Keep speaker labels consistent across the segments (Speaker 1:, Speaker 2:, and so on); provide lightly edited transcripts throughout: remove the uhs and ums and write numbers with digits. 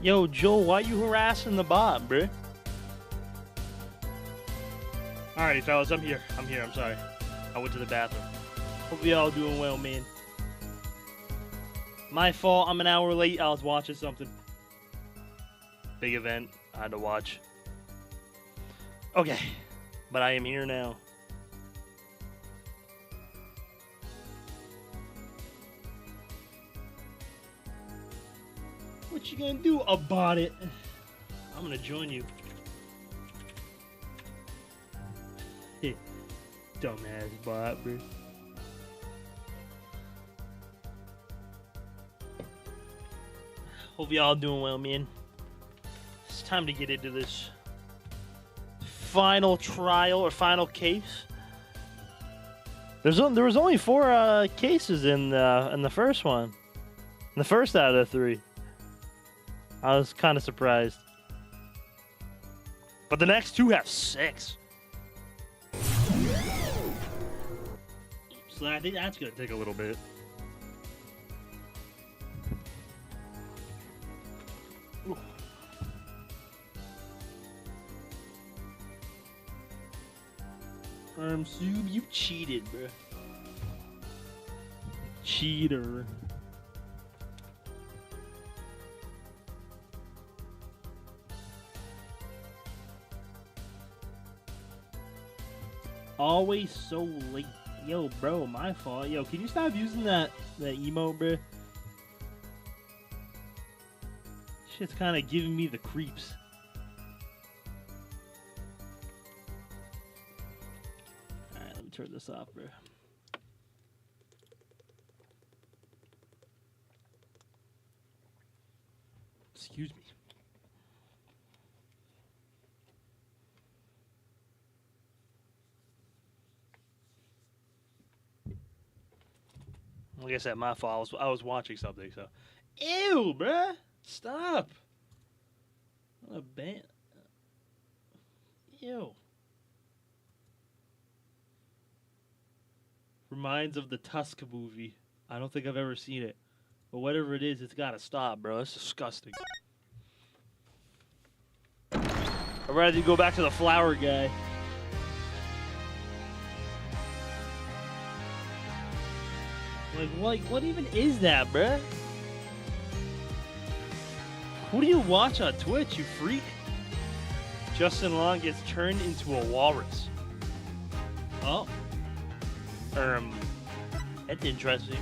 Speaker 1: Yo, Joel, why you harassing the bot, bruh? Alrighty, fellas, I'm here. I'm sorry. I went to the bathroom. Hope y'all doing well, man. My fault, I'm an hour late. I was watching something. Big event. I had to watch. Okay. But I am here now. What you gonna do about it? I'm gonna join you. Dumbass bot, bro. Hope y'all doing well, man. It's time to get into this final trial or final case. There was only 4 cases in the first one. In the first out of the 3. I was kind of surprised. But the next 2 have 6. So I think that's going to take a little bit. Ooh. Sub, you cheated, bro. Cheater. Always so late. Yo, bro, my fault. Yo, can you stop using that emote, bro? Shit's kind of giving me the creeps. Alright, let me turn this off, bro. Excuse me. Like I said, my fault. I was watching something, so. Ew, bruh! Stop! What a band. Ew. Reminds of the Tusk movie. I don't think I've ever seen it. But whatever it is, it's gotta stop, bro. It's disgusting. I'd rather you go back to the flower guy. Like, what even is that, bruh? Who do you watch on Twitch, you freak? Justin Long gets turned into a walrus. Oh. That's interesting.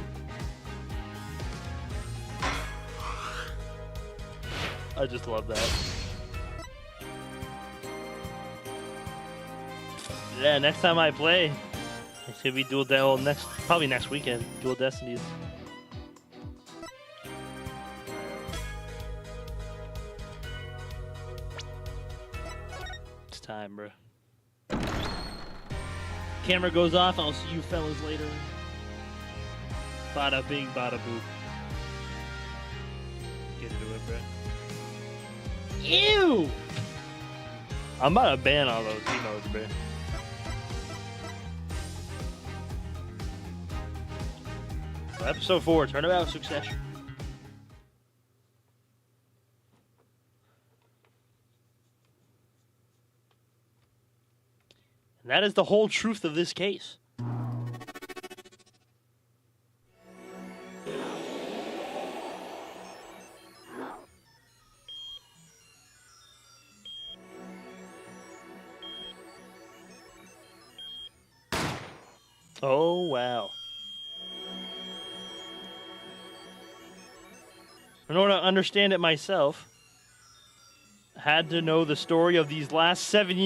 Speaker 1: I just love that. Yeah, next time I play, it's gonna be probably next weekend. Dual Destinies. It's time, bro. Camera goes off. I'll see you fellas later. Bada bing, bada boo. Get into it, bro. Ew! I'm about to ban all those emotes, bro. Episode 4, Turnabout Succession. And that is the whole truth of this case. Oh, wow. In order to understand it myself, I had to know the story of these last 7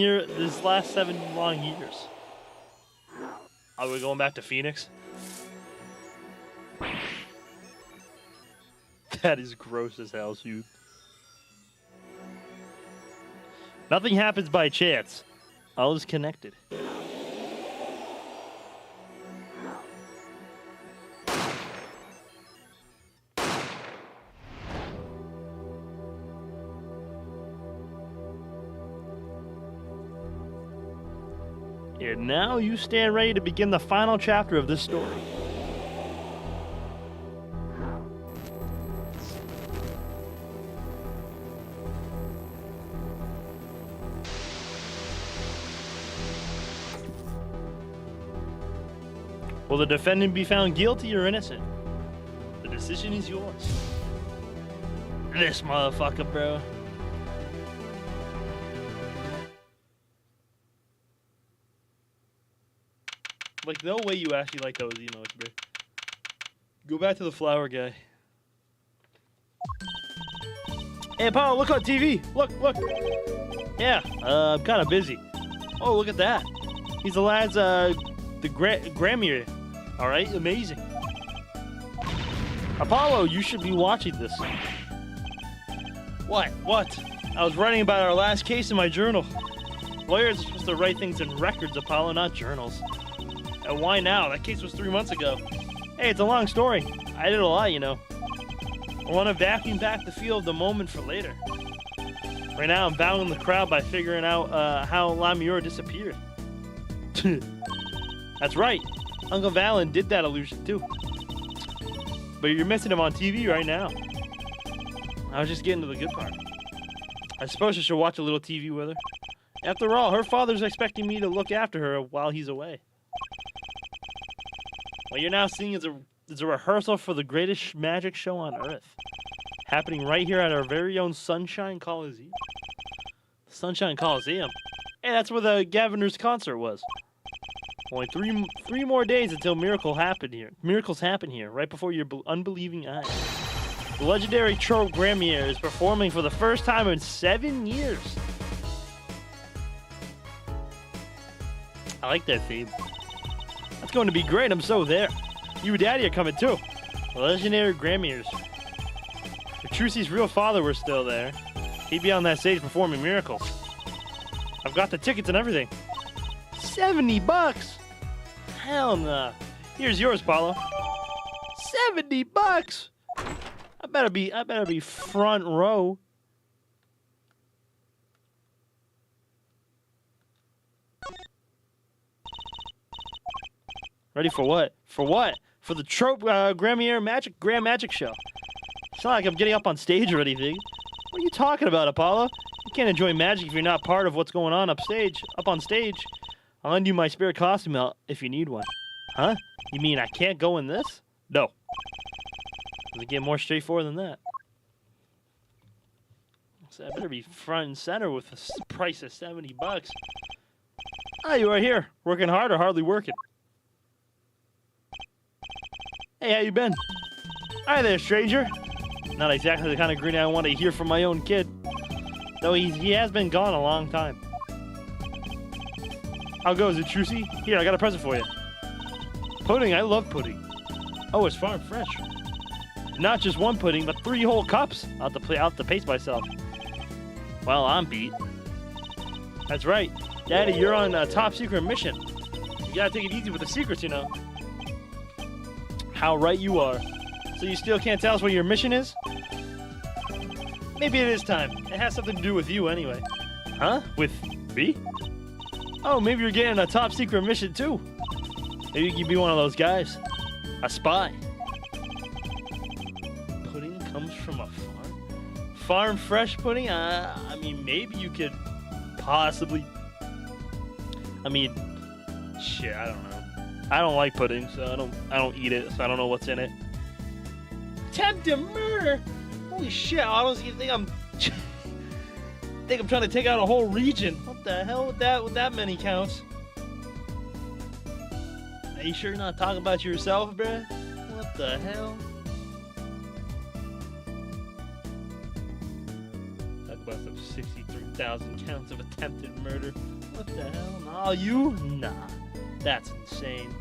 Speaker 1: long years. Are we going back to Phoenix? That is gross as hell, dude. Nothing happens by chance. All is connected. And now you stand ready to begin the final chapter of this story. Will the defendant be found guilty or innocent? The decision is yours. This motherfucker, bro. Like, no way you actually like those emotes, bro. Go back to the flower guy. Hey, Paul, look on TV. Look. Yeah, I'm kind of busy. Oh, look at that. He's the lad's, the Grammy. All right, amazing. Apollo, you should be watching this. What? I was writing about our last case in my journal. Lawyers are supposed to write things in records, Apollo, not journals. And why now? That case was 3 months ago. Hey, it's a long story. I did a lot, you know. I want to vacuum back the feel of the moment for later. Right now, I'm bowing the crowd by figuring out how Lamure disappeared. That's right. Uncle Valen did that illusion, too. But you're missing him on TV right now. I was just getting to the good part. I suppose I should watch a little TV with her. After all, her father's expecting me to look after her while he's away. What you're now seeing is a rehearsal for the greatest magic show on Earth. Happening right here at our very own Sunshine Coliseum. Sunshine Coliseum? Hey, that's where the Governor's concert was. Only three more days until miracles happen here, right before your unbelieving eyes. The legendary trope Gramier is performing for the first time in 7 years. I like that theme. That's going to be great. I'm so there. You and Daddy are coming too. The legendary Gramiers. If Trucy's real father were still there, he'd be on that stage performing miracles. I've got the tickets and everything. $70? Hell nah. Here's yours, Paulo. $70? I better be front row. Ready for what? For what? For the trope Grand Magic show. It's not like I'm getting up on stage or anything. What are you talking about, Apollo? You can't enjoy magic if you're not part of what's going on up on stage. I'll lend you my spare costume out if you need one. Huh? You mean I can't go in this? No. Does it get more straightforward than that? So I better be front and center with a price of $70. Ah, you are here. Working hard or hardly working? Hey, how you been? Hi there, stranger. Not exactly the kind of grin I want to hear from my own kid. Though he has been gone a long time. How goes it, Trucy? Here, I got a present for you. Pudding, I love pudding. Oh, it's farm fresh. Not just one pudding, but 3 whole cups. I'll have to pace myself. Well, I'm beat. That's right. Daddy, you're on a top secret mission. You gotta take it easy with the secrets, you know. How right you are. So you still can't tell us what your mission is? Maybe it is time. It has something to do with you anyway. Huh? With me? Oh, maybe you're getting a top secret mission too. Maybe you can be one of those guys. A spy. Pudding comes from a farm? Farm fresh pudding? I mean, maybe you could possibly... I mean, shit, I don't know. I don't like pudding, so I don't eat it, so I don't know what's in it. Attempted murder? Holy shit, I honestly think I'm trying to take out a whole region. What the hell with that many counts? Are you sure you're not talking about yourself, bruh? What the hell? Talk about some 63,000 counts of attempted murder. What the hell? Nah, you? Nah. That's insane.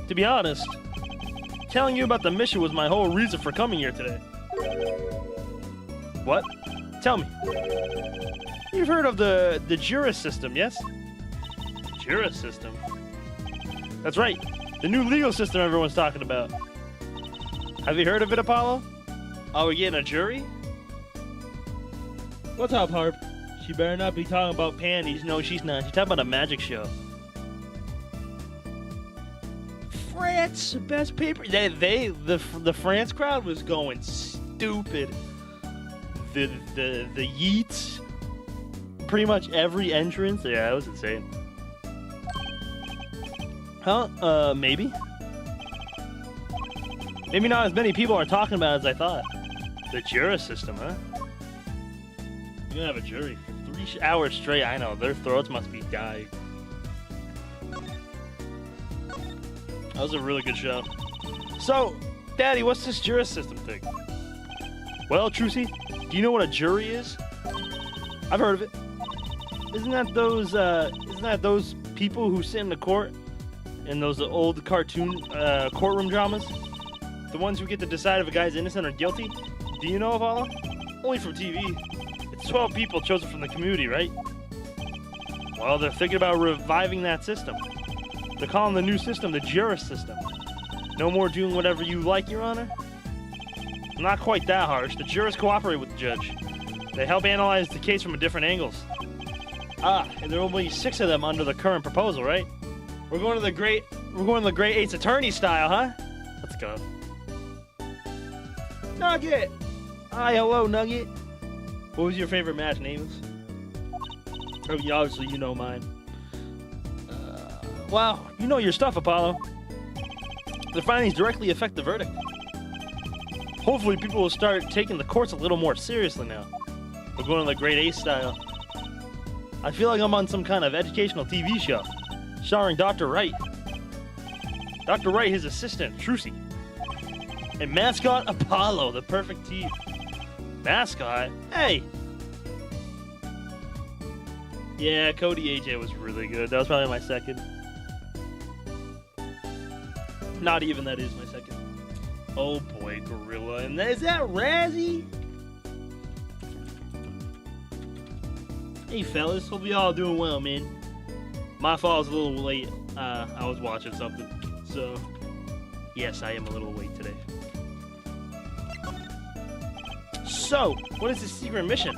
Speaker 1: To be honest, telling you about the mission was my whole reason for coming here today. What? Tell me. You've heard of the Juris system, yes? Juris system? That's right. The new legal system everyone's talking about. Have you heard of it, Apollo? Are we getting a jury? What's up, Harp? She better not be talking about panties. No, she's not. She's talking about a magic show. France, best paper. The France crowd was going stupid. The Yeats, pretty much every entrance. Yeah, that was insane. Huh? Maybe. Maybe not as many people are talking about it as I thought. The jury system, huh? You're gonna have a jury for 3 hours straight. I know, their throats must be dying. That was a really good show. So, Daddy, what's this jury system thing? Well, Trucy, do you know what a jury is? I've heard of it. Isn't that those people who sit in the court in those old cartoon courtroom dramas? The ones who get to decide if a guy's innocent or guilty? Do you know of all? Only from TV. It's 12 people chosen from the community, right? Well, they're thinking about reviving that system. They're calling the new system the jury system. No more doing whatever you like, Your Honor? Not quite that harsh. The jurors cooperate with the judge. They help analyze the case from different angles. And there will be 6 of them under the current proposal, right? We're going to the Great Eight's attorney style, huh? Let's go. Nugget! Hi, hello, Nugget. What was your favorite match, Namus? Oh, yeah, obviously you know mine. Wow, you know your stuff, Apollo. The findings directly affect the verdict. Hopefully people will start taking the courts a little more seriously now. We're going to the Great Eight style. I feel like I'm on some kind of educational TV show, starring Dr. Wright. Dr. Wright, his assistant, Trucy. And mascot Apollo, the perfect team. Mascot? Hey! Yeah, Cody AJ was really good. That was probably my second. Not even that is my second. Oh boy, Gorilla. And is that Razzie? Hey fellas, hope y'all doing well, man. My fault, I was a little late. I was watching something. So, yes, I am a little late today. So, what is this secret mission?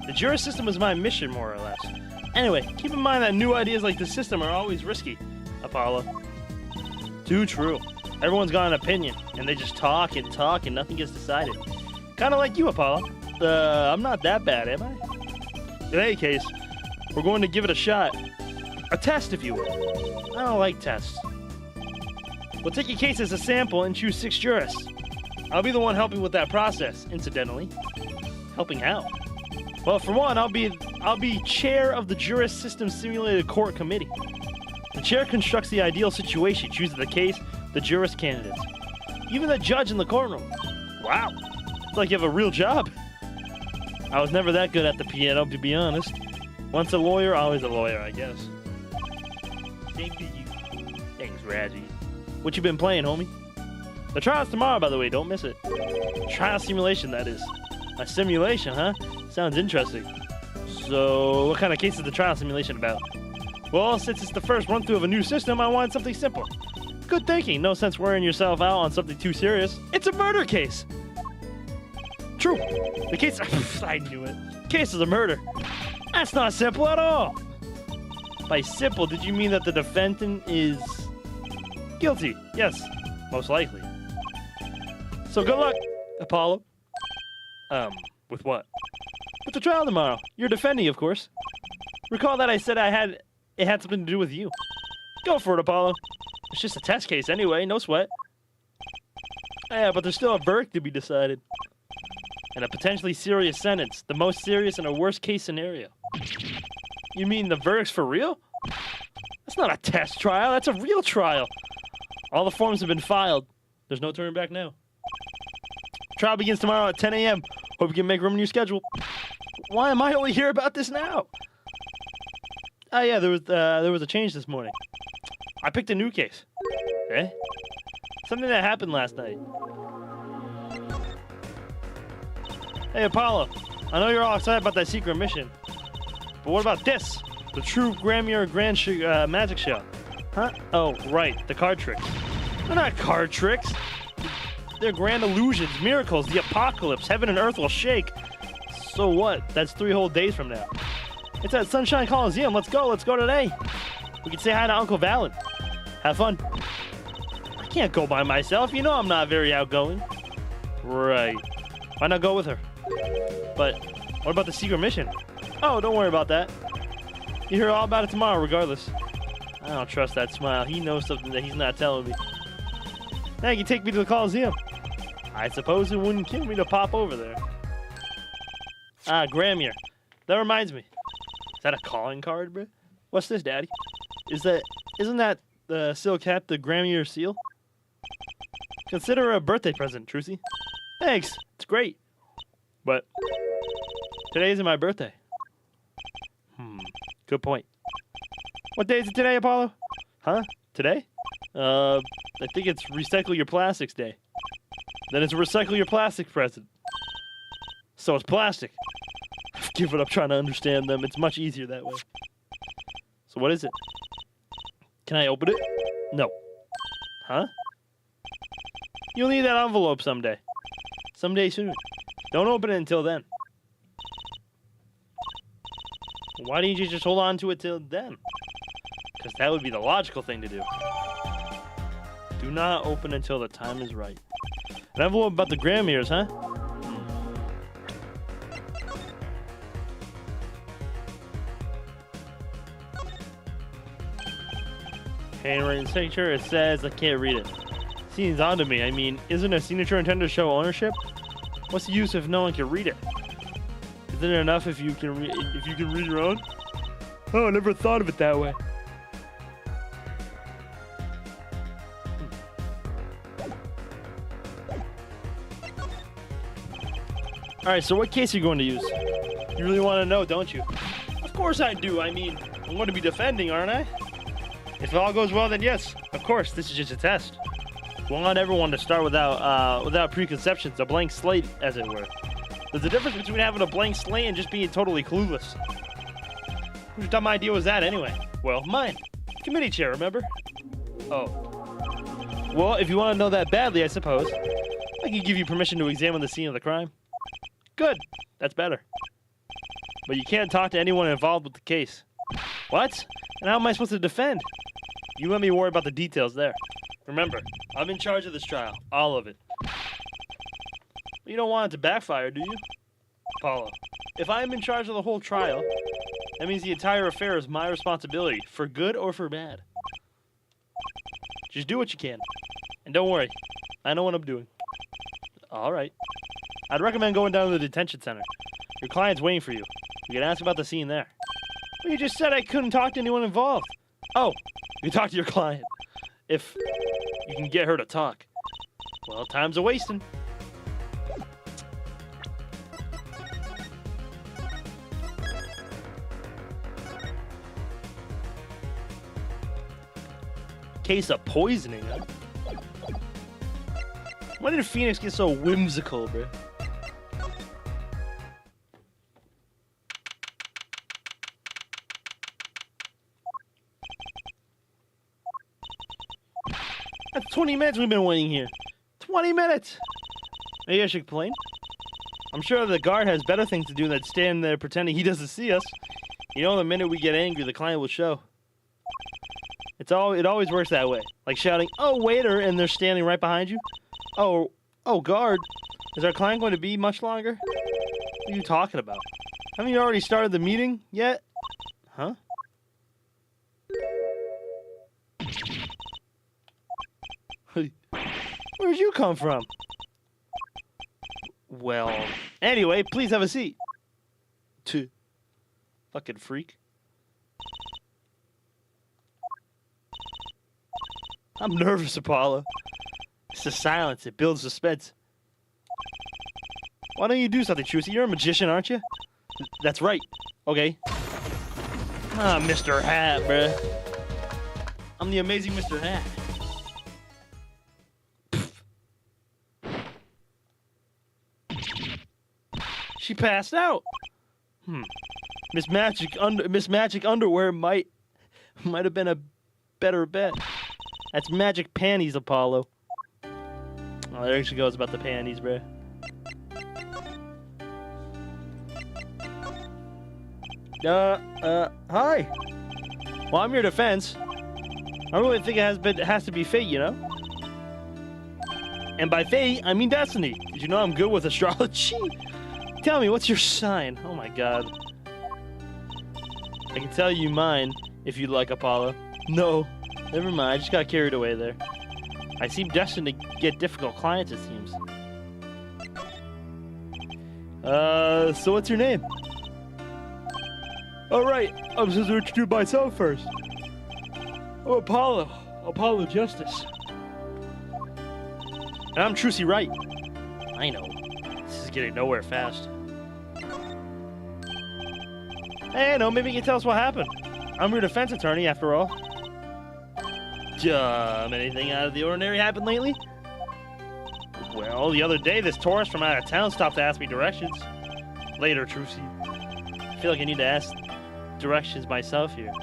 Speaker 1: The jury system is my mission, more or less. Anyway, keep in mind that new ideas like this system are always risky, Apollo. Too true. Everyone's got an opinion, and they just talk and talk, and nothing gets decided. Kind of like you, Apollo. I'm not that bad, am I? In any case, we're going to give it a shot. A test, if you will. I don't like tests. We'll take your case as a sample and choose 6 jurists. I'll be the one helping with that process, incidentally. Helping out? Well, for one, I'll be chair of the Jurist System Simulated Court Committee. The chair constructs the ideal situation, chooses the case, the jurist candidates. Even the judge in the courtroom. Wow. It's like you have a real job. I was never that good at the piano, to be honest. Once a lawyer, always a lawyer, I guess. Same to you. Thanks, Razzie. What you been playing, homie? The trial's tomorrow, by the way. Don't miss it. Trial simulation, that is. A simulation, huh? Sounds interesting. So, what kind of case is the trial simulation about? Well, since it's the first run-through of a new system, I wanted something simple. Good thinking. No sense wearing yourself out on something too serious. It's a murder case. True. The case... I knew it. Case is a murder. That's not simple at all. By simple, did you mean that the defendant is... guilty? Yes. Most likely. So good luck, Apollo. With what? With the trial tomorrow. You're defending, of course. Recall that I said it had something to do with you. Go for it, Apollo. It's just a test case anyway, no sweat. Yeah, but there's still a verdict to be decided. And a potentially serious sentence. The most serious and a worst case scenario. You mean the verdict's for real? That's not a test trial, that's a real trial. All the forms have been filed. There's no turning back now. Trial begins tomorrow at 10 a.m. Hope you can make room in your schedule. Why am I only here about this now? Oh yeah, there was a change this morning. I picked a new case. Eh? Something that happened last night. Hey Apollo, I know you're all excited about that secret mission. But what about this? The true Gramier Grand Magic Show. Huh? Oh, right, the card tricks. They're not card tricks. They're grand illusions, miracles, the apocalypse, heaven and earth will shake. So what? That's 3 whole days from now. It's at Sunshine Coliseum. Let's go today. We can say hi to Uncle Valen. Have fun. I can't go by myself. You know I'm not very outgoing. Right. Why not go with her? But what about the secret mission? Oh, don't worry about that. You hear all about it tomorrow regardless. I don't trust that smile. He knows something that he's not telling me. Now you can take me to the Coliseum. I suppose it wouldn't kill me to pop over there. Ah, Gramier. That reminds me. Is that a calling card, bro? What's this, Daddy? Isn't that the seal cap the Gramier seal? Consider it a birthday present, Trucy. Thanks. It's great. But today isn't my birthday. Good point. What day is it today, Apollo? Huh? Today? I think it's Recycle Your Plastics Day. Then it's Recycle Your Plastic present. So it's plastic. I've given up trying to understand them. It's much easier that way. So what is it? Can I open it? No. Huh? You'll need that envelope someday. Someday soon. Don't open it until then. Why didn't you just hold on to it till then? Because that would be the logical thing to do. Do not open until the time is right. An envelope about the Gramiers, huh? Handwritten signature, it says I can't read it. Seems odd to me. I mean, isn't a signature intended to show ownership? What's the use if no one can read it? Isn't it enough if you can read your own? Oh, I never thought of it that way. Alright, so what case are you going to use? You really want to know, don't you? Of course I do. I mean, I'm going to be defending, aren't I? If it all goes well, then yes. Of course, this is just a test. We want everyone to start without preconceptions, a blank slate, as it were. There's a difference between having a blank slate and just being totally clueless. Whose dumb idea was that, anyway? Well, mine. Committee chair, remember? Oh. Well, if you want to know that badly, I suppose, I can give you permission to examine the scene of the crime. Good. That's better. But you can't talk to anyone involved with the case. What? And how am I supposed to defend? You let me worry about the details there. Remember, I'm in charge of this trial. All of it. You don't want it to backfire, do you? Apollo, if I am in charge of the whole trial, that means the entire affair is my responsibility, for good or for bad. Just do what you can. And don't worry, I know what I'm doing. Alright. I'd recommend going down to the detention center. Your client's waiting for you. You can ask about the scene there. Well, you just said I couldn't talk to anyone involved. Oh, you can talk to your client. If you can get her to talk. Well, time's a-wasting. Case of poisoning, huh? Why did Phoenix get so whimsical, bro? That's 20 minutes we've been waiting here. 20 minutes! Maybe I should complain? I'm sure the guard has better things to do than stand there pretending he doesn't see us. You know, the minute we get angry, the client will show. It always works that way. Like shouting, "Oh, waiter," and they're standing right behind you. Oh, guard. Is our client going to be much longer? What are you talking about? Haven't you already started the meeting yet? Huh? Where'd you come from? Well, anyway, please have a seat. Fucking freak. I'm nervous, Apollo. It's the silence. It builds suspense. Why don't you do something, Trucy? You're a magician, aren't you? That's right. Okay. Ah, Mr. Hat, bruh. I'm the amazing Mr. Hat. She passed out. Miss Magic Underwear might have been a better bet. That's magic panties, Apollo. Oh, there she goes about the panties, bruh. Hi. Well, I'm your defense. I really think it has to be fate, you know? And by fate, I mean destiny. Did you know I'm good with astrology? Tell me, what's your sign? Oh my god. I can tell you mine, if you'd like, Apollo. No, never mind. I just got carried away there. I seem destined to get difficult clients, it seems. So what's your name? All right, I'm supposed to introduce myself first. Oh, Apollo Justice. And I'm Trucy Wright. I know. This is getting nowhere fast. Hey, no, maybe you can tell us what happened. I'm your defense attorney, after all. Anything out of the ordinary happened lately? Well, the other day, this tourist from out of town stopped to ask me directions. Later, Trucy. I feel like I need to ask directions myself here.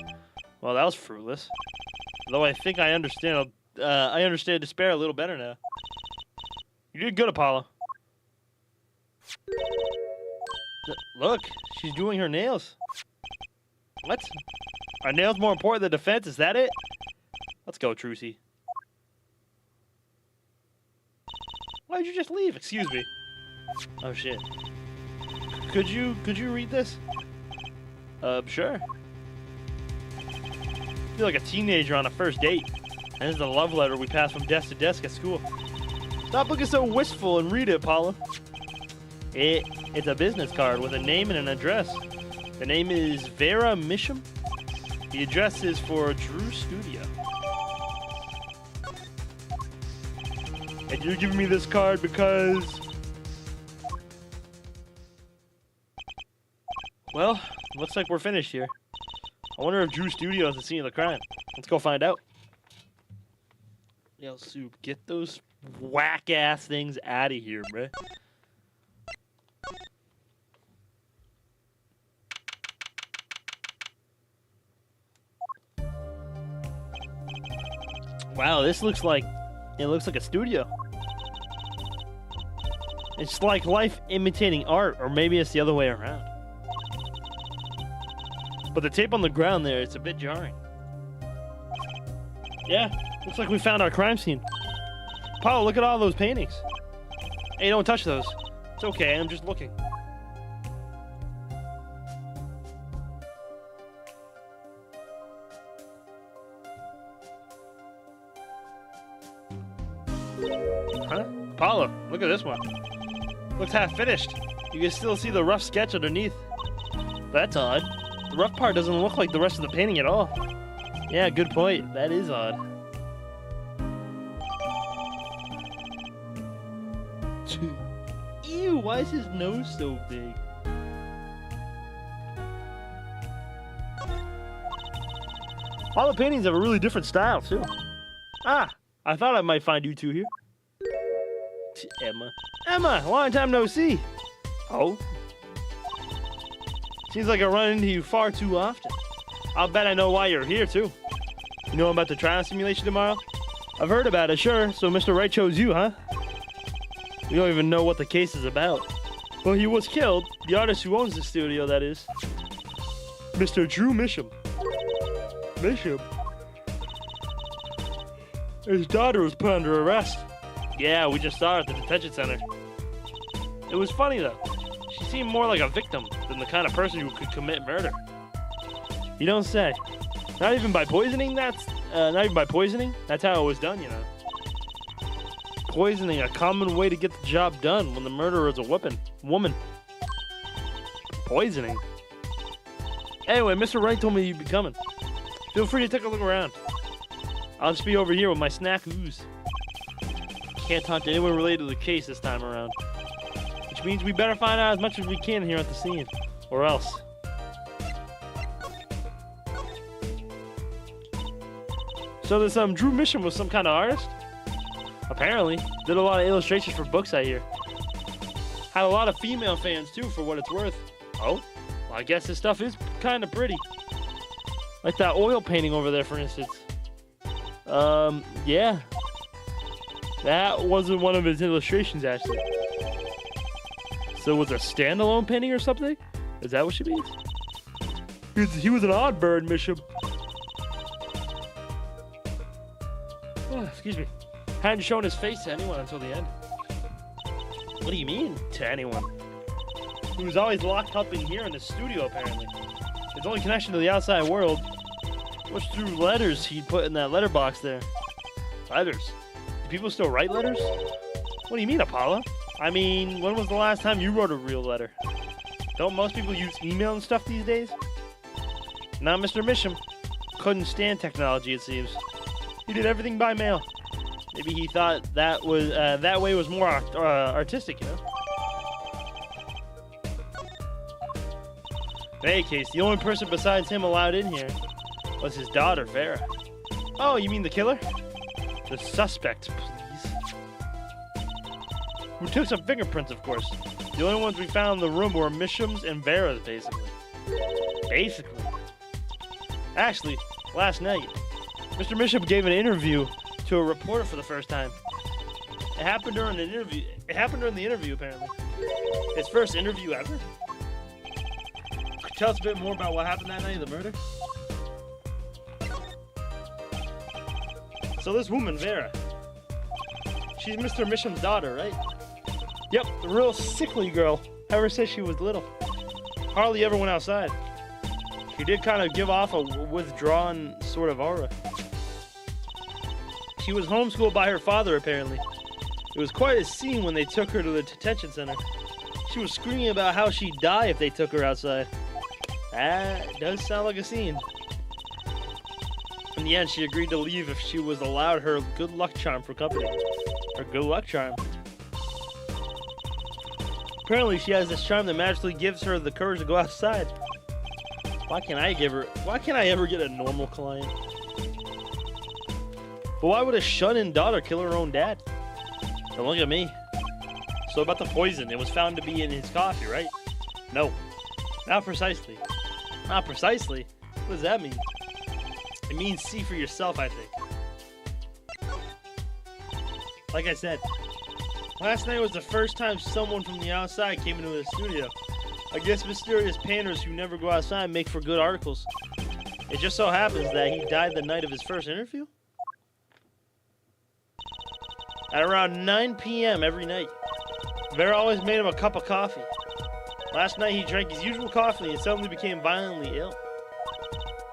Speaker 1: Well, that was fruitless. Though I think I understand despair a little better now. You did good, Apollo. Look, she's doing her nails. What? Are nails more important than defense? Is that it? Let's go, Trucy. Why'd you just leave? Excuse me. Oh shit. Could you read this? Sure. I feel like a teenager on a first date. And this is the love letter we pass from desk to desk at school. Stop looking so wistful and read it, Apollo. It's a business card with a name and an address. The name is Vera Misham. The address is for Drew Studio. And you're giving me this card because... Well, looks like we're finished here. I wonder if Drew Studio is the scene of the crime. Let's go find out. Yo, Soup, get those whack-ass things out of here, bruh. Wow, this looks like... It looks like a studio. It's like life imitating art, or maybe it's the other way around. But the tape on the ground there, it's a bit jarring. Yeah, looks like we found our crime scene. Paul, look at all those paintings. Hey, don't touch those. It's okay, I'm just looking. Huh? Apollo, look at this one. Looks half finished. You can still see the rough sketch underneath. That's odd. The rough part doesn't look like the rest of the painting at all. Yeah, good point. That is odd. Ew, why is his nose so big? All the paintings have a really different style, too. Ah, I thought I might find you two here. Emma. Emma, long time no see. Oh? Seems like I run into you far too often. I'll bet I know why you're here, too. You know about the trial simulation tomorrow? I've heard about it, sure. So Mr. Wright chose you, huh? We don't even know what the case is about. Well, he was killed. The artist who owns the studio, that is. Mr. Drew Misham. Misham? His daughter was put under arrest. Yeah, we just saw her at the detention center. It was funny, though. She seemed more like a victim than the kind of person who could commit murder. You don't say. Not even by poisoning? That's how it was done, you know. Poisoning, a common way to get the job done when the murderer is a woman. Poisoning? Anyway, Mr. Wright told me you'd be coming. Feel free to take a look around. I'll just be over here with my snack ooze. Can't talk to anyone related to the case this time around. Which means we better find out as much as we can here at the scene. Or else. So this Drew Misham was some kind of artist? Apparently. Did a lot of illustrations for books, I hear. Had a lot of female fans too, for what it's worth. Oh? Well, I guess this stuff is kind of pretty. Like that oil painting over there, for instance. Yeah. That wasn't one of his illustrations, actually. So was it a standalone painting or something? Is that what she means? He was an odd bird, Misham. Oh, excuse me. Hadn't shown his face to anyone until the end. What do you mean, to anyone? He was always locked up in here in the studio, apparently. His only connection to the outside world What's through letters he'd put in that letterbox there? Letters? Do people still write letters? What do you mean, Apollo? I mean, when was the last time you wrote a real letter? Don't most people use email and stuff these days? Now, Mr. Misham couldn't stand technology, it seems. He did everything by mail. Maybe he thought that way was more artistic, you know? In any case, the only person besides him allowed in here was his daughter, Vera. Oh, you mean the killer? The suspect, please. We took some fingerprints, of course. The only ones we found in the room were Misham's and Vera's, basically. Basically. Actually, last night, Mr. Misham gave an interview to a reporter for the first time. It happened during an interview. It happened during the interview, apparently. His first interview ever. Could you tell us a bit more about what happened that night of the murder? So this woman, Vera, she's Mr. Misham's daughter, right? Yep, the real sickly girl. Ever since she was little. Hardly ever went outside. She did kind of give off a withdrawn sort of aura. She was homeschooled by her father, apparently. It was quite a scene when they took her to the detention center. She was screaming about how she'd die if they took her outside. That does sound like a scene. In the end, she agreed to leave if she was allowed her good luck charm for company. Her good luck charm. Apparently, she has this charm that magically gives her the courage to go outside. Why can't I ever get a normal client? But why would a shut-in daughter kill her own dad? Don't look at me. So about the poison, it was found to be in his coffee, right? No. Not precisely. Not precisely? What does that mean? It means see for yourself, I think. Like I said, last night was the first time someone from the outside came into the studio. I guess mysterious painters who never go outside make for good articles. It just so happens that he died the night of his first interview. At around 9 p.m. every night. Vera always made him a cup of coffee. Last night he drank his usual coffee and suddenly became violently ill.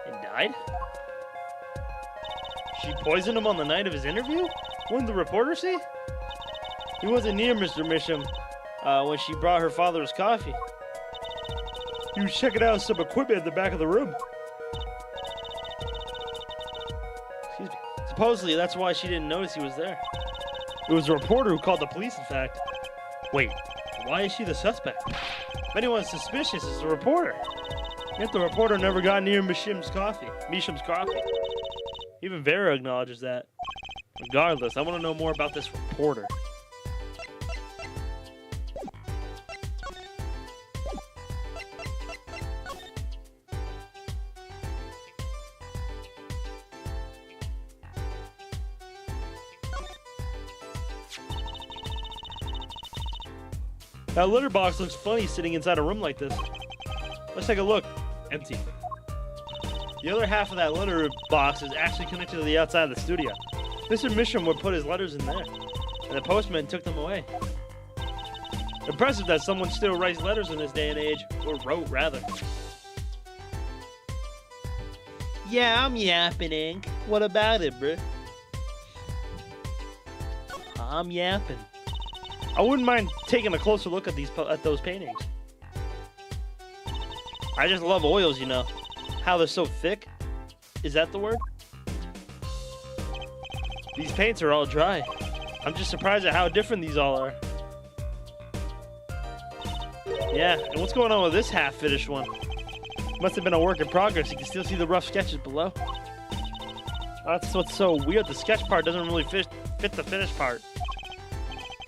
Speaker 1: And died? She poisoned him on the night of his interview? What did the reporter say? He wasn't near Mr. Misham when she brought her father's coffee. He was checking out some equipment in the back of the room. Excuse me. Supposedly, that's why she didn't notice he was there. It was a reporter who called the police, in fact. Wait, why is she the suspect? If anyone's suspicious, it's the reporter. Yet the reporter never got near Misham's coffee. Even Vera acknowledges that. Regardless, I want to know more about this reporter. That litter box looks funny sitting inside a room like this. Let's take a look. Empty. The other half of that litter box is actually connected to the outside of the studio. Mr. Misham would put his letters in there, and the postman took them away. Impressive that someone still writes letters in this day and age, or wrote, rather. Yeah, I'm yapping, Ink. What about it, bruh? I'm yapping. I wouldn't mind taking a closer look at those paintings. I just love oils, you know. How they're so thick. Is that the word? These paints are all dry. I'm just surprised at how different these all are. Yeah, and what's going on with this half-finished one? Must have been a work in progress. You can still see the rough sketches below. That's what's so weird. The sketch part doesn't really fit the finished part.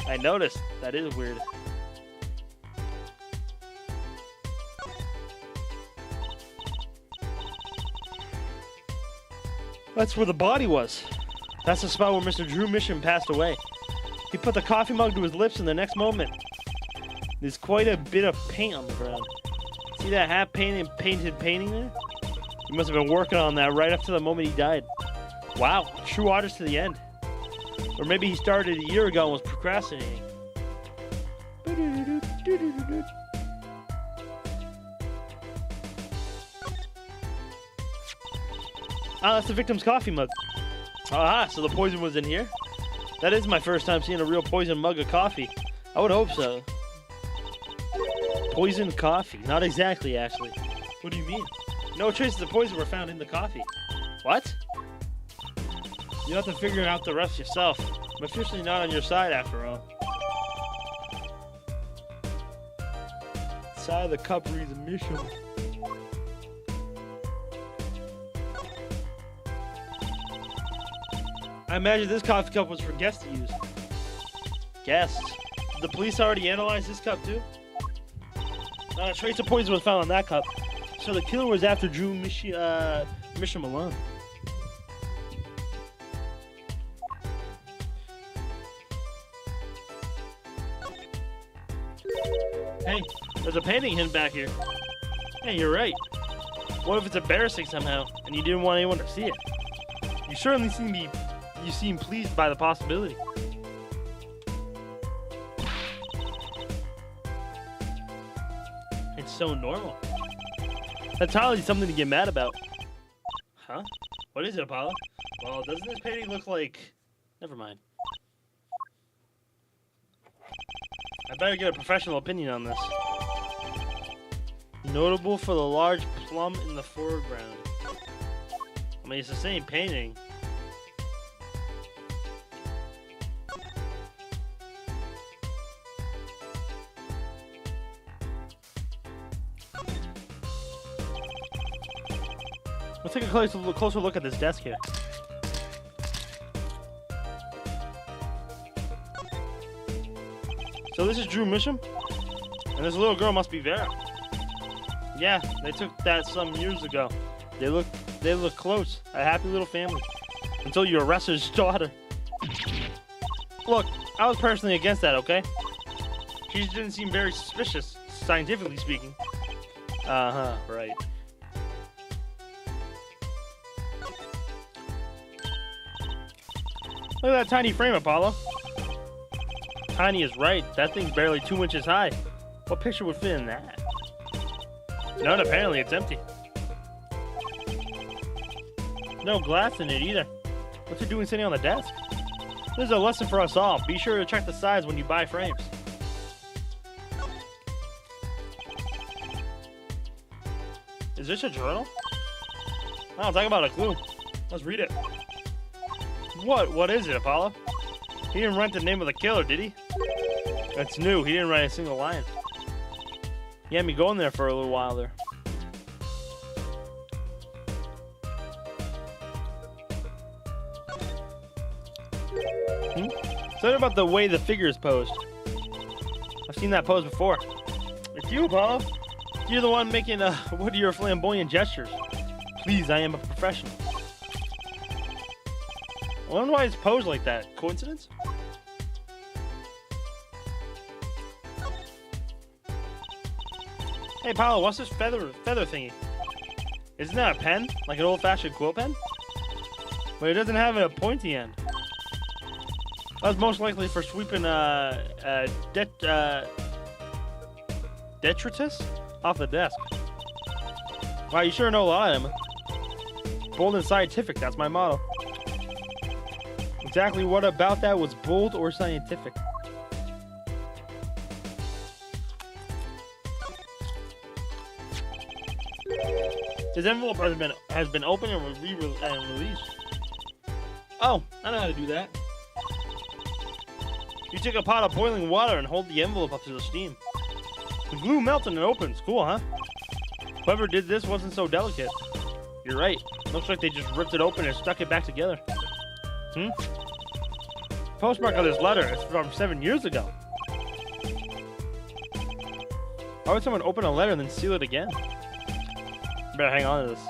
Speaker 1: I noticed. That is weird. That's where the body was. That's the spot where Mr. Drew Misham passed away. He put the coffee mug to his lips in the next moment. There's quite a bit of paint on the ground. See that half-painted painting there? He must have been working on that right up to the moment he died. Wow, true artist to the end. Or maybe he started a year ago and was procrastinating. Ah, that's the victim's coffee mug. Aha, so the poison was in here? That is my first time seeing a real poison mug of coffee. I would hope so. Poisoned coffee. Not exactly, actually. What do you mean? No traces of poison were found in the coffee. What? You have to figure out the rest yourself. I'm officially not on your side after all. Side of the cup reads mission. I imagine this coffee cup was for guests to use. Guests? Did the police already analyze this cup too? Not a trace of poison was found on that cup. So the killer was after Drew Misham alone. Hey, there's a painting hidden back here. Hey, you're right. What if it's embarrassing somehow, and you didn't want anyone to see it? You certainly seem pleased by the possibility. It's so normal. That's hardly something to get mad about. Huh? What is it, Apollo? Well, doesn't this painting look like... Never mind. I better get a professional opinion on this. Notable for the large plum in the foreground. I mean, it's the same painting. Let's take a closer look at this desk here. So this is Drew Misham? And this little girl must be Vera. Yeah, they took that some years ago. They look close. A happy little family. Until you arrested his daughter. Look, I was personally against that, okay? She didn't seem very suspicious, scientifically speaking. Uh-huh, right. Look at that tiny frame, Apollo. Tiny is right. That thing's barely 2 inches high. What picture would fit in that? None, apparently. It's empty. No glass in it either. What's it doing sitting on the desk? This is a lesson for us all. Be sure to check the size when you buy frames. Is this a journal? Oh, talk about a clue. Let's read it. What is it, Apollo? He didn't write the name of the killer, did he? That's new. He didn't write a single line. He had me going there for a little while there. Something about the way the figure is posed. I've seen that pose before. It's you, Apollo. You're the one making what are your flamboyant gestures? Please, I am a professional. I wonder why it's posed like that. Coincidence? Hey, Apollo, what's this feather thingy? Isn't that a pen? Like an old-fashioned quill pen? But it doesn't have a pointy end. That was most likely for sweeping detritus off the desk. Wow, you sure know a lot, Emma. Bold and scientific, that's my motto. Exactly what about that was bold or scientific? This envelope has been opened and released. Oh, I know how to do that. You take a pot of boiling water and hold the envelope up to the steam. The glue melts and it opens. Cool, huh? Whoever did this wasn't so delicate. You're right. Looks like they just ripped it open and stuck it back together. Postmark of this letter is from 7 years ago. Why would someone open a letter and then seal it again? Better hang on to this.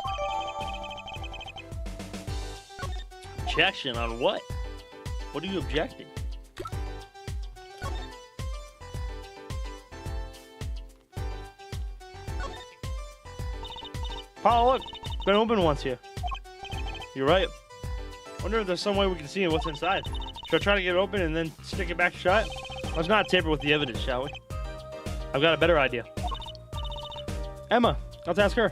Speaker 1: Objection on what? What are you objecting? Paul, look! It's been open once here. You're right. Wonder if there's some way we can see what's inside. Should I try to get it open and then stick it back shut? Let's not tamper with the evidence, shall we? I've got a better idea. Emma, let's ask her.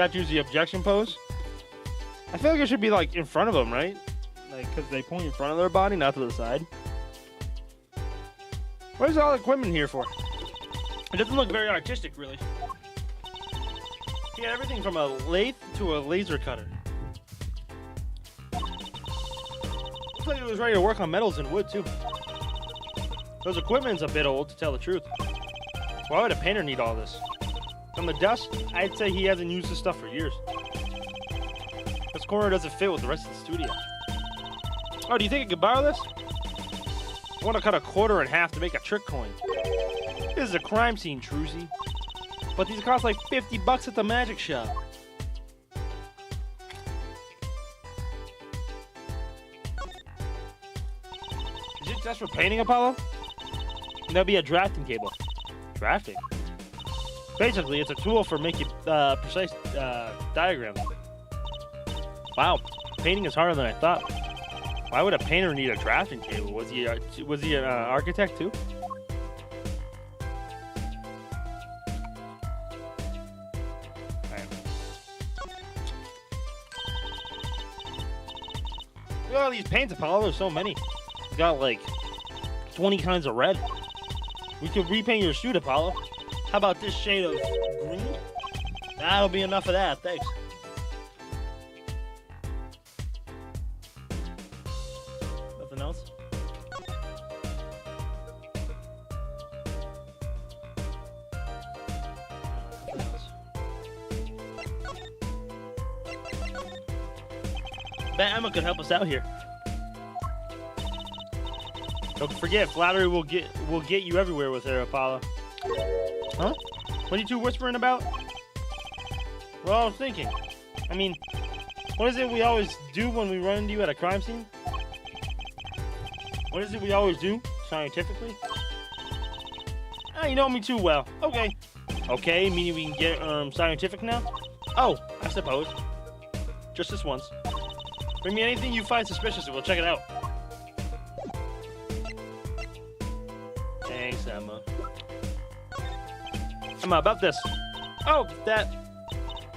Speaker 2: Got to use the objection pose. I feel like it should be like in front of them, right? Like, because they point in front of their body, not to the side. What is all the equipment here for? It doesn't look very artistic, really. He had everything from a lathe to a laser cutter. Looks like he was ready to work on metals and wood, too. Those equipment's a bit old, to tell the truth. Why would a painter need all this? From the dust, I'd say he hasn't used this stuff for years. This corner doesn't fit with the rest of the studio. Oh, do you think I could borrow this? I want to cut a quarter in half to make a trick coin. This is a crime scene, Truzy. But these cost like $50 at the magic shop. Is it just for painting, Apollo? That'd be a drafting table. Drafting? Basically, it's a tool for making precise diagrams. Wow, painting is harder than I thought. Why would a painter need a drafting table? Was he an architect too? Right. Look at all these paints, Apollo. There's so many. We got like 20 kinds of red. We could repaint your suit, Apollo. How about this shade of green? That'll be enough of that, thanks. Nothing else? Bet Emma could help us out here. Don't forget, flattery will get you everywhere with her, Apollo. Huh? What are you two whispering about? Well, I was thinking. I mean, what is it we always do when we run into you at a crime scene? What is it we always do, scientifically? Ah, you know me too well. Okay. Okay, meaning we can get scientific now? Oh, I suppose. Just this once. Bring me anything you find suspicious and we'll check it out. Thanks, Emma. Emma, about this. Oh, that.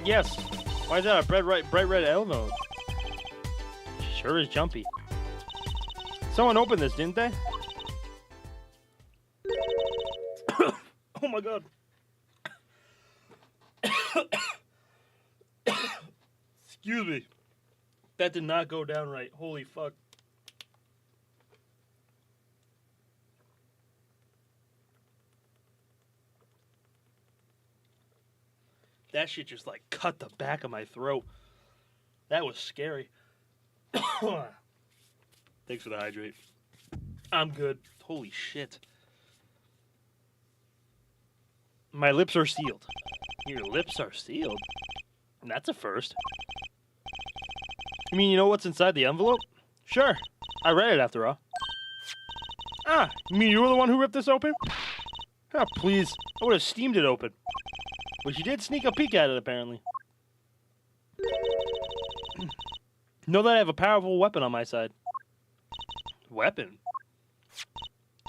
Speaker 2: Yes. Why is that a bright red elbow? Sure is jumpy. Someone opened this, didn't they? Oh my god. Excuse me. That did not go down right. Holy fuck. That shit just like cut the back of my throat. That was scary. Thanks for the hydrate. I'm good. Holy shit. My lips are sealed. Your lips are sealed? That's a first. You mean you know what's inside the envelope? Sure. I read it after all. Ah, you mean you were the one who ripped this open? Oh, please. I would have steamed it open. But you did sneak a peek at it, apparently. Know that I have a powerful weapon on my side. Weapon?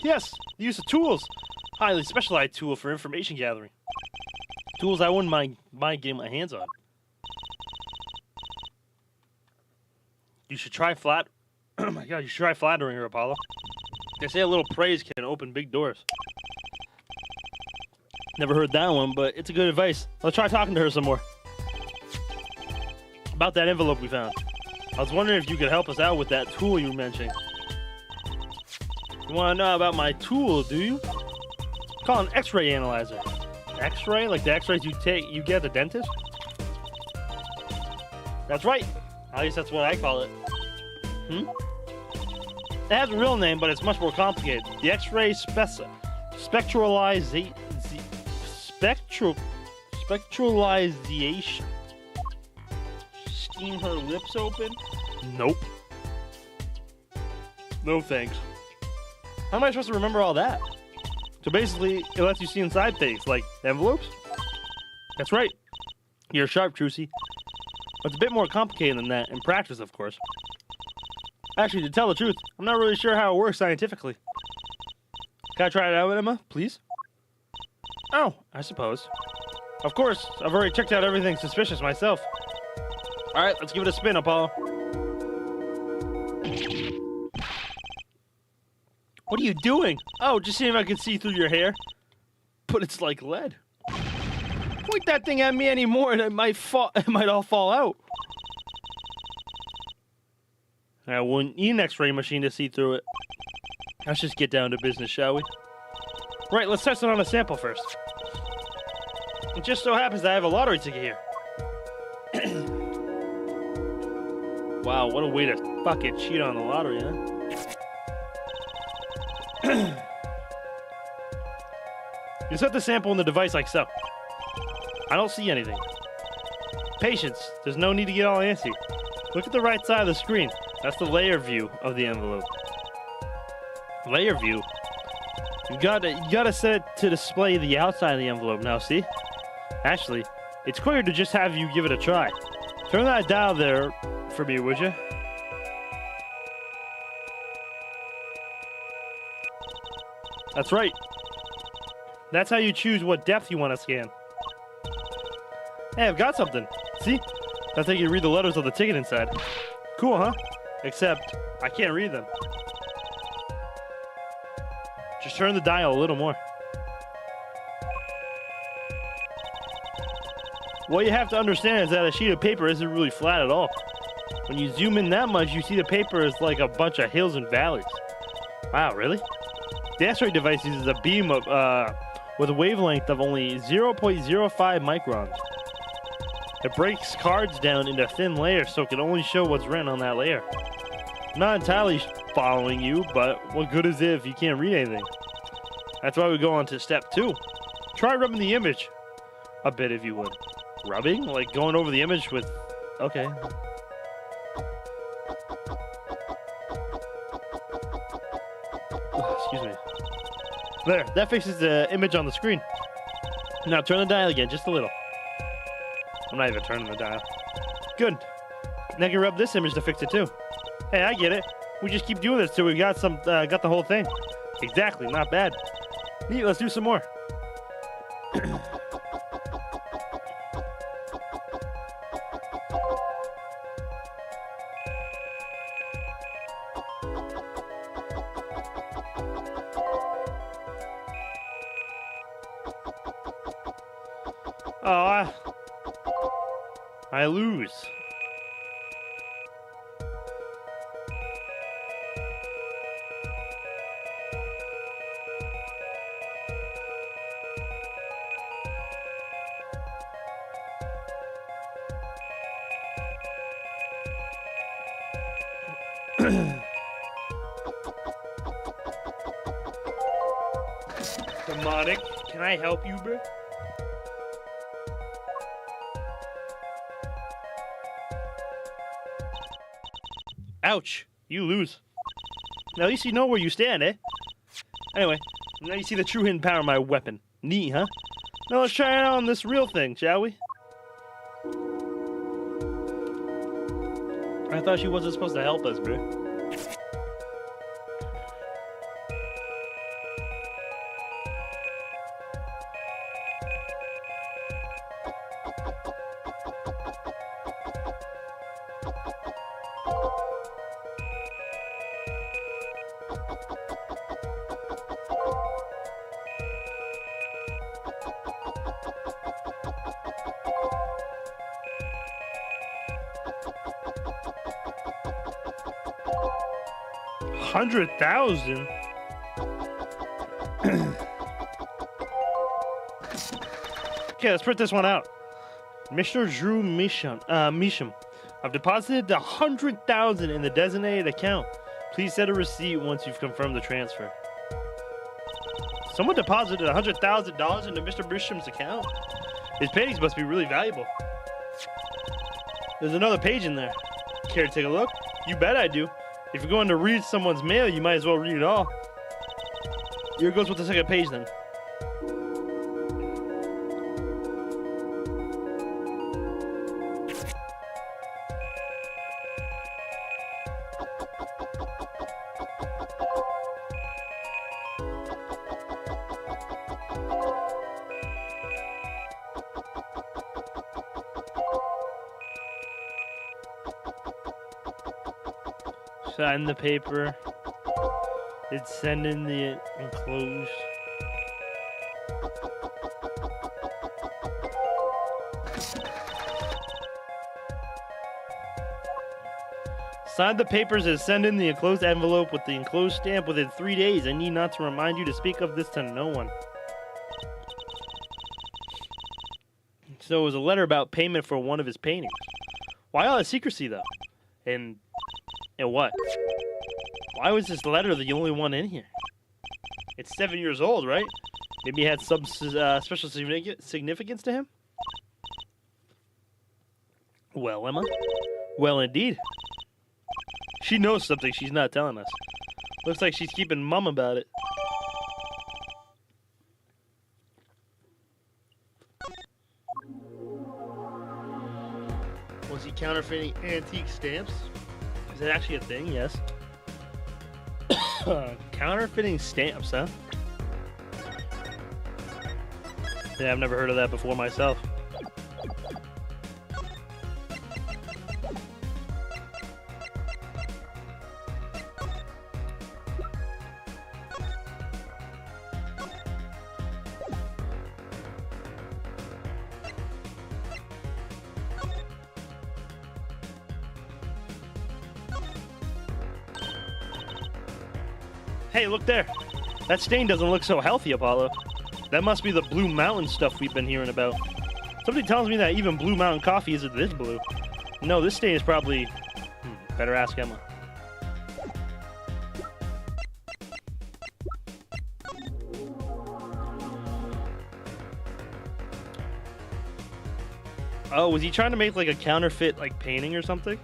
Speaker 2: Yes, the use of tools. Highly specialized tool for information gathering. Tools I wouldn't mind getting my hands on. You should try flat. Oh my god, you should try flattering her, Apollo. They say a little praise can open big doors. Never heard that one, but it's a good advice. Let's try talking to her some more. About that envelope we found. I was wondering if you could help us out with that tool you were mentioning. You want to know about my tool, do you? It's called an X-ray analyzer. X-ray? Like the X-rays you get at the dentist? That's right. At least that's what I call it. It has a real name, but it's much more complicated. The X-ray spectralization. Steam her lips open? Nope. No thanks. How am I supposed to remember all that? So basically, it lets you see inside things, like envelopes? That's right. You're sharp, Trucy. But it's a bit more complicated than that, in practice, of course. Actually, to tell the truth, I'm not really sure how it works scientifically. Can I try it out, Emma, please? Oh, I suppose. Of course, I've already checked out everything suspicious myself. All right, let's give it a spin, Apollo. What are you doing? Oh, just seeing if I can see through your hair. But it's like lead. Point that thing at me anymore and it might all fall out. I wouldn't need an X-ray machine to see through it. Let's just get down to business, shall we? Right, let's test it on a sample first. It just so happens that I have a lottery ticket here. Wow, what a way to fucking cheat on the lottery, huh? You set the sample in the device like so. I don't see anything. Patience, there's no need to get all antsy. Look at the right side of the screen. That's the layer view of the envelope. Layer view? You gotta set it to display the outside of the envelope now, see? Actually, it's quicker to just have you give it a try. Turn that dial there for me, would you? That's right. That's how you choose what depth you want to scan. Hey, I've got something. See? That's how you read the letters of the ticket inside. Cool, huh? Except, I can't read them. Just turn the dial a little more. What you have to understand is that a sheet of paper isn't really flat at all. When you zoom in that much, you see the paper is like a bunch of hills and valleys. Wow, really? The X-ray device uses a beam of, with a wavelength of only 0.05 microns. It breaks cards down into thin layers so it can only show what's written on that layer. I'm not entirely following you, but what good is it if you can't read anything? That's why we go on to step 2. Try rubbing the image a bit if you would. Rubbing? Like going over the image with... Okay. Excuse me. There, that fixes the image on the screen. Now turn the dial again, just a little. I'm not even turning the dial. Good. Now you can rub this image to fix it too. Hey, I get it. We just keep doing this till we got the whole thing. Exactly, not bad. Neat, let's do some more. Oh, I lose. Demonic, can I help you, bro? Ouch, you lose. Now, at least you know where you stand, eh? Anyway, now you see the true hidden power of my weapon. Neat, huh? Now let's try it on this real thing, shall we? I thought she wasn't supposed to help us, bro. $100,000? Okay, let's print this one out. Mr. Drew Measham, I've deposited $100,000 in the designated account. Please send a receipt once you've confirmed the transfer. Someone deposited $100,000 into Mr. Measham's account? His paintings must be really valuable. There's another page in there. Care to take a look? You bet I do. If you're going to read someone's mail, you might as well read it all. Here goes with the second page then.
Speaker 1: Sign the paper. It's send in the enclosed. Sign the papers and send in the enclosed envelope with the enclosed stamp within 3 days. I need not to remind you to speak of this to no one. So it was a letter about payment for one of his paintings. Why all that secrecy, though? And what? Why was this letter the only one in here? It's 7 years old, right? Maybe it had some special significance to him? Well, Emma? Well, indeed. She knows something she's not telling us. Looks like she's keeping mum about it. Was he counterfeiting antique stamps? Is that actually a thing? Yes. Counterfeiting stamps, huh? Yeah, I've never heard of that before myself. Hey, look there. That stain doesn't look so healthy, Apollo. That must be the Blue Mountain stuff we've been hearing about. Something tells me that even Blue Mountain coffee isn't this blue. No, this stain is probably... better ask Emma. Oh, was he trying to make like a counterfeit like painting or something?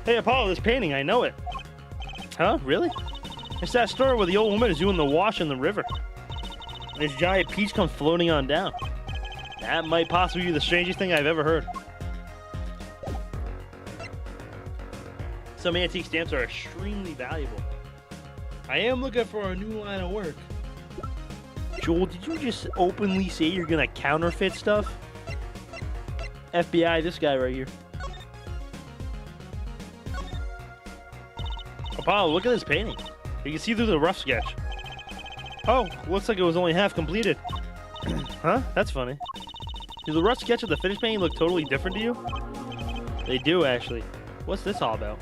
Speaker 1: Hey, Apollo, this painting, I know it. Huh? Really? It's that story where the old woman is doing the wash in the river. And this giant peach comes floating on down. That might possibly be the strangest thing I've ever heard. Some antique stamps are extremely valuable. I am looking for a new line of work. Joel, did you just openly say you're gonna counterfeit stuff? FBI, this guy right here. Apollo, look at this painting. You can see through the rough sketch. Oh, looks like it was only half completed. Huh? That's funny. Does the rough sketch of the finished painting look totally different to you? They do, actually. What's this all about?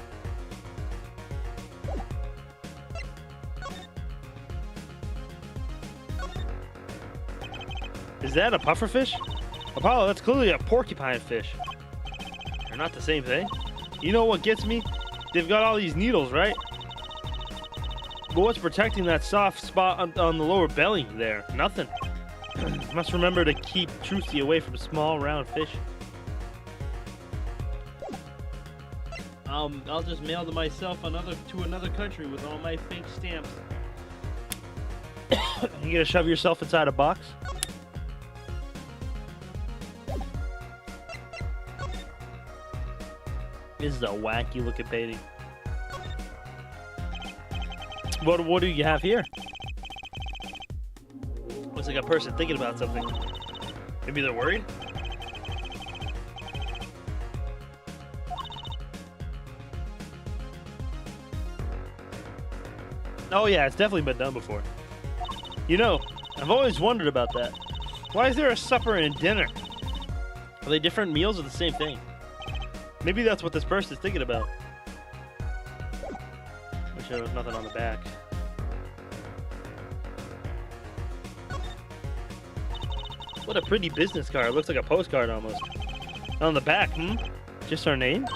Speaker 1: Is that a pufferfish? Apollo, that's clearly a porcupine fish. They're not the same thing. You know what gets me? They've got all these needles, right? But what's protecting that soft spot on the lower belly there? Nothing. Must remember to keep Trucy away from small, round fish. I'll just mail to myself to another country with all my fake stamps. You gonna shove yourself inside a box? This is a wacky looking painting. What do you have here? Looks like a person thinking about something. Maybe they're worried? Oh yeah, it's definitely been done before. You know, I've always wondered about that. Why is there a supper and a dinner? Are they different meals or the same thing? Maybe that's what this person's thinking about. Wish there was nothing on the back. What a pretty business card. It looks like a postcard almost. On the back, Just our name?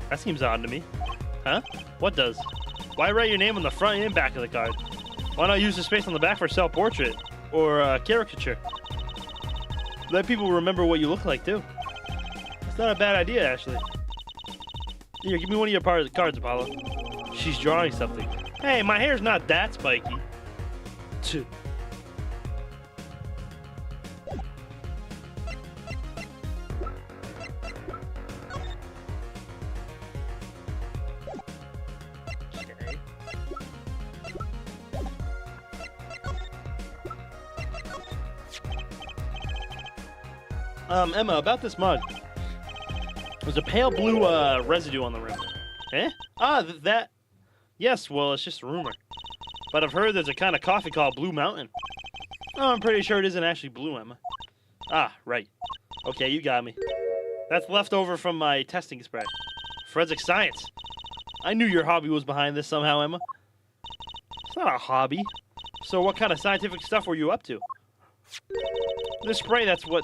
Speaker 1: That seems odd to me. Huh? What does? Why write your name on the front and back of the card? Why not use the space on the back for self-portrait? Or caricature? Let people remember what you look like, too. It's not a bad idea, actually. Here, give me one of your cards, Apollo. She's drawing something. Hey, my hair's not that spiky.
Speaker 2: Emma, about this mug. There's a pale blue residue on the rim. Eh? Ah, that. Yes, well, it's just a rumor. But I've heard there's a kind of coffee called Blue Mountain. Oh, I'm pretty sure it isn't actually blue, Emma. Ah, right. Okay, you got me. That's left over from my testing spray. Forensic science. I knew your hobby was behind this somehow, Emma. It's not a hobby. So what kind of scientific stuff were you up to? This spray, that's what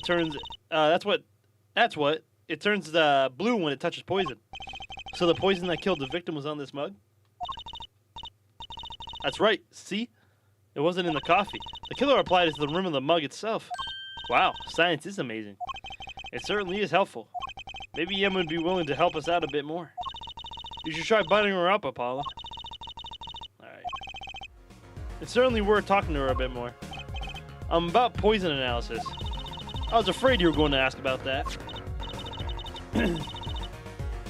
Speaker 2: it turns blue when it touches poison. So the poison that killed the victim was on this mug? That's right, see? It wasn't in the coffee. The killer applied it to the rim of the mug itself. Wow, science is amazing. It certainly is helpful. Maybe Emma would be willing to help us out a bit more. You should try butting her up, Apollo. Alright. It's certainly worth talking to her a bit more. About poison analysis. I was afraid you were going to ask about that.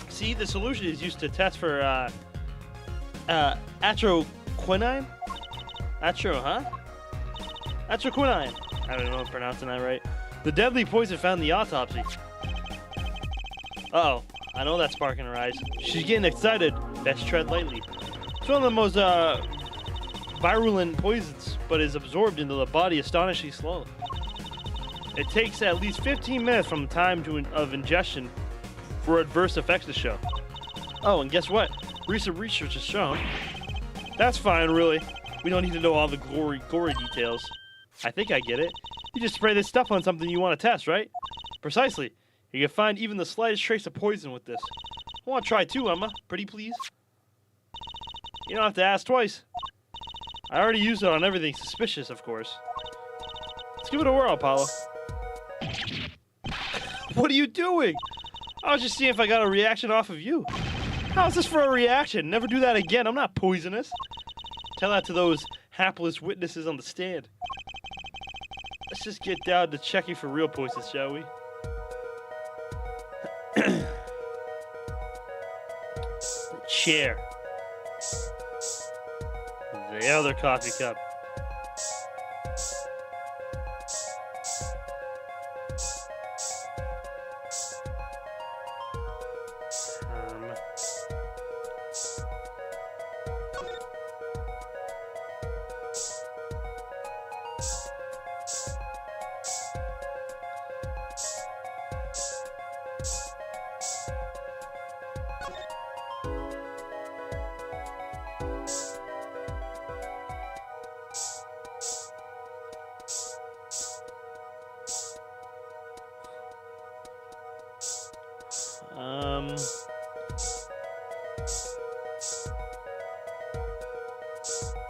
Speaker 2: See, the solution is used to test for atroquinine? Atroquinine. I don't know if I'm pronouncing that right. The deadly poison found in the autopsy. Uh-oh. I know that's sparking her eyes. She's getting excited. Best tread lightly. It's one of the most virulent poisons, but is absorbed into the body astonishingly slowly. It takes at least 15 minutes from the time of ingestion for adverse effects to show. Oh, and guess what? Recent research has shown. That's fine, really. We don't need to know all the gory details. I think I get it. You just spray this stuff on something you want to test, right? Precisely. You can find even the slightest trace of poison with this. I want to try too, Emma. Pretty please? You don't have to ask twice. I already used it on everything suspicious, of course. Let's give it a whirl, Apollo. What are you doing? I was just seeing if I got a reaction off of you. How's this for a reaction? Never do that again. I'm not poisonous. Tell that to those hapless witnesses on the stand. Let's just get down to checking for real poisons, shall we? Chair. The other coffee cup.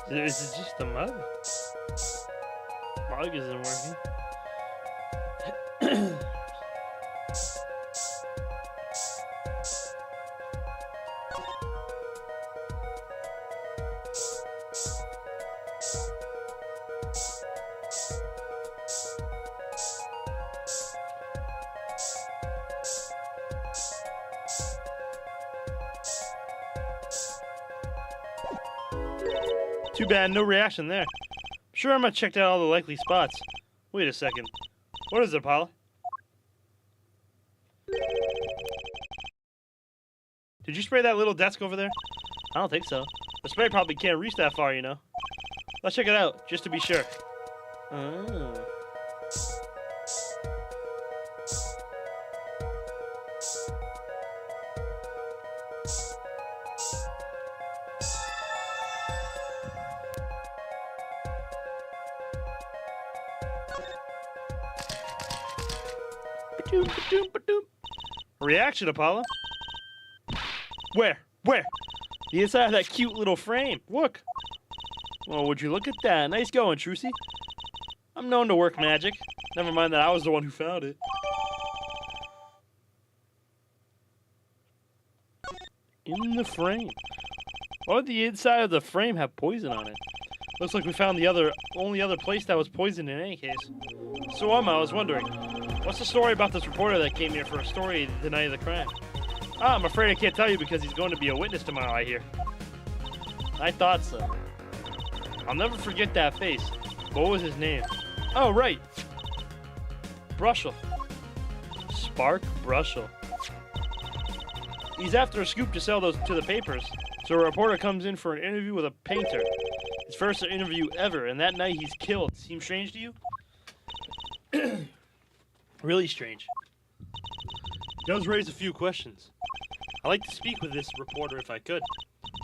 Speaker 2: Is it just the mug? Mug isn't working. Too bad, no reaction there. I'm sure Emma checked out all the likely spots. Wait a second. What is it, Apollo? Did you spray that little desk over there? I don't think so. The spray probably can't reach that far, you know. Let's check it out, just to be sure. Oh. Reaction, Apollo? Where? Where? The inside of that cute little frame. Look. Well, would you look at that? Nice going, Trucy. I'm known to work magic. Never mind that I was the one who found it. In the frame. Why would the inside of the frame have poison on it? Looks like we found the only other place that was poisoned in any case. So Emma, I was wondering, what's the story about this reporter that came here for a story the night of the crime? Ah, I'm afraid I can't tell you because he's going to be a witness tomorrow, I hear. I thought so. I'll never forget that face. What was his name? Oh, right. Brushel. Bark Brushel. He's after a scoop to sell those to the papers, so a reporter comes in for an interview with a painter. His first interview ever, and that night he's killed. Seems strange to you? Really strange. It does raise a few questions. I'd like to speak with this reporter if I could.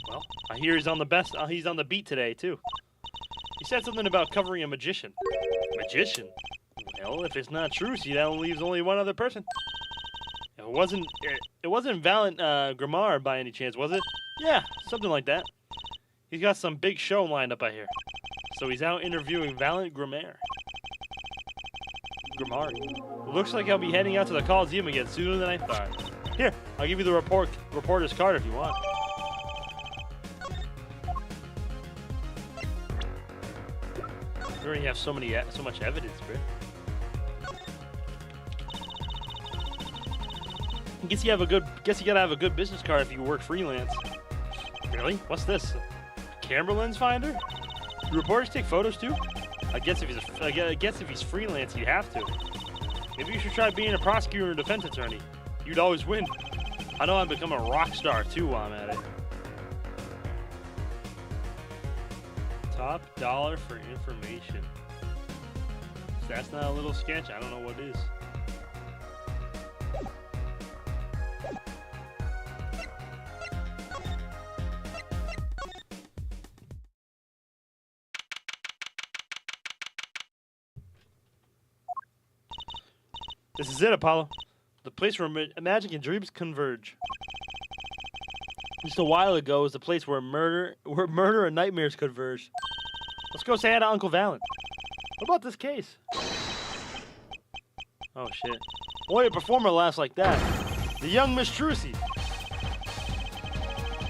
Speaker 2: Well, I hear he's on the beat today, too. He said something about covering a magician. Magician? Well, if it's not true, see, that leaves only one other person. It wasn't Valent Grimard by any chance, was it? Yeah, something like that. He's got some big show lined up, I hear. So he's out interviewing Valent Grimard. Looks like I'll be heading out to the Coliseum again sooner than I thought. Here, I'll give you the reporter's card if you want. We already have so much evidence, bro. Guess you gotta have a good business card if you work freelance. Really? What's this? Camera lens finder? Do reporters take photos too? I guess if he's freelance, you have to. Maybe you should try being a prosecutor or defense attorney. You'd always win. I know I've become a rock star too while I'm at it. Top dollar for information. If that's not a little sketch, I don't know what is. This is it, Apollo. The place where magic and dreams converge. Just a while ago, it was the place where murder and nightmares converge. Let's go say hi to Uncle Valent. What about this case? Oh shit! Only a performer laughs like that. The young Miss Trucy.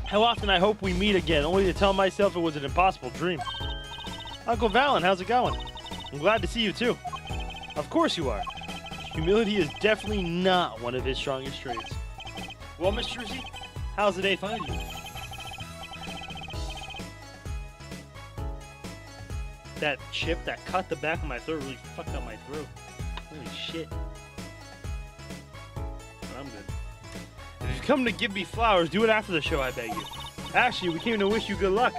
Speaker 2: How often I hope we meet again, only to tell myself it was an impossible dream. Uncle Valent, how's it going? I'm glad to see you too. Of course you are. Humility is definitely not one of his strongest traits. Well, Miss Trucy, how's the day find you? That chip that cut the back of my throat really fucked up my throat. Holy shit. But I'm good. If you come to give me flowers, do it after the show, I beg you. Actually, we came to wish you good luck.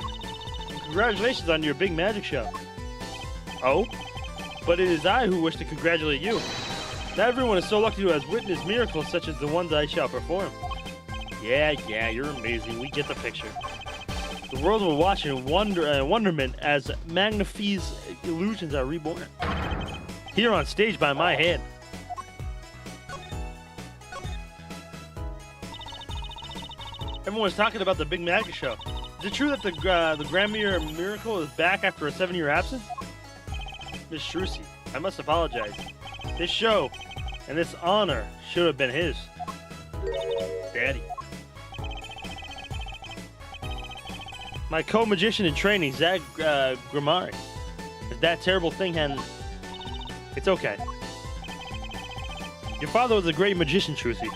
Speaker 2: And congratulations on your big magic show. Oh? But it is I who wish to congratulate you. Not everyone is so lucky to have witnessed miracles such as the ones I shall perform. Yeah, you're amazing. We get the picture. The world will watch in wonderment as Magnifi's illusions are reborn. Here on stage by my hand. Everyone's talking about the big magic show. Is it true that the Grandmere miracle is back after a 7-year absence? Miss Trucy, I must apologize. This show and this honor should have been his. Daddy. My co-magician in training, Zach Grimari. If that terrible thing hadn't... It's okay. Your father was a great magician, Trucy.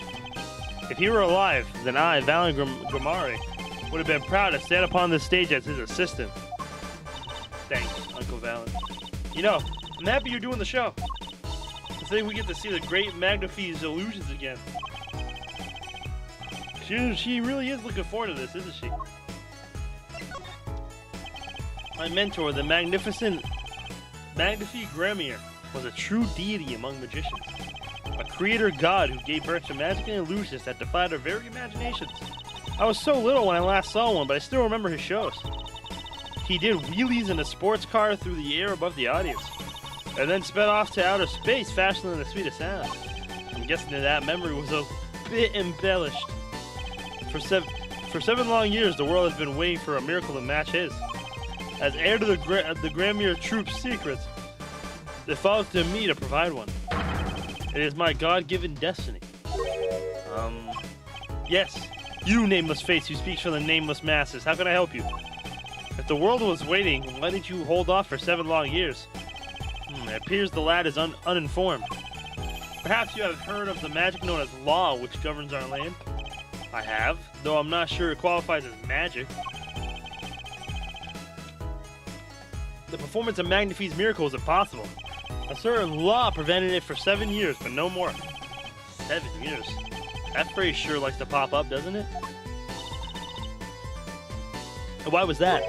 Speaker 2: If he were alive, then I, Valent Grimari, would have been proud to stand upon this stage as his assistant. Thanks, Uncle Valent. You know, I'm happy you're doing the show. Today we get to see the great Magnifi's illusions again. She really is looking forward to this, isn't she? My mentor, the magnificent Magnifi Grandmere, was a true deity among magicians. A creator god who gave birth to magic and illusions that defied our very imaginations. I was so little when I last saw one, but I still remember his shows. He did wheelies in a sports car through the air above the audience, and then sped off to outer space faster than the speed of sound. I'm guessing that memory was a bit embellished. For 7 long years, the world has been waiting for a miracle to match his. As heir to the Grandmere Troop's secrets, it falls to me to provide one. It is my God-given destiny. Yes, you, nameless face who speaks for the nameless masses. How can I help you? If the world was waiting, why did you hold off for 7 long years? It appears the lad is uninformed. Perhaps you have heard of the magic known as law, which governs our land? I have, though I'm not sure it qualifies as magic. The performance of Magnifi's miracle is impossible. A certain law prevented it for 7 years, but no more. 7 years. That phrase sure likes to pop up, doesn't it? Why was that?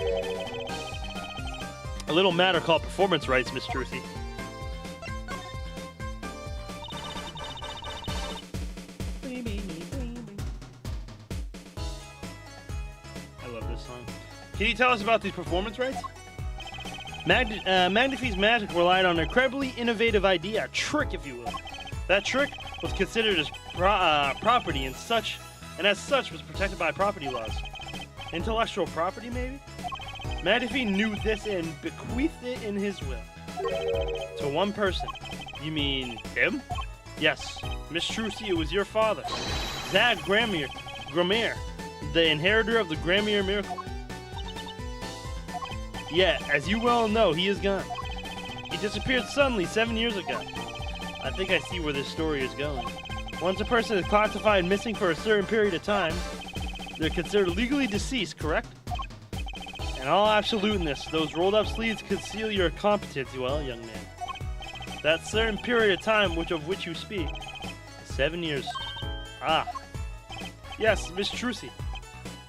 Speaker 2: A little matter called performance rights, Miss Truthy. I love this song. Can you tell us about these performance rights? Magnifi's magic relied on an incredibly innovative idea, a trick, if you will. That trick was considered as property and as such was protected by property laws. Intellectual property, maybe? Magnifi knew this and bequeathed it in his will. To one person. You mean him? Yes, Miss Truthy, it was your father. Zag Gramere, the inheritor of the Gramere miracle. Yeah, as you well know, he is gone. He disappeared suddenly 7 years ago. I think I see where this story is going. Once a person is classified missing for a certain period of time, they're considered legally deceased, correct? In all absoluteness, those rolled up sleeves conceal your competence, well, young man. That certain period of time of which you speak, 7 years. Ah. Yes, Miss Truthy.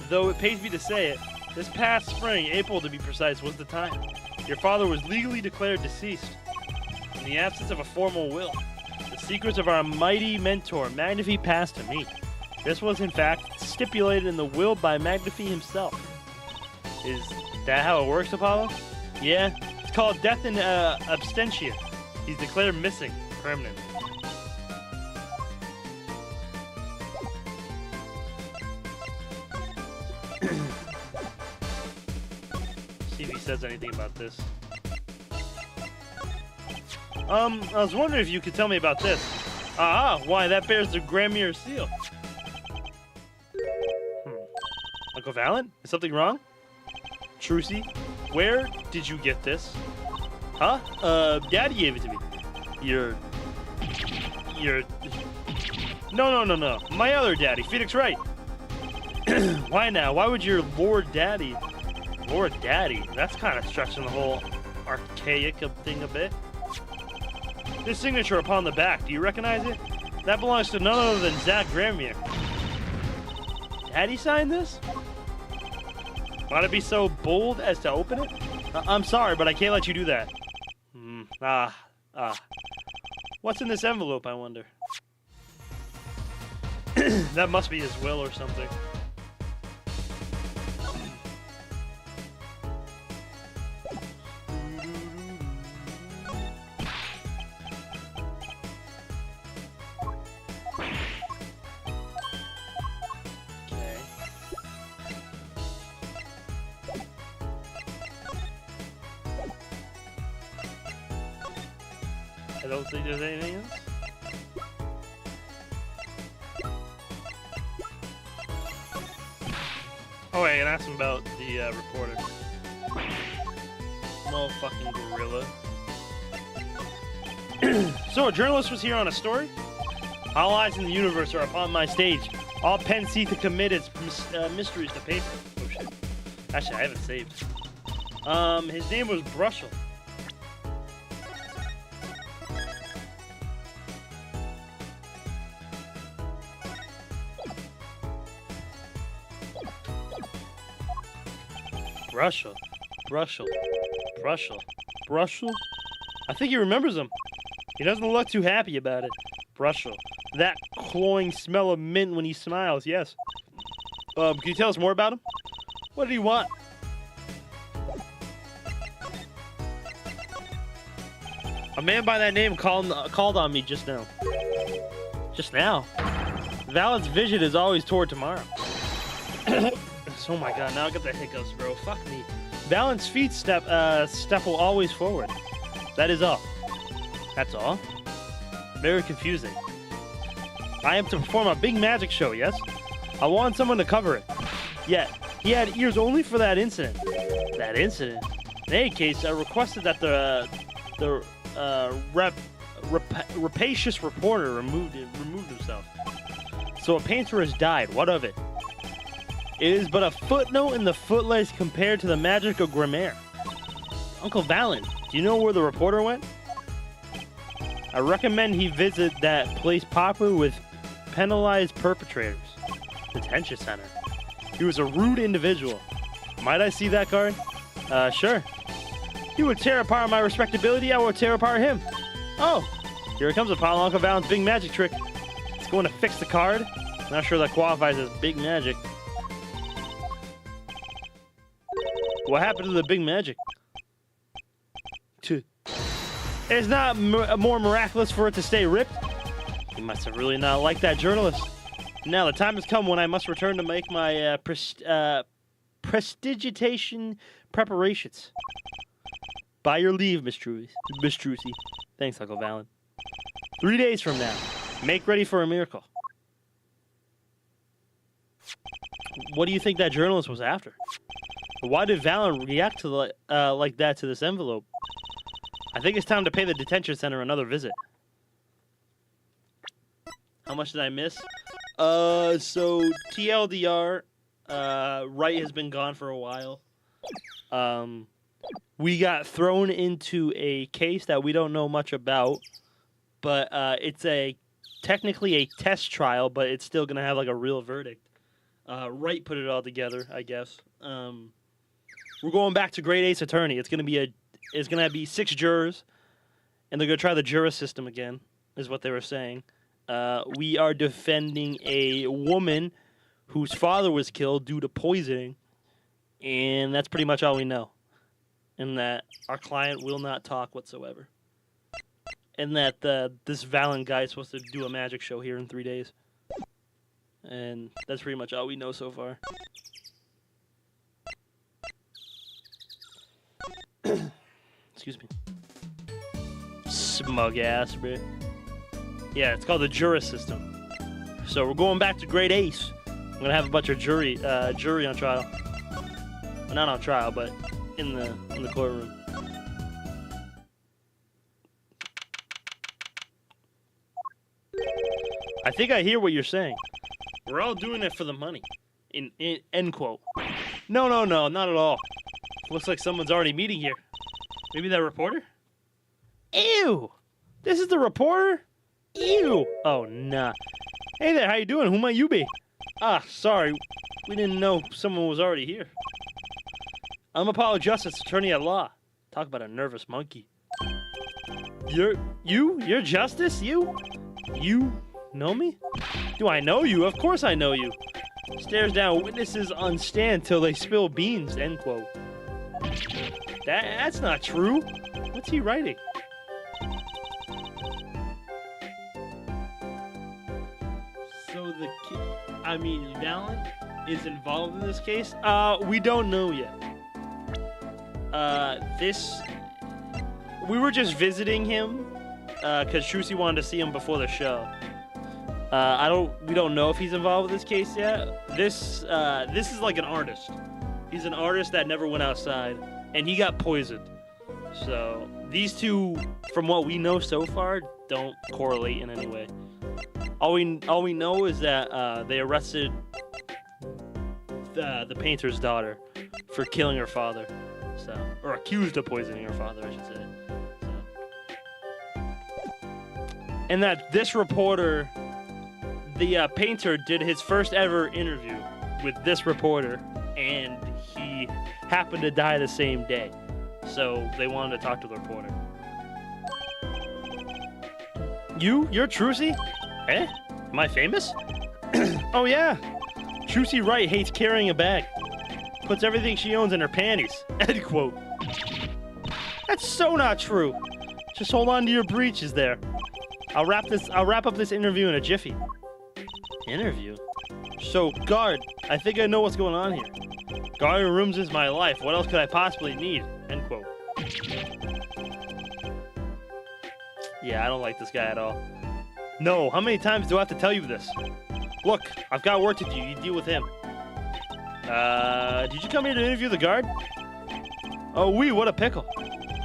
Speaker 2: Though it pains me to say it, this past spring, April to be precise, was the time. Your father was legally declared deceased. In the absence of a formal will, the secrets of our mighty mentor, Magnifi, passed to me. This was, in fact, stipulated in the will by Magnifi himself. Is that how it works, Apollo? Yeah, it's called death in absentia. He's declared missing permanently. See if he says anything about this. I was wondering if you could tell me about this. Why, that bears the Gramere seal. Uncle Valen? Is something wrong? Truthy, where did you get this? Huh? Daddy gave it to me. Your... No. My other daddy, Phoenix Wright. Why now? Why would your Lord Daddy... Lord Daddy? That's kind of stretching the whole archaic thing a bit. This signature upon the back, do you recognize it? That belongs to none other than Zach Gramere. Daddy signed this? Might it be so bold as to open it? I'm sorry, but I can't let you do that. What's in this envelope, I wonder? That must be his will or something. I don't think there's anything else. Oh wait, I can ask him about the reporter. Motherfucking gorilla. So, a journalist was here on a story? All eyes in the universe are upon my stage. All pen seek to commit its mysteries to paper. Oh shit. Actually, I haven't saved. His name was Brushel. Brushel. I think he remembers him. He doesn't look too happy about it. Brushel. That cloying smell of mint when he smiles, yes. Can you tell us more about him? What did he want? A man by that name called on me just now. Just now? Valen's vision is always toward tomorrow. Oh my god, now I got the hiccups, bro. Fuck me. Valen's feet step will always forward. That is all. That's all? Very confusing. I am to perform a big magic show, yes? I want someone to cover it. Yet, he had ears only for that incident. That incident? In any case, I requested that the rapacious reporter removed himself. So a painter has died. What of it? It is but a footnote in the footlights compared to the magic of Gramere. Uncle Valen, do you know where the reporter went? I recommend he visit that place popular with
Speaker 1: penalize perpetrators. Detention center. He was a rude individual. Might I see that card? Sure. He would tear apart my respectability, I will tear apart him. Oh, here comes upon Uncle Valen's big magic trick. It's going to fix the card. Not sure that qualifies as big magic. What happened to the big magic? It's not more miraculous for it to stay ripped. He must have really not liked that journalist. Now the time has come when I must return to make my prestigitation preparations. By your leave, Miss Trucy. Thanks, Uncle Valen. 3 days from now, make ready for a miracle. What do you think that journalist was after? Why did Valen react to like that to this envelope? I think it's time to pay the detention center another visit. How much did I miss? So TLDR, Wright has been gone for a while. We got thrown into a case that we don't know much about, but it's technically a test trial, but it's still gonna have like a real verdict. Wright put it all together, I guess. We're going back to Grade Ace Attorney. It's gonna be 6 jurors, and they're gonna try the juror system again, is what they were saying. We are defending a woman whose father was killed due to poisoning, and that's pretty much all we know. And that our client will not talk whatsoever. And that this Valen guy is supposed to do a magic show here in 3 days. And that's pretty much all we know so far. Excuse me. Smug ass, bro. Yeah, it's called the juror system. So we're going back to Grade Ace. I'm gonna have a bunch of jury on trial. Well, not on trial, but in the courtroom. I think I hear what you're saying. We're all doing it for the money. In end quote. No, not at all. Looks like someone's already meeting here. Maybe that reporter? Ew! This is the reporter? Ew! Oh, nah. Hey there, how you doing? Who might you be? Ah, sorry. We didn't know someone was already here. I'm Apollo Justice, attorney at law. Talk about a nervous monkey. You're Justice? You know me? Do I know you? Of course I know you. Stares down witnesses on stand till they spill beans, end quote. That's not true. What's he writing? So Valen is involved in this case? We don't know yet. We were just visiting him, because Trucy wanted to see him before the show. We don't know if he's involved with this case yet. This is like an artist. He's an artist that never went outside, and he got poisoned. So these two, from what we know so far, don't correlate in any way. All we know is that they arrested the painter's daughter for killing her father. So, or accused of poisoning her father, I should say. So. And that this reporter, the painter, did his first ever interview with this reporter, and he happened to die the same day. So they wanted to talk to the reporter. You're Trucy? Eh? Am I famous? Oh yeah. Trucy Wright hates carrying a bag. Puts everything she owns in her panties. End quote. That's so not true. Just hold on to your breeches there. I'll wrap up this interview in a jiffy. Interview? So, guard, I think I know what's going on here. Guarding rooms is my life. What else could I possibly need? End quote. Yeah, I don't like this guy at all. No, how many times do I have to tell you this? Look, I've got work to do. You deal with him. Did you come here to interview the guard? Oh, what a pickle.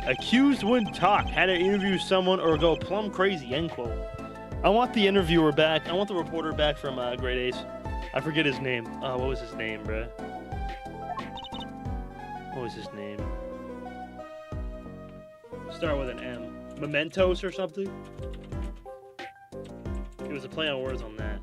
Speaker 1: Accused wouldn't talk. Had to interview someone or go plumb crazy, end quote. I want the interviewer back. I want the reporter back from Grade Ace. I forget his name. What was his name, bruh? What was his name? Start with an M. Mementos or something? It was a play on words on that.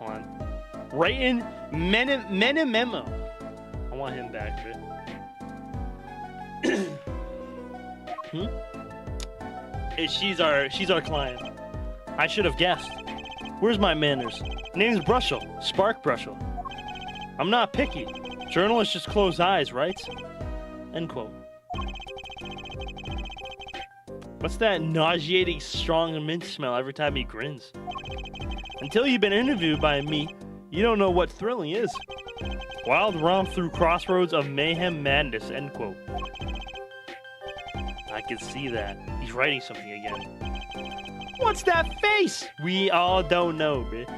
Speaker 2: Hold on. Writing Memo. I want him back, man. She's our client. I should have guessed. Where's my manners? Name's Brushel, Spark Brushel. I'm not picky. Journalists just close eyes, right? End quote. What's that nauseating, strong mint smell every time he grins? Until you've been interviewed by me, you don't know what thrilling is. Wild romp through crossroads of mayhem madness, end quote. I can see that. He's writing something again. What's that face? We all don't know, bitch.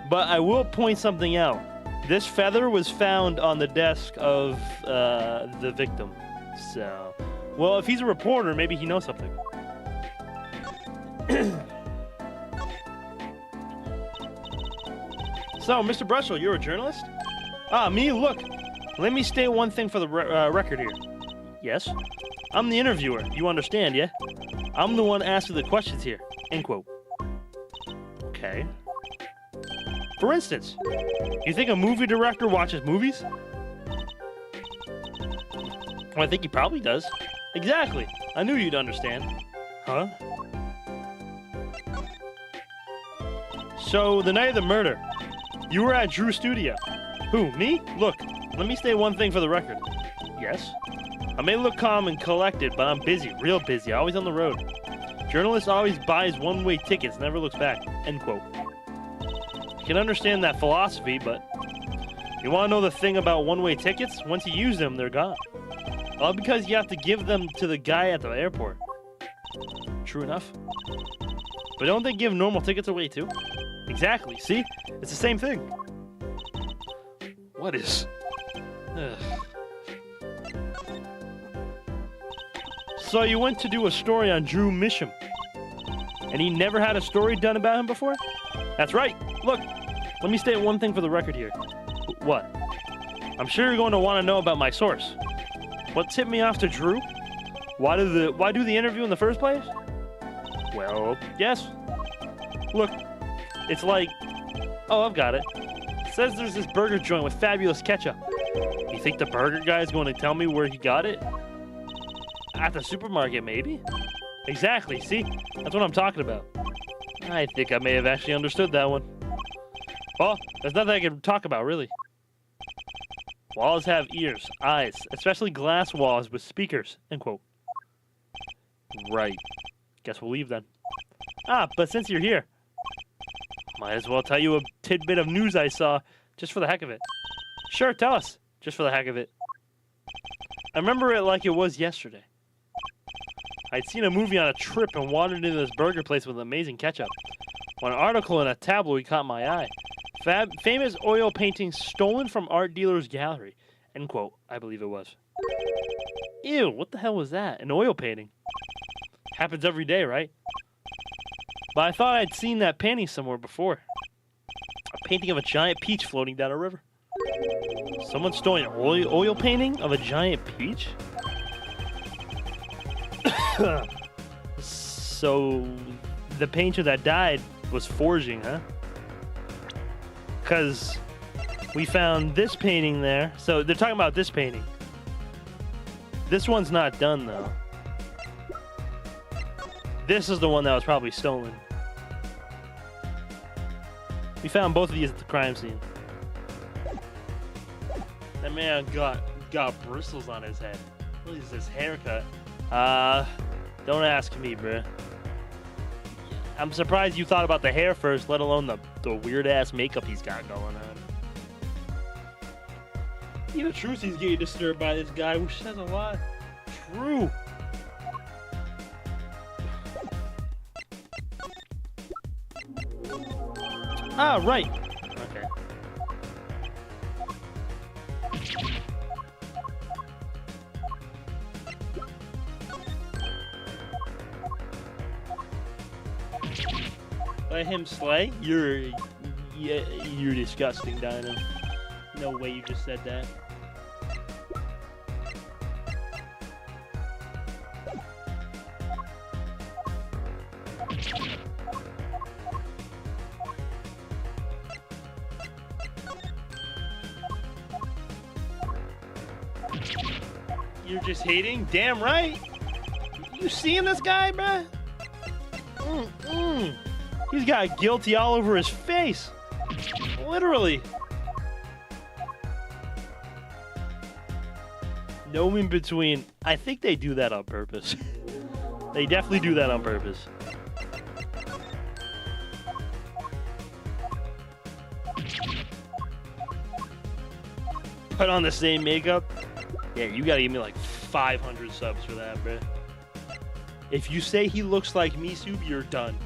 Speaker 2: But I will point something out. This feather was found on the desk of the victim. So, well, if he's a reporter, maybe he knows something. So, Mr. Brushel, you're a journalist? Ah, me? Look. Let me state one thing for the record here. Yes? I'm the interviewer. You understand, yeah? I'm the one asking the questions here. End quote. Okay. For instance, you think a movie director watches movies? Well, I think he probably does. Exactly. I knew you'd understand. Huh? So, the night of the murder, you were at Drew's studio. Who, me? Look, let me state one thing for the record. Yes? I may look calm and collected, but I'm busy, real busy, always on the road. Journalist always buys one-way tickets, never looks back. End quote. You can understand that philosophy, but you want to know the thing about one-way tickets? Once you use them, they're gone. All because you have to give them to the guy at the airport. True enough. But don't they give normal tickets away too? Exactly, see? It's the same thing. What is... Ugh. So you went to do a story on Drew Misham, and he never had a story done about him before? That's right. Look, let me state one thing for the record here. What? I'm sure you're going to want to know about my source. What tipped me off to Drew? Why do the interview in the first place? Well, yes. Look, it's like... Oh, I've got it. It says there's this burger joint with fabulous ketchup. You think the burger guy is going to tell me where he got it? At the supermarket, maybe? Exactly, see? That's what I'm talking about. I think I may have actually understood that one. Well, there's nothing I can talk about, really. Walls have ears, eyes, especially glass walls with speakers, end quote. Right. Guess we'll leave then. Ah, but since you're here, might as well tell you a tidbit of news I saw, just for the heck of it. Sure, tell us, just for the heck of it. I remember it like it was yesterday. I'd seen a movie on a trip and wandered into this burger place with amazing ketchup. When an article in a tabloid caught my eye. Famous oil paintings stolen from art dealer's gallery. End quote, I believe it was. Ew, what the hell was that? An oil painting. Happens every day, right? But I thought I'd seen that painting somewhere before. A painting of a giant peach floating down a river. Someone stole an oil painting of a giant peach? So, the painter that died was forging, huh? Because we found this painting there. So, they're talking about this painting. This one's not done, though. This is the one that was probably stolen. We found both of these at the crime scene. That man got bristles on his head. What is this haircut? Don't ask me, bruh. I'm surprised you thought about the hair first, let alone the weird-ass makeup he's got going on. Even the truth, he's getting disturbed by this guy, which says a lot. True. Ah, right. Okay. Let him slay? You're disgusting, Dino. No way you just said that. You're just hating? Damn right. You seeing this guy, bruh?
Speaker 1: He's got guilty all over his face.
Speaker 2: Literally.
Speaker 1: No in between. I think they do that on purpose. They definitely do that on purpose.
Speaker 2: Put on the same makeup. Yeah, you gotta give me like 500 subs for that, bruh. If you say he looks like Misub, you're done.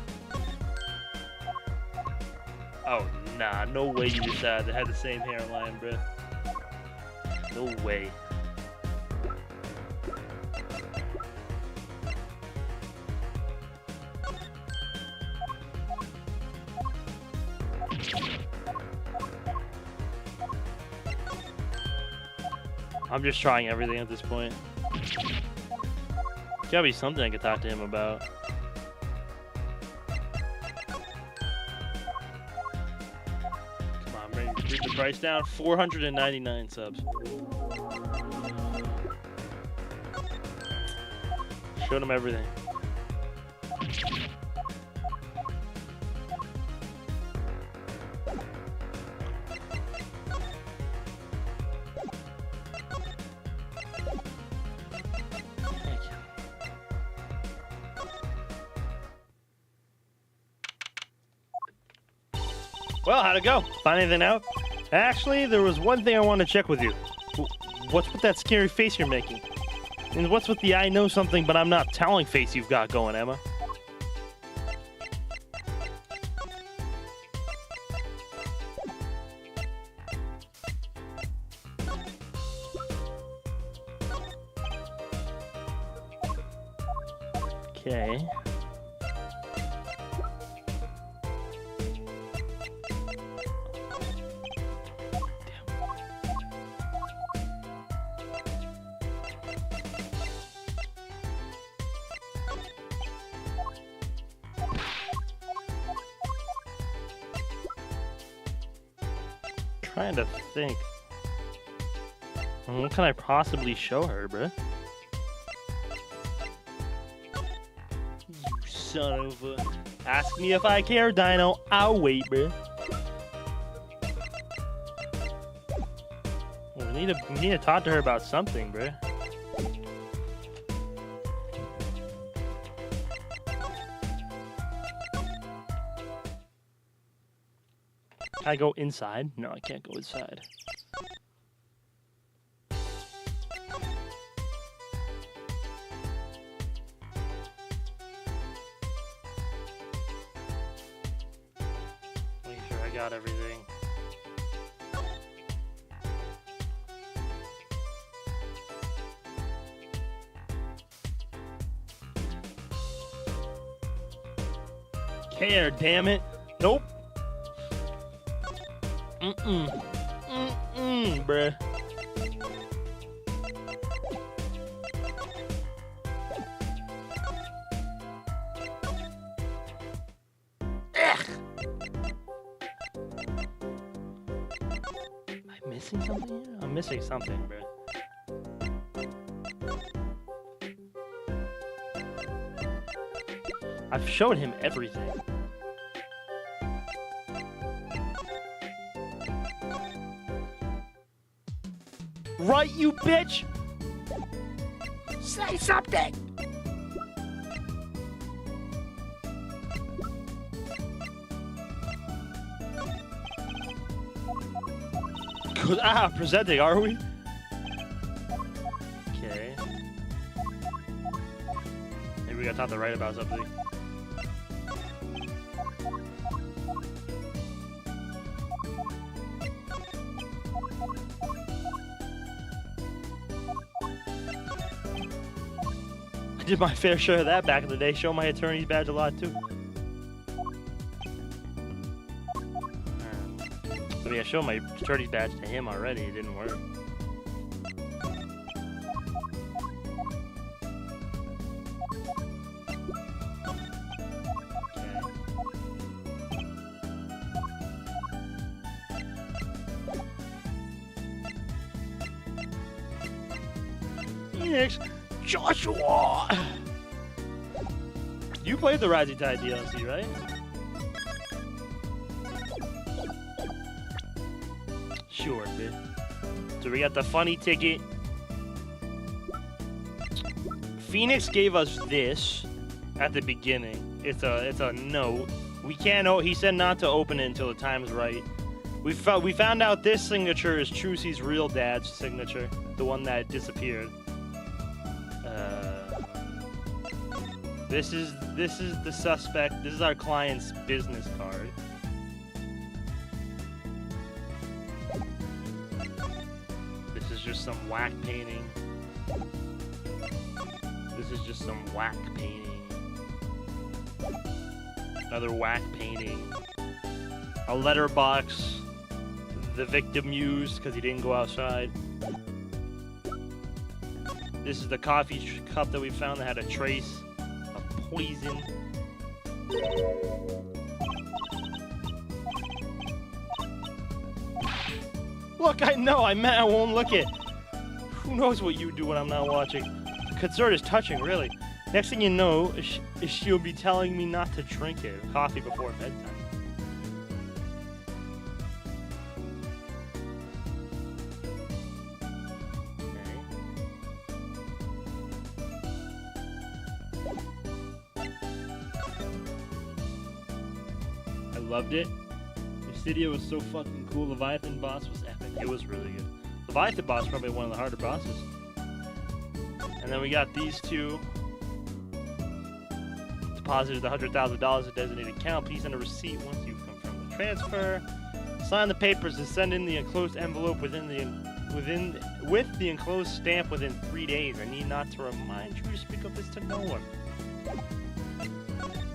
Speaker 2: Oh, nah, no way you decided they had the same hairline, bruh. No way.
Speaker 1: I'm just trying everything at this point. Gotta be something I could talk to him about.
Speaker 2: Come on, bring the price down. 499 subs.
Speaker 1: Showed him everything.
Speaker 2: Well, how'd it go?
Speaker 1: Find anything out? Actually, there was one thing I wanted to check with you. What's with that scary face you're making? And what's with the I know something but I'm not telling face you've got going, Emma? Okay. Trying to think. What can I possibly show her, bruh?
Speaker 2: You son of a...
Speaker 1: Ask me if I care, Dino. I'll wait, bruh. We need to talk to her about something, bruh. Can I go inside? No, I can't go inside. Make sure I got everything.
Speaker 2: Care, damn it. Nope.
Speaker 1: Bruh. Am I missing something here? I'm missing something, bruh. I've showed him everything. Right, you bitch! Say something!
Speaker 2: Presenting, are we?
Speaker 1: Okay. Maybe we got taught to write about something. I did my fair share of that back in the day. Show my attorney's badge a lot too. I mean, I showed my attorney's badge to him already. It didn't work.
Speaker 2: Phoenix, Joshua. You played the Rising Tide DLC, right? Sure, bitch. So we got the funny ticket. Phoenix gave us this at the beginning. It's a note. We can't. He said not to open it until the time's right. We found out this signature is Trucy's real dad's signature, the one that disappeared. This is the suspect. This is our client's business card. This is just some whack painting. This is just some whack painting. Another whack painting. A letterbox. The victim used because he didn't go outside. This is the coffee cup that we found that had a trace of poison. Look, I know, I won't look it. Who knows what you do when I'm not watching? Concern is touching, really. Next thing you know, she'll be telling me not to drink it. Coffee before bedtime. Loved it. Mystidia was so fucking cool. Leviathan boss was epic. It was really good. Leviathan boss is probably one of the harder bosses. And then we got these two. Deposited the $100,000 a designated account. Please send a receipt once you've confirmed the transfer. Sign the papers and send in the enclosed envelope with the enclosed stamp within 3 days. I need not to remind you to speak of this to no one.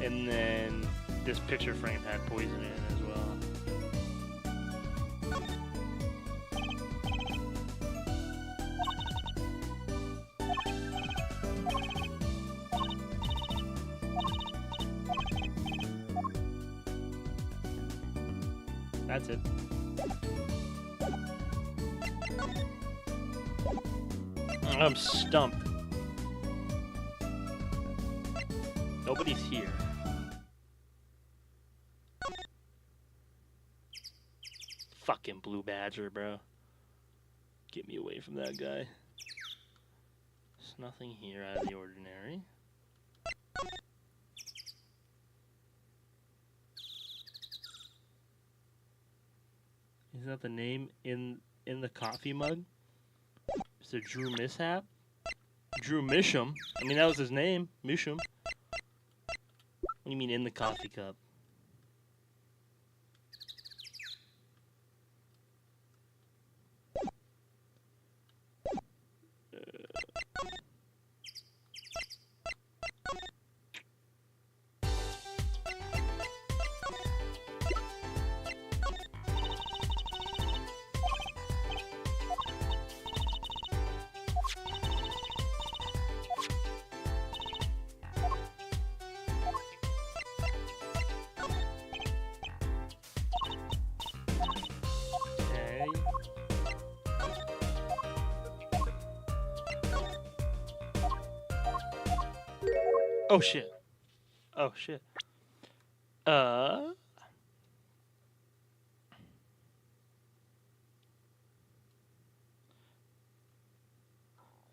Speaker 2: And then this picture frame had poison in it as well. That's it. I'm stumped. Nobody's here. Fucking blue badger, bro. Get me away from that guy. There's nothing here out of the ordinary. Is that the name in the coffee mug? Is it Drew Mishap? Drew Misham? I mean, that was his name. Misham. What do you mean in the coffee cup? Oh shit. Oh shit. I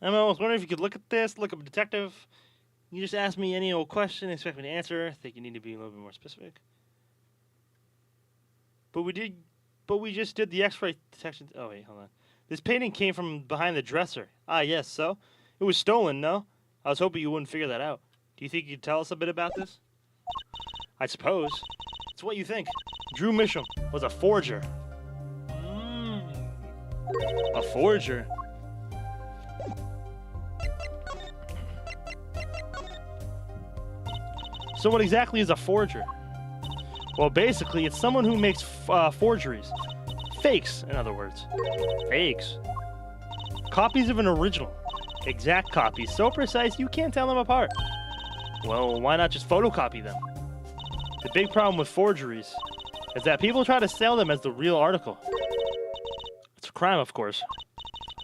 Speaker 2: was wondering if you could look at this, look up a detective. You just ask me any old question, expect me to answer. I think you need to be a little bit more specific. But we just did the X-ray detection. Oh wait, hold on. This painting came from behind the dresser. Ah, yes, so? It was stolen, no? I was hoping you wouldn't figure that out. Do you think you could tell us a bit about this? I suppose. It's what you think. Drew Misham was a forger. A forger? So what exactly is a forger? Well, basically, it's someone who makes forgeries. Fakes, in other words. Fakes. Copies of an original. Exact copies, so precise you can't tell them apart. Well, why not just photocopy them? The big problem with forgeries is that people try to sell them as the real article. It's a crime, of course.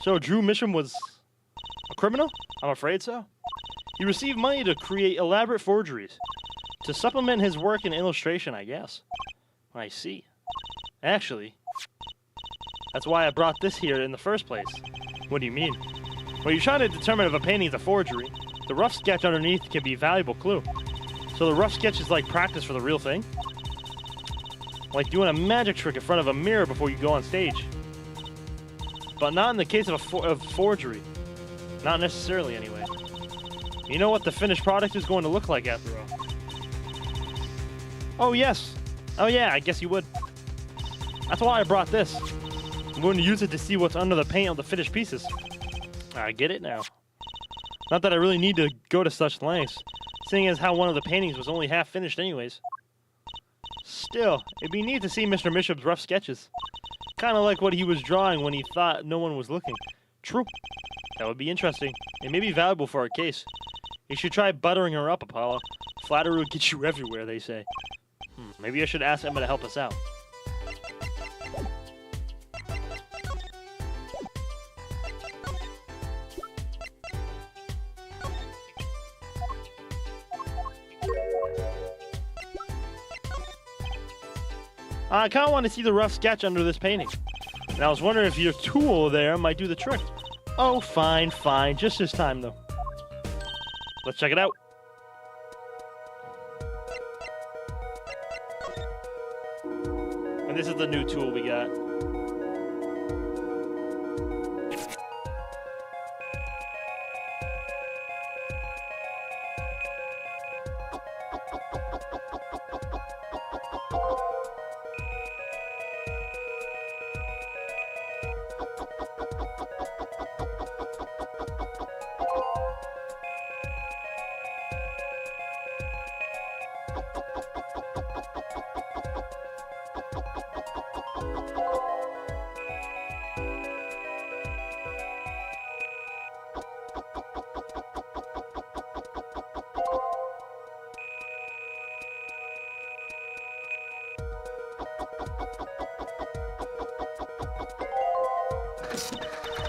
Speaker 2: So Drew Misham was a criminal? I'm afraid so. He received money to create elaborate forgeries. To supplement his work in illustration, I guess. I see. Actually, that's why I brought this here in the first place. What do you mean? Well, you're trying to determine if a painting is a forgery. The rough sketch underneath can be a valuable clue. So the rough sketch is like practice for the real thing? Like doing a magic trick in front of a mirror before you go on stage. But not in the case of a forgery. Not necessarily, anyway. You know what the finished product is going to look like after all. Oh, yes. Oh, yeah, I guess you would. That's why I brought this. I'm going to use it to see what's under the paint on the finished pieces. I get it now. Not that I really need to go to such lengths, seeing as how one of the paintings was only half finished anyways. Still, it'd be neat to see Mr. Mishap's rough sketches. Kind of like what he was drawing when he thought no one was looking. True. That would be interesting. It may be valuable for our case. You should try buttering her up, Apollo. Flattery will get you everywhere, they say. Maybe I should ask Emma to help us out. I kind of want to see the rough sketch under this painting. And I was wondering if your tool there might do the trick. Oh, fine, fine. Just this time, though. Let's check it out. And this is the new tool we got.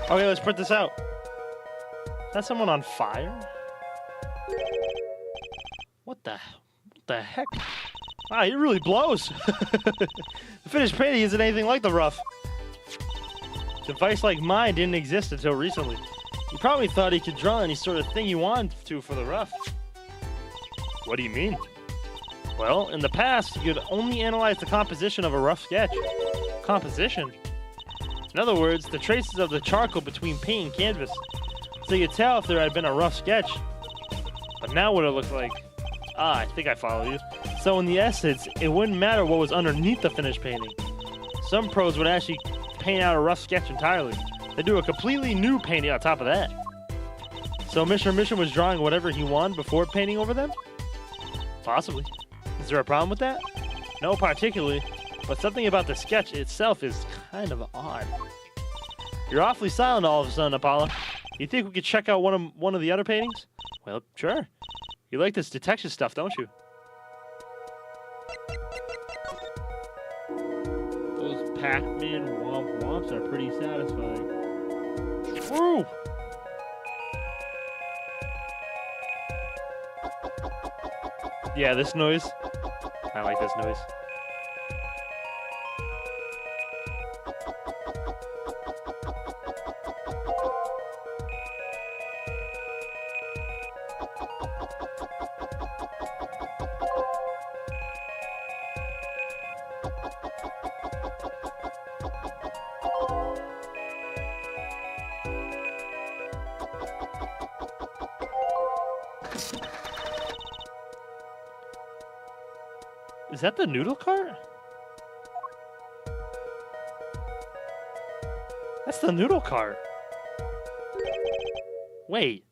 Speaker 2: Okay, let's print this out. Is that someone on fire? What the heck? Wow, it really blows. The finished painting isn't anything like the rough. A device like mine didn't exist until recently. He probably thought he could draw any sort of thing he wanted to for the rough. What do you mean? Well, in the past, you could only analyze the composition of a rough sketch. Composition? In other words, the traces of the charcoal between paint and canvas. So you could tell if there had been a rough sketch. But now what it looked like? Ah, I think I follow you. So in the essence, it wouldn't matter what was underneath the finished painting. Some pros would actually paint out a rough sketch entirely. They do a completely new painting on top of that. So Mr. Mission was drawing whatever he wanted before painting over them? Possibly. Is there a problem with that? No particularly, but something about the sketch itself is kind of odd. You're awfully silent all of a sudden, Apollo. You think we could check out one of the other paintings? Well, sure. You like this detection stuff, don't you? Those Pac-Man Womp Womps are pretty satisfying. Woo! Yeah, this noise. I like this noise. Is that the noodle cart? That's the noodle cart. Wait.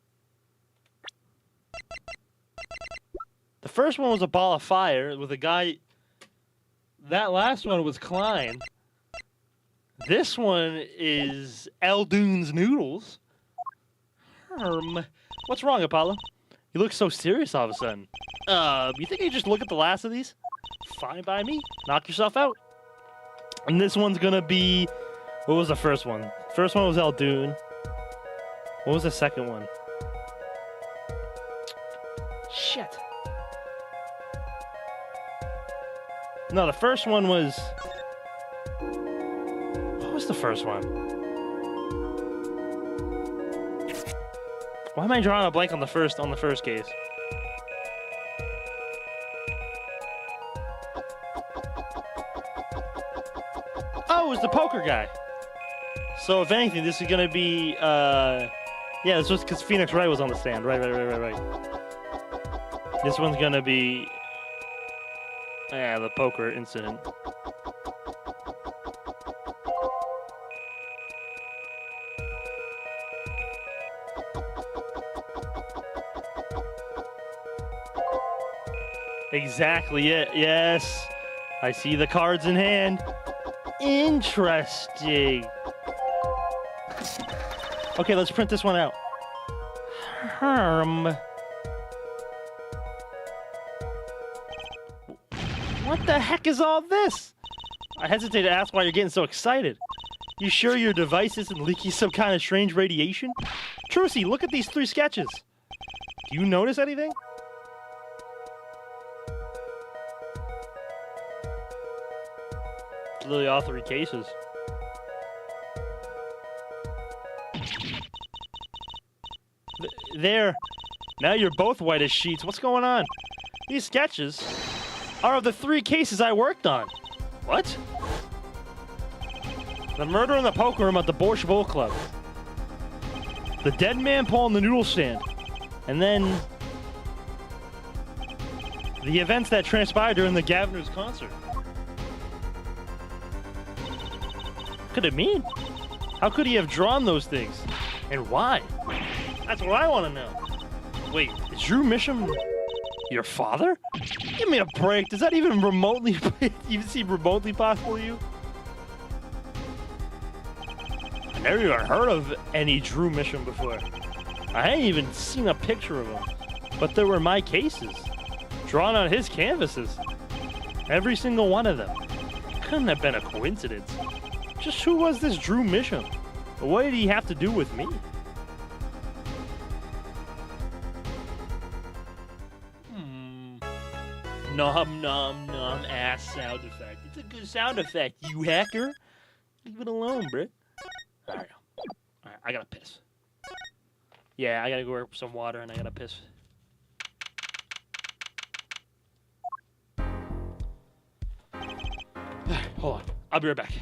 Speaker 2: The first one was a ball of fire with a guy. That last one was Klein. This one is Eldoon's noodles. What's wrong, Apollo? You look so serious all of a sudden. You think you just look at the last of these? Fine by me. Knock yourself out. And this one's gonna be... What was the first one? First one was Eldoon. What was the second one?
Speaker 1: Shit. No, the first one was... What was the first one? Why am I drawing a blank on the first case? Oh, it was the poker guy. So if anything, this is gonna be yeah, this was because Phoenix Wright was on the stand. Right. This one's gonna be the poker incident. Exactly it. Yes. I see the cards in hand. Interesting. Okay, let's print this one out. What the heck is all this? I hesitate to ask why you're getting so excited. You sure your device isn't leaking some kind of strange radiation? Trucy, look at these 3 sketches. Do you notice anything? Literally all 3 cases. There. Now you're both white as sheets. What's going on? These sketches are of the 3 cases I worked on. What? The murder in the poker room at the Borscht Bowl Club. The dead man Paul in the noodle stand. And then... the events that transpired during the Gaviner's concert. What could it mean? How could he have drawn those things? And why? That's what I want to know. Wait, is Drew Misham your father? Give me a break. Does that even remotely seem remotely possible to you? I never even heard of any Drew Misham before. I hadn't even seen a picture of him. But there were my cases, drawn on his canvases. Every single one of them. Couldn't have been a coincidence. Just who was this Drew Misham? What did he have to do with me? Nom nom nom ass sound effect. It's a good sound effect, you hacker. Leave it alone, bro. Alright, I gotta piss. Yeah, I gotta go grab some water and I gotta piss. Hold on, I'll be right back.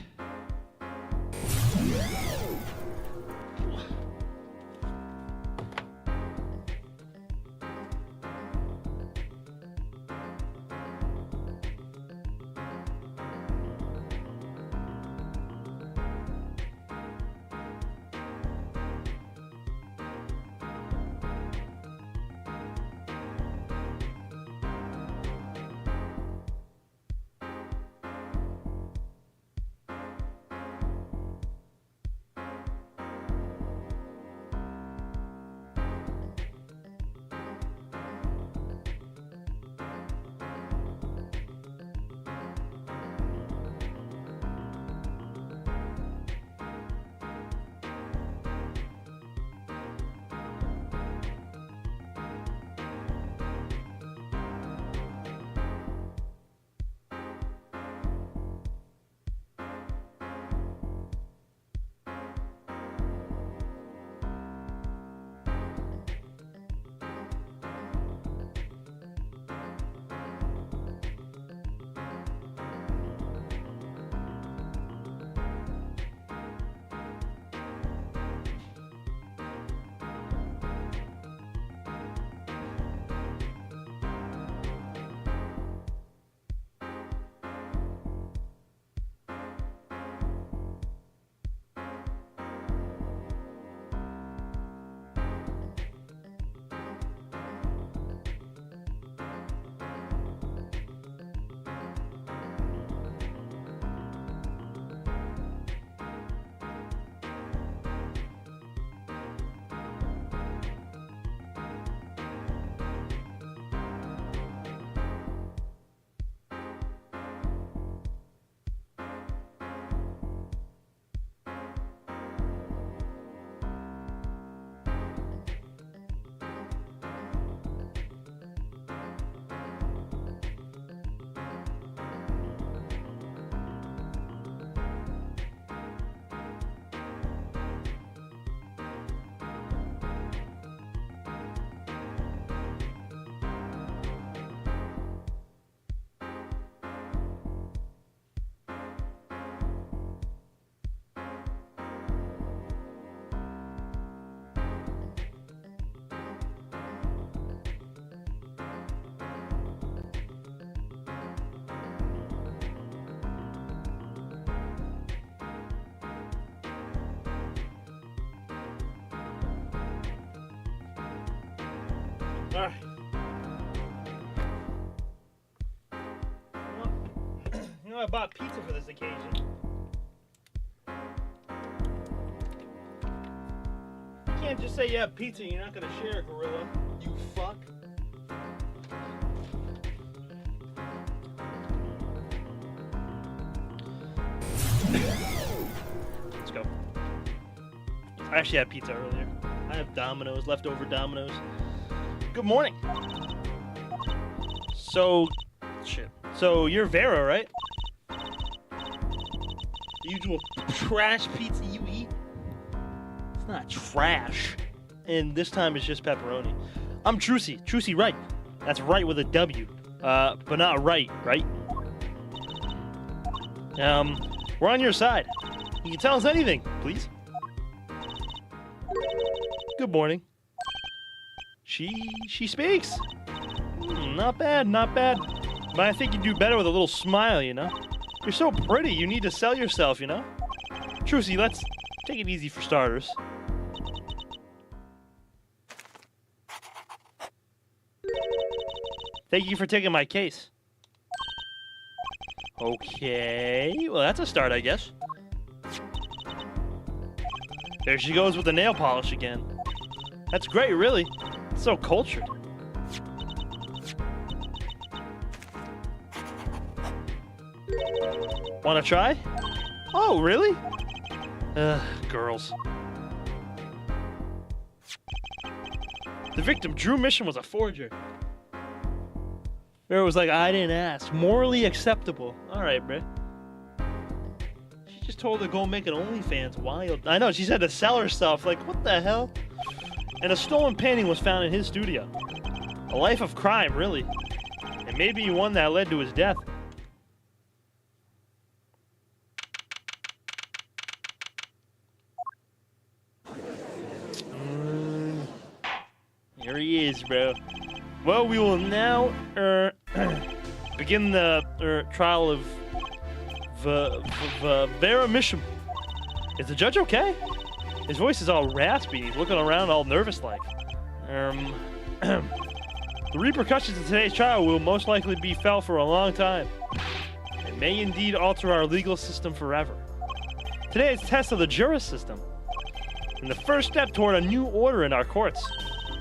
Speaker 2: Alright. You know, I bought pizza for this occasion. You can't just say you have pizza and you're not gonna share it, Gorilla. You fuck. Let's go. I actually had pizza earlier. I have Domino's, leftover Domino's. Good morning. So, shit. So you're Vera, right? The usual trash pizza you eat? It's not trash. And this time it's just pepperoni. I'm Trucy. Trucy Wright. That's right with a W. But not right, right? We're on your side. You can tell us anything, please. Good morning. She speaks. Not bad, not bad. But I think you do better with a little smile, you know? You're so pretty, you need to sell yourself, you know? Trucy, let's take it easy for starters. Thank you for taking my case. Okay, well that's a start, I guess. There she goes with the nail polish again. That's great, really. It's so cultured. Wanna try? Oh, really? Girls. The victim, Drew Mission, was a forger. Vera was like, I didn't ask. Morally acceptable. Alright, bruh. She just told her to go make an OnlyFans. Wild. I know, she said to sell herself. Like, what the hell? And a stolen painting was found in his studio. A life of crime, really. And maybe one that led to his death. Here he is, bro. Well, we will now begin the trial of Vera Misham. Is the judge okay? His voice is all raspy. He's looking around all nervous-like. The repercussions of today's trial will most likely be felt for a long time. It may indeed alter our legal system forever. Today's test of the jurist system. And the first step toward a new order in our courts.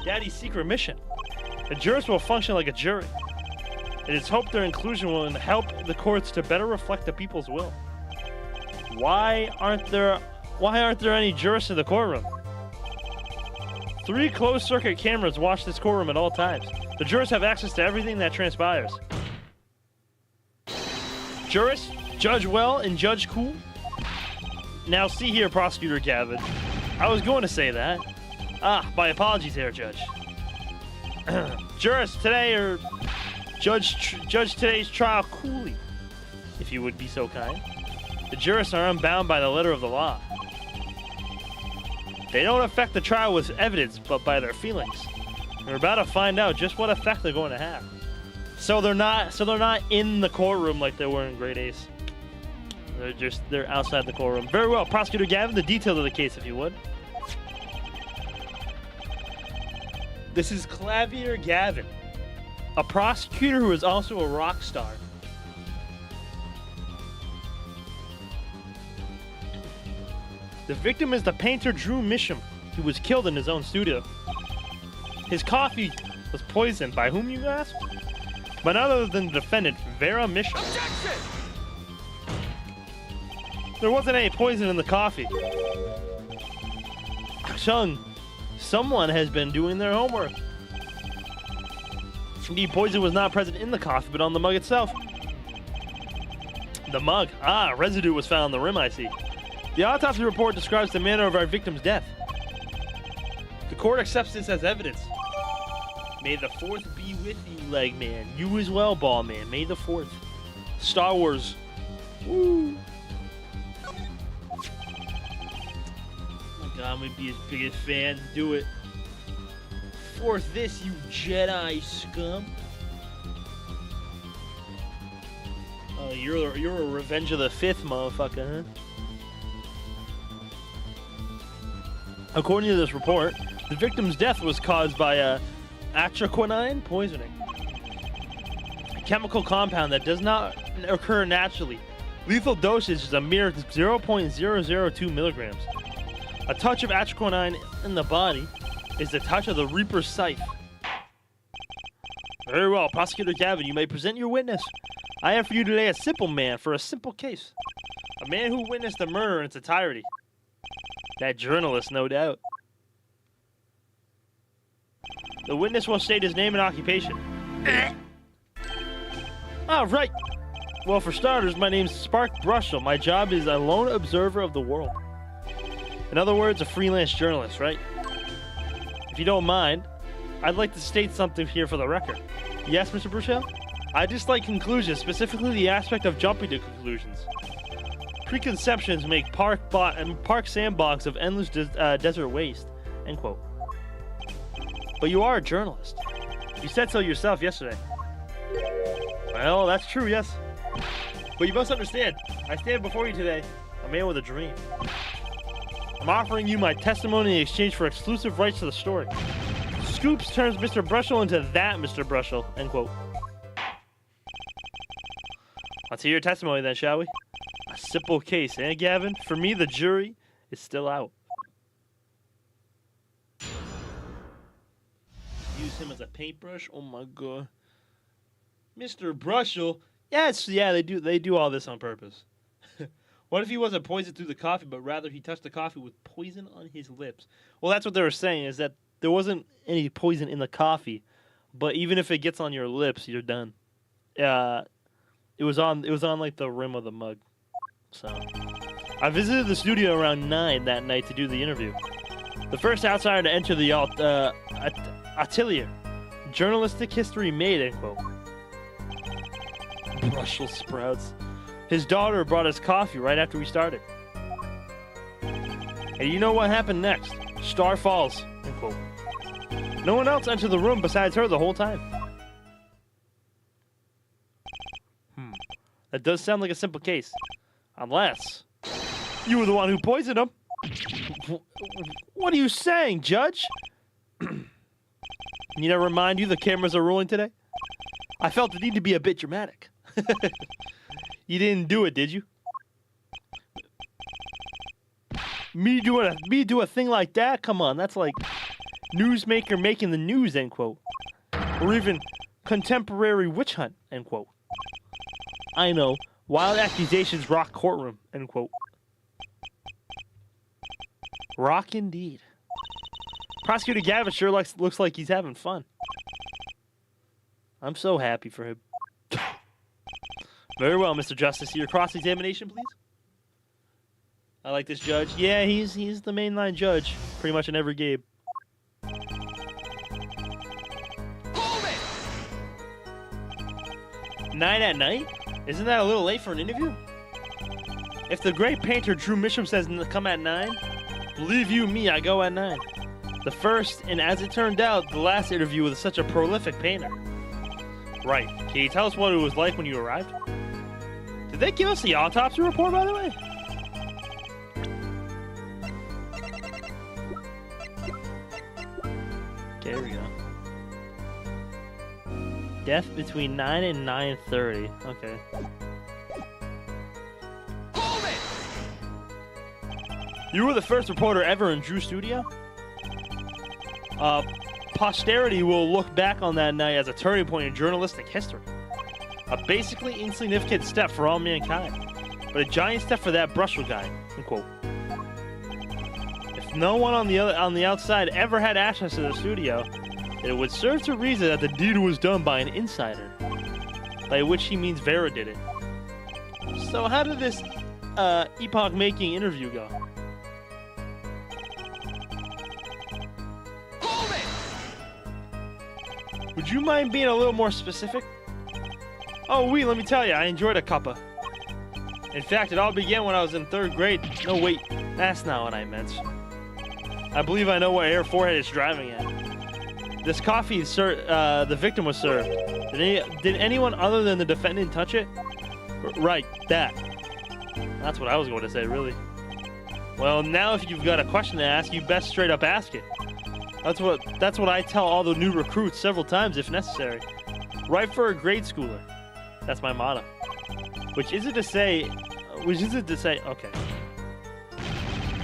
Speaker 2: Daddy's secret mission. The jurors will function like a jury. It is hoped their inclusion will help the courts to better reflect the people's will. Why aren't there any jurists in the courtroom? 3 closed-circuit cameras watch this courtroom at all times. The jurors have access to everything that transpires. Jurists, judge well and judge cool. Now see here, Prosecutor Gavin. I was going to say that. My apologies there, Judge. Jurists today are judge today's trial coolly, if you would be so kind. The jurists are unbound by the letter of the law. They don't affect the trial with evidence, but by their feelings. We're about to find out just what effect they're going to have. So they're not in the courtroom like they were in Grade Ace. They're outside the courtroom. Very well, Prosecutor Gavin, the details of the case, if you would. This is Clavier Gavin, a prosecutor who is also a rock star. The victim is the painter Drew Misham, who was killed in his own studio. His coffee was poisoned by whom, you ask? By none other than the defendant, Vera Misham. Objection! There wasn't any poison in the coffee. Chung, someone has been doing their homework. Indeed, poison was not present in the coffee, but on the mug itself. The mug. Residue was found on the rim, I see. The autopsy report describes the manner of our victim's death. The court accepts this as evidence. May the 4th be with you, leg man. You as well, ball man. May the 4th. Star Wars. Woo! Oh my god, I'm gonna be his biggest fan. Do it. Fourth this, you Jedi scum. Oh, you're a Revenge of the 5th motherfucker, huh? According to this report, the victim's death was caused by
Speaker 1: Atraquinine poisoning. A chemical compound that does not occur naturally. Lethal dosage is a mere 0.002 milligrams. A touch of atraquinine in the body is the touch of the Reaper's scythe. Very well, Prosecutor Gavin, you may present your witness. I have for you today a simple man for a simple case. A man who witnessed the murder in its entirety. That journalist, no doubt. The witness will state his name and occupation. Ah, right. Well, for starters, my name's Spark Brushel. My job is a lone observer of the world. In other words, a freelance journalist, right? If you don't mind, I'd like to state something here for the record. Yes, Mr. Brushel? I dislike conclusions, specifically the aspect of jumping to conclusions. Preconceptions make park sandbox of endless desert waste. End quote. But you are a journalist. You said so yourself yesterday. Well, that's true, yes. But you must understand, I stand before you today, a man with a dream. I'm offering you my testimony in exchange for exclusive rights to the story. Scoops turns Mr. Brushel into that Mr. Brushel, end quote. Let's hear your testimony then, shall we? A simple case, eh, Gavin? For me, the jury is still out. Use him as a paintbrush? Oh my god. Mr. Brushel? Yes, yeah, they do all this on purpose. What if he wasn't poisoned through the coffee, but rather he touched the coffee with poison on his lips? Well, that's what they were saying, is that there wasn't any poison in the coffee, but even if it gets on your lips, you're done. It was on like the rim of the mug. So I visited the studio around 9 that night to do the interview. The first outsider to enter the atelier. Journalistic history made, end quote. Brushel sprouts. His daughter brought us coffee right after we started. And you know what happened next? Star falls, end quote. No one else entered the room besides her the whole time. That does sound like a simple case. Unless you were the one who poisoned him. What are you saying, Judge? Need I remind you the cameras are rolling today? I felt the need to be a bit dramatic. You didn't do it, did you? Me do a thing like that? Come on, that's like newsmaker making the news, end quote. Or even contemporary witch hunt, end quote. I know, wild accusations rock courtroom, end quote. Rock indeed. Prosecutor Gavin sure looks like he's having fun. I'm so happy for him. Very well, Mr. Justice. Your cross-examination, please. I like this judge. Yeah, he's the mainline judge, pretty much in every game.
Speaker 3: Hold it!
Speaker 1: 9 at night? Isn't that a little late for an interview? If the great painter Drew Misham says come at 9, believe you me, I go at 9. The first, and as it turned out, the last interview with such a prolific painter. Right. Can you tell us what it was like when you arrived? Did they give us the autopsy report, by the way? Okay, here we go. Death between 9 and 9:30. Okay.
Speaker 3: Hold it!
Speaker 1: You were the first reporter ever in Drew's studio? Posterity will look back on that night as a turning point in journalistic history. A basically insignificant step for all mankind, but a giant step for that Brushel guy, end quote. If no one on the outside ever had access to the studio, it would serve to reason that the deed was done by an insider, by which he means Vera did it. So how did this epoch-making interview go?
Speaker 3: Hold it!
Speaker 1: Would you mind being a little more specific? Oh, let me tell you, I enjoyed a cuppa. In fact, it all began when I was in 3rd grade. No, wait, that's not what I meant. I believe I know what Air 4head is driving at. This coffee, sir, the victim was served. Did anyone other than the defendant touch it? Right, that. That's what I was going to say, really. Well, now if you've got a question to ask, you best straight up ask it. That's what I tell all the new recruits several times if necessary. Right for a grade schooler. That's my motto. Which is it to say, okay.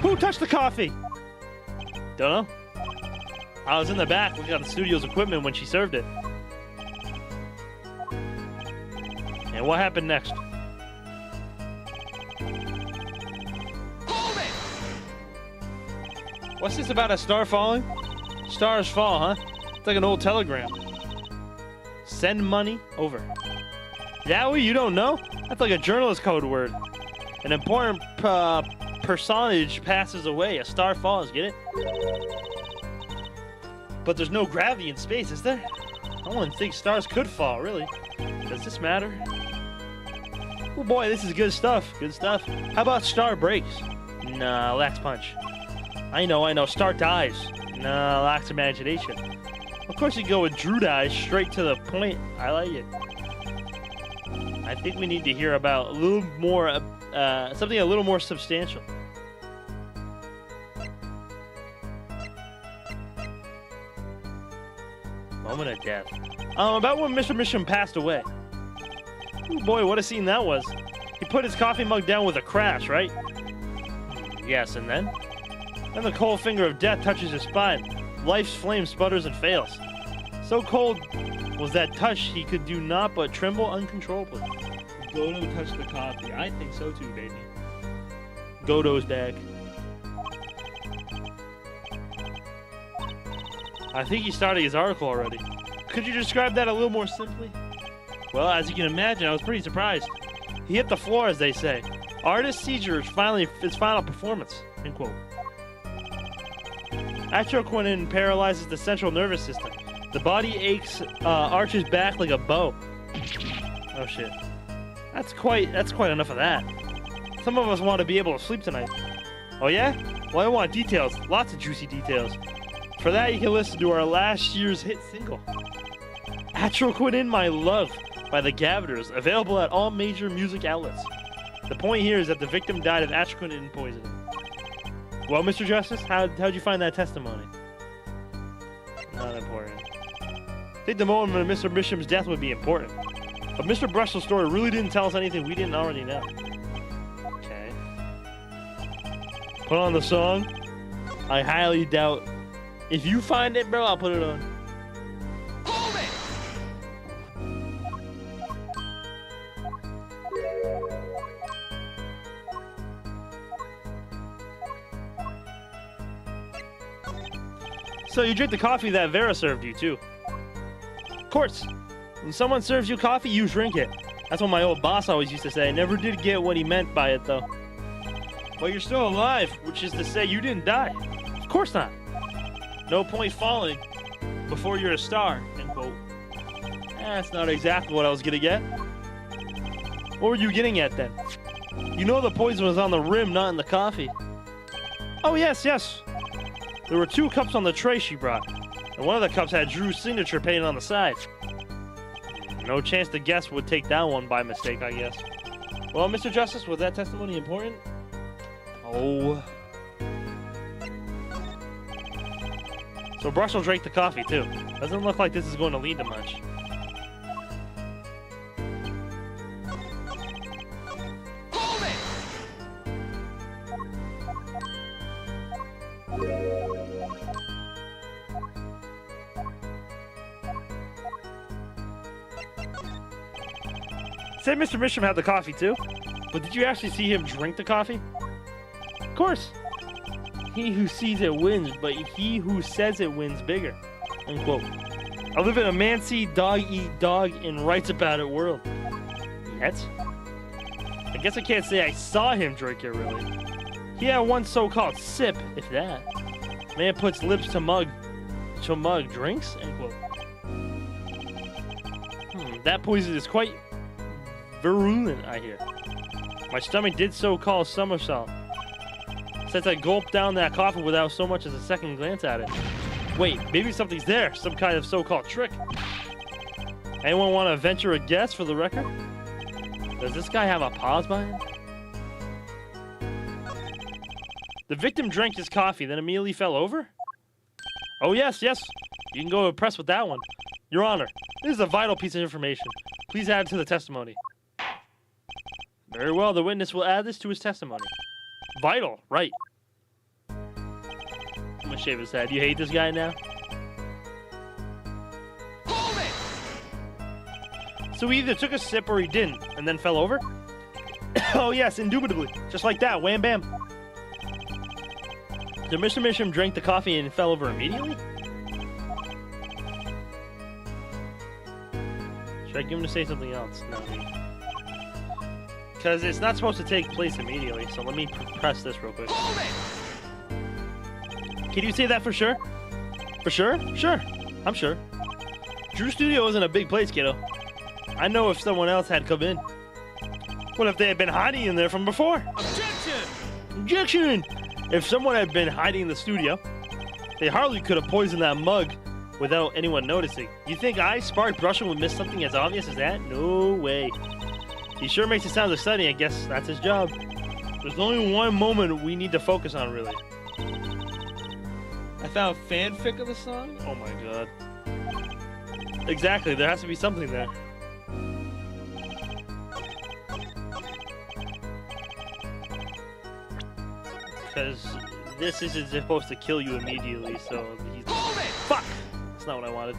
Speaker 1: Who touched the coffee? Don't know. I was in the back looking at the studio's equipment when she served it. And what happened next?
Speaker 3: Hold it!
Speaker 1: What's this about a star falling? Stars fall, huh? It's like an old telegram. Send money over. That way you don't know? That's like a journalist code word. An important personage passes away. A star falls, get it? But there's no gravity in space, is there? I wouldn't think stars could fall, really. Does this matter? Oh boy, this is good stuff. Good stuff. How about star breaks? Nah, lacks punch. I know. Star dies. Nah, lacks imagination. Of course you go with Drew dies, straight to the point. I like it. I think we need to hear about a little more, something a little more substantial. Moment of death. About when Mr. Misham passed away. Ooh, boy, what a scene that was. He put his coffee mug down with a crash, right? Yes, and then? Then the cold finger of death touches his spine. Life's flame sputters and fails. So cold was that touch he could do naught but tremble uncontrollably. Godo touched the coffee. I think so too, baby. Godo's back. I think he started his article already. Could you describe that a little more simply? Well, as you can imagine, I was pretty surprised. He hit the floor, as they say. Artist seizure is finally his final performance. End quote. Atroquinin paralyzes the central nervous system. The body aches, arches back like a bow. Oh shit. That's quite enough of that. Some of us want to be able to sleep tonight. Oh yeah? Well, I want details. Lots of juicy details. For that, you can listen to our last year's hit single, Atroquinin My Love by the Gaveters, available at all major music outlets. The point here is that the victim died of atroquinin poisoning. Well, Mr. Justice, how'd you find that testimony? Not important. I think the moment of Mr. Misham's death would be important. But Mr. Brushel's story really didn't tell us anything we didn't already know. Okay. Put on the song. I highly doubt. If you find it, bro, I'll put it on.
Speaker 3: Hold it!
Speaker 1: So you drink the coffee that Vera served you, too. Of course. When someone serves you coffee, you drink it. That's what my old boss always used to say. I never did get what he meant by it, though. Well, you're still alive, which is to say you didn't die. Of course not. No point falling before you're a star, end quote. That's not exactly what I was gonna get. What were you getting at, then? You know the poison was on the rim, not in the coffee. Oh, yes. There were 2 cups on the tray she brought, and one of the cups had Drew's signature painted on the side. No chance the guest would take that one by mistake, I guess. Well, Mr. Justice, was that testimony important? Oh. So Brushel drank the coffee, too. Doesn't look like this is going to lead to much.
Speaker 3: Hold it!
Speaker 1: Say Mr. Misham had the coffee, too. But did you actually see him drink the coffee? Of course. He who sees it wins, but he who says it wins bigger. Unquote. I live in a man-see, dog-eat-dog and writes about it world. Yet? I guess I can't say I saw him drink it, really. He had one so-called sip, if that. Man puts lips to mug drinks? End quote. That poison is quite virulent, I hear. My stomach did so-called somersault. Since I gulped down that coffee without so much as a second glance at it. Wait, maybe something's there. Some kind of so-called trick. Anyone want to venture a guess for the record? Does this guy have a pause by him? The victim drank his coffee, then immediately fell over?
Speaker 2: Oh, yes, yes. You can go to press with that one. Your Honor, this is a vital piece of information. Please add it to the testimony. Very well, the witness will add this to his testimony. Vital, right. I'm gonna shave his head. You hate this guy now?
Speaker 3: Hold it!
Speaker 2: So he either took a sip or he didn't, and then fell over? Oh, yes, indubitably. Just like that, wham bam. Did Mr. Misham drink the coffee and fell over immediately? Should I give him to say something else? No. Because it's not supposed to take place immediately, so let me press this real quick.
Speaker 3: Hold it!
Speaker 2: Can you say that for sure? For sure? Sure. I'm sure. Drew Studio isn't a big place, kiddo. I know if someone else had come in. What if they had been hiding in there from before?
Speaker 3: Objection!
Speaker 2: Objection! If someone had been hiding in the studio, they hardly could have poisoned that mug without anyone noticing. You think I, Spark Brushel, would miss something as obvious as that? No way. He sure makes it sound exciting. I guess that's his job. There's only one moment we need to focus on, really.
Speaker 4: I found fanfic of the song.
Speaker 2: Oh my god. Exactly, there has to be something there. Because this isn't supposed to kill you immediately, so he's... Fuck! That's not what I wanted.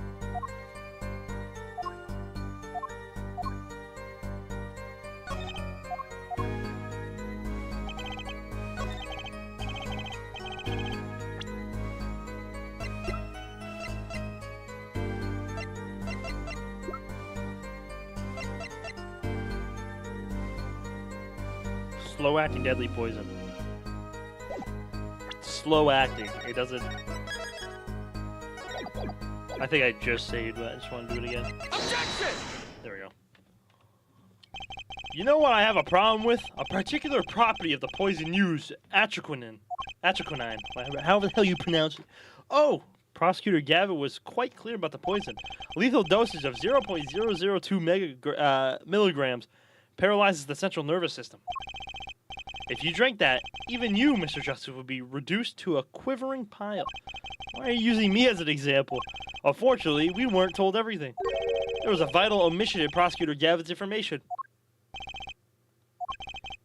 Speaker 2: Slow acting deadly poison. Slow acting. It doesn't. I think I just saved, but I just want to do it again.
Speaker 3: Objection!
Speaker 2: There we go. You know what I have a problem with? A particular property of the poison used, atroquinine. Atroquinine. How the hell you pronounce it? Oh! Prosecutor Gavitt was quite clear about the poison. Lethal dosage of 0.002 milligrams paralyzes the central nervous system. If you drank that, even you, Mr. Justice, would be reduced to a quivering pile. Why are you using me as an example? Unfortunately, we weren't told everything. There was a vital omission in Prosecutor Gavitt's information.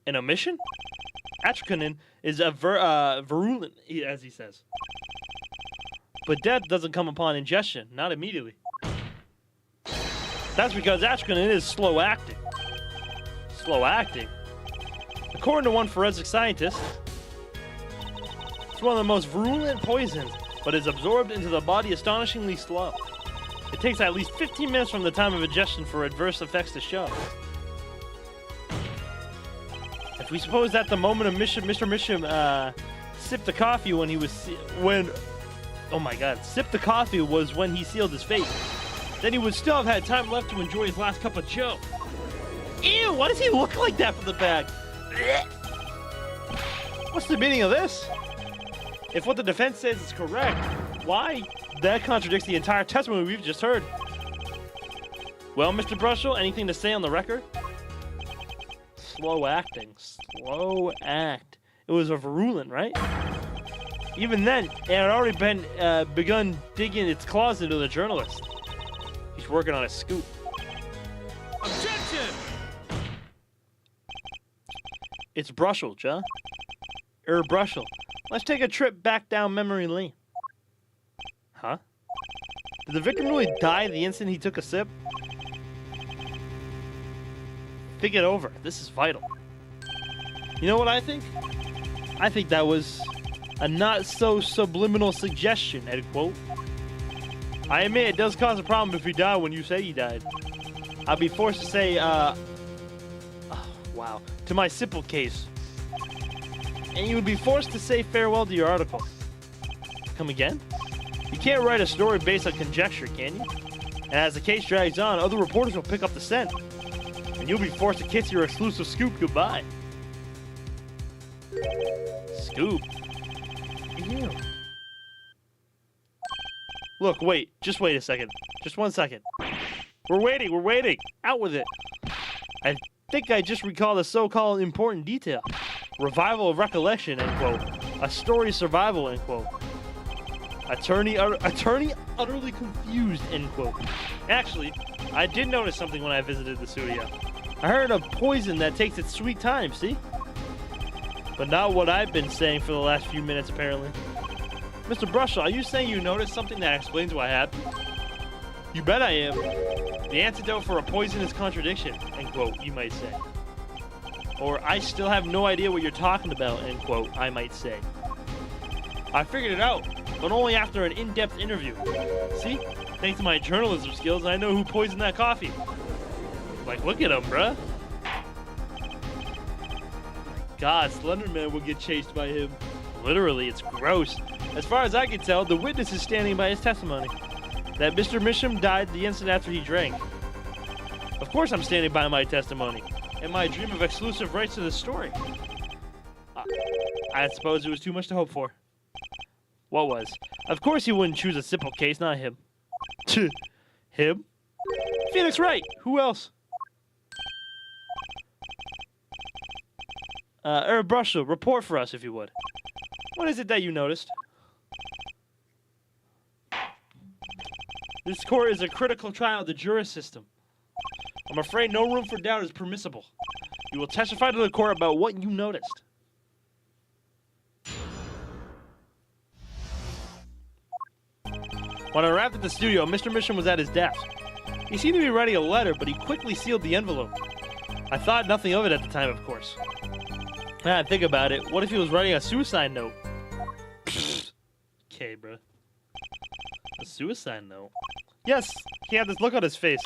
Speaker 2: An omission? Atroquinine is a virulent, as he says. But death doesn't come upon ingestion, not immediately. That's because atroquinine is slow acting. Slow acting? According to one forensic scientist, it's one of the most virulent poisons, but is absorbed into the body astonishingly slow. It takes at least 15 minutes from the time of ingestion for adverse effects to show. If we suppose that the moment of Mr. Misham sipped the coffee when he was sipped the coffee was when he sealed his fate, then he would still have had time left to enjoy his last cup of joe. Ew, why does he look like that from the bag? What's the meaning of this? If what the defense says is correct, why? That contradicts the entire testimony we've just heard. Well, Mr. Brushel, anything to say on the record? Slow acting. Slow act. It was a virulent, right? Even then, it had already been begun digging its claws into the journalist. He's working on a scoop.
Speaker 3: Objection!
Speaker 2: It's Brushel, Joe. Brushel. Let's take a trip back down memory lane. Huh? Did the victim really die the instant he took a sip? Think it over. This is vital. You know what I think? I think that was a not-so-subliminal suggestion, end quote. I admit it does cause a problem if you die when you say you died. I'll be forced to say, wow, to my simple case. And you would be forced to say farewell to your article. Come again? You can't write a story based on conjecture, can you? And as the case drags on, other reporters will pick up the scent. And you'll be forced to kiss your exclusive scoop goodbye. Scoop? Ew. Look, wait. Just wait a second. Just 1 second. We're waiting. Out with it. I think I just recalled a so-called important detail. Revival of recollection, end quote. A story survival, end quote. Attorney utterly confused, end quote. Actually, I did notice something when I visited the studio. I heard of poison that takes its sweet time, see? But not what I've been saying for the last few minutes, apparently. Mr. Brushall, are you saying you noticed something that explains what happened? You bet I am. The antidote for a poisonous contradiction, end quote, you might say. Or I still have no idea what you're talking about, end quote, I might say. I figured it out, but only after an in-depth interview. See? Thanks to my journalism skills, I know who poisoned that coffee. Like, look at him, bruh. God, Slenderman would get chased by him. Literally, it's gross. As far as I can tell, the witness is standing by his testimony. That Mr. Misham died the instant after he drank. Of course I'm standing by my testimony. And my dream of exclusive rights to the story. I suppose it was too much to hope for. What was? Of course he wouldn't choose a simple case, not him. Him? Phoenix Wright! Who else? Brushall, report for us if you would. What is it that you noticed? This court is a critical trial of the juris system. I'm afraid no room for doubt is permissible. You will testify to the court about what you noticed. When I arrived at the studio, Mr. Misham was at his desk. He seemed to be writing a letter, but he quickly sealed the envelope. I thought nothing of it at the time, of course. Now I think about it, what if he was writing a suicide note? Okay, bro. A suicide note? Yes, he had this look on his face.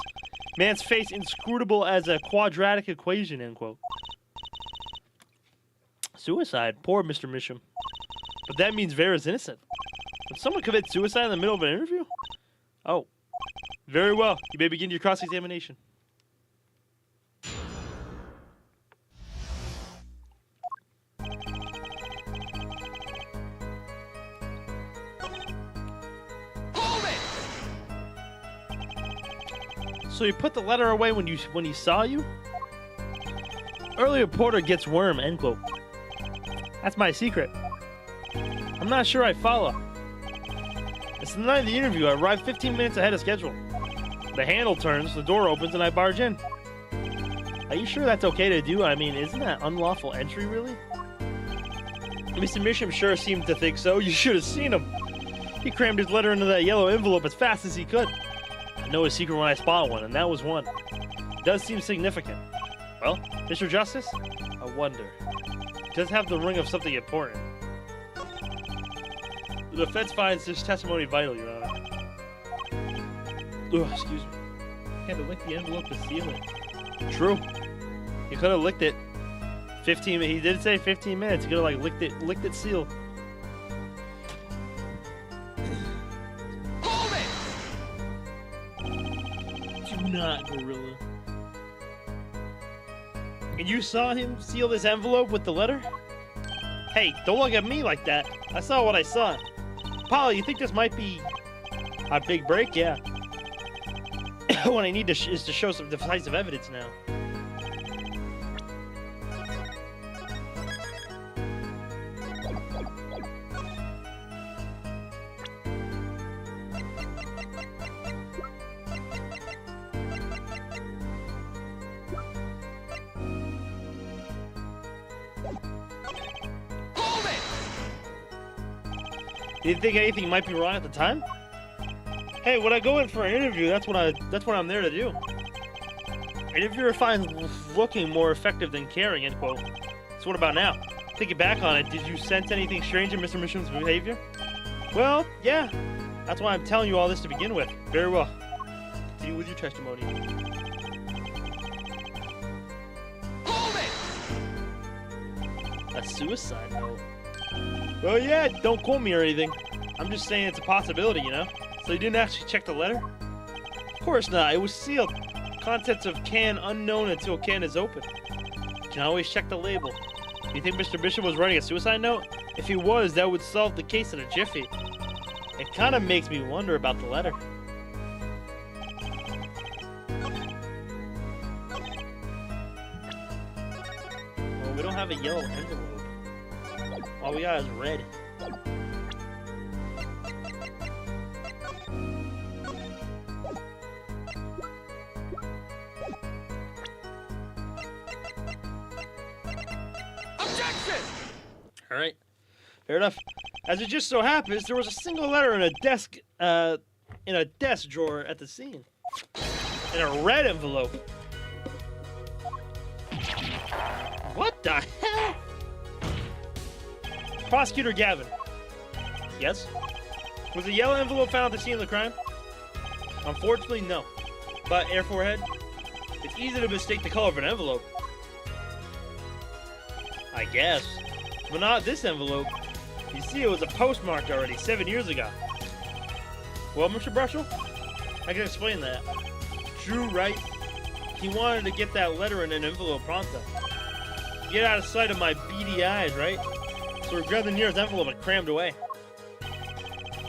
Speaker 2: Man's face inscrutable as a quadratic equation, end quote. Suicide? Poor Mr. Misham. But that means Vera's innocent. Would someone commit suicide in the middle of an interview? Oh. Very well. You may begin your cross-examination. So you put the letter away when he saw you? Early reporter gets worm, end quote. That's my secret. I'm not sure I follow. It's the night of the interview. I arrived 15 minutes ahead of schedule. The handle turns, the door opens, and I barge in. Are you sure that's okay to do? I mean, isn't that unlawful entry, really? Mr. Misham sure seemed to think so. You should have seen him. He crammed his letter into that yellow envelope as fast as he could. I know his secret when I spot one, and that was one. It does seem significant. Well, Mr. Justice, I wonder. It does have the ring of something important. The defense finds this testimony vital, Your Honor. Ugh, excuse me. He had to lick the envelope to seal it. True. He could have licked it. 15. He did say 15 minutes. He could have like licked it sealed.
Speaker 3: Hold it!
Speaker 2: Do not, Gorilla. And you saw him seal this envelope with the letter? Hey, don't look at me like that. I saw what I saw. Paul, you think this might be a big break? Yeah. What I need is to show some decisive evidence now. You didn't think anything might be wrong at the time? Hey, when I go in for an interview, that's what I'm there to do. Interviewer finds looking more effective than caring, end quote. So what about now? Thinking back on it, did you sense anything strange in Mr. Misham's behavior? Well, yeah. That's why I'm telling you all this to begin with. Very well. Continue with your testimony.
Speaker 3: Hold it!
Speaker 2: A suicide note? Well, yeah, don't quote me or anything. I'm just saying it's a possibility, you know? So you didn't actually check the letter? Of course not. It was sealed. Contents of can unknown until can is open. You can always check the label. You think Mr. Bishop was writing a suicide note? If he was, that would solve the case in a jiffy. It kind of makes me wonder about the letter. Well, we don't have a yellow envelope. All we got is red.
Speaker 3: Fix it!
Speaker 2: All right. Fair enough. As it just so happens, there was a single letter in a desk drawer at the scene. In a red envelope. What the hell? Prosecutor Gavin. Yes? Was a yellow envelope found at the scene of the crime? Unfortunately, no. But, Air Forehead, it's easy to mistake the color of an envelope. I guess. But not this envelope. You see, it was a postmarked already 7 years ago. Well, Mr. Brushel, I can explain that. Drew, right? He wanted to get that letter in an envelope pronto. Get out of sight of my beady eyes, right? So we grabbed the nearest envelope and crammed away.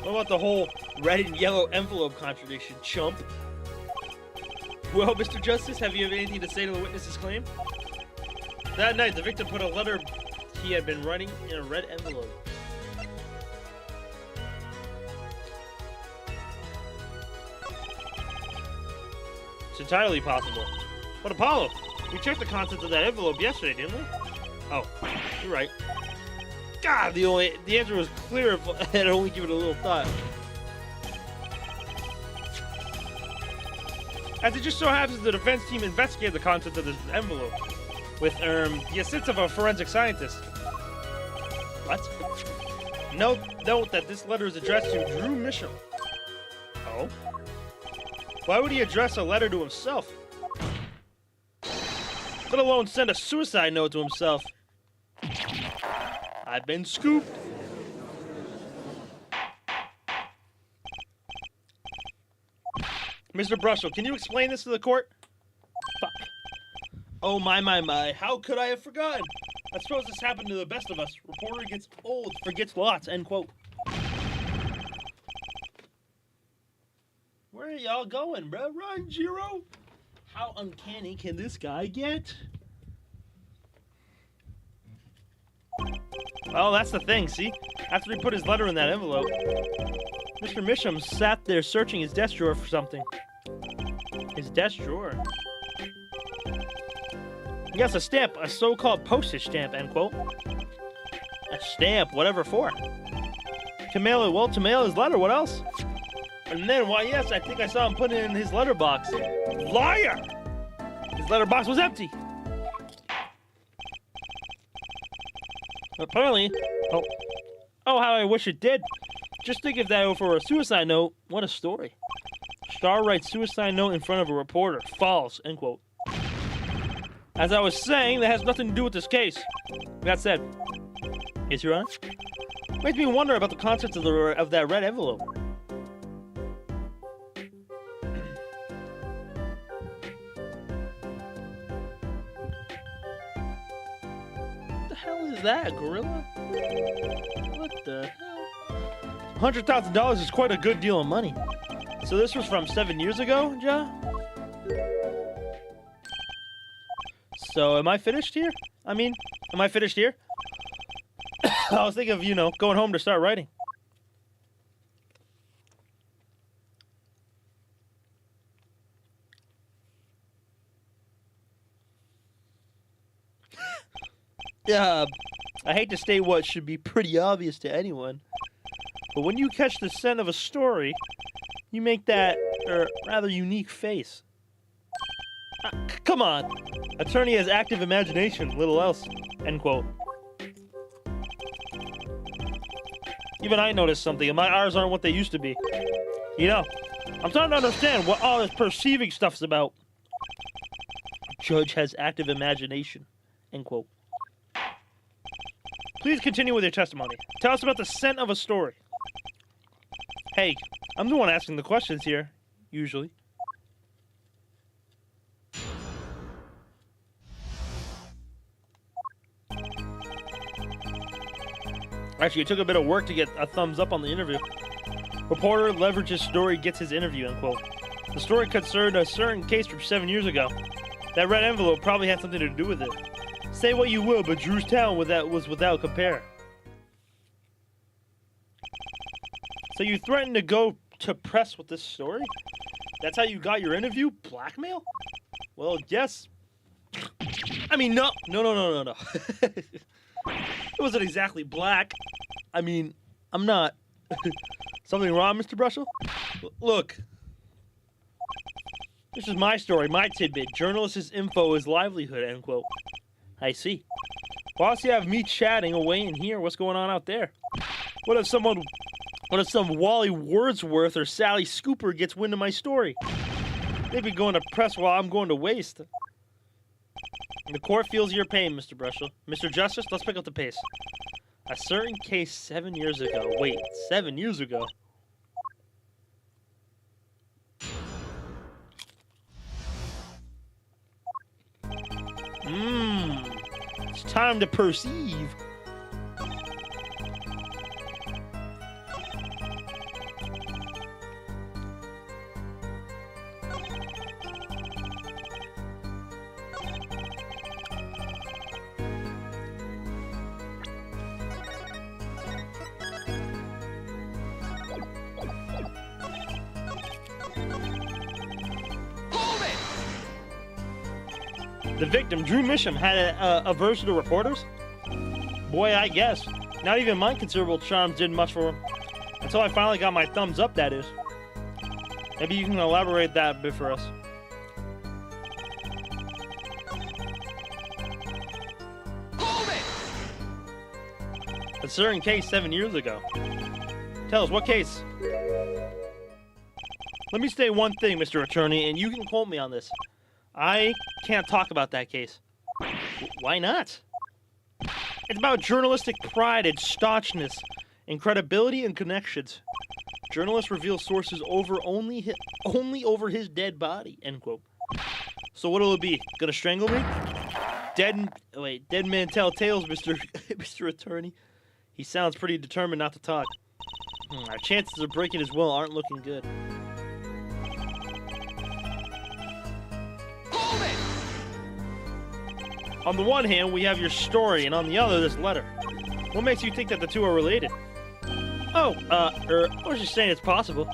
Speaker 2: What about the whole red and yellow envelope contradiction, chump? Well, Mr. Justice, have you anything to say to the witness's claim? That night, the victim put a letter he had been writing in a red envelope. It's entirely possible. But Apollo, we checked the contents of that envelope yesterday, didn't we? Oh, you're right. God, the answer was clear if I had only given it a little thought. As it just so happens, the defense team investigated the contents of this envelope with the assistance of a forensic scientist. What? Note that this letter is addressed to Drew Mitchell. Oh? Why would he address a letter to himself? Let alone send a suicide note to himself. I've been scooped. Mr. Brushel, can you explain this to the court? Fuck. Oh my. How could I have forgotten? I suppose this happened to the best of us. Reporter gets old, forgets lots, end quote. Where are y'all going, bro? Run, Jiro. How uncanny can this guy get? Well, that's the thing, see? After he put his letter in that envelope, Mr. Misham sat there searching his desk drawer for something. His desk drawer? Yes, a stamp, a so-called postage stamp, end quote. A stamp, whatever for. To mail it, well, to mail his letter, what else? And then, why, yes, I think I saw him put it in his letterbox. Liar! His letterbox was empty. Apparently, oh, how I wish it did. Just think of that for a suicide note. What a story. Star writes suicide note in front of a reporter. False, end quote. As I was saying, that has nothing to do with this case. That said, yes, Your Honor? Makes me wonder about the contents of that red envelope. What the hell is that, gorilla? What the hell? $100,000 is quite a good deal of money. So this was from 7 years ago, Ja? So am I finished here? Am I finished here? I was thinking of, going home to start writing. Yeah, I hate to state what should be pretty obvious to anyone, but when you catch the scent of a story, you make that rather unique face. Come on. Attorney has active imagination, little else. End quote. Even I noticed something, and my eyes aren't what they used to be. I'm starting to understand what all this perceiving stuff's about. Judge has active imagination. End quote. Please continue with your testimony. Tell us about the scent of a story. Hey, I'm the one asking the questions here, usually. Actually, it took a bit of work to get a thumbs up on the interview. Reporter leverages story, gets his interview, end quote. The story concerned a certain case from 7 years ago. That red envelope probably had something to do with it. Say what you will, but Drew's town was without compare. So you threatened to go to press with this story? That's how you got your interview? Blackmail? Well, yes. No. It wasn't exactly black. I mean, I'm not. Something wrong, Mr. Brushel? Look. This is my story, my tidbit. Journalist's info is livelihood, end quote. I see. Why else you have me chatting away in here? What's going on out there? What if some Wally Wordsworth or Sally Scooper gets wind of my story? They'd be going to press while I'm going to waste. The court feels your pain, Mr. Brushel. Mr. Justice, let's pick up the pace. A certain case 7 years ago. Wait, 7 years ago? It's time to perceive. The victim, Drew Misham, had a aversion to reporters? Boy, I guess. Not even my considerable charms did much for him. Until I finally got my thumbs up, that is. Maybe you can elaborate that a bit for us.
Speaker 3: Hold it!
Speaker 2: A certain case 7 years ago. Tell us, what case? Let me state one thing, Mr. Attorney, and you can quote me on this. I can't talk about that case. Why not? It's about journalistic pride and staunchness, and credibility and connections. Journalist reveals sources only over his dead body. End quote. So what'll it be? Gonna strangle me? Dead man tell tales, Mr. Attorney. He sounds pretty determined not to talk. Our chances of breaking his will aren't looking good. On the one hand, we have your story, and on the other, this letter. What makes you think that the two are related? Oh, I was just saying it's possible.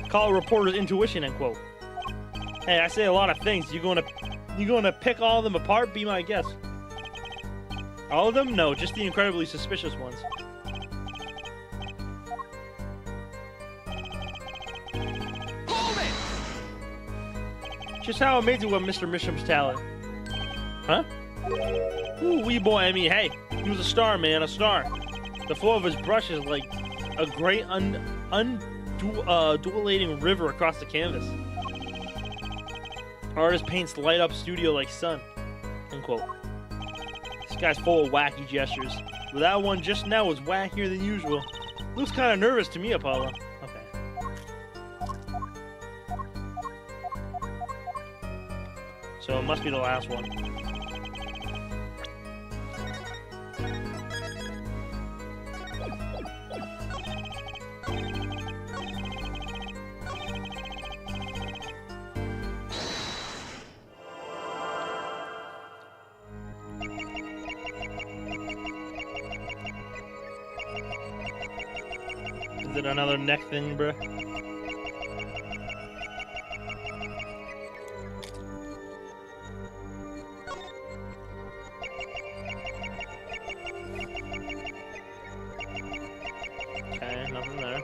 Speaker 2: Call a reporter's intuition, end quote. Hey, I say a lot of things. You gonna pick all of them apart? Be my guest. All of them? No, just the incredibly suspicious ones.
Speaker 3: Hold it!
Speaker 2: Just how amazing was Mr. Misham's talent. Huh? Ooh, wee boy, I mean, hey, he was a star, man, a star. The flow of his brush is like a great undulating river across the canvas. Artist paints light up studio like sun. End quote. This guy's full of wacky gestures. But that one just now was wackier than usual. Looks kind of nervous to me, Apollo. Okay. So it must be the last one. Is it another neck thing, bruh? Okay, nothing there.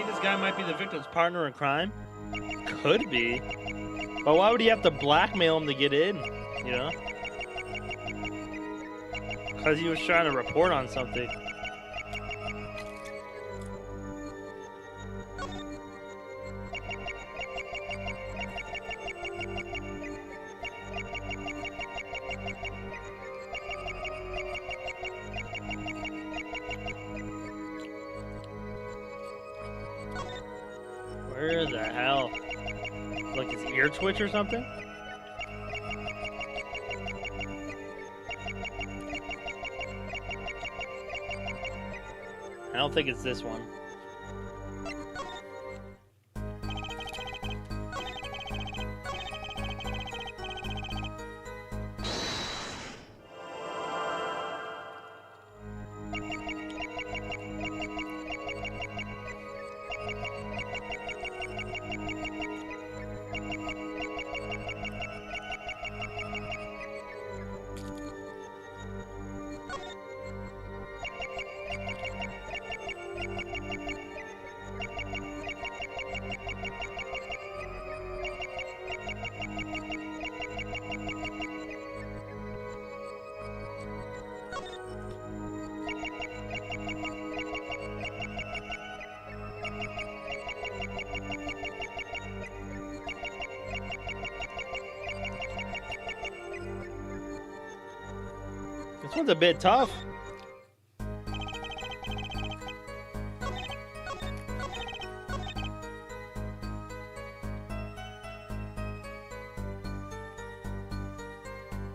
Speaker 2: this guy might be the victim's partner in crime? Could be. But why would he have to blackmail him to get in? You know? Because he was trying to report on something. Where the hell? Like his ear twitch or something? I don't think it's this one. This one's a bit tough.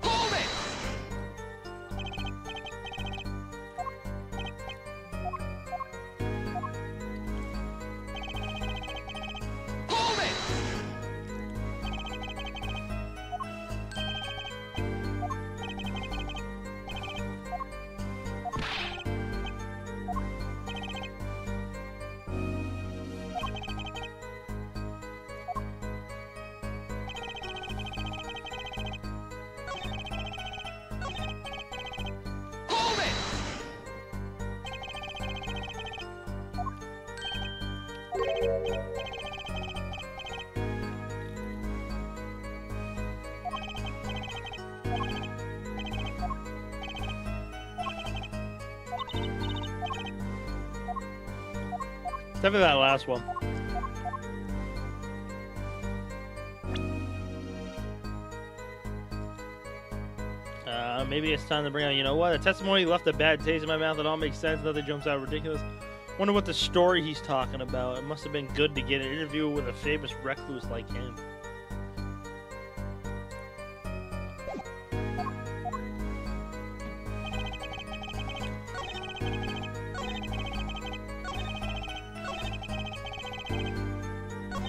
Speaker 3: Hold it! Hold it! Hold it!
Speaker 2: Except for that last one. Maybe it's time to bring out, you know what? The testimony left a bad taste in my mouth. It all makes sense. Nothing jumps out ridiculous. Wonder what the story he's talking about. It must have been good to get an interview with a famous recluse like him.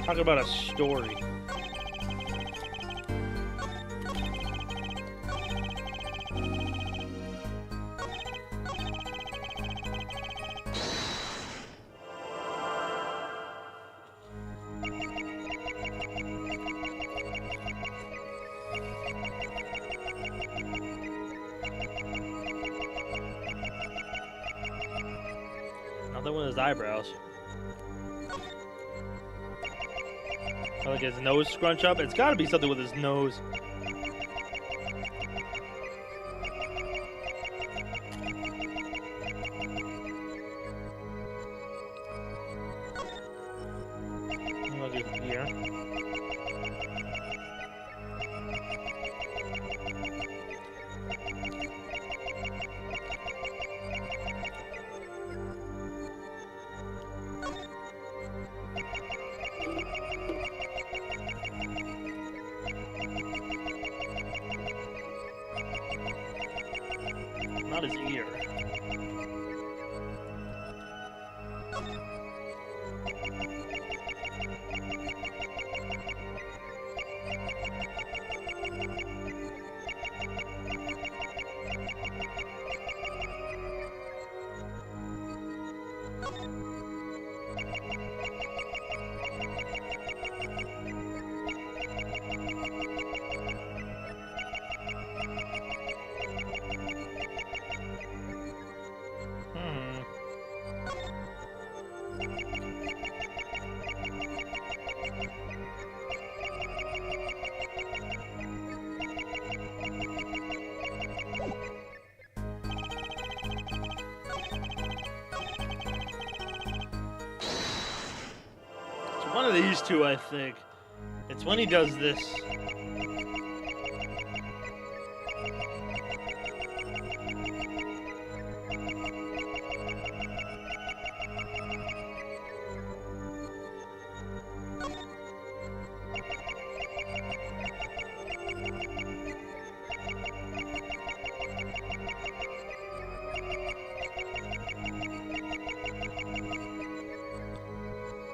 Speaker 2: Talk about a story. Nothing with his eyebrows. Like his nose scrunch up. It's got to be something with his nose. Look at his ear. Not his ear.
Speaker 1: One of these two, I think. It's when he does this.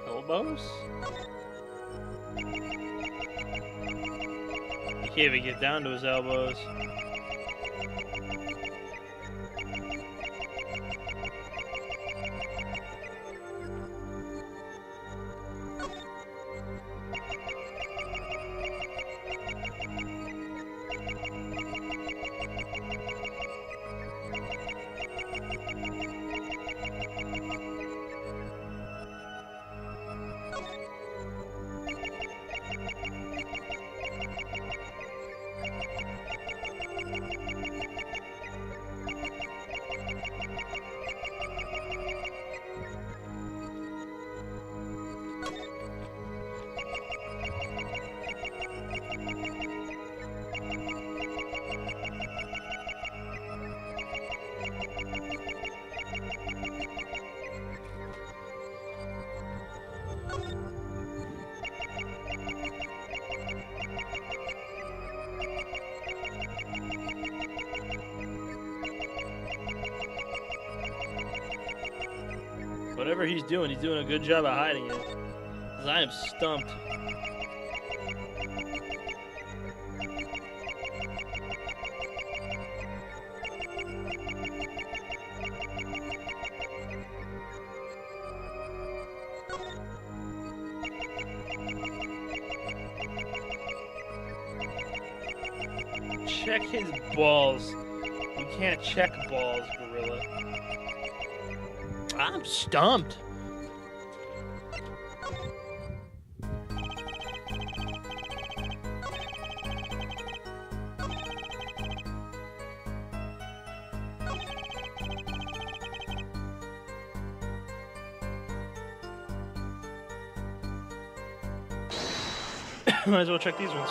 Speaker 1: Elbows? He can't even get down to his elbows. Whatever he's doing a good job of hiding it. 'Cause I am stumped. Check his balls. You can't check balls, Gorilla. I'm stumped. Might as well check these ones.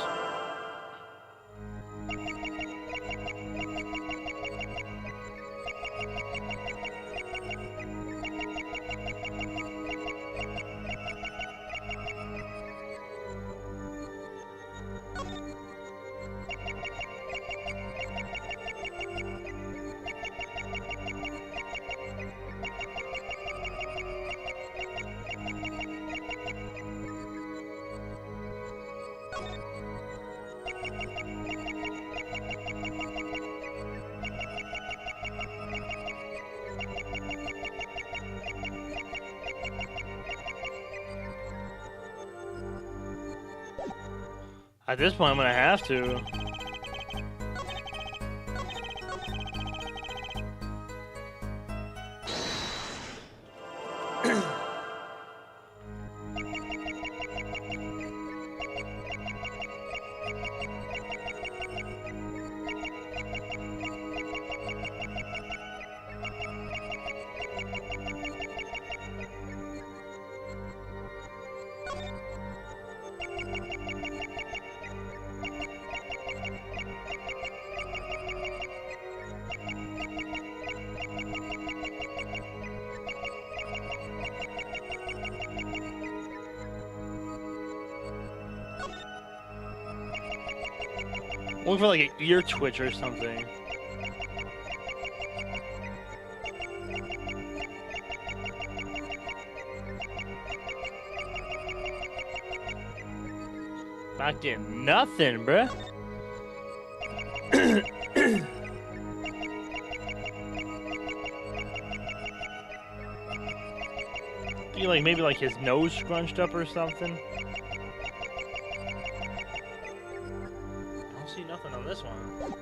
Speaker 1: At this point, I'm gonna have to. Looking for like an ear twitch or something. Not getting nothing, bruh. Do you like maybe like his nose scrunched up or something? I don't see nothing on this one.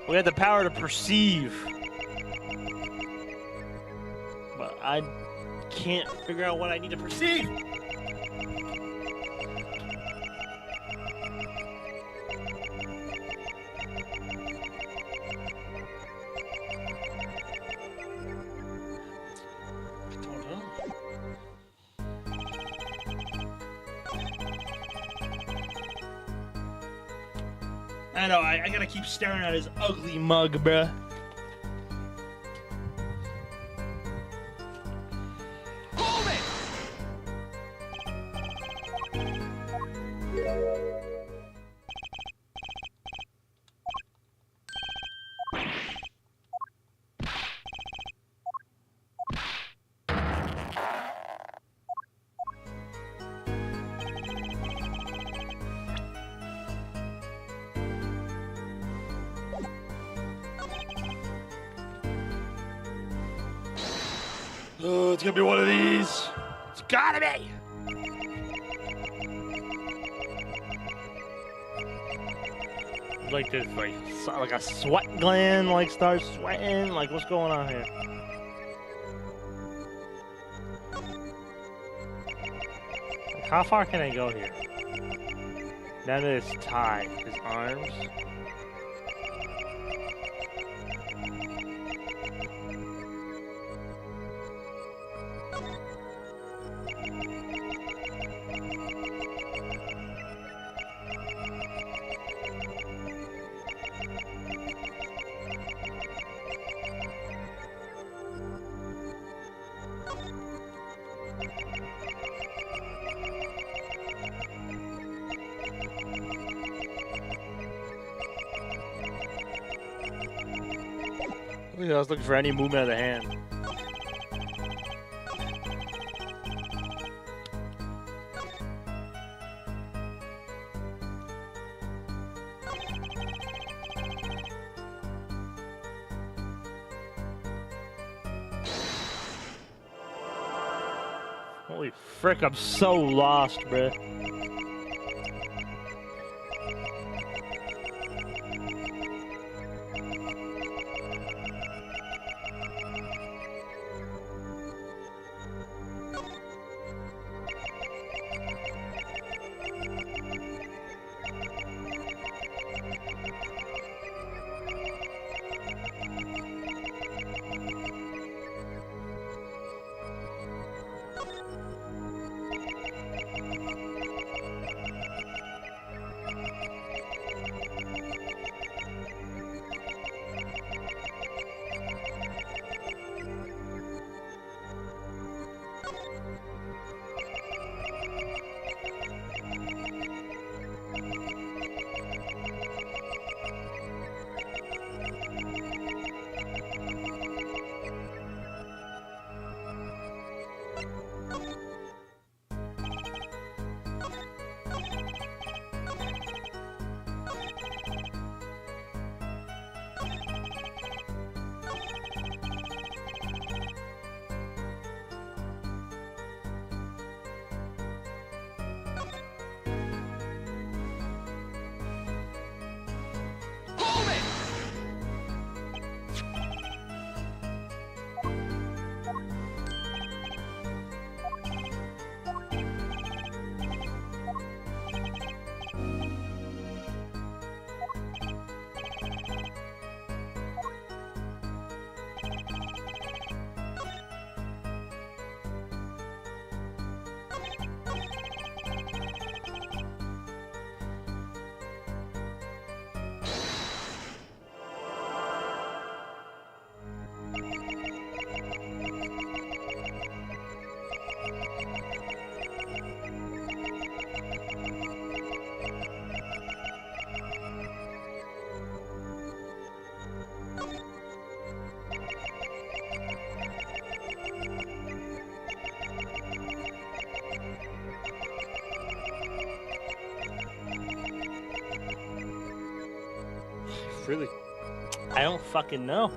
Speaker 2: We had the power to perceive. But I can't figure out what I need to perceive. I know, I gotta keep staring at his ugly mug, bruh.
Speaker 3: Hold it!
Speaker 2: Oh, it's gonna be one of these. It's gotta be. Like this, like a sweat gland, like starts sweating. Like, what's going on here? Like, how far can I go here? Now that it's tied, his arms. I was looking for any movement of the hand. Holy frick, I'm so lost, bruh.
Speaker 3: Hold it!
Speaker 2: Really? I don't fucking know.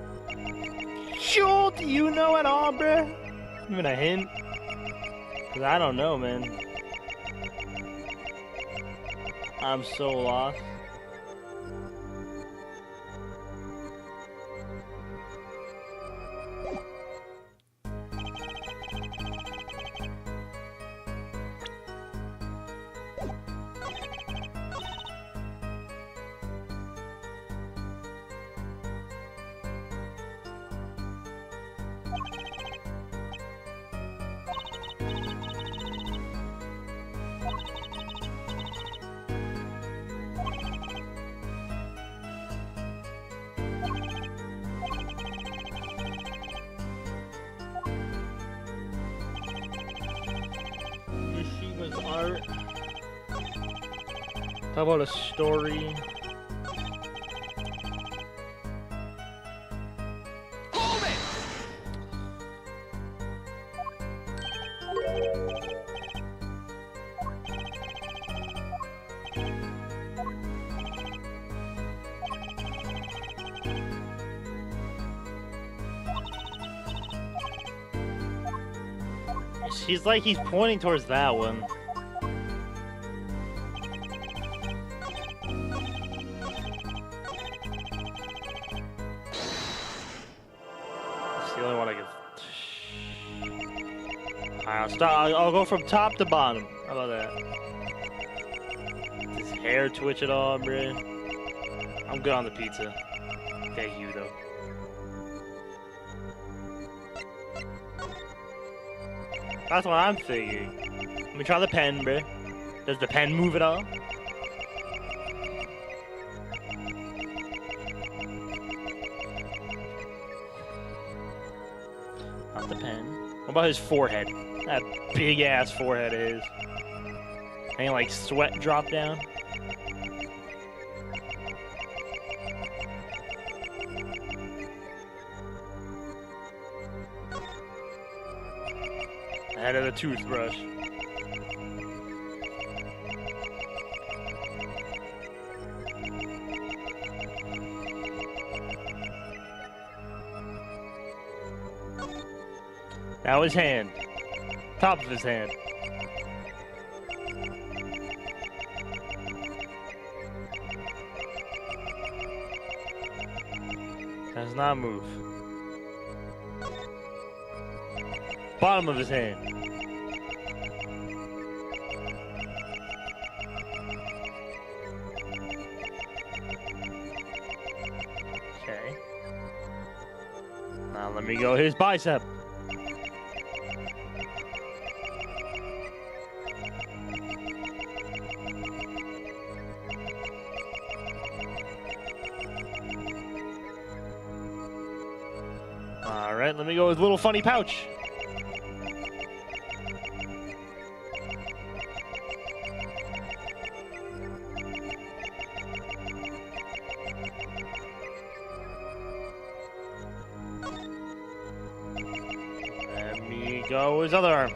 Speaker 2: Sure, do you know at all, bruh? Even a hint? Cause I don't know, man. I'm so lost.
Speaker 1: Talk about a story.
Speaker 3: Hold it!
Speaker 1: He's like he's pointing towards that one. It's the only one I can. I'll start. I'll go from top to bottom. How about that? Does his hair twitch at all, bro? I'm good on the pizza. Thank you, though. That's what I'm thinking. Let me try the pen, bro. Does the pen move at all? Not the pen. What about his forehead? That big ass forehead of his. Any like sweat drop down? Head of the toothbrush. Now his hand. Top of his hand. Does not move. Bottom of his hand. Okay. Now let me go his bicep. All right, let me go his little funny pouch. Let me go his other arm.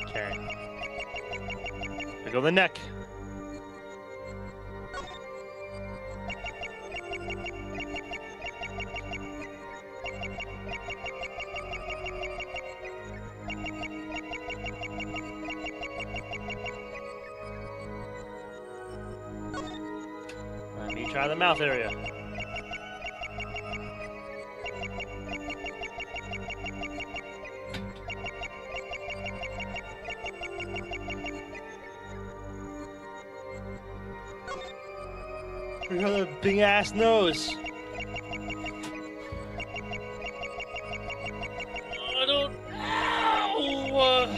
Speaker 1: Okay. Let me go the neck. Let me try the mouth area. We got a big ass nose. I don't know.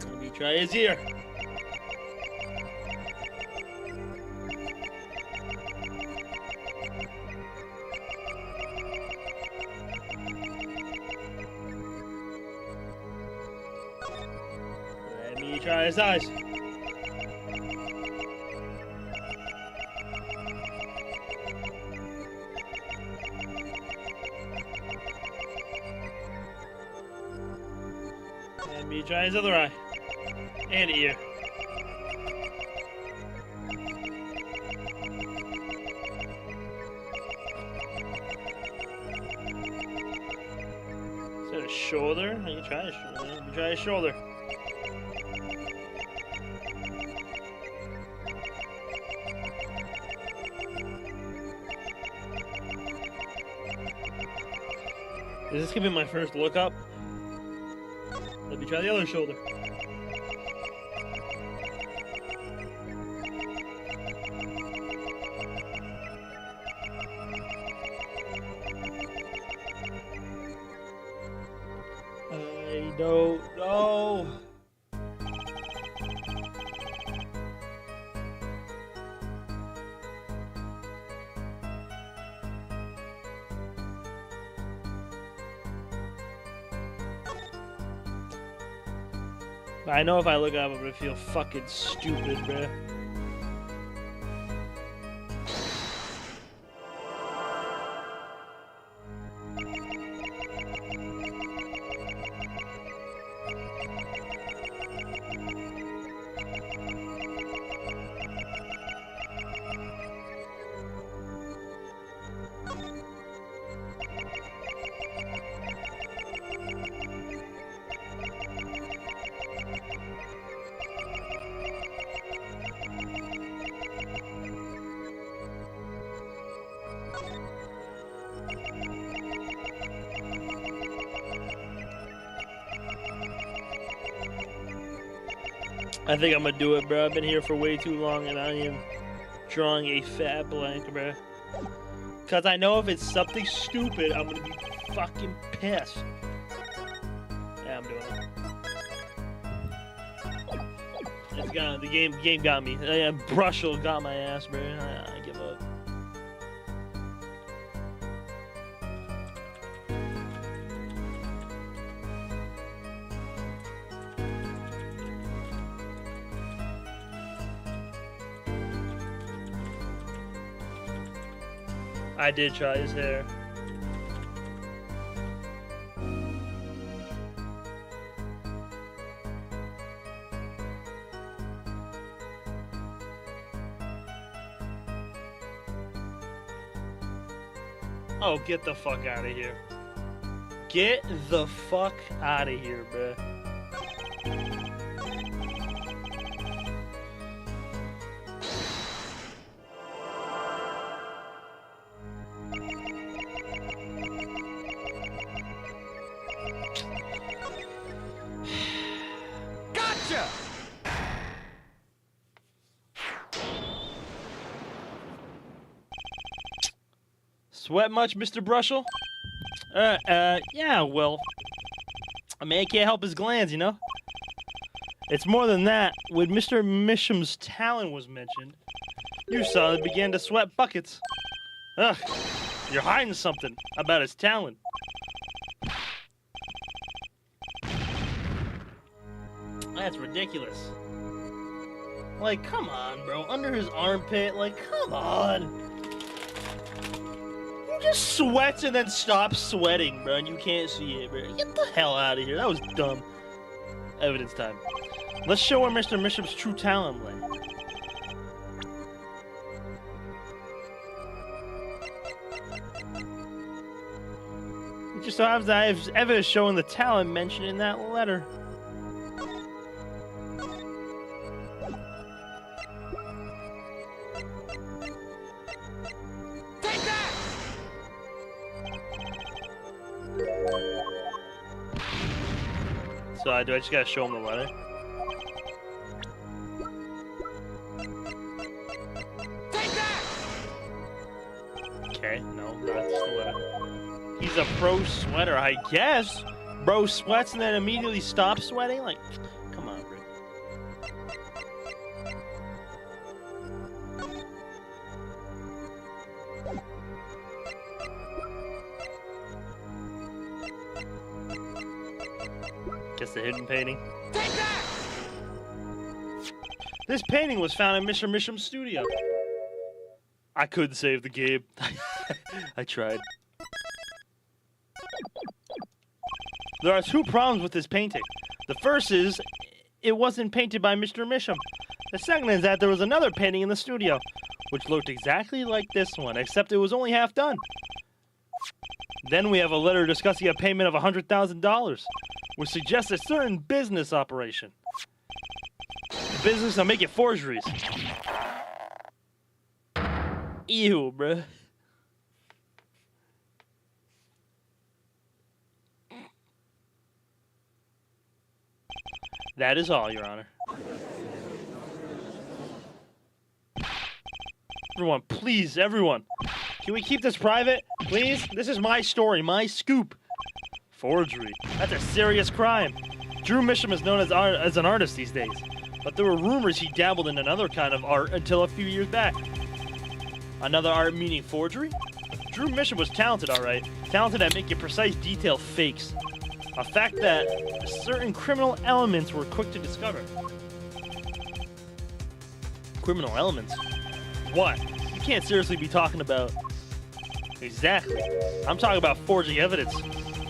Speaker 1: Let me try his ear. Let me try his eyes. Let me try his other eye. And ear. Is that a shoulder? I can try his shoulder. Let me try his shoulder. Is this gonna be my first look up? Let me try the other shoulder. I don't know. I know if I look up, I'm gonna feel fucking stupid, bruh. I think I'm gonna do it, bro. I've been here for way too long, and I am drawing a fat blank, bro. Cause I know if it's something stupid, I'm gonna be fucking pissed. Yeah, I'm doing it. It's got the game got me. Brushel got my ass, bro. I give up. I did try his hair. Oh, get the fuck out of here. Get the fuck out of here, bruh. Sweat much, Mr. Brushel? Yeah, well, a man can't help his glands, you know? It's more than that. When Mr. Misham's talent was mentioned, you suddenly began to sweat buckets. Ugh, you're hiding something about his talent. That's ridiculous. Like, come on, bro. Under his armpit, like, come on. Just sweats and then stops sweating, bro, and you can't see it, bro. Get the hell out of here. That was dumb. Evidence time. Let's show where Mr. Misham's true talent lay. It just so happens that I have evidence showing the talent mentioned in that letter. So do I just gotta show him the letter?
Speaker 3: Take that!
Speaker 1: Okay, no, that's the letter. He's a pro sweater, I guess. Bro sweats and then immediately stops sweating? Like, come on, bro. Guess the hidden painting.
Speaker 3: Take that!
Speaker 1: This painting was found in Mr. Misham's studio. I couldn't save the game. I tried. There are two problems with this painting. The first is, it wasn't painted by Mr. Misham. The second is that there was another painting in the studio, which looked exactly like this one, except it was only half done. Then we have a letter discussing a payment of $100,000, which suggests a certain business operation. The business of making forgeries. Ew, bruh. That is all, Your Honor. Everyone, please, everyone. Can we keep this private? Please? This is my story, my scoop. Forgery. That's a serious crime. Drew Misham is known as an artist these days, but there were rumors he dabbled in another kind of art until a few years back. Another art meaning forgery? Drew Misham was talented, alright. Talented at making precise detail fakes.
Speaker 2: A fact that certain criminal elements were quick to discover. Criminal elements? What? You can't seriously be talking about... Exactly. I'm talking about forging evidence.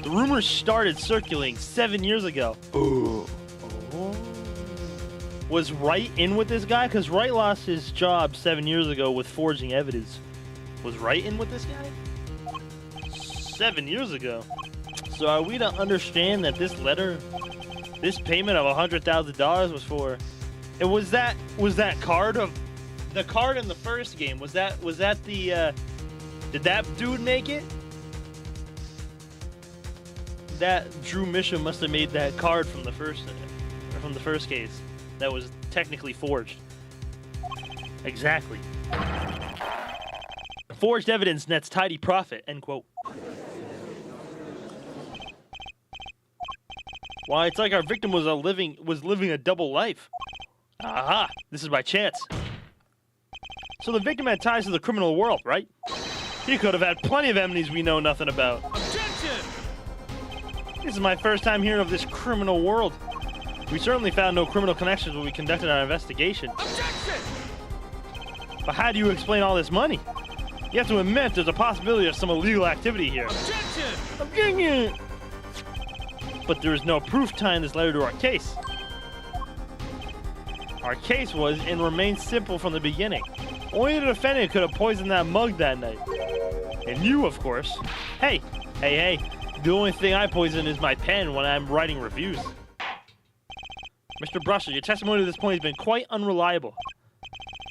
Speaker 2: The rumors started circulating 7 years ago. Oh. Was Wright in with this guy? Because Wright lost his job 7 years ago with forging evidence. Was Wright in with this guy? 7 years ago. So are we to understand that this letter, this payment of $100,000 was for? And was that card of the card in the first game? Was that the? Did that dude make it? That Drew Misha must have made that card from the first case. That was technically forged. Exactly. Forged evidence nets tidy profit. End quote. Why, it's like our victim was living a double life. Aha! This is by chance. So the victim had ties to the criminal world, right? He could have had plenty of enemies we know nothing about.
Speaker 3: Objection!
Speaker 2: This is my first time hearing of this criminal world. We certainly found no criminal connections when we conducted our investigation.
Speaker 3: Objection!
Speaker 2: But how do you explain all this money? You have to admit there's a possibility of some illegal activity here.
Speaker 3: Objection!
Speaker 2: Objection! But there is no proof tying this letter to our case. Our case was and remains simple from the beginning. Only the defendant could have poisoned that mug that night. And you, of course. Hey. The only thing I poison is my pen when I'm writing reviews. Mr. Brusher, your testimony to this point has been quite unreliable.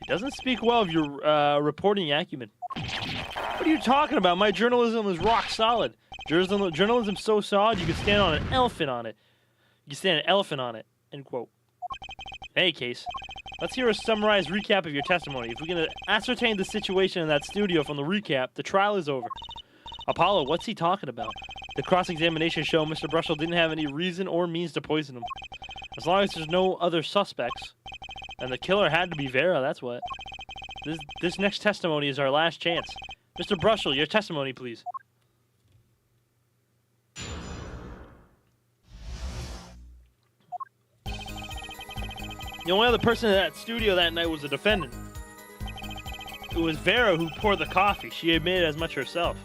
Speaker 2: It doesn't speak well of your reporting acumen. What are you talking about? My journalism is rock solid. Journalism's so solid you can stand on an elephant on it. You can stand an elephant on it. End quote. In any case, let's hear a summarized recap of your testimony. If we can ascertain the situation in that studio from the recap, the trial is over. Apollo, what's he talking about? The cross-examination showed Mr. Brushell didn't have any reason or means to poison him. As long as there's no other suspects. And the killer had to be Vera, that's what. This next testimony is our last chance. Mr. Brushell, your testimony, please. The only other person in that studio that night was the defendant. It was Vera who poured the coffee. She admitted as much herself.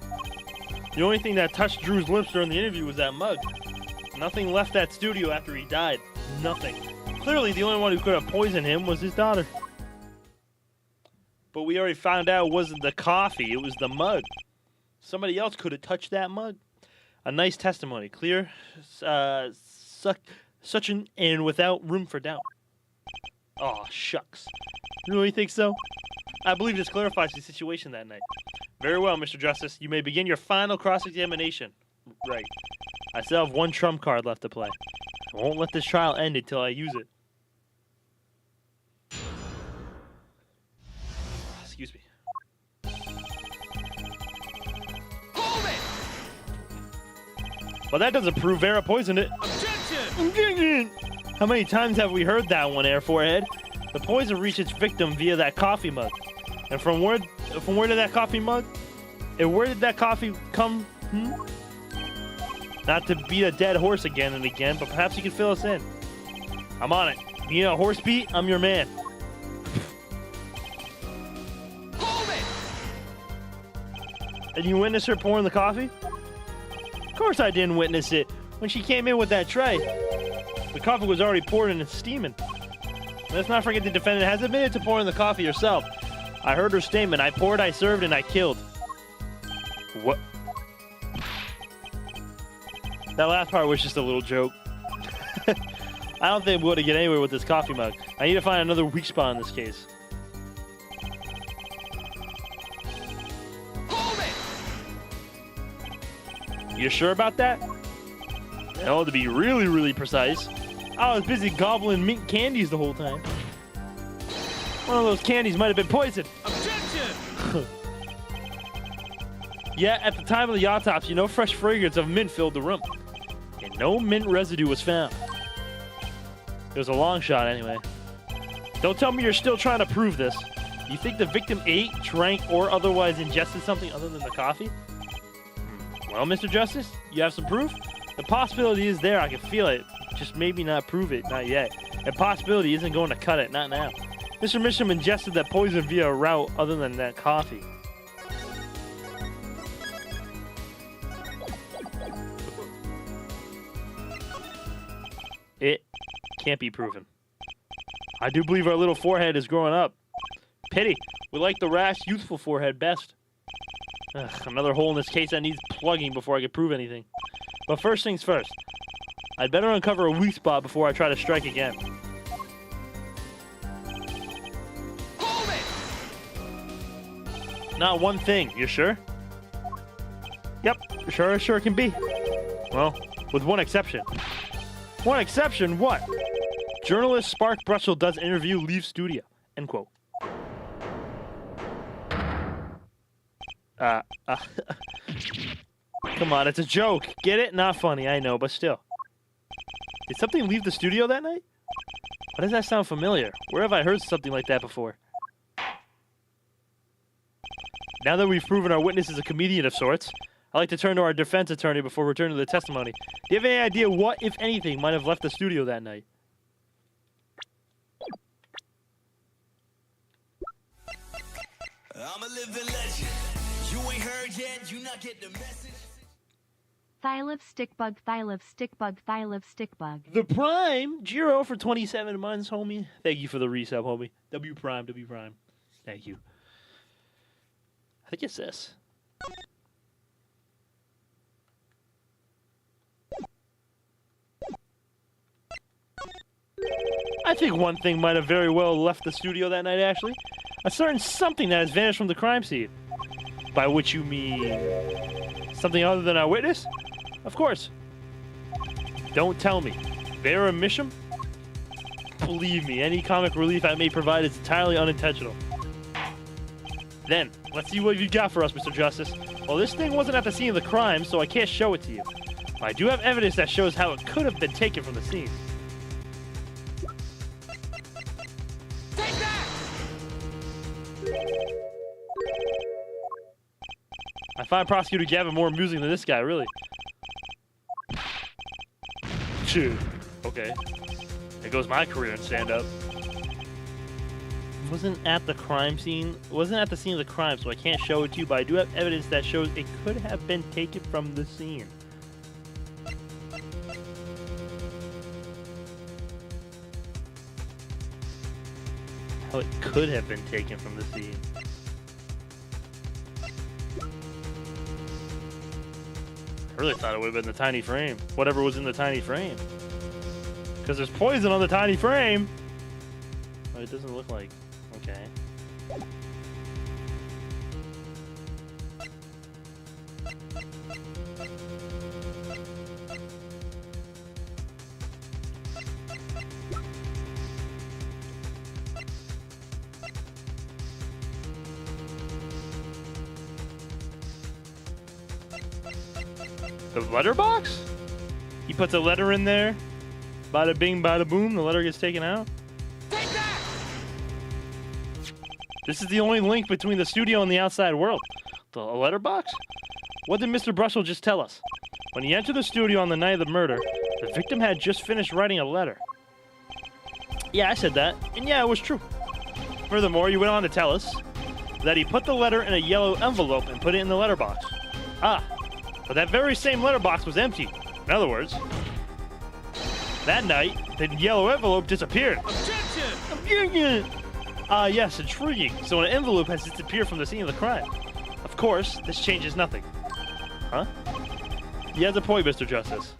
Speaker 2: The only thing that touched Drew's lips during the interview was that mug. Nothing left that studio after he died. Nothing. Clearly, the only one who could have poisoned him was his daughter. But we already found out it wasn't the coffee, it was the mug. Somebody else could have touched that mug. A nice testimony. Clear, such an and without room for doubt. Aw, shucks. You really think so? I believe this clarifies the situation that night. Very well, Mr. Justice. You may begin your final cross-examination. Right. I still have one trump card left to play. I won't let this trial end until I use it. Excuse me.
Speaker 3: Hold it!
Speaker 2: Well, that doesn't prove Vera poisoned it.
Speaker 3: Objection!
Speaker 2: How many times have we heard that one, Air Forehead? The poison reached its victim via that coffee mug. And from where did that coffee mug? And where did that coffee come? Not to beat a dead horse again and again, but perhaps you can fill us in. I'm on it. You need a horse beat? I'm your man.
Speaker 3: Hold it!
Speaker 2: And you witnessed her pouring the coffee? Of course I didn't witness it. When she came in with that tray, the coffee was already poured and it's steaming. Let's not forget the defendant has admitted to pouring the coffee herself. I heard her statement. I poured, I served, and I killed. What? That last part was just a little joke. I don't think we're going to get anywhere with this coffee mug. I need to find another weak spot in this case.
Speaker 3: Hold it!
Speaker 2: You sure about that? Oh, to be really, really precise, I was busy gobbling mint candies the whole time. One of those candies might have been poisoned.
Speaker 3: Objection!
Speaker 2: Yet, at the time of the autopsy, no fresh fragrance of mint filled the room. And no mint residue was found. It was a long shot anyway. Don't tell me you're still trying to prove this. You think the victim ate, drank, or otherwise ingested something other than the coffee? Well, Mr. Justice, you have some proof?
Speaker 1: The possibility is there. I can feel it. Just maybe not prove it. Not yet. The possibility isn't going to cut it. Not now. Mr. Misham ingested that poison via a route other than that coffee. It can't be proven. I do believe our little forehead is growing up. Pity. We like the rash, youthful forehead best. Ugh, another hole in this case that needs plugging before I can prove anything. But first things first. I'd better uncover a weak spot before I try to strike again.
Speaker 3: Hold it!
Speaker 1: Not one thing. You sure? Yep. Sure can be. Well, with one exception. One exception? What? Journalist Spark Brussel does interview, leave studio. End quote. Come on, it's a joke. Get it? Not funny, I know, but still. Did something leave the studio that night? Why does that sound familiar? Where have I heard something like that before? Now that we've proven our witness is a comedian of sorts, I'd like to turn to our defense attorney before returning to the testimony. Do you have any idea what, if anything, might have left the studio that night?
Speaker 5: I'm a living legend. You ain't heard yet, you not get the message.
Speaker 6: Thyliv stickbug, Thyliv stickbug, Thyliv stickbug.
Speaker 1: The Prime, Jiro for 27 months, homie. Thank you for the resub, homie. W Prime. Thank you. I think it's this. I think one thing might have very well left the studio that night, Ashley. A certain something that has vanished from the crime scene. By which you mean something other than our witness? Of course. Don't tell me. Vera Misham? Believe me, any comic relief I may provide is entirely unintentional. Then, let's see what you got for us, Mr. Justice. Well, this thing wasn't at the scene of the crime, so I can't show it to you. But I do have evidence that shows how it could have been taken from the scene.
Speaker 3: Take that!
Speaker 1: I find Prosecutor Gavin more amusing than this guy, really. Shoot. Okay. There goes my career in stand-up. Wasn't at the crime scene. Wasn't at the scene of the crime, so I can't show it to you, but I do have evidence that shows it could have been taken from the scene. How it could have been taken from the scene. I really thought it would have been the tiny frame. Whatever was in the tiny frame. Because there's poison on the tiny frame. But it doesn't look like. Okay. The letterbox? He puts a letter in there. Bada bing, bada boom. The letter gets taken out.
Speaker 3: Take that!
Speaker 1: This is the only link between the studio and the outside world. The letterbox? What did Mr. Brussel just tell us? When he entered the studio on the night of the murder, the victim had just finished writing a letter. Yeah, I said that. And yeah, it was true. Furthermore, he went on to tell us that he put the letter in a yellow envelope and put it in the letterbox. Ah. But that very same letterbox was empty. In other words, that night, the yellow envelope disappeared.
Speaker 3: Objection!
Speaker 1: Ah, yes, intriguing. So an envelope has disappeared from the scene of the crime. Of course, this changes nothing. Huh? He has a point, Mr. Justice.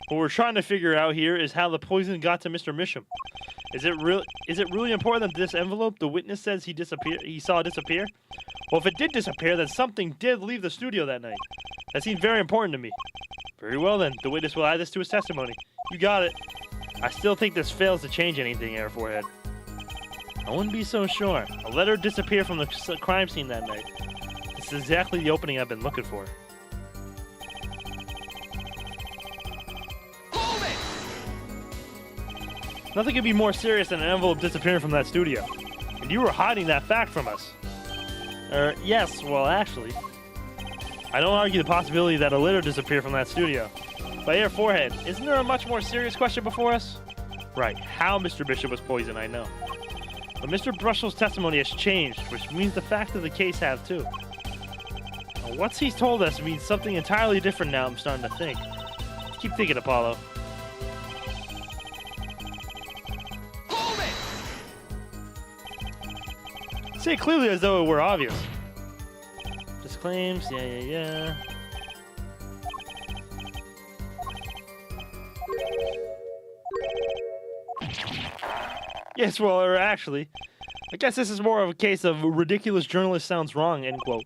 Speaker 1: What we're trying to figure out here is how the poison got to Mr. Misham. Is it really important that this envelope, the witness says he saw disappear? Well, if it did disappear, then something did leave the studio that night. That seemed very important to me. Very well then, the witness will add this to his testimony. You got it. I still think this fails to change anything, Air Forehead. I wouldn't be so sure. A letter disappeared from the crime scene that night. This is exactly the opening I've been looking for.
Speaker 3: Hold it!
Speaker 1: Nothing could be more serious than an envelope disappearing from that studio. And you were hiding that fact from us. Yes, well, actually. I don't argue the possibility that a litter disappeared from that studio. But here, Forehead, isn't there a much more serious question before us? Right, how Mr. Bishop was poisoned, I know. But Mr. Brussels' testimony has changed, which means the fact of the case have too. Now, what he's told us means something entirely different now, I'm starting to think. Keep thinking, Apollo.
Speaker 3: Hold it!
Speaker 1: Say it clearly as though it were obvious. Disclaims, yeah. Yes, well, or actually, I guess this is more of a case of ridiculous journalist sounds wrong, end quote.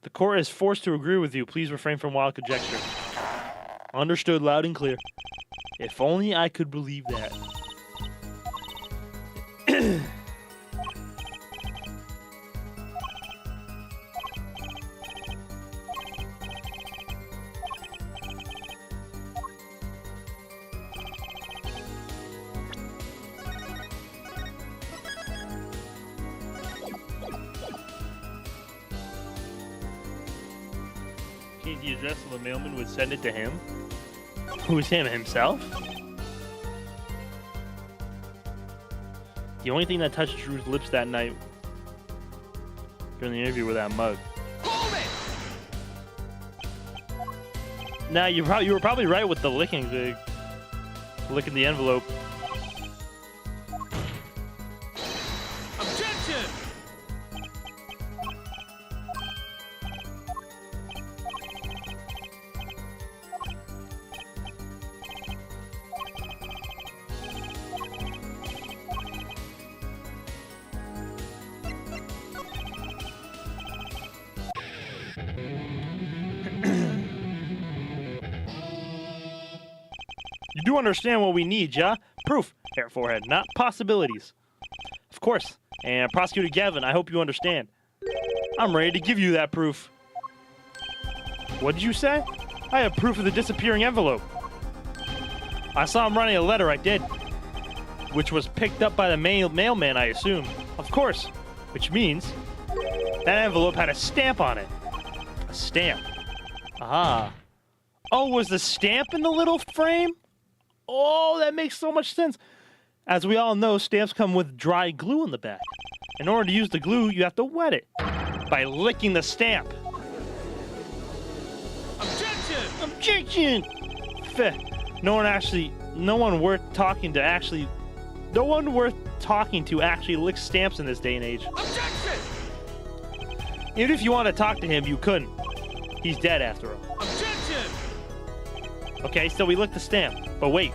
Speaker 1: The court is forced to agree with you. Please refrain from wild conjecture. Understood loud and clear. If only I could believe that. The address of the mailman would send it to him? Who's him, himself? The only thing that touched Drew's lips that night during the interview with that mug.
Speaker 3: Hold it!
Speaker 1: Nah, you were probably right with the licking thing. Licking the envelope.
Speaker 3: Objection!
Speaker 1: You do understand what we need, yeah? Proof, Hair Forehead, not possibilities. Of course. And Prosecutor Gavin, I hope you understand. I'm ready to give you that proof. What did you say? I have proof of the disappearing envelope. I saw him running a letter, I did. Which was picked up by the mailman, I assume. Of course. Which means that envelope had a stamp on it. A stamp. Aha. Oh, was the stamp in the little frame? Oh, that makes so much sense. As we all know, stamps come with dry glue in the back. In order to use the glue, you have to wet it by licking the stamp.
Speaker 3: Objection!
Speaker 1: Objection! Feh. No one worth talking to actually lick stamps in this day and age.
Speaker 3: Objection!
Speaker 1: Even if you want to talk to him, you couldn't. He's dead after all.
Speaker 3: Objection!
Speaker 1: Okay, so we licked the stamp. But wait,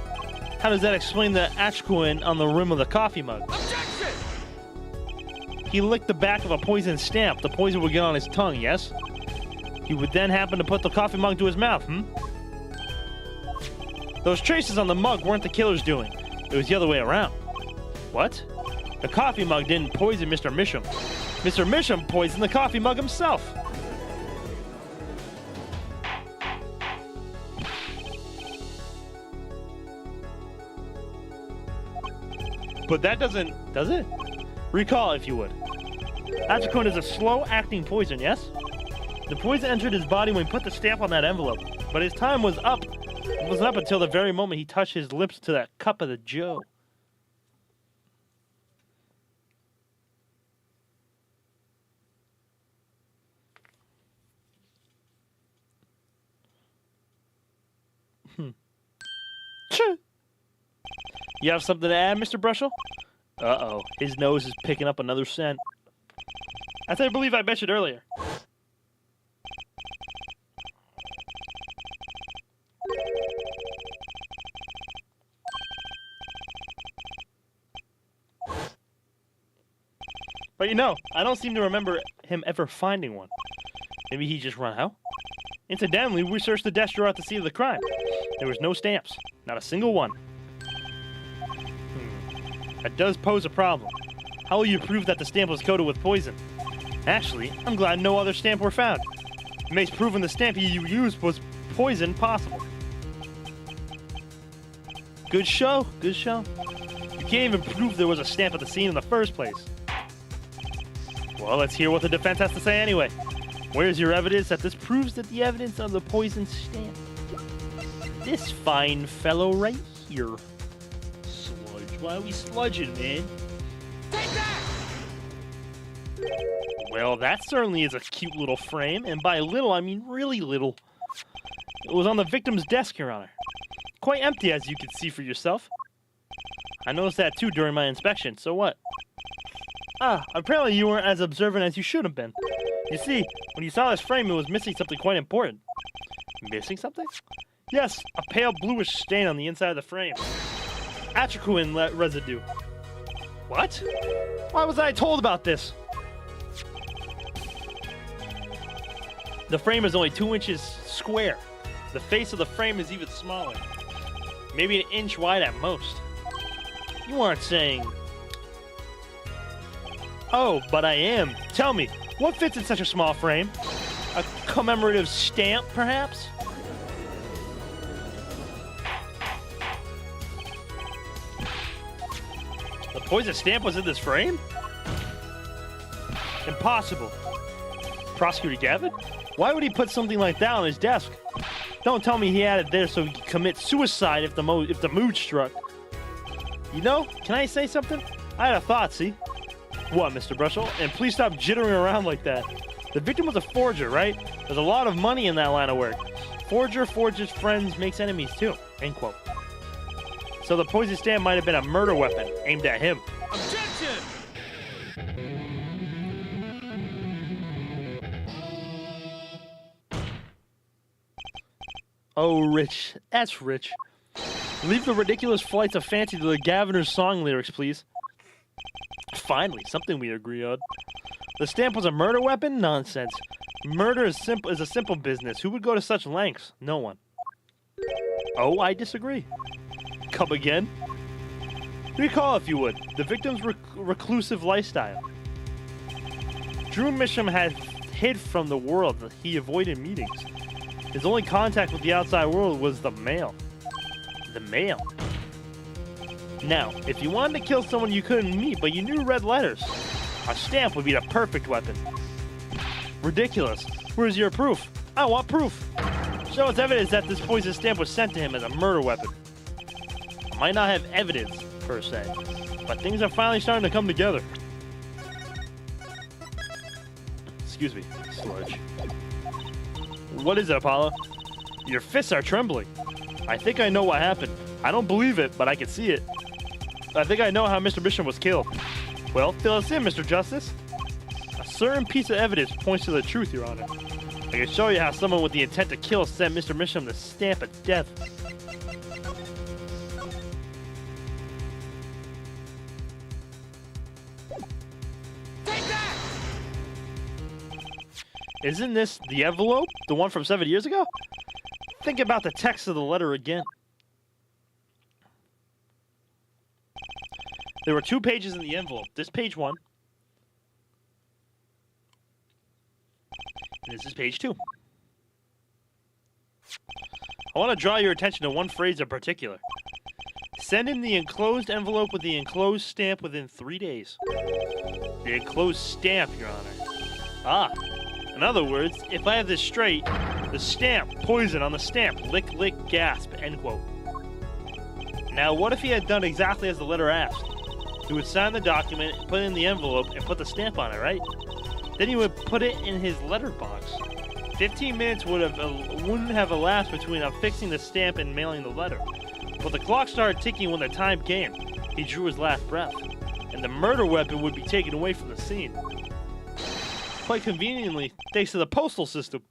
Speaker 1: how does that explain the Ashcoin on the rim of the coffee mug?
Speaker 3: Objection!
Speaker 1: He licked the back of a poisoned stamp. The poison would get on his tongue, yes? He would then happen to put the coffee mug to his mouth, Those traces on the mug weren't the killer's doing. It was the other way around. What? The coffee mug didn't poison Mr. Misham. Mr. Misham poisoned the coffee mug himself. But that doesn't, does it? Recall, if you would. Atropine is a slow-acting poison, yes? The poison entered his body when he put the stamp on that envelope, but his time was up. It wasn't up until the very moment he touched his lips to that cup of the Joe. You have something to add, Mr. Brushel? Uh-oh. His nose is picking up another scent. As I believe I mentioned earlier. But you know, I don't seem to remember him ever finding one. Maybe he just ran out? Incidentally, we searched the desk drawer at the scene of the crime. There was no stamps. Not a single one. That does pose a problem. How will you prove that the stamp was coated with poison? Actually, I'm glad no other stamp were found. It makes proving the stamp you used was poison possible. Good show, good show. You can't even prove there was a stamp at the scene in the first place. Well, let's hear what the defense has to say anyway. Where's your evidence that this proves that the evidence of the poison stamp? This fine fellow right here. Sludge. Why are we sludging, man?
Speaker 3: Take that!
Speaker 1: Well, that certainly is a cute little frame, and by little, I mean really little. It was on the victim's desk, Your Honor. Quite empty, as you can see for yourself. I noticed that too during my inspection, so what? Ah, apparently you weren't as observant as you should have been. You see, when you saw this frame, it was missing something quite important. Missing something? Yes, a pale bluish stain on the inside of the frame. Atropine residue. What? Why was I told about this? The frame is only 2 inches square. The face of the frame is even smaller. Maybe an inch wide at most. You aren't saying... Oh, but I am. Tell me, what fits in such a small frame? A commemorative stamp, perhaps? The poison stamp was in this frame? Impossible. Prosecutor Gavin? Why would he put something like that on his desk? Don't tell me he had it there so he could commit suicide if the mood struck. You know, can I say something? I had a thought, see? What, Mr. Brushel? And please stop jittering around like that. The victim was a forger, right? There's a lot of money in that line of work. Forger forges friends, makes enemies too. End quote. So the poison stamp might have been a murder weapon aimed at him.
Speaker 3: Objection!
Speaker 1: Oh, Rich. That's rich. Leave the ridiculous flights of fancy to the Gaviner's song lyrics, please. Finally, something we agree on. The stamp was a murder weapon? Nonsense. Murder is a simple business. Who would go to such lengths? No one. Oh, I disagree. Come again? Recall, if you would, the victim's reclusive lifestyle. Drew Misham had hid from the world that he avoided meetings. His only contact with the outside world was the mail. The mail. Now, if you wanted to kill someone you couldn't meet, but you knew read letters, a stamp would be the perfect weapon. Ridiculous. Where's your proof? I want proof. Show us evidence that this poison stamp was sent to him as a murder weapon. I might not have evidence, per se, but things are finally starting to come together. Excuse me, sludge. What is it, Apollo? Your fists are trembling. I think I know what happened. I don't believe it, but I can see it. I think I know how Mr. Bishop was killed. Well, fill us in, Mr. Justice. A certain piece of evidence points to the truth, Your Honor. I can show you how someone with the intent to kill sent Mr. Bishop the stamp of death.
Speaker 3: Take that!
Speaker 1: Isn't this the envelope? The one from 7 years ago? Think about the text of the letter again. There were 2 pages in the envelope. This page 1. And this is page 2. I want to draw your attention to one phrase in particular. Send in the enclosed envelope with the enclosed stamp within 3 days. The enclosed stamp, Your Honor. Ah. In other words, if I have this straight, the stamp, poison on the stamp, lick, lick, gasp, end quote. Now, what if he had done exactly as the letter asked? He would sign the document, put it in the envelope, and put the stamp on it, right? Then he would put it in his letterbox. 15 minutes wouldn't have elapsed between affixing the stamp and mailing the letter. But the clock started ticking when the time came. He drew his last breath, and the murder weapon would be taken away from the scene. Quite conveniently, thanks to the postal system.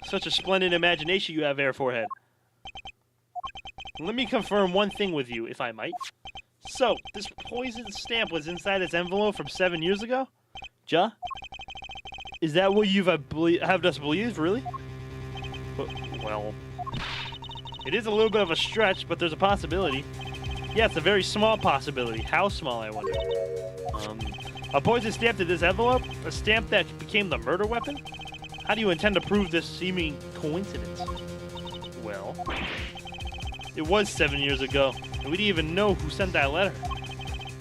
Speaker 1: Such a splendid imagination you have, Air Forehead. Let me confirm one thing with you, if I might. So, this poison stamp was inside this envelope from 7 years ago? Ja? Is that what you've have us believe, really? Well, it is a little bit of a stretch, but there's a possibility. Yeah, it's a very small possibility. How small, I wonder? A poison stamp to this envelope? A stamp that became the murder weapon? How do you intend to prove this seeming coincidence? Well, it was 7 years ago.
Speaker 2: We didn't even know who sent that letter.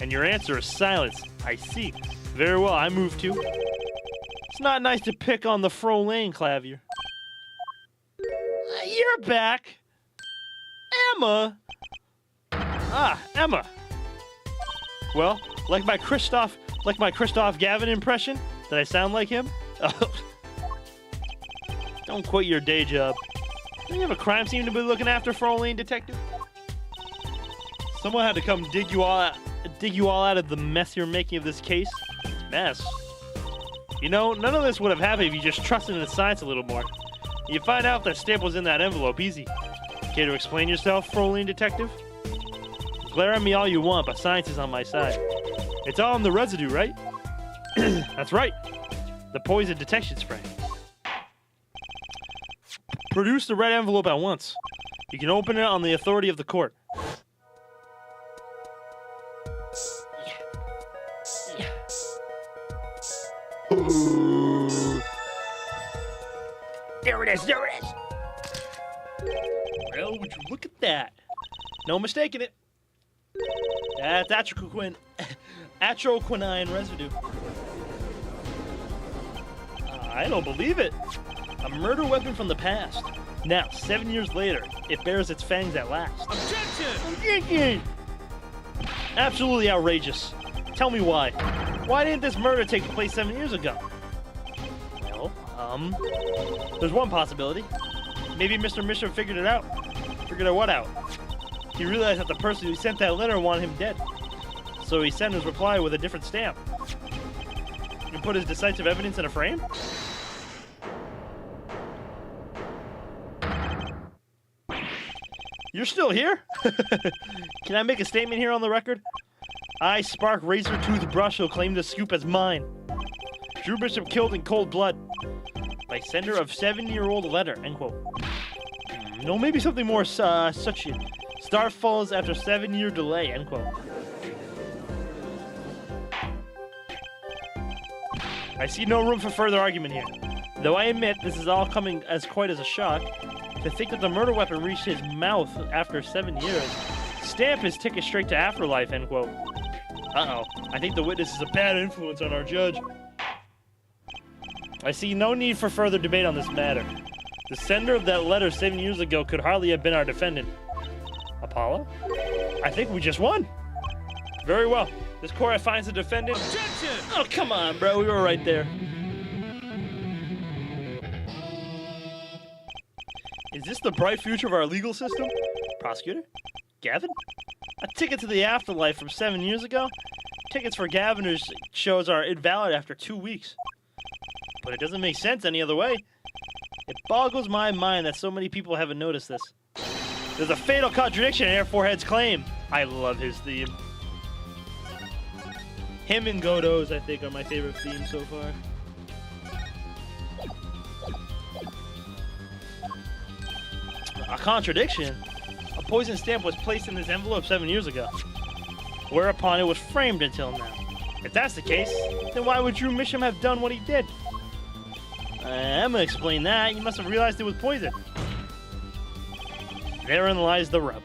Speaker 2: And your answer is silence. I see. Very well, I move to. It's not nice to pick on the Frolane, Clavier. You're back. Emma. Ah, Emma. Well, like my Christoph Gavin impression? Did I sound like him? Don't quit your day job. Don't you have a crime scene to be looking after, Frolane detective? Someone had to come dig you all out of the mess you're making of this case. Mess. You know, none of this would have happened if you just trusted in the science a little more. You find out that stamp was in that envelope, easy. Care to explain yourself, Frolane detective? Glare at me all you want, but science is on my side. It's all in the residue, right? That's right. The poison detection spray. Produce the red envelope at once. You can open it on the authority of the court. There it is, there it is. Well, would you look at that? No mistaking it. That's atroquinine residue. I don't believe it. A murder weapon from the past. Now, 7 years later, it bears its fangs at last. Objection! Absolutely outrageous. Tell me why. Why didn't this murder take place 7 years ago? Well, there's one possibility. Maybe Mr. Misham figured it out. Figured out what out? He realized that the person who sent that letter wanted him dead. So he sent his reply with a different stamp. And put his decisive evidence in a frame? You're still here? Can I make a statement here on the record? I, Spark Razor Toothbrush, will claim the scoop as mine. Drew Bishop killed in cold blood by sender of 7-year-old letter, end quote. No, maybe something more such a star falls after 7-year delay, end quote. I see no room for further argument here. Though I admit this is all coming as quite as a shock, to think that the murder weapon reached his mouth after 7 years. Stamp his ticket straight to afterlife, end quote. Uh-oh. I think the witness is a bad influence on our judge. I see no need for further debate on this matter. The sender of that letter 7 years ago could hardly have been our defendant. Apollo? I think we just won. Very well. This court finds the defendant. Objection! Oh, come on, bro. We were right there. Is this the bright future of our legal system? Prosecutor? Gavin? A ticket to the afterlife from 7 years ago? Tickets for Gaviner's shows are invalid after 2 weeks. But it doesn't make sense any other way. It boggles my mind that so many people haven't noticed this. There's a fatal contradiction in Air Forehead's claim. I love his theme. Him and Godot's, I think, are my favorite themes so far. A contradiction? A poison stamp was placed in this envelope 7 years ago, whereupon it was framed until now. If that's the case, then why would Drew Misham have done what he did? I'm gonna explain that. You must have realized it was poison. Therein lies the rub.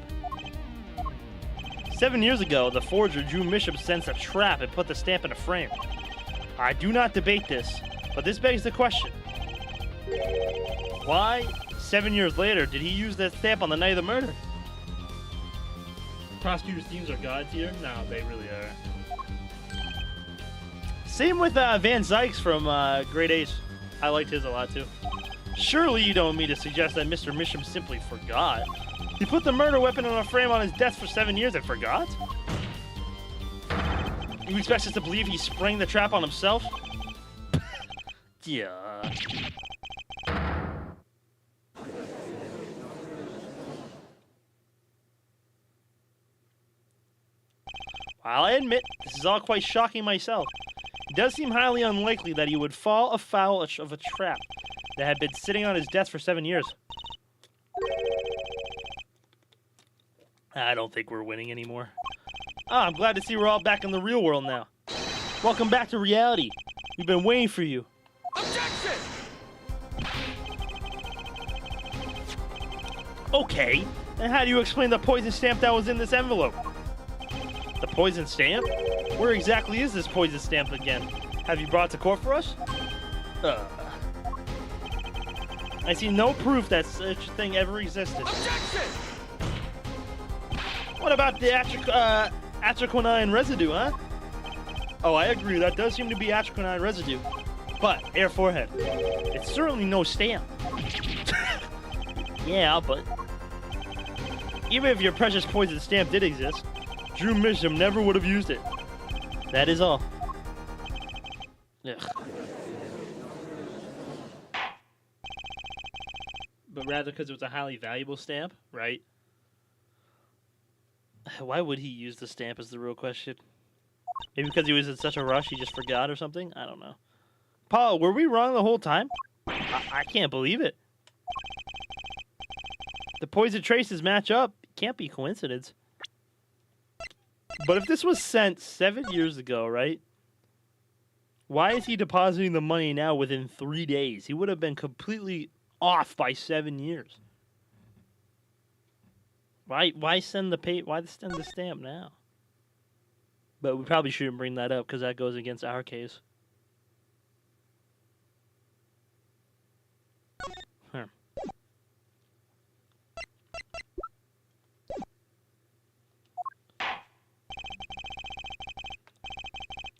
Speaker 2: 7 years ago, the forger Drew Misham sensed a trap and put the stamp in a frame. I do not debate this, but this begs the question. Why, 7 years later, did he use that stamp on the night of the murder? Prosecutor's themes are gods here? No, they really are. Same with Van Zykes from Great Ace. I liked his a lot too. Surely you don't mean to suggest that Mr. Misham simply forgot. He put the murder weapon on a frame on his desk for 7 years and forgot? You expect us to believe he sprang the trap on himself? Yeah. While I admit this is all quite shocking myself, it does seem highly unlikely that he would fall afoul of a trap that had been sitting on his desk for 7 years. I don't think we're winning anymore. I'm glad to see we're all back in the real world now. Welcome back to reality. We've been waiting for you.
Speaker 3: Objection!
Speaker 2: Okay, Then how do you explain the poison stamp that was in this envelope? The poison stamp? Where exactly is this poison stamp again? Have you brought it to court for us? I see no proof that such a thing ever existed.
Speaker 3: Objection!
Speaker 2: What about the atriquinine residue, huh? Oh, I agree. That does seem to be atriquinine residue. But, air forehead, it's certainly no stamp. Yeah, but even if your precious poison stamp did exist, Drew Misham never would have used it. That is all. Ugh. But rather because it was a highly valuable stamp, right? Why would he use the stamp is the real question. Maybe because he was in such a rush he just forgot or something? I don't know. Paul, were we wrong the whole time? I can't believe it. The poison traces match up. It can't be coincidence. But if this was sent 7 years ago, right? Why is he depositing the money now within 3 days? He would have been completely off by 7 years. Why send the stamp now? But we probably shouldn't bring that up because that goes against our case. Huh.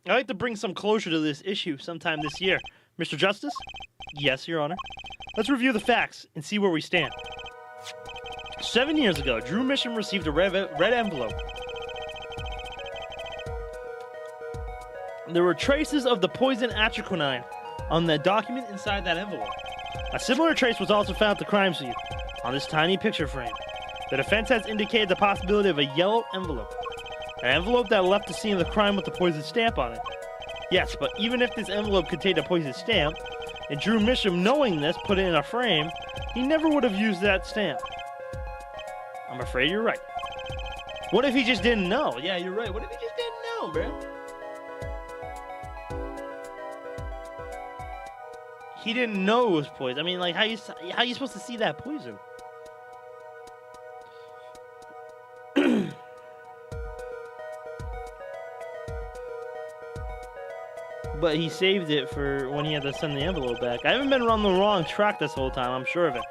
Speaker 2: I'd like to bring some closure to this issue sometime this year. Mr. Justice? Yes, Your Honor. Let's review the facts and see where we stand. 7 years ago, Drew Misham received a red envelope. There were traces of the poison atriquinine on the document inside that envelope. A similar trace was also found at the crime scene, on this tiny picture frame. The defense has indicated the possibility of a yellow envelope. An envelope that left the scene of the crime with the poison stamp on it. Yes, but even if this envelope contained a poison stamp, and Drew Misham, knowing this, put it in a frame, he never would have used that stamp. I'm afraid you're right. What if he just didn't know? Yeah, you're right. What if he just didn't know, bro? He didn't know it was poison. I mean, like, how you supposed to see that poison? But he saved it for when he had to send the envelope back. I haven't been on the wrong track this whole time, I'm sure of it.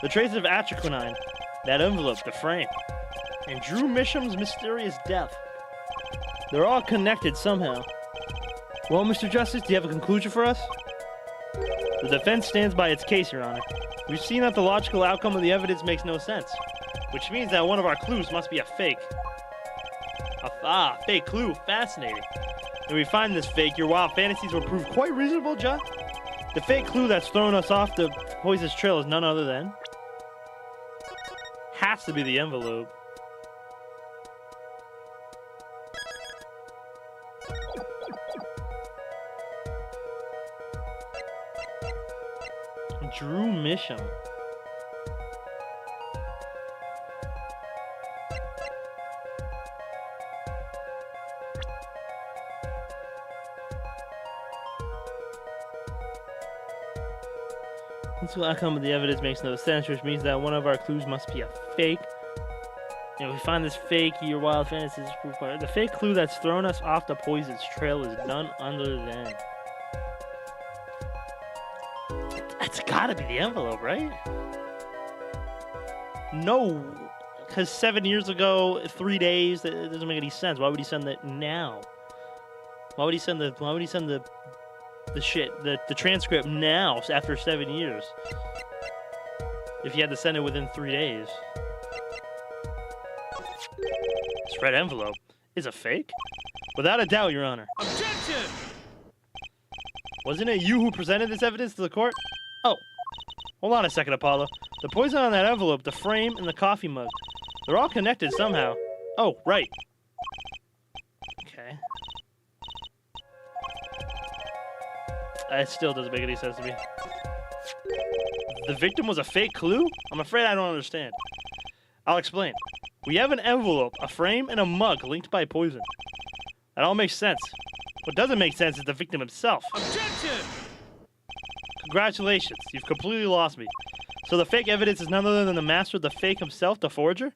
Speaker 2: The traces of atriquinine, that envelope, the frame, and Drew Misham's mysterious death. They're all connected somehow. Well, Mr. Justice, do you have a conclusion for us? The defense stands by its case, Your Honor. We've seen that the logical outcome of the evidence makes no sense, which means that one of our clues must be a fake. Fake clue. Fascinating. When we find this fake, your wild fantasies will prove quite reasonable, John. The fake clue that's thrown us off the poison's trail is none other than... has to be the envelope. Drew Misham. The outcome of the evidence makes no sense, which means that one of our clues must be a fake. If we find this fake, your wild fantasies prove part. The fake clue that's thrown us off the poison's trail is none other than... It's gotta be the envelope, right? No, because 7 years ago, 3 days, that doesn't make any sense. Why would he send that now? Why would he send the transcript now after 7 years? If he had to send it within 3 days. This red envelope is a fake? Without a doubt, Your Honor.
Speaker 3: Objection!
Speaker 2: Wasn't it you who presented this evidence to the court? Oh, hold on a second, Apollo. The poison on that envelope, the frame, and the coffee mug, they're all connected somehow. Oh, right. Okay. It still doesn't make any sense to me. The victim was a fake clue? I'm afraid I don't understand. I'll explain. We have an envelope, a frame, and a mug linked by poison. That all makes sense. What doesn't make sense is the victim himself.
Speaker 3: Objection!
Speaker 2: Congratulations, you've completely lost me. So the fake evidence is none other than the master of the fake himself, the forger?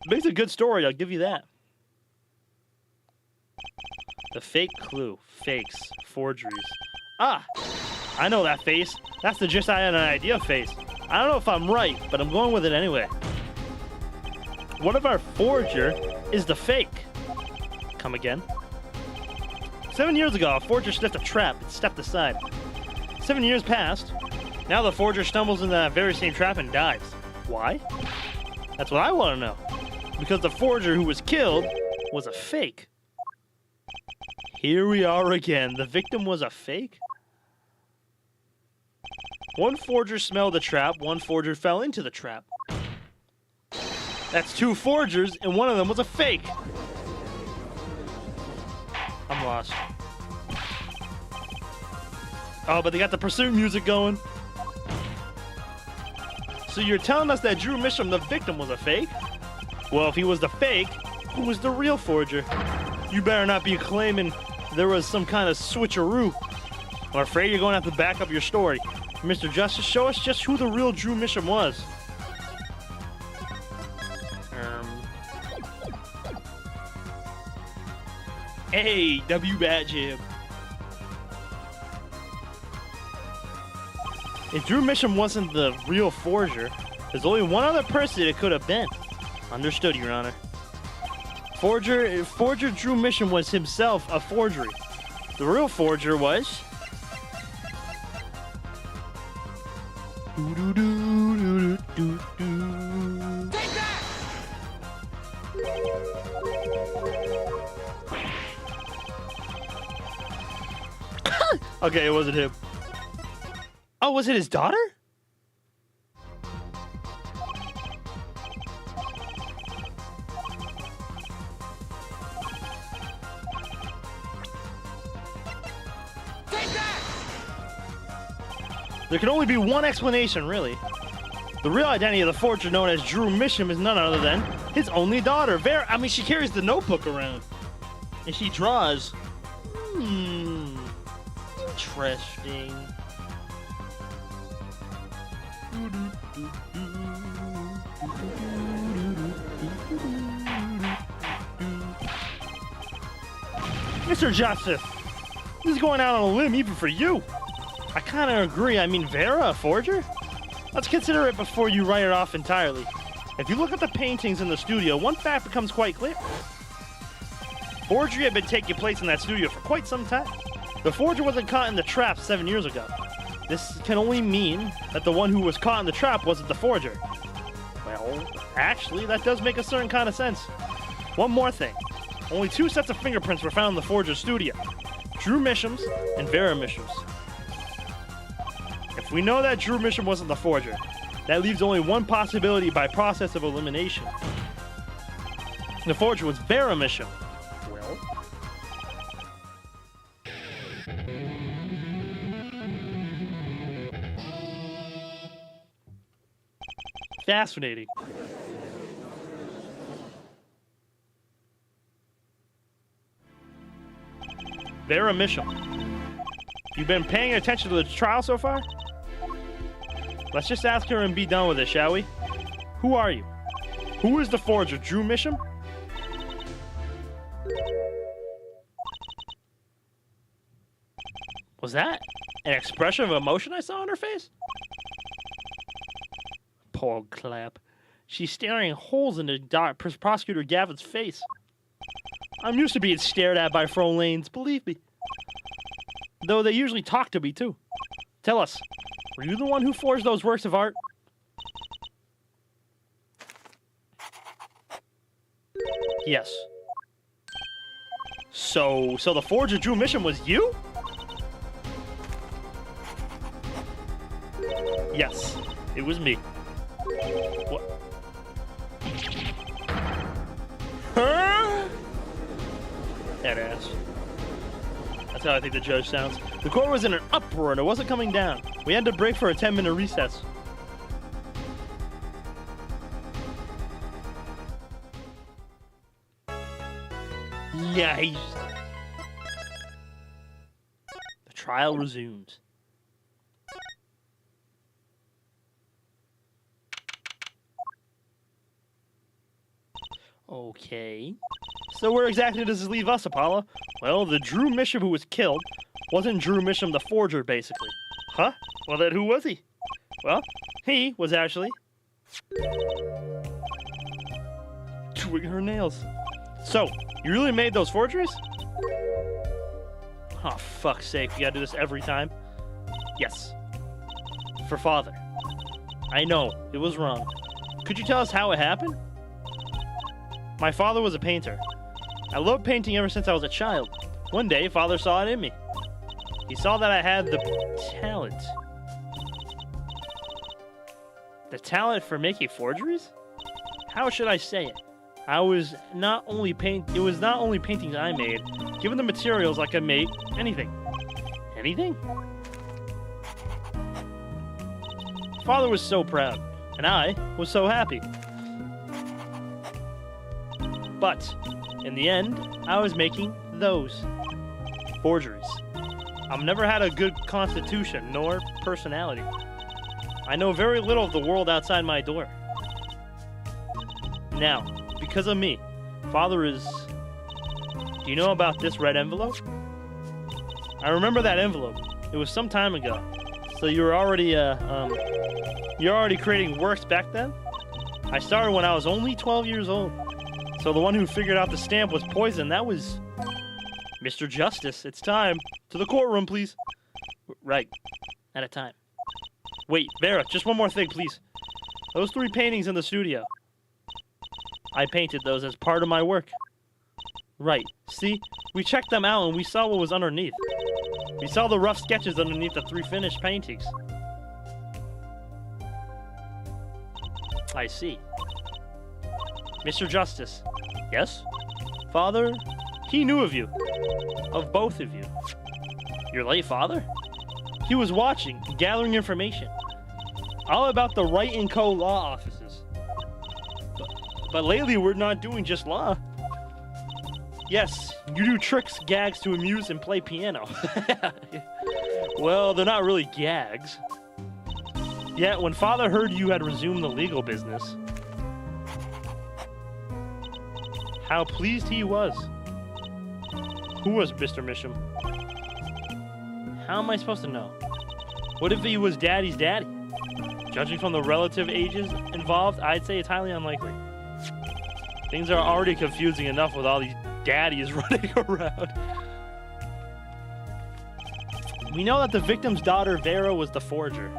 Speaker 2: Makes a good story, I'll give you that. The fake clue. Fakes. Forgeries. Ah! I know that face. That's the just I had an idea face. I don't know if I'm right, but I'm going with it anyway. What if our forger is the fake? Come again? 7 years ago, a forger sniffed a trap and stepped aside. 7 years passed. Now the forger stumbles into that very same trap and dies. Why? That's what I want to know. Because the forger who was killed was a fake. Here we are again. The victim was a fake? One forger smelled the trap, one forger fell into the trap. That's two forgers, and one of them was a fake. I'm lost. Oh, but they got the pursuit music going. So you're telling us that Drew Misham, the victim, was a fake? Well, if he was the fake, who was the real forger? You better not be claiming there was some kind of switcheroo. I'm afraid you're going to have to back up your story. Mr. Justice, show us just who the real Drew Misham was. Hey, W Bat Jib. If Drew Misham wasn't the real forger, there's only one other person it could have been. Understood, Your Honor. Forger Drew Misham was himself a forgery. The real forger was...
Speaker 3: Take that!
Speaker 2: Okay, it wasn't him. Oh, was it his daughter?
Speaker 3: Take that!
Speaker 2: There can only be one explanation, really. The real identity of the forger known as Drew Misham is none other than his only daughter. I mean, she carries the notebook around. And she draws. Interesting. Mr. Justice, this is going out on a limb even for you. I kind of agree. I mean, Vera, a forger? Let's consider it before you write it off entirely. If you look at the paintings in the studio, one fact becomes quite clear. Forgery had been taking place in that studio for quite some time. The forger wasn't caught in the trap 7 years ago. This can only mean that the one who was caught in the trap wasn't the forger. Well, actually, that does make a certain kind of sense. One more thing. Only 2 sets of fingerprints were found in the forger's studio. Drew Misham's and Vera Misham's. If we know that Drew Misham wasn't the forger, that leaves only one possibility by process of elimination. The forger was Vera Misham. Well... fascinating. Vera Misham. You been paying attention to the trial so far? Let's just ask her and be done with it, shall we? Who are you? Who is the forger, Drew Misham? Was that an expression of emotion I saw on her face? Poor Clap. She's staring holes into Prosecutor Gavin's face. I'm used to being stared at by Frolanes, believe me. Though they usually talk to me, too. Tell us, were you the one who forged those works of art? Yes. So the forger Drew Misham was you? Yes, it was me. What? Huh? That ass. That's how I think the judge sounds. The court was in an uproar and it wasn't coming down. We had to break for a 10-minute recess. Nice. The trial resumes.
Speaker 1: Okay. So where exactly does this leave us, Apollo? Well, the Drew Misham who was killed wasn't Drew Misham the forger, basically. Huh? Well, then who was he? Well, he was actually... doing her nails. So, you really made those forgeries? Oh, fuck's sake. We gotta do this every time? Yes. For father. I know. It was wrong. Could you tell us how it happened? My father was a painter. I loved painting ever since I was a child. One day, father saw it in me. He saw that I had the talent. The talent for making forgeries? How should I say it? It was not only paintings I made. Given the materials, I could make anything. Anything? Father was so proud, and I was so happy. But, in the end, I was making those forgeries. I've never had a good constitution, nor personality. I know very little of the world outside my door. Now, because of me, Father is... Do you know about this red envelope? I remember that envelope. It was some time ago. So you were already, you're already creating works back then? I started when I was only 12 years old. So the one who figured out the stamp was poison. That was... Mr. Justice, it's time. To the courtroom, please. Right. At a time. Wait, Vera, just one more thing, please. Those 3 paintings in the studio. I painted those as part of my work. Right. See? We checked them out and we saw what was underneath. We saw the rough sketches underneath the 3 finished paintings. I see. Mr. Justice. Yes? Father, he knew of you. Of both of you. Your late father? He was watching, gathering information. All about the Wright & Co. law offices. But lately we're not doing just law. Yes, you do tricks, gags to amuse and play piano. Well, they're not really gags. Yet, when Father heard you had resumed the legal business, how pleased he was. Who was Mr. Misham? How am I supposed to know? What if he was Daddy's daddy? Judging from the relative ages involved, I'd say it's highly unlikely. Things are already confusing enough with all these daddies running around. We know that the victim's daughter, Vera, was the forger.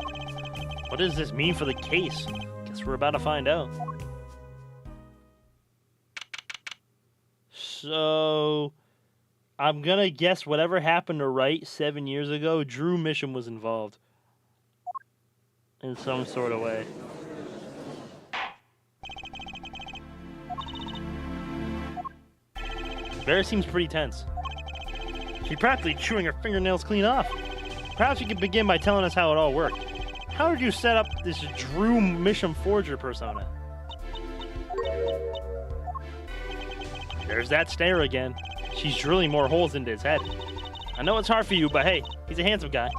Speaker 1: What does this mean for the case? Guess we're about to find out. So, I'm gonna guess whatever happened to Wright 7 years ago, Drew Misham was involved. In some sort of way. Vera seems pretty tense. She's practically chewing her fingernails clean off. Perhaps you could begin by telling us how it all worked. How did you set up this Drew Misham forger persona? There's that stare again. She's drilling more holes into his head. I know it's hard for you, but hey, he's a handsome guy.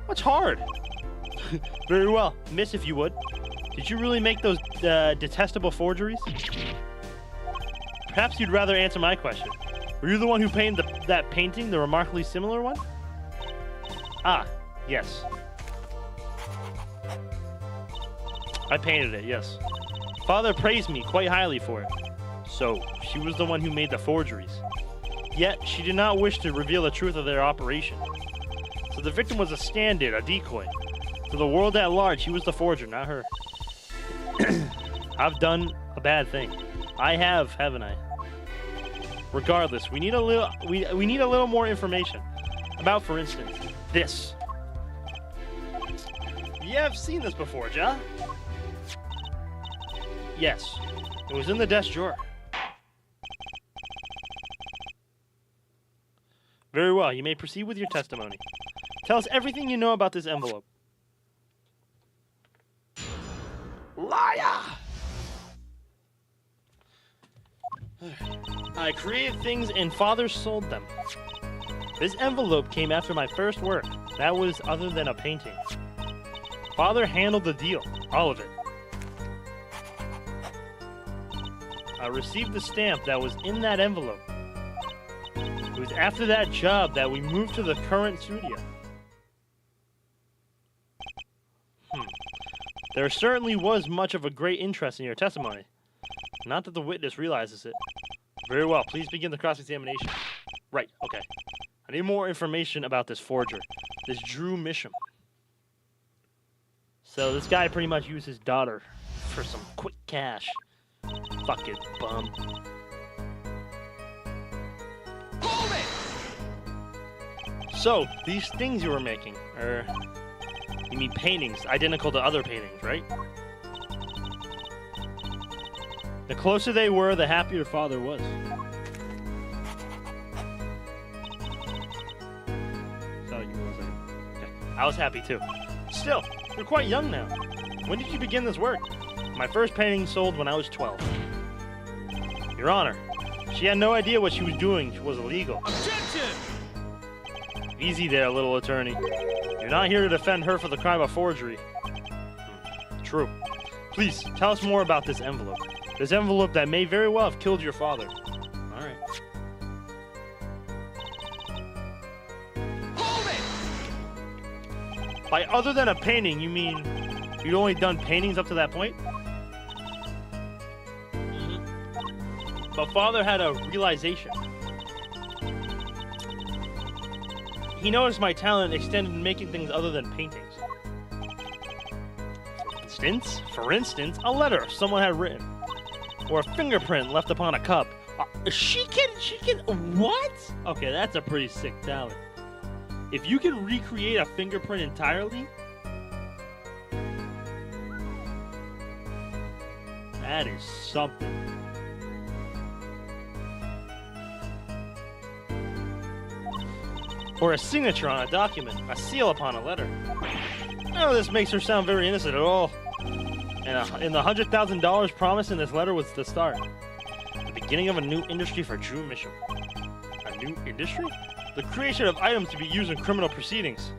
Speaker 1: What's hard? Very well. Miss, if you would. Did you really make those detestable forgeries? Perhaps you'd rather answer my question. Were you the one who painted that painting, the remarkably similar one? Ah, yes. I painted it, yes. Father praised me quite highly for it. So, she was the one who made the forgeries. Yet, she did not wish to reveal the truth of their operation. So the victim was a stand-in, a decoy. To the world at large, he was the forger, not her. I've done a bad thing. I have, haven't I? Regardless, we need a little more information. About, for instance, this. Yeah, I've seen this before, Ja. Yes, it was in the desk drawer. Very well, you may proceed with your testimony. Tell us everything you know about this envelope. Liar! I created things and Father sold them. This envelope came after my first work. That was other than a painting. Father handled the deal, all of it. I received the stamp that was in that envelope. It was after that job that we moved to the current studio. There certainly was much of a great interest in your testimony. Not that the witness realizes it. Very well, please begin the cross-examination. Right, okay. I need more information about this forger, this Drew Misham. So this guy pretty much used his daughter for some quick cash. Fucking bum.
Speaker 3: Hold it!
Speaker 1: So, these things you were making, you mean paintings, identical to other paintings, right? The closer they were, the happier your father was. So you were saying. Okay. I was happy too. Still, you're quite young now. When did you begin this work? My first painting sold when I was 12. Your Honor, she had no idea what she was doing was illegal.
Speaker 3: Objection!
Speaker 1: Easy there, little attorney. You're not here to defend her for the crime of forgery. True. Please, tell us more about this envelope. This envelope that may very well have killed your father. Alright.
Speaker 3: Hold it!
Speaker 1: By other than a painting, you mean you'd only done paintings up to that point? But father had a realization. He noticed my talent extended in making things other than paintings. For instance, a letter someone had written. Or a fingerprint left upon a cup. She can, what? Okay, that's a pretty sick talent. If you can recreate a fingerprint entirely, that is something. Or a signature on a document, a seal upon a letter. None of this makes her sound very innocent at all. And the $100,000 promised in this letter was the start. The beginning of a new industry for Drew Misham. A new industry? The creation of items to be used in criminal proceedings.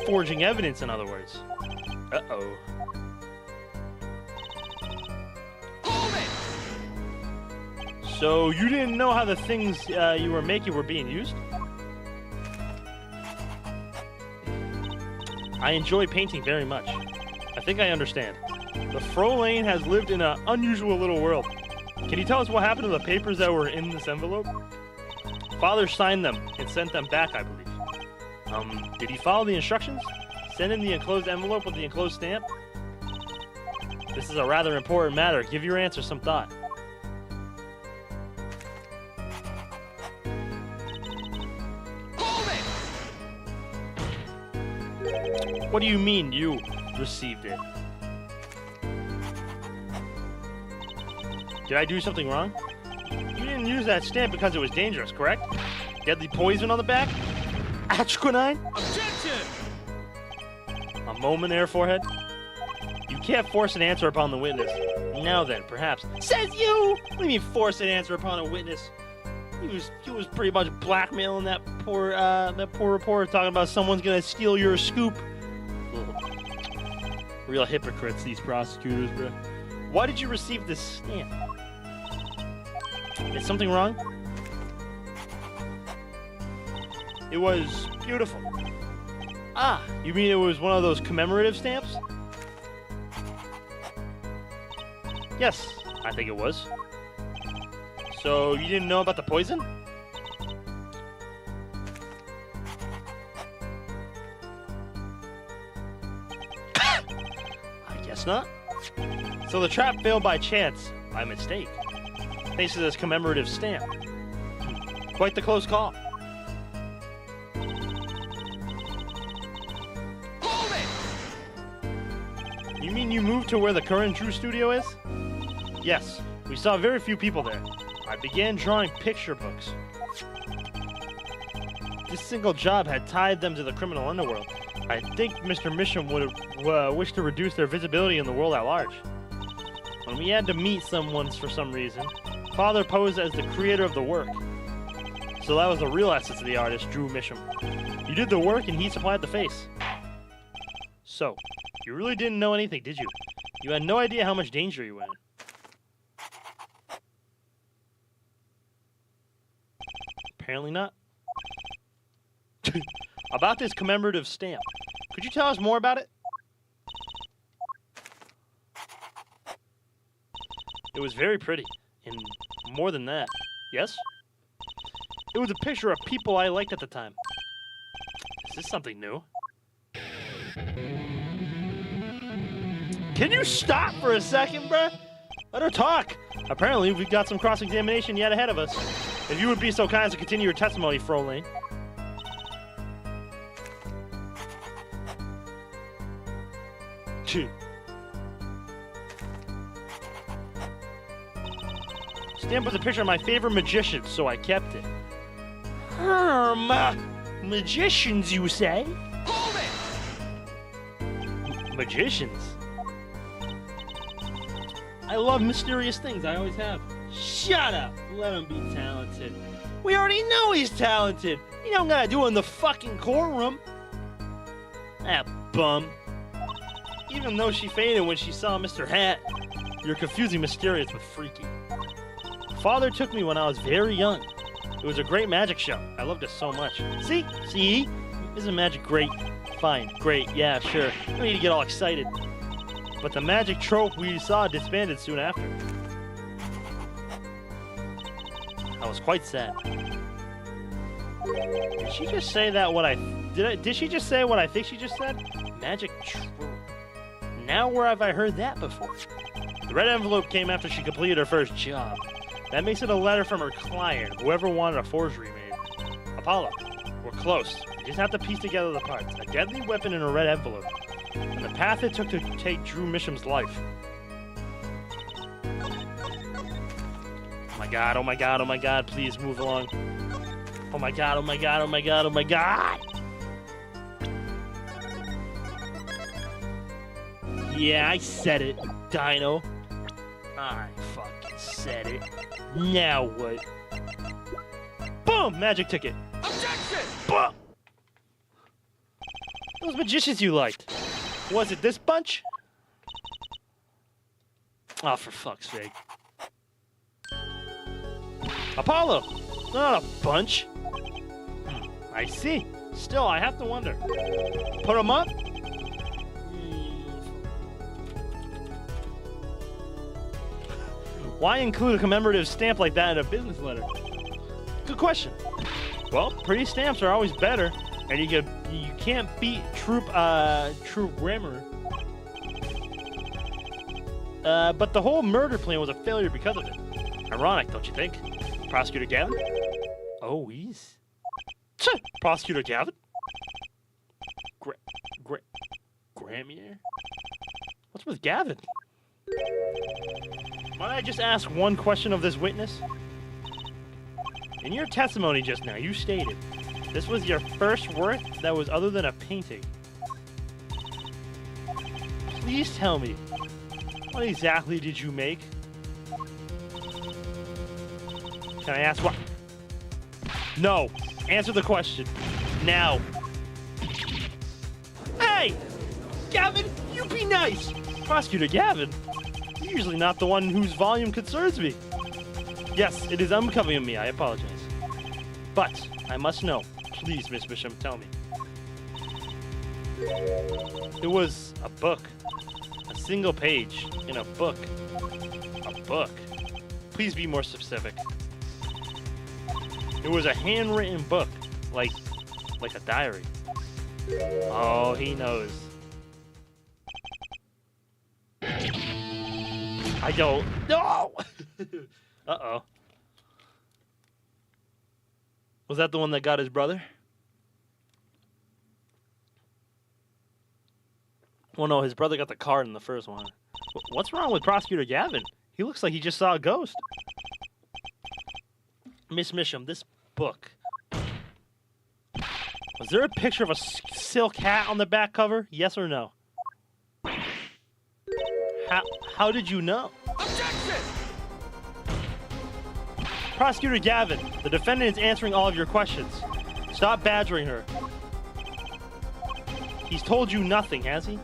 Speaker 1: Forging evidence, in other words. Uh-oh.
Speaker 3: Hold it!
Speaker 1: So you didn't know how the things you were making were being used? I enjoy painting very much. I think I understand. The Frolane has lived in an unusual little world. Can you tell us what happened to the papers that were in this envelope? Father signed them and sent them back, I believe. Did he follow the instructions? Send in the enclosed envelope with the enclosed stamp? This is a rather important matter. Give your answer some thought.
Speaker 3: Hold it!
Speaker 1: What do you mean you received it? Did I do something wrong? You didn't use that stamp because it was dangerous, correct? Deadly poison on the back? Atchquinine?
Speaker 3: Objection!
Speaker 1: A moment there, forehead. You can't force an answer upon the witness. Now then, perhaps. Says you! What do you mean force an answer upon a witness? He was pretty much blackmailing that poor reporter, talking about someone's gonna steal your scoop. Real hypocrites, these prosecutors, bro. Why did you receive this stamp? Is something wrong? It was beautiful. Ah, you mean it was one of those commemorative stamps? Yes, I think it was. So you didn't know about the poison? I guess not. So the trap failed by chance, by mistake. Thanks to this commemorative stamp. Quite the close call.
Speaker 3: Hold it!
Speaker 1: You mean you moved to where the current Drew studio is? Yes, we saw very few people there. I began drawing picture books. This single job had tied them to the criminal underworld. I think Mr. Misham would have wished to reduce their visibility in the world at large. When we had to meet someone for some reason, Father posed as the creator of the work. So that was the real essence of the artist, Drew Misham. You did the work and he supplied the face. So, you really didn't know anything, did you? You had no idea how much danger you were in.
Speaker 2: Apparently not. About this commemorative stamp. Could you tell us more about it? It was very pretty. And more than that. Yes? It was a picture of people I liked at the time. Is this something new? Can you stop for a second, bruh? Let her talk. Apparently, we've got some cross-examination yet ahead of us. If you would be so kind as to continue your testimony, Frolane. Stamp was a picture of my favorite magician, so I kept it. Magicians, you say?
Speaker 3: Hold it!
Speaker 2: Magicians? I love mysterious things, I always have. Shut up! Let him be talented. We already know he's talented! You don't gotta do it in the fucking courtroom! That bum. Even though she fainted when she saw Mr. Hat, you're confusing mysterious with freaky. Father took me when I was very young. It was a great magic show. I loved it so much. See? See? Isn't magic great? Fine, great, yeah, sure. No need to get all excited. But the magic trope we saw disbanded soon after. I was quite sad. Did she just say that what I... Did she just say what I think she just said? Magic trope. Now where have I heard that before? The red envelope came after she completed her first job. That makes it a letter from her client, whoever wanted a forgery made. Apollo, we're close. You just have to piece together the parts. A deadly weapon in a red envelope. And the path it took to take Drew Misham's life. Oh my god, oh my god, oh my god, please move along. Oh my god, oh my god, oh my god, oh my god! Yeah, I said it, Dino. I fucking said it. Now what? Boom! Magic ticket.
Speaker 3: Objection!
Speaker 2: Boom! Those magicians you liked. Was it this bunch? Oh, for fuck's sake. Apollo! Not a bunch. I see. Still, I have to wonder. Put them up? Why include a commemorative stamp like that in a business letter? Good question. Well, pretty stamps are always better, and you can't beat true grammar. But the whole murder plan was a failure because of it. Ironic, don't you think? Prosecutor Gavin? Oh, he's... Prosecutor Gavin? Gramier? What's with Gavin? Might I just ask one question of this witness? In your testimony just now, you stated this was your first work that was other than a painting. Please tell me, what exactly did you make? Can I ask what? No. Answer the question. Now. Hey! Gavin, you be nice! Prosecutor Gavin? You're usually not the one whose volume concerns me. Yes, it is unbecoming of me. I apologize. But I must know. Please, Miss Bishop, tell me. It was a book. A single page in a book. A book. Please be more specific. It was a handwritten book, like a diary. Oh, he knows. I don't. No! Uh-oh. Was that the one that got his brother? Well, no, his brother got the card in the first one. What's wrong with Prosecutor Gavin? He looks like he just saw a ghost. Miss Misham, this book. Was there a picture of a silk hat on the back cover? Yes or no? How did you know?
Speaker 3: Objection!
Speaker 2: Prosecutor Gavin, the defendant is answering all of your questions. Stop badgering her. He's told you nothing, has he?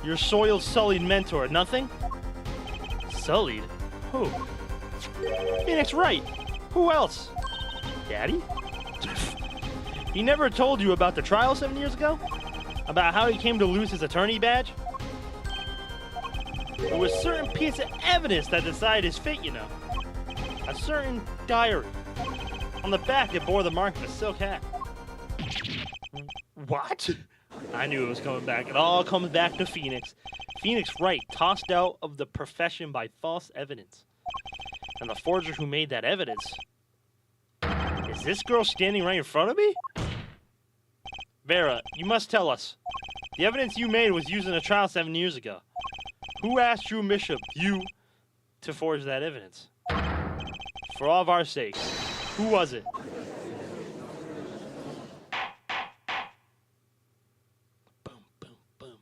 Speaker 2: Your soiled, sullied mentor, nothing? Sullied? Who? Phoenix Wright. Who else? Daddy? He never told you about the trial 7 years ago? About how he came to lose his attorney badge? There was a certain piece of evidence that decided his fate, you know. A certain diary. On the back, it bore the mark of a silk hat. What? I knew it was coming back. It all comes back to Phoenix. Phoenix Wright, tossed out of the profession by false evidence. And the forger who made that evidence. Is this girl standing right in front of me? Vera, you must tell us. The evidence you made was used in a trial 7 years ago. Who asked Drew Bishop, you, to forge that evidence? For all of our sakes, who was it? Boom, boom, boom.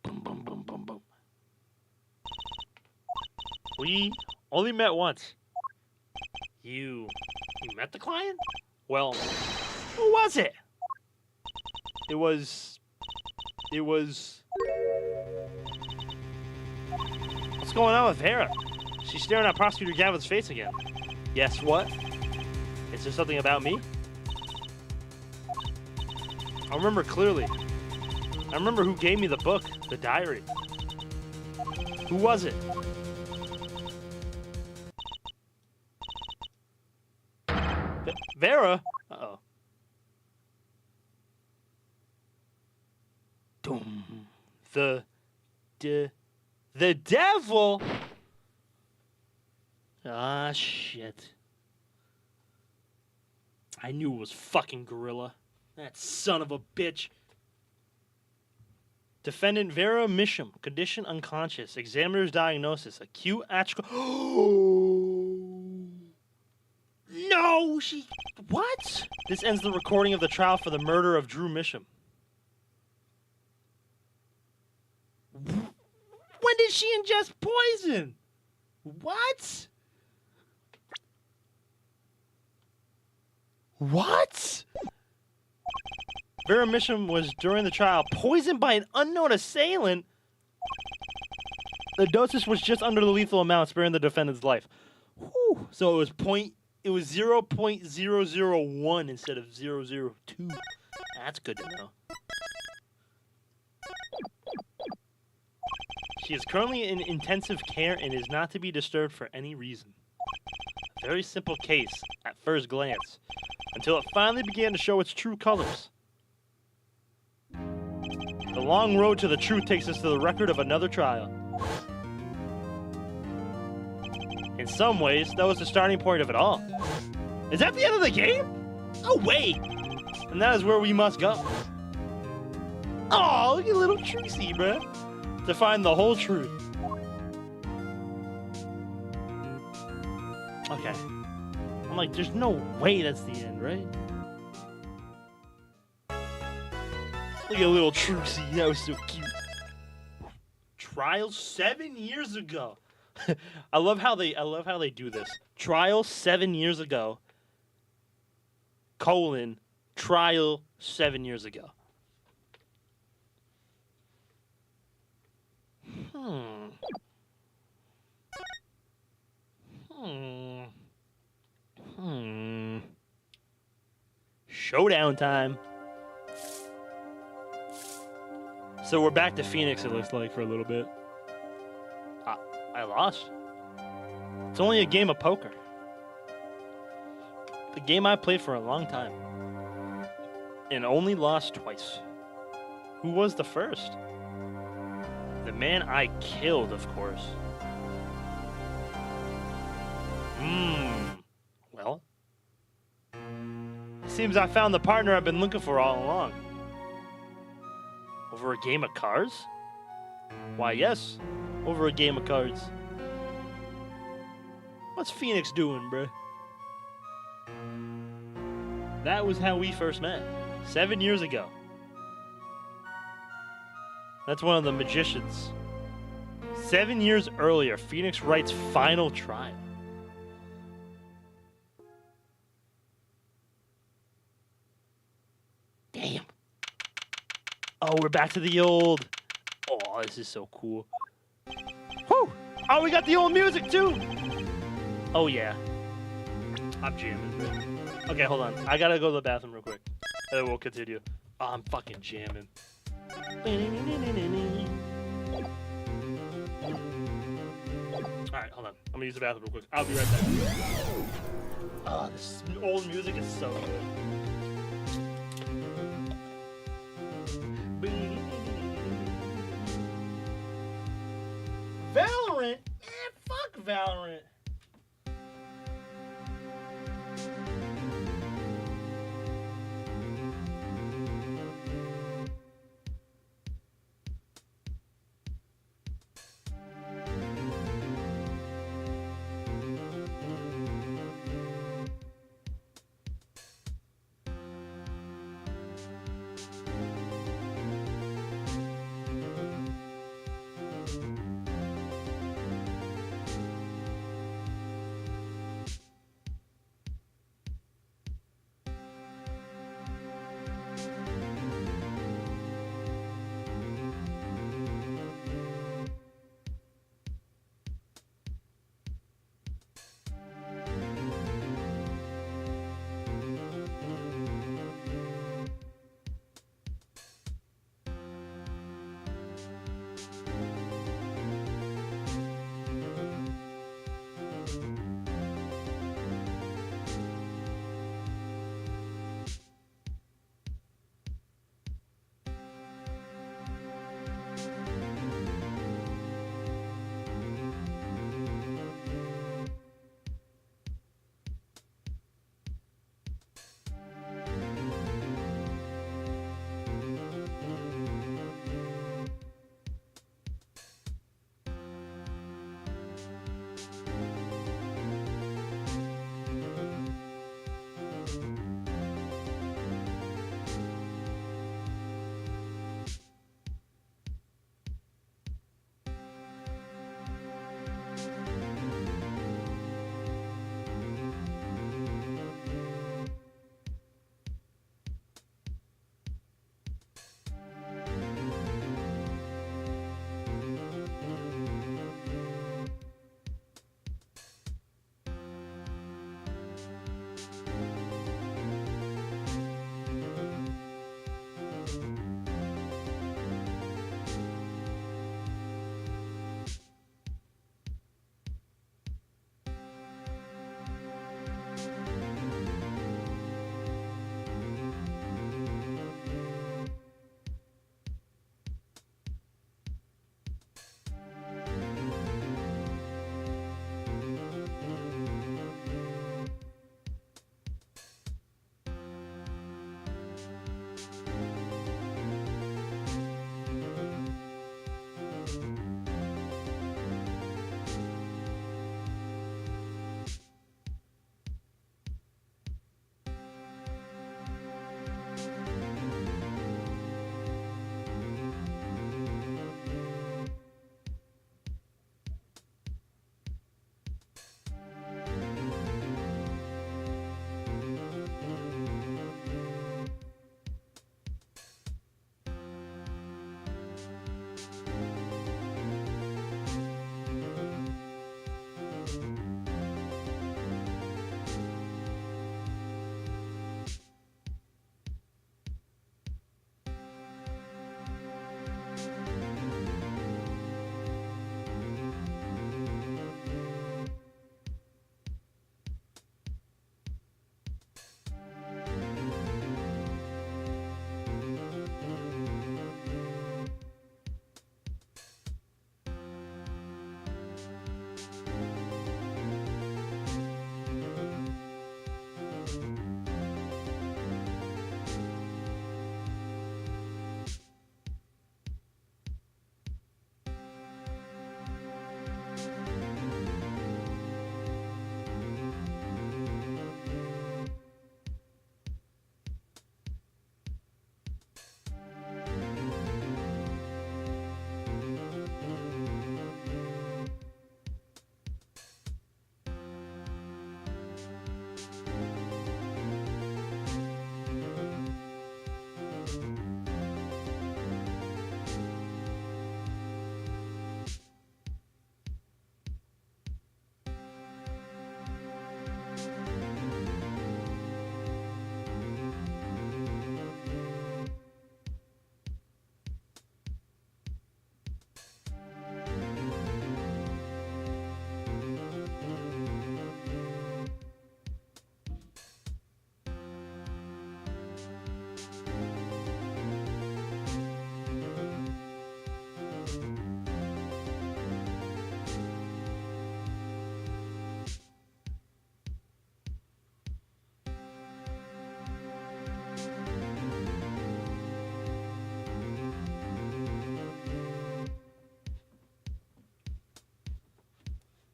Speaker 2: Boom, boom, boom, boom, boom. We only met once. You met the client? Well, who was it? It was... What's going on with Vera? She's staring at Prosecutor Gavin's face again. Yes, what? Is there something about me? I remember clearly. I remember who gave me the book, the diary. Who was it? Vera? Uh-oh. Doom. The devil? Ah, shit. I knew it was fucking Gorilla. That son of a bitch. Defendant Vera Misham, condition unconscious. Examiner's diagnosis, acute No, she... What? This ends the recording of the trial for the murder of Drew Misham. When did she ingest poison? What? What? Vera Misham was, during the trial, poisoned by an unknown assailant. The dosage was just under the lethal amount, sparing the defendant's life. Whew. So it was 0.001 instead of 0.002. That's good to know. She is currently in intensive care and is not to be disturbed for any reason. A very simple case at first glance, until it finally began to show its true colors. The long road to the truth takes us to the record of another trial. In some ways, that was the starting point of it all. Is that the end of the game? Oh, wait! And that is where we must go. Oh, look at little Tracy, bruh. To find the whole truth. Okay. I'm like, there's no way that's the end, right? Look at little Trucy. That was so cute. Trial 7 years ago. I love how they do this. Trial 7 years ago. Trial 7 years ago. Showdown time. So we're back to Phoenix, it looks like, for a little bit. I lost. It's only a game of poker. The game I played for a long time. And only lost twice. Who was the first? The man I killed, of course. Well. It seems I found the partner I've been looking for all along. Over a game of cards? Why, yes. Over a game of cards. What's Phoenix doing, bruh? That was how we first met. 7 years ago. That's one of the magicians. 7 years earlier, Phoenix Wright's final trial. Damn. Oh, we're back to the old. Oh, this is so cool. Whew! Oh, we got the old music too! Oh, yeah. I'm jamming. Okay, hold on. I gotta go to the bathroom real quick. And then we'll continue. Oh, I'm fucking jamming. Alright, hold on. I'm gonna use the bathroom real quick. I'll be right back. Oh, this old music is so good. Valorant? Fuck Valorant.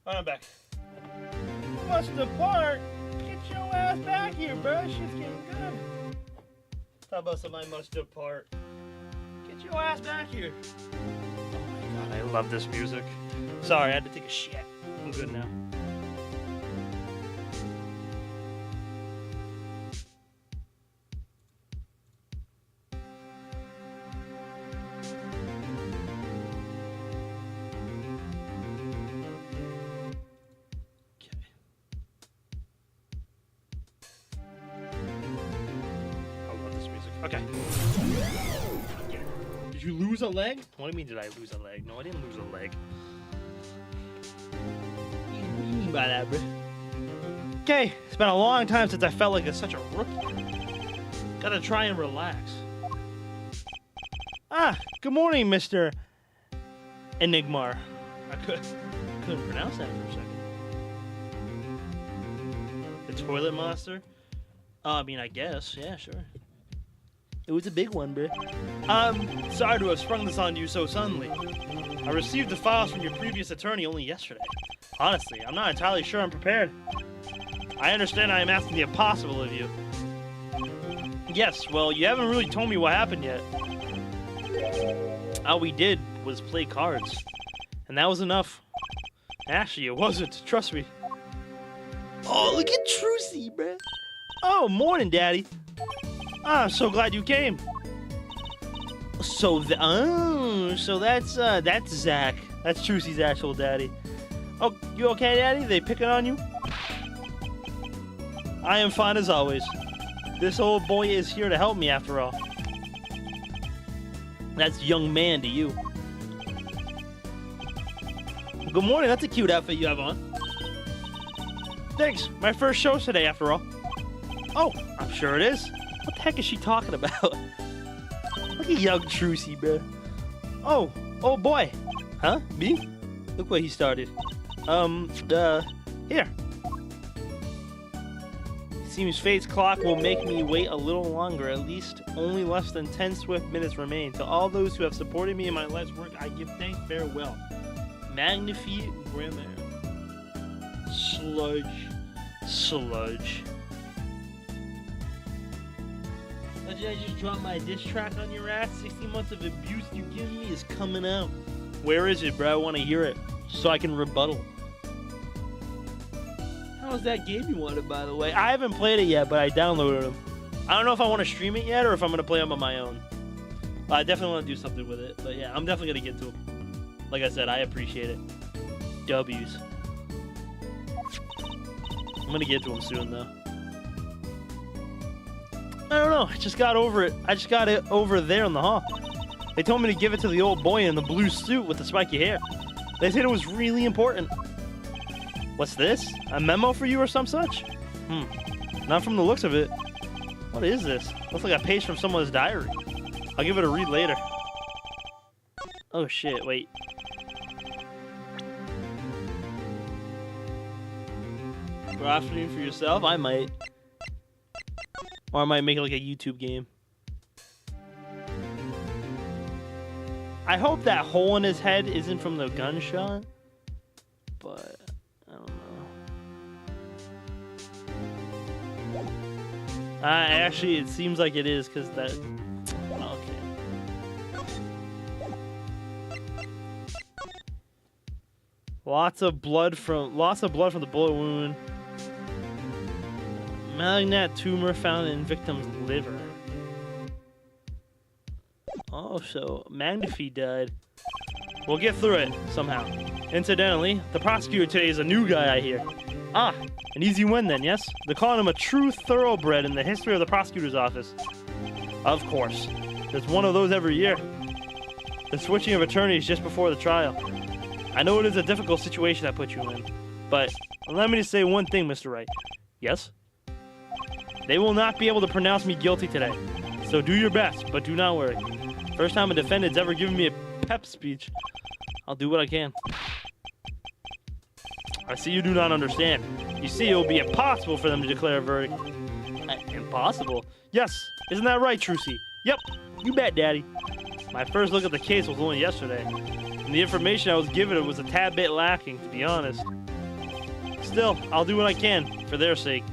Speaker 2: Alright, I'm back. Must depart. Get your ass back here, bro. Shit's getting good. Talk about somebody must depart. Get your ass back here. Oh my god, I love this music. Sorry, I had to take a shit. I'm good now. Okay. Did you lose a leg? What do you mean, did I lose a leg? No, I didn't lose a leg. What do you mean by that, bro? Okay, it's been a long time since I felt like such a rookie. Gotta try and relax. Ah, good morning, Mr. Enigmar. I couldn't pronounce that for a second. The toilet monster? I mean, I guess. Yeah, sure. It was a big one, bro. Sorry to have sprung this on you so suddenly. I received the files from your previous attorney only yesterday. Honestly, I'm not entirely sure I'm prepared. I understand I am asking the impossible of you. Yes, well, you haven't really told me what happened yet. All we did was play cards. And that was enough. Actually, it wasn't. Trust me. Oh, look at Trucy, bro. Oh, morning, Daddy. I'm so glad you came. So that's Zach. That's Trucy's actual daddy. Oh, you okay, Daddy? They picking on you? I am fine as always. This old boy is here to help me after all. That's young man to you. Good morning. That's a cute outfit you have on. Thanks. My first show today after all. Oh, I'm sure it is. What the heck is she talking about? Look at young Trucy, bro. Oh boy. Huh? Me? Look what he started. Here. Seems fate's clock will make me wait a little longer. At least only less than 10 swift minutes remain. To all those who have supported me in my life's work, I give thanks farewell. Magnifique Grammaire. Sludge. Did I just drop my diss track on your ass? 60 months of abuse you give me is coming out. Where is it, bro? I want to hear it so I can rebuttal. How's that game you wanted, by the way? I haven't played it yet, but I downloaded them. I don't know if I want to stream it yet or if I'm going to play them on my own. I definitely want to do something with it. But yeah, I'm definitely going to get to them. Like I said, I appreciate it. W's. I'm going to get to them soon, though. I don't know. I just got over it. I just got it over there in the hall. They told me to give it to the old boy in the blue suit with the spiky hair. They said it was really important. What's this? A memo for you or some such? Not from the looks of it. What is this? Looks like a page from someone's diary. I'll give it a read later. Oh shit, wait. Profiting for yourself? I might. Or I might make it like a YouTube game. I hope that hole in his head isn't from the gunshot. But, I don't know. Actually, it seems like it is, because that... Okay. Lots of blood from the bullet wound. Malignant tumor found in victim's liver. Oh, so Magnifi died. We'll get through it somehow. Incidentally, the prosecutor today is a new guy, I hear. Ah, an easy win then, yes? They're calling him a true thoroughbred in the history of the prosecutor's office. Of course. There's one of those every year. The switching of attorneys just before the trial. I know it is a difficult situation I put you in, but allow me to say one thing, Mr. Wright. Yes? They will not be able to pronounce me guilty today. So do your best, but do not worry. First time a defendant's ever given me a pep speech. I'll do what I can. I see you do not understand. You see, it will be impossible for them to declare a verdict. Impossible? Yes. Isn't that right, Trucy? Yep. You bet, Daddy. My first look at the case was only yesterday. And the information I was given was a tad bit lacking, to be honest. Still, I'll do what I can for their sake.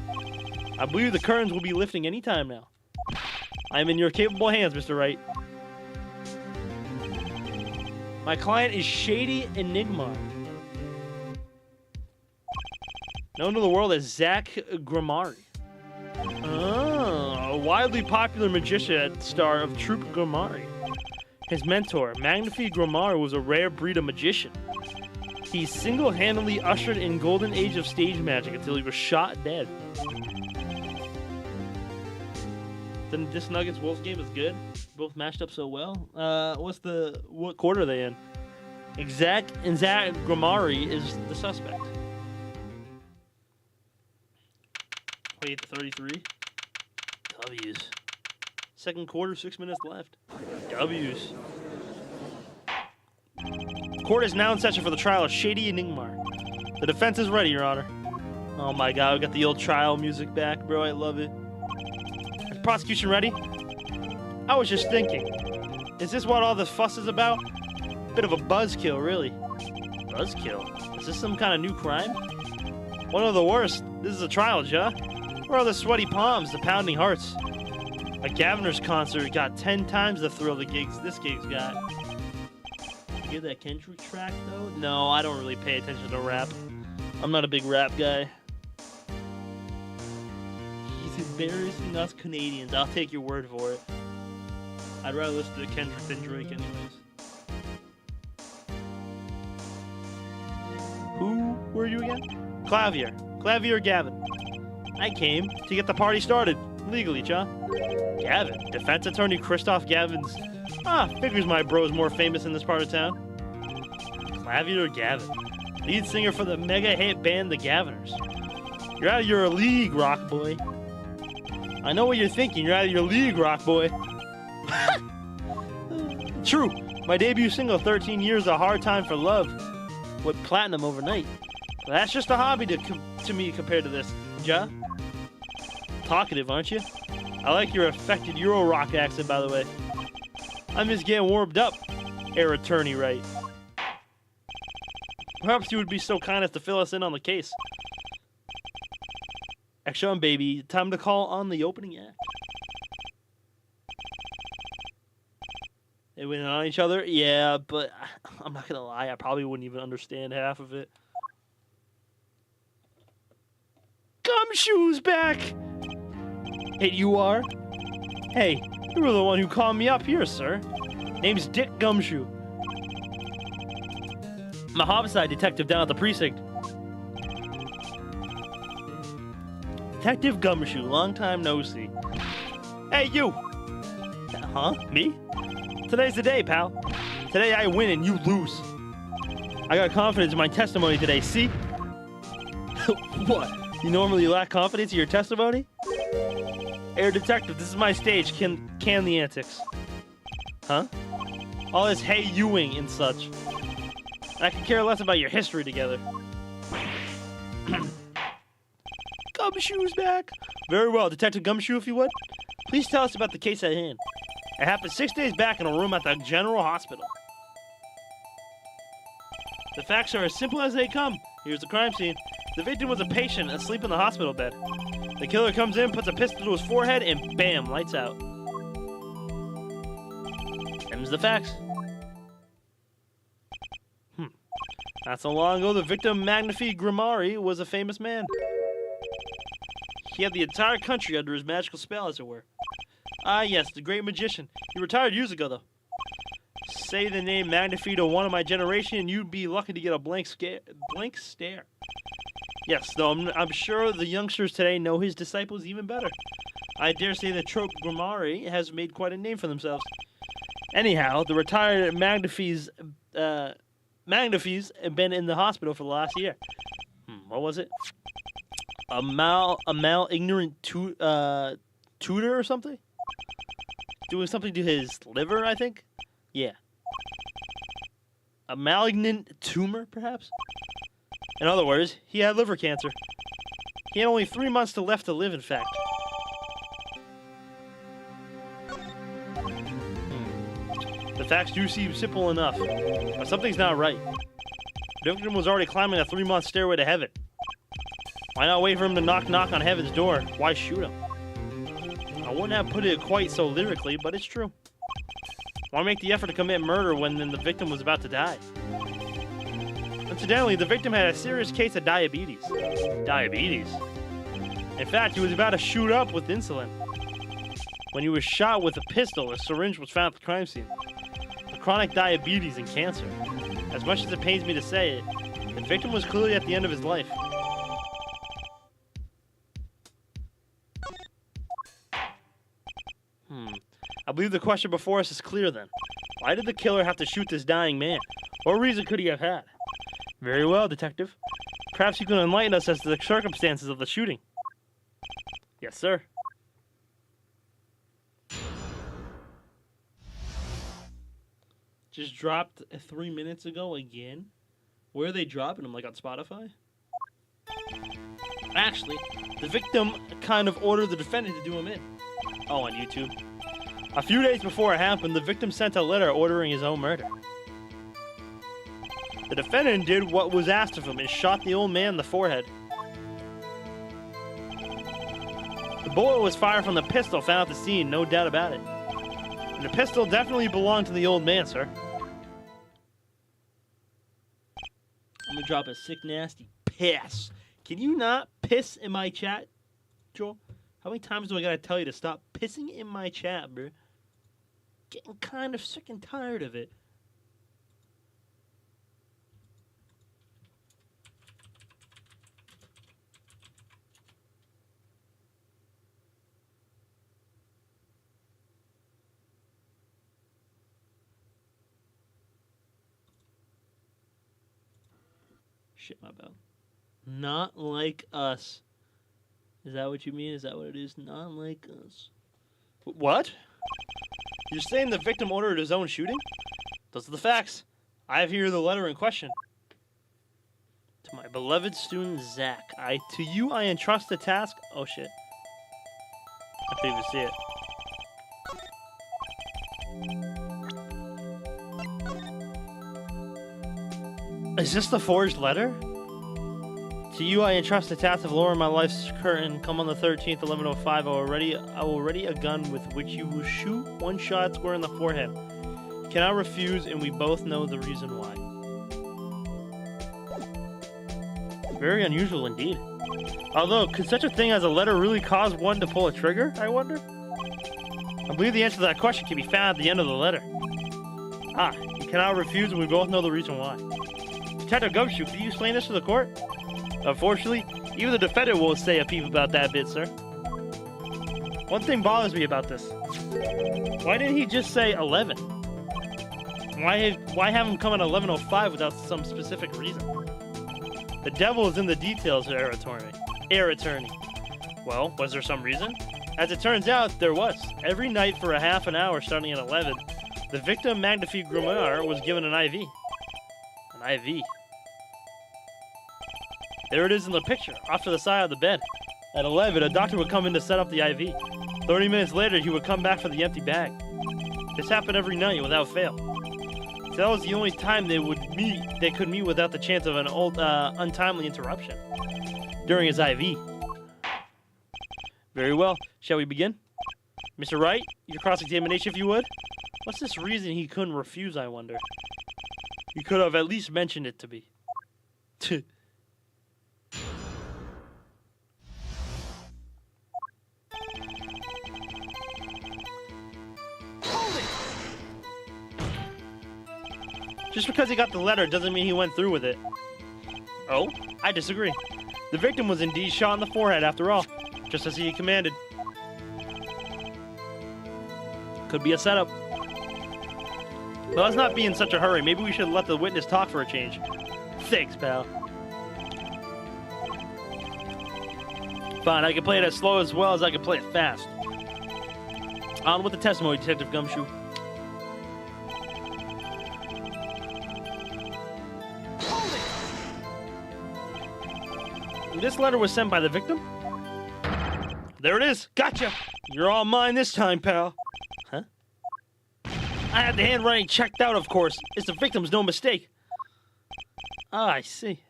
Speaker 2: I believe the curtains will be lifting any time now. I am in your capable hands, Mr. Wright. My client is Shady Enigma, known to the world as Zach Grimari. A widely popular magician star of Troupe Grimari. His mentor, Magnifi Grimari, was a rare breed of magician. He single-handedly ushered in golden age of stage magic until he was shot dead. The this Nuggets Wolves game is good. Both matched up so well. What quarter are they in? Zach Grimari is the suspect. Wait, 33. W's. Second quarter, 6 minutes left. W's. Court is now in session for the trial of Shady Enigma. The defense is ready, Your Honor. Oh my God, we got the old trial music back, bro. I love it. Is prosecution ready? I was just thinking. Is this what all this fuss is about? Bit of a buzzkill, really. Buzzkill? Is this some kind of new crime? One of the worst. This is a trial, Jah. Where are the sweaty palms, the pounding hearts? A Gaviner's concert got 10 times the thrill this gig's got. You hear that Kendrick track, though? No, I don't really pay attention to rap. I'm not a big rap guy. He's embarrassing us Canadians. I'll take your word for it. I'd rather listen to Kendrick than Drake anyways. Who were you again? Clavier Gavin. I came to get the party started. Legally, Jah. Gavin? Defense attorney Christoph Gavin's... figures my bro's more famous in this part of town. Clavier Gavin. Lead singer for the mega hit band The Gaviners. You're out of your league, rock boy. I know what you're thinking. You're out of your league, rock boy. True. My debut single, 13 Years, A Hard Time for Love, went platinum overnight. But that's just a hobby to me compared to this, Jah. Talkative, aren't you? I like your affected Euro rock accent, by the way. I'm just getting warmed up, Air Attorney Wright. Perhaps you would be so kind as to fill us in on the case. Action, baby. Time to call on the opening act. They went on each other? Yeah, but I'm not gonna lie, I probably wouldn't even understand half of it. Gumshoe's back! Hey, you are? Hey, you were the one who called me up here, sir. Name's Dick Gumshoe. I'm a homicide detective down at the precinct. Detective Gumshoe, long time no see. Hey, you! Huh? Me? Today's the day, pal. Today I win and you lose. I got confidence in my testimony today, see? What? You normally lack confidence in your testimony? Air detective, this is my stage. Can the antics. Huh? All this hey-youing and such. I could care less about your history together. Gumshoe's back. Very well, Detective Gumshoe, if you would. Please tell us about the case at hand. It happened 6 days back in a room at the General Hospital. The facts are as simple as they come. Here's the crime scene. The victim was a patient asleep in the hospital bed. The killer comes in, puts a pistol to his forehead, and bam, lights out. Them's the facts. Not so long ago, the victim, Magnifi Grimari, was a famous man. He had the entire country under his magical spell, as it were. Ah, yes, the great magician. He retired years ago, though. Say the name Magnifi to one of my generation, and you'd be lucky to get a blank stare. Yes, though I'm sure the youngsters today know his disciples even better. I dare say the Trope Grimari has made quite a name for themselves. Anyhow, the retired Magnifis have been in the hospital for the last year. What was it? A ignorant tutor or something? Doing something to his liver, I think? Yeah. A malignant tumor, perhaps? In other words, he had liver cancer. He had only 3 months left to live, in fact. The facts do seem simple enough, but something's not right. The victim was already climbing a 3-month stairway to heaven. Why not wait for him to knock on heaven's door? Why shoot him? I wouldn't have put it quite so lyrically, but it's true. Why make the effort to commit murder when the victim was about to die? Incidentally, the victim had a serious case of diabetes. Diabetes? In fact, he was about to shoot up with insulin. When he was shot with a pistol, a syringe was found at the crime scene. For chronic diabetes and cancer. As much as it pains me to say it, the victim was clearly at the end of his life. I believe the question before us is clear then. Why did the killer have to shoot this dying man? What reason could he have had? Very well, detective. Perhaps you can enlighten us as to the circumstances of the shooting. Yes, sir.
Speaker 4: Just dropped 3 minutes ago again? Where are they dropping them? Like on Spotify?
Speaker 2: Actually, the victim kind of ordered the defendant to do him in. Oh, on YouTube. A few days before it happened, the victim sent a letter ordering his own murder. The defendant did what was asked of him and shot the old man in the forehead. The bullet was fired from the pistol found at the scene, no doubt about it. And the pistol definitely belonged to the old man, sir.
Speaker 4: I'm gonna drop a sick, nasty piss. Can you not piss in my chat, Joel? How many times do I gotta tell you to stop pissing in my chat, bro? Getting kind of sick and tired of it. Shit, my bad. Not like us. Is that what you mean? Is that what it is? Not like us.
Speaker 2: What? You're saying the victim ordered his own shooting? Those are the facts. I have here the letter in question. To my beloved student, Zach. To you I entrust the task... Oh, shit. I couldn't even see it. Is this the forged letter? To you I entrust the task of lowering my life's curtain. Come on the 13th, 11:05. I will ready a gun with which you will shoot one shot square in the forehead. Cannot refuse, and we both know the reason why. Very unusual indeed. Although, could such a thing as a letter really cause one to pull a trigger, I wonder? I believe the answer to that question can be found at the end of the letter. Ah, you cannot refuse, and we both know the reason why. Detective Gumshoe, can you explain this to the court? Unfortunately, even the defendant won't say a peep about that bit, sir. One thing bothers me about this. Why didn't he just say 11? Why have him come at 11:05 without some specific reason? The devil is in the details, Air Attorney. Well, was there some reason? As it turns out, there was. Every night for a half an hour starting at 11, the victim, Magnifique Grumar, was given an IV. An IV. There it is in the picture, off to the side of the bed. At 11, a doctor would come in to set up the IV. 30 minutes later, he would come back for the empty bag. This happened every night without fail. So that was the only time they could meet without the chance of an untimely interruption during his IV. Very well. Shall we begin? Mr. Wright, your cross-examination, if you would. What's this reason he couldn't refuse, I wonder? You could have at least mentioned it to me. Just because he got the letter doesn't mean he went through with it. Oh, I disagree. The victim was indeed shot in the forehead after all, just as he commanded. Could be a setup. But let's not be in such a hurry. Maybe we should let the witness talk for a change. Thanks, pal. Fine, I can play it as slow as well as I can play it fast. On with the testimony, Detective Gumshoe. This letter was sent by the victim? There it is. Gotcha. You're all mine this time, pal. Huh? I had the handwriting checked out, of course. It's the victim's no mistake. Ah, I see.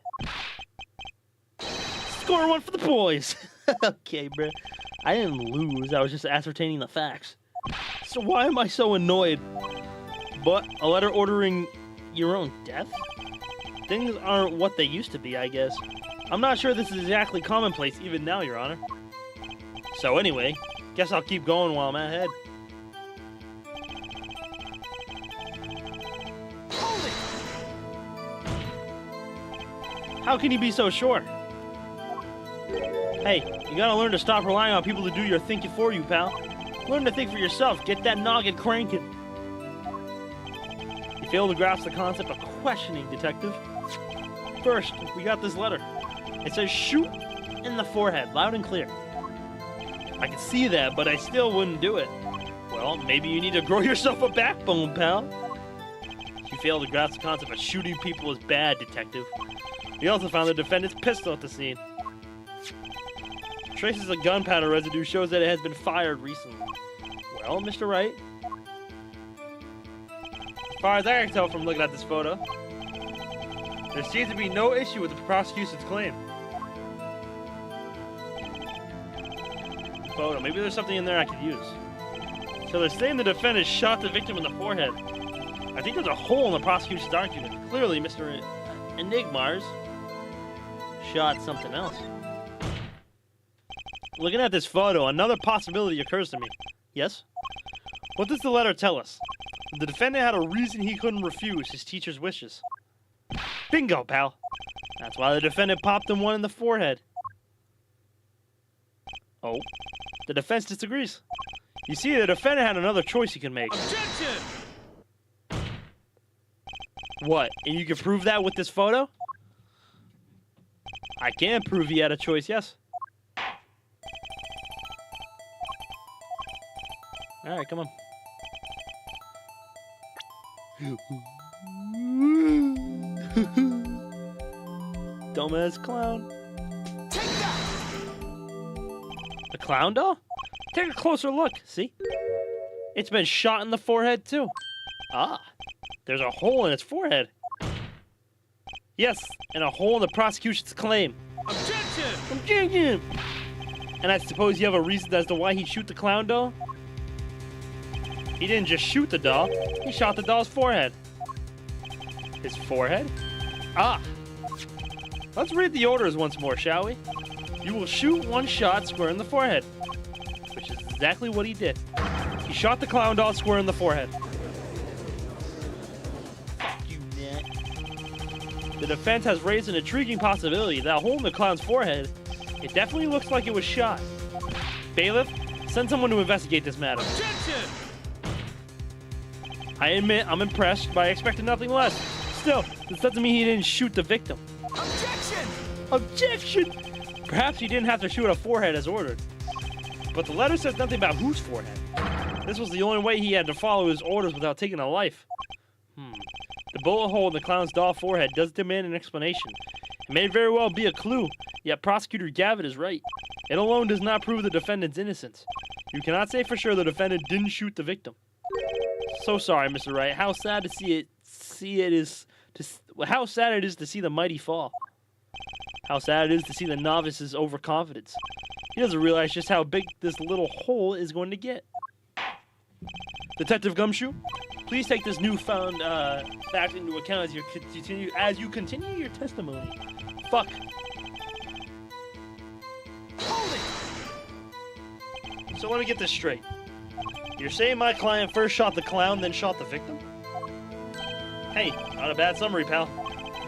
Speaker 1: score one for the boys. Okay, bro. I didn't lose. I was just ascertaining the facts. So why am I so annoyed? But a letter ordering your own death? Things aren't what they used to be, I guess. I'm not sure this is exactly commonplace even now, Your Honor. So anyway, guess I'll keep going while I'm ahead.
Speaker 3: Hold it!
Speaker 1: How can you be so sure? Hey, you gotta learn to stop relying on people to do your thinking for you, pal. Learn to think for yourself. Get that noggin cranking. You fail to grasp the concept of questioning, Detective. First, we got this letter. It says shoot in the forehead, loud and clear. I can see that, but I still wouldn't do it. Well, maybe you need to grow yourself a backbone, pal. You fail to grasp the concept of shooting people is bad, Detective. We also found the defendant's pistol at the scene. Traces of gunpowder residue shows that it has been fired recently. Well, Mr. Wright, as far as I can tell from looking at this photo, there seems to be no issue with the prosecution's claim. Photo, maybe there's something in there I could use. So they're saying the defendant shot the victim in the forehead. I think there's a hole in the prosecution's argument. Clearly, Mr. Enigmars shot something else. Looking at this photo, another possibility occurs to me. Yes? What does the letter tell us? The defendant had a reason he couldn't refuse his teacher's wishes. Bingo, pal. That's why the defendant popped him one in the forehead. Oh, the defense disagrees. You see, the defendant had another choice he could make.
Speaker 3: Objection!
Speaker 1: What? And you can prove that with this photo? I can prove he had a choice, yes. Alright, come on. Dumbass clown.
Speaker 3: Take that!
Speaker 1: A clown doll? Take a closer look, see? It's been shot in the forehead too. Ah, there's a hole in its forehead. Yes, and a hole in the prosecution's claim.
Speaker 3: Objection!
Speaker 1: Objection! And I suppose you have a reason as to why he'd shoot the clown doll? He didn't just shoot the doll, he shot the doll's forehead. His forehead? Ah! Let's read the orders once more, shall we? You will shoot one shot square in the forehead. Which is exactly what he did. He shot the clown doll square in the forehead. Fuck you, Nat. The defense has raised an intriguing possibility. That hole in the clown's forehead, it definitely looks like it was shot. Bailiff, send someone to investigate this matter.
Speaker 3: Objection!
Speaker 1: I admit I'm impressed, but I expected nothing less. Still, this doesn't mean he didn't shoot the victim.
Speaker 3: Objection!
Speaker 1: Objection! Perhaps he didn't have to shoot a forehead as ordered. But the letter says nothing about whose forehead. This was the only way he had to follow his orders without taking a life. The bullet hole in the clown's doll forehead does demand an explanation. It may very well be a clue, yet Prosecutor Gavitt is right. It alone does not prove the defendant's innocence. You cannot say for sure the defendant didn't shoot the victim. So sorry, Mr. Wright. How sad it is to see the mighty fall. How sad it is to see the novice's overconfidence. He doesn't realize just how big this little hole is going to get. Detective Gumshoe, please take this newfound fact into account as you continue your testimony. Fuck.
Speaker 3: Hold it!
Speaker 1: So let me get this straight. You're saying my client first shot the clown, then shot the victim? Hey, not a bad summary, pal.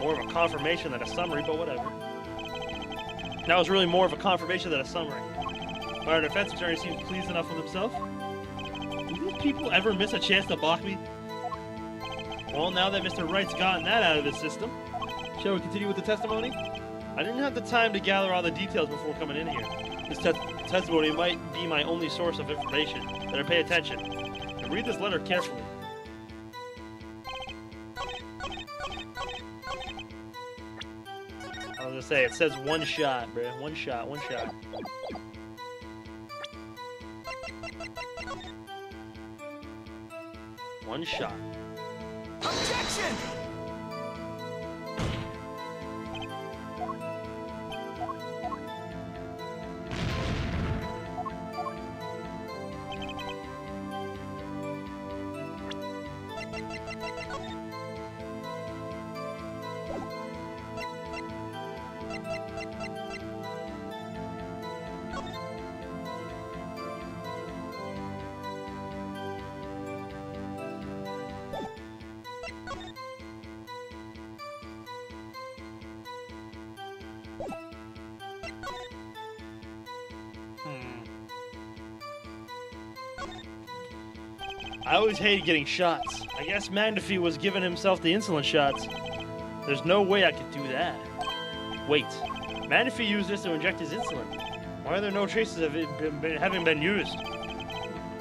Speaker 1: More of a confirmation than a summary, but whatever. That was really more of a confirmation than a summary. But our defense attorney seems pleased enough with himself. Do these people ever miss a chance to block me? Well, now that Mr. Wright's gotten that out of his system, shall we continue with the testimony? I didn't have the time to gather all the details before coming in here. This testimony might be my only source of information. Better pay attention and read this letter carefully. I was gonna say, it says one shot, bruh. One shot, one shot. One shot.
Speaker 3: Objection!
Speaker 1: I always hated getting shots. I guess Magnifi was giving himself the insulin shots. There's no way I could do that. Wait, Magnifi used this to inject his insulin. Why are there no traces of it having been used?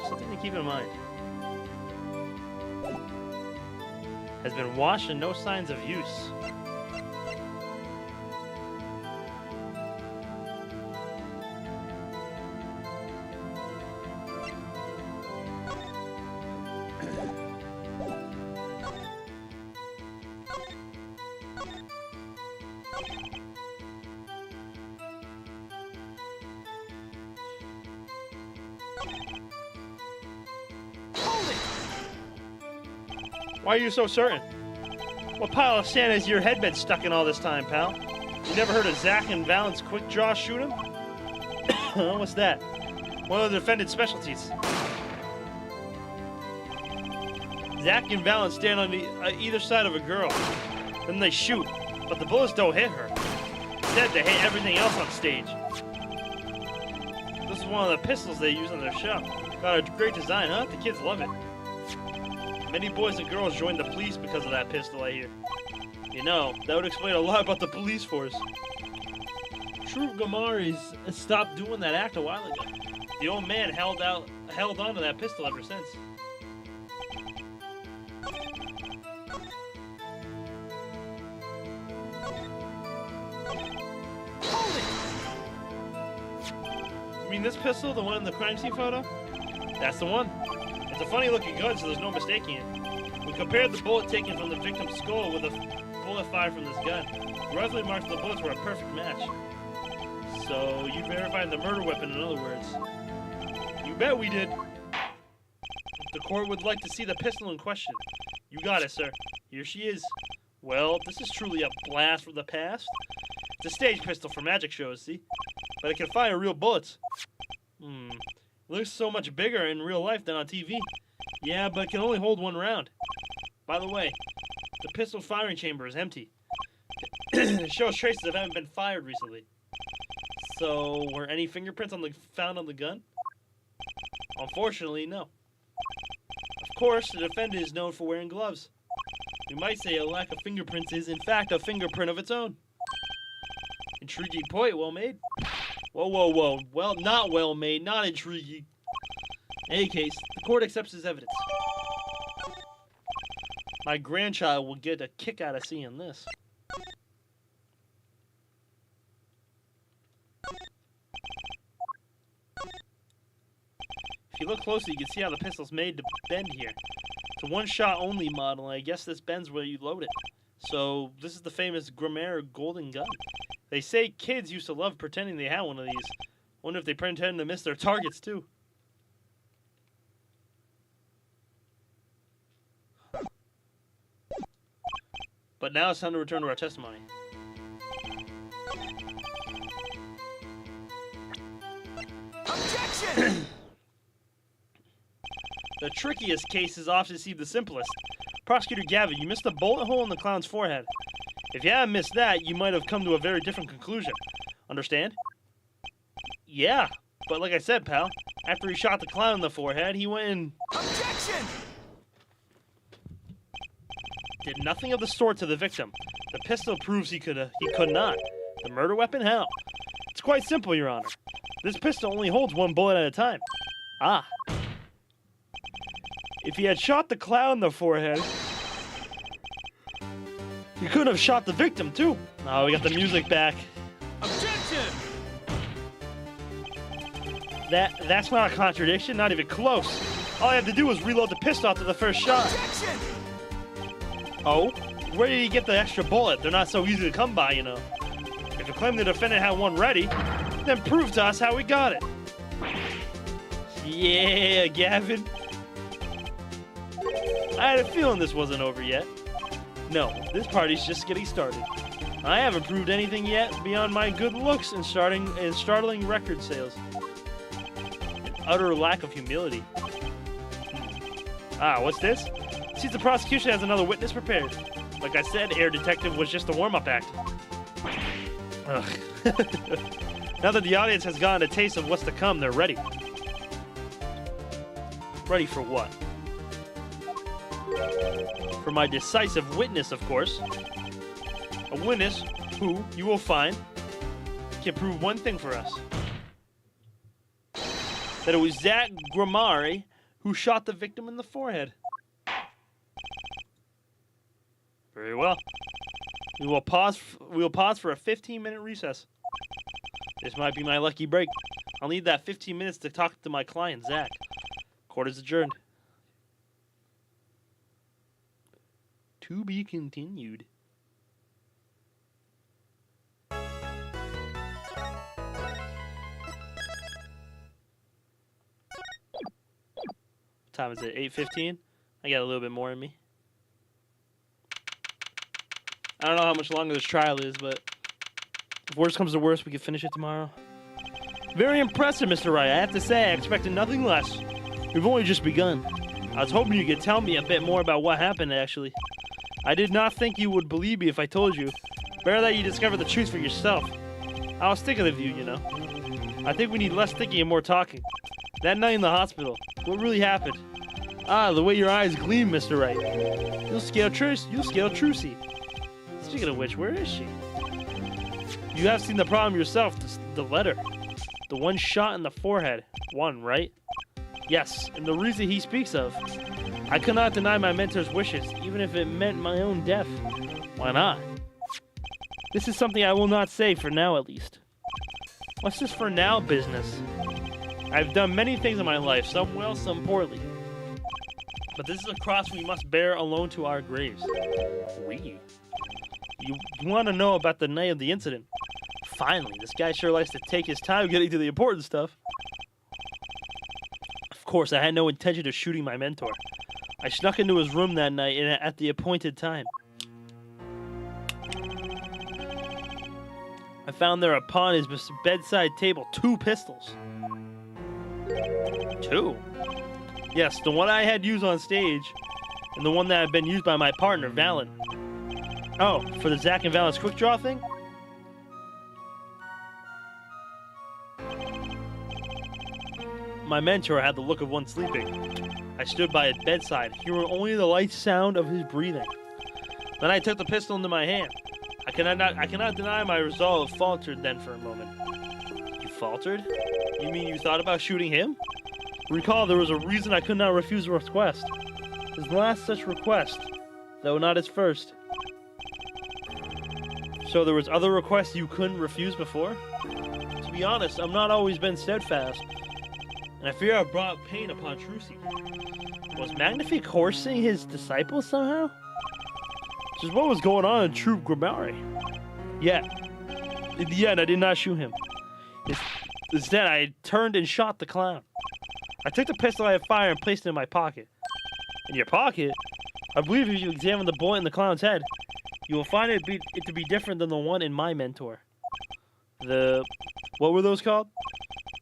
Speaker 1: Something to keep in mind. Has been washed and no signs of use. Why are you so certain? What pile of sand has your head been stuck in all this time, pal? You never heard of Zack and Valent's quick draw shoot 'em? What's that? One of the defendant's specialties. Zack and Valent stand on either side of a girl. Then they shoot, but the bullets don't hit her. Instead, they hit everything else on stage. This is one of the pistols they use on their show. Got a great design, huh? The kids love it. Many boys and girls joined the police because of that pistol, I hear. You know, that would explain a lot about the police force.
Speaker 4: True Gamari's stopped doing that act a while ago.
Speaker 1: The old man held on to that pistol ever since. You mean this pistol, the one in the crime scene photo? That's the one. It's a funny looking gun, so there's no mistaking it. We compared the bullet taken from the victim's skull with a bullet fired from this gun. The rifle marks the bullets were a perfect match. So, you verified the murder weapon, in other words. You bet we did. The court would like to see the pistol in question. You got it, sir. Here she is. Well, this is truly a blast from the past. It's a stage pistol for magic shows, see? But it can fire real bullets. It looks so much bigger in real life than on TV. Yeah, but it can only hold one round. By the way, the pistol firing chamber is empty. It shows traces that haven't been fired recently. So, were any fingerprints found on the gun? Unfortunately, no. Of course, the defendant is known for wearing gloves. We might say a lack of fingerprints is, in fact, a fingerprint of its own. Intriguing point, well made. Whoa, whoa, whoa. Well, not well made, not intriguing. In any case, the court accepts his evidence. My grandchild will get a kick out of seeing this. If you look closely, you can see how the pistol's made to bend here. It's a one-shot only model, and I guess this bends where you load it. So, this is the famous Grimaire golden gun. They say kids used to love pretending they had one of these. Wonder if they pretend to miss their targets, too. But now it's time to return to our testimony.
Speaker 3: Objection!
Speaker 1: The trickiest cases often seem the simplest. Prosecutor Gavin, you missed a bullet hole in the clown's forehead. If you hadn't missed that, you might have come to a very different conclusion. Understand? Yeah, but like I said, pal, after he shot the clown in the forehead, he went and
Speaker 3: Objection!
Speaker 1: did nothing of the sort to the victim. The pistol proves he could not. The murder weapon? How? It's quite simple, Your Honor. This pistol only holds one bullet at a time. Ah. If he had shot the clown in the forehead, he could have shot the victim, too. Oh, we got the music back.
Speaker 3: Objection!
Speaker 1: That's not a contradiction, not even close. All I had to do was reload the pistol after the first shot.
Speaker 3: Objection!
Speaker 1: Oh? Where did he get the extra bullet? They're not so easy to come by, you know. If you claim the defendant had one ready, then prove to us how we got it. Yeah, Gavin. I had a feeling this wasn't over yet. No, this party's just getting started. I haven't proved anything yet beyond my good looks and startling record sales. An utter lack of humility. Ah, what's this? Seems the prosecution has another witness prepared. Like I said, Air Detective was just a warm-up act. Ugh. Now that the audience has gotten a taste of what's to come, they're ready. Ready for what?
Speaker 4: For my decisive witness, of course. A witness who, you will find, can prove one thing for us. That it was Zach Grimari who shot the victim in the forehead. Very well. We will pause for a 15-minute recess. This might be my lucky break. I'll need that 15 minutes to talk to my client, Zach. Court is adjourned. To be continued. What time is it? 8:15? I got a little bit more in me. I don't know how much longer this trial is, but if worst comes to worst, we can finish it tomorrow. Very impressive, Mr. Wright. I have to say, I expected nothing less. We've only just begun. I was hoping you could tell me a bit more about what happened, actually. I did not think you would believe me if I told you. Better that you discover the truth for yourself. I was thinking of you, you know. I think we need less thinking and more talking. That night in the hospital, what really happened? Ah, the way your eyes gleam, Mr. Wright. You'll scale Trucy. Speaking of which, where is she? You have seen the problem yourself, the letter. The one shot in the forehead. One, right? Yes, and the reason he speaks of. I could not deny my mentor's wishes, even if it meant my own death. Why not? This is something I will not say, for now at least. What's this for now business? I've done many things in my life, some well, some poorly. But this is a cross we must bear alone to our graves. We? You want to know about the night of the incident? Finally, this guy sure likes to take his time getting to the important stuff. Of course, I had no intention of shooting my mentor. I snuck into his room that night and at the appointed time. I found there upon his bedside table 2 pistols. 2? Yes, the one I had used on stage and the one that had been used by my partner, Valen. Oh, for the Zach and Valen's quick draw thing? My mentor had the look of one sleeping. I stood by his bedside, hearing only the light sound of his breathing. Then I took the pistol into my hand. I cannot deny my resolve faltered then for a moment. You faltered? You mean you thought about shooting him? Recall, there was a reason I could not refuse a request. His last such request, though not his first. So there was other requests you couldn't refuse before? To be honest, I've not always been steadfast, and I fear I've brought pain upon Trucy. Was Magnifique coercing his disciples somehow? Which is what was going on in Troop Grimari. Yeah. In the end, I did not shoot him. Instead, I turned and shot the clown. I took the pistol I had fired and placed it in my pocket. In your pocket? I believe if you examine the bullet in the clown's head, you will find it to be different than the one in my mentor. What were those called?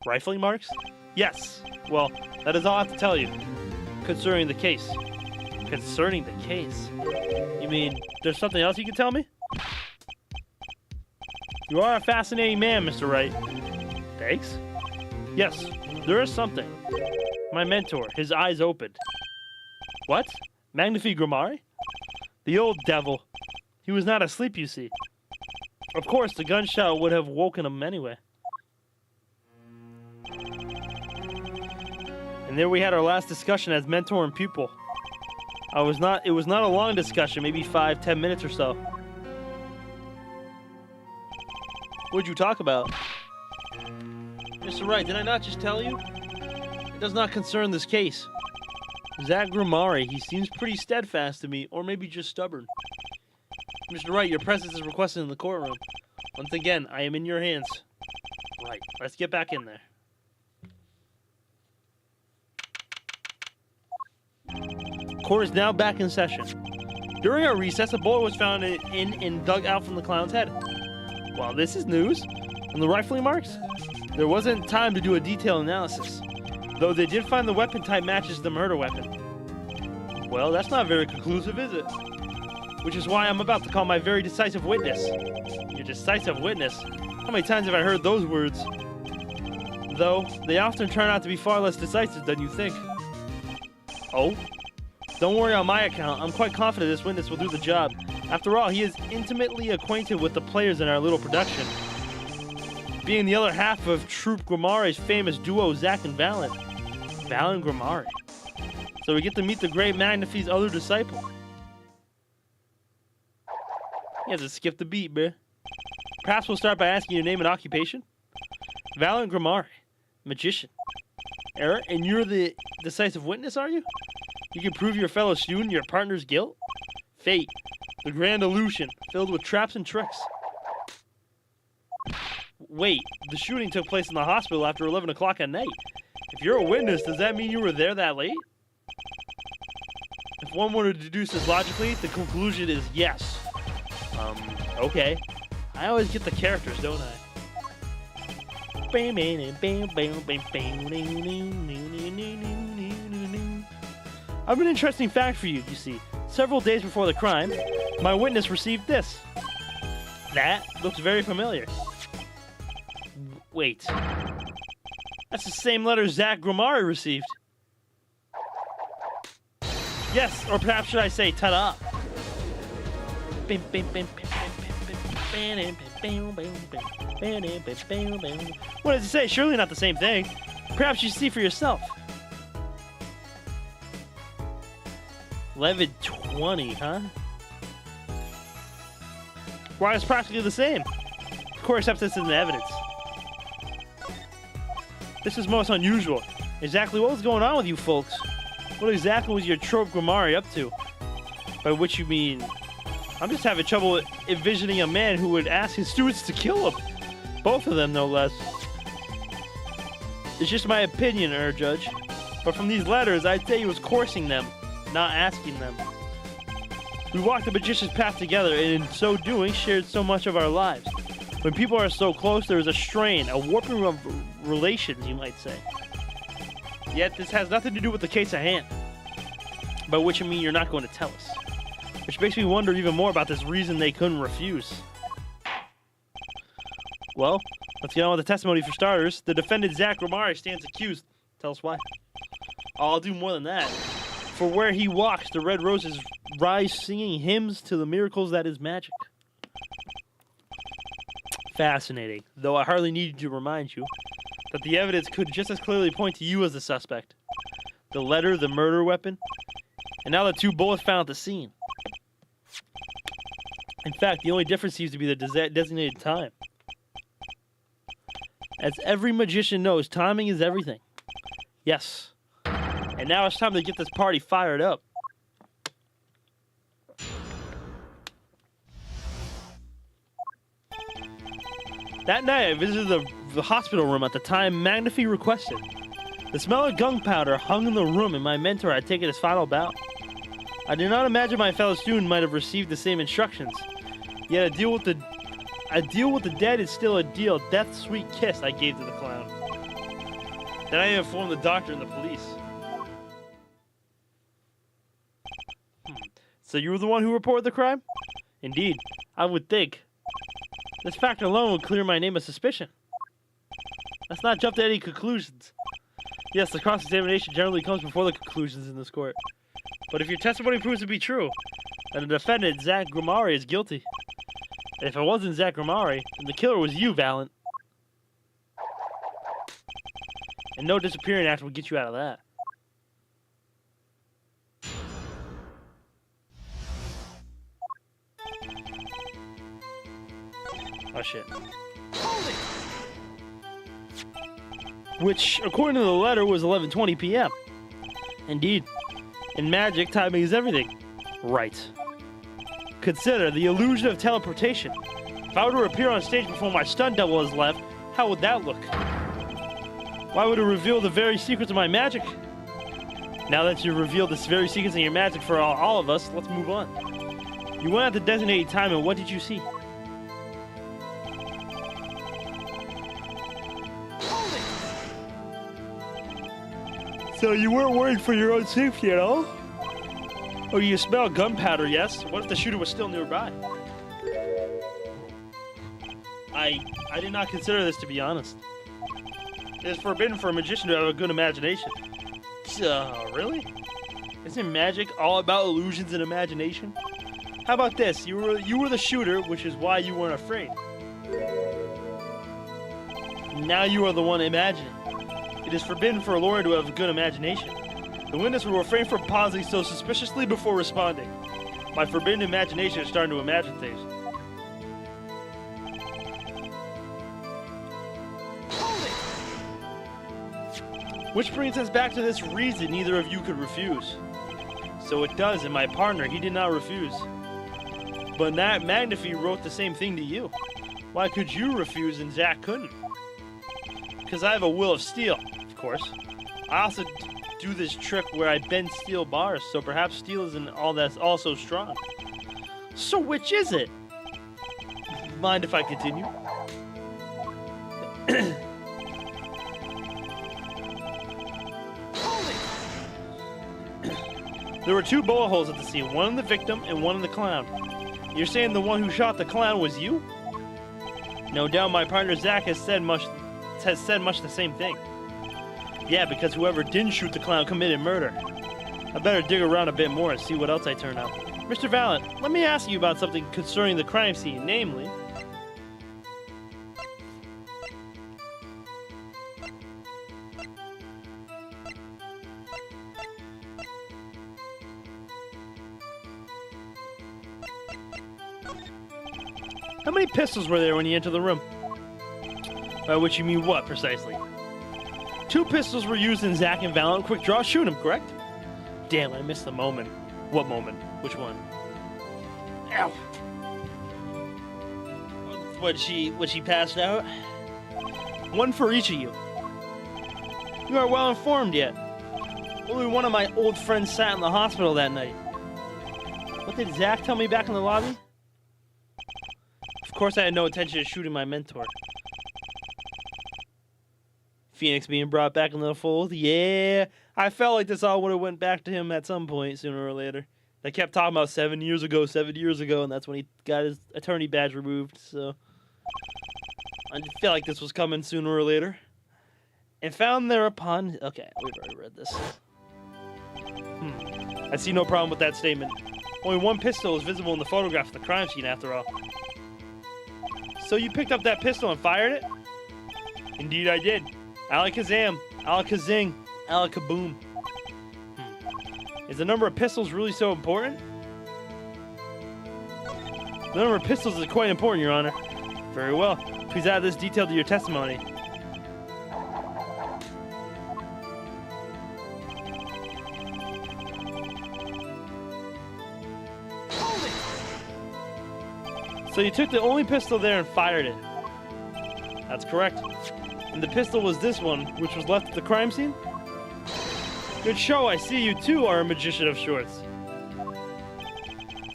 Speaker 4: Rifling marks? Yes. Well, that is all I have to tell you. Concerning the case. Concerning the case? You mean, there's something else you can tell me? You are a fascinating man, Mr. Wright. Thanks? Yes, there is something. My mentor, his eyes opened. What? Magnifique Grimari? The old devil. He was not asleep, you see. Of course, the gunshot would have woken him anyway. And there we had our last discussion as mentor and pupil. It was not a long discussion, maybe 5-10 minutes or so. What'd you talk about? Mr. Wright, did I not just tell you? It does not concern this case. Zach Grimari, he seems pretty steadfast to me, or maybe just stubborn. Mr. Wright, your presence is requested in the courtroom. Once again, I am in your hands. Right, let's get back in there. Court is now back in session. During our recess, a bullet was found in and dug out from the clown's head. Well, this is news. And the rifling marks? There wasn't time to do a detailed analysis, though they did find the weapon type matches the murder weapon. Well, that's not very conclusive, is it? Which is why I'm about to call my very decisive witness. Your decisive witness? How many times have I heard those words? Though, they often turn out to be far less decisive than you think. Oh?
Speaker 1: Don't worry on my account. I'm quite confident this witness will do the job. After all, he is intimately acquainted with the players in our little production. Being the other half of Troupe Grimare's famous duo, Zack and Valen. Valen Grimare. So we get to meet the great Magnifi's other disciple. He has to skip the beat, bruh. Perhaps we'll start by asking your name and occupation. Valen Grimare, magician. Eric, and you're the decisive witness, are you? You can prove your fellow student your partner's guilt? Fate, the grand illusion, filled with traps and tricks. Wait, the shooting took place in the hospital after 11 o'clock at night. If you're a witness, does that mean you were there that late? If one were to deduce this logically, the conclusion is yes. Okay. I always get the characters, don't I? I have an interesting fact for you, you see. Several days before the crime, my witness received this. That looks very familiar. Wait. That's the same letter Zack Grimare received. Yes, or perhaps should I say, ta-da. What does it say? Surely not the same thing. Perhaps you see for yourself. 11:20, huh? Why, it's practically the same. Of course, except this isn't evidence. This is most unusual. Exactly what was going on with you folks? What exactly was your Troupe Grimare up to? By which you mean... I'm just having trouble envisioning a man who would ask his students to kill him. Both of them, no less. It's just my opinion, Judge. But from these letters, I'd say he was coercing them, not asking them. We walked the magician's path together, and in so doing, shared so much of our lives. When people are so close, there is a strain, a warping of relations, you might say. Yet, this has nothing to do with the case at hand. By which I mean you're not going to tell us. Which makes me wonder even more about this reason they couldn't refuse. Well, let's get on with the testimony for starters. The defendant, Zack Grimare, stands accused. Tell us why. I'll do more than that. For where he walks, the red roses rise singing hymns to the miracles that is magic. Fascinating, though I hardly need to remind you that the evidence could just as clearly point to you as the suspect. The letter, the murder weapon, and now the two bullets found at the scene. In fact, the only difference seems to be the designated time. As every magician knows, timing is everything. Yes. And now it's time to get this party fired up. That night, I visited the hospital room at the time Magnifi requested. The smell of gunpowder hung in the room, and my mentor had taken his final bow. I did not imagine my fellow student might have received the same instructions. Yet a deal with the dead is still a deal. Death's sweet kiss I gave to the clown. Then I informed the doctor and the police. So you were the one who reported the crime? Indeed, I would think. This fact alone would clear my name of suspicion. Let's not jump to any conclusions. Yes, the cross-examination generally comes before the conclusions in this court. But if your testimony proves to be true, then the defendant, Zack Grimare, is guilty. And if it wasn't Zack Grimare, then the killer was you, Valen. And no disappearing act will get you out of that. Oh shit. Which, according to the letter, was 11:20 p.m. Indeed. In magic, timing is everything. Right. Consider the illusion of teleportation. If I were to appear on stage before my stunt double has left, how would that look? Why would it reveal the very secrets of my magic? Now that you've revealed the very secrets of your magic for all of us, let's move on. You went at the designated time, and what did you see? So you weren't worried for your own safety at all? Oh, you smell gunpowder, yes? What if the shooter was still nearby? I did not consider this, to be honest. It is forbidden for a magician to have a good imagination. Really?
Speaker 4: Isn't magic all about illusions and imagination? How about this? You were the shooter, which is why you weren't afraid. Now you are the one imagining. It is forbidden for a lawyer to have a good imagination. The witness will refrain from pausing so suspiciously before responding. My forbidden imagination is starting to imagine things. Which brings us back to this reason neither of you could refuse. So it does, and my partner, he did not refuse. But Magnifi wrote the same thing to you. Why could you refuse and Zack couldn't? Because I have a will of steel, of course. I also do this trick where I bend steel bars, so perhaps steel isn't all that's also strong. So which is it? Mind if I continue? There were two bullet holes at the scene, one in the victim and one in the clown. You're saying the one who shot the clown was you? No doubt my partner Zack has said much the same thing. Yeah, because whoever didn't shoot the clown committed murder. I better dig around a bit more and see what else I turn up. Mr. Valiant, let me ask you about something concerning the crime scene, namely... How many pistols were there when you entered the room? By which you mean what, precisely? 2 pistols were used in Zack and Valiant quick draw shoot 'em, correct? Damn, I missed the moment. What moment? Which one? Ow! When she passed out? One for each of you. You are well informed yet. Only one of my old friends sat in the hospital that night. What did Zack tell me back in the lobby? Of course I had no intention of shooting my mentor. Phoenix being brought back into the fold. Yeah, I felt like this all would have went back to him at some point, sooner or later. They kept talking about 7 years ago, and that's when he got his attorney badge removed, so... I feel like this was coming sooner or later. And found thereupon... Okay, we've already read this. I see no problem with that statement. Only one pistol is visible in the photograph of the crime scene, after all. So you picked up that pistol and fired it? Indeed I did. Alakazam, Alakazing, Alakaboom. Is the number of pistols really so important? The number of pistols is quite important, Your Honor. Very well. Please add this detail to your testimony. So you took the only pistol there and fired it. That's correct. And the pistol was this one, which was left at the crime scene? Good show, I see you too are a magician of sorts.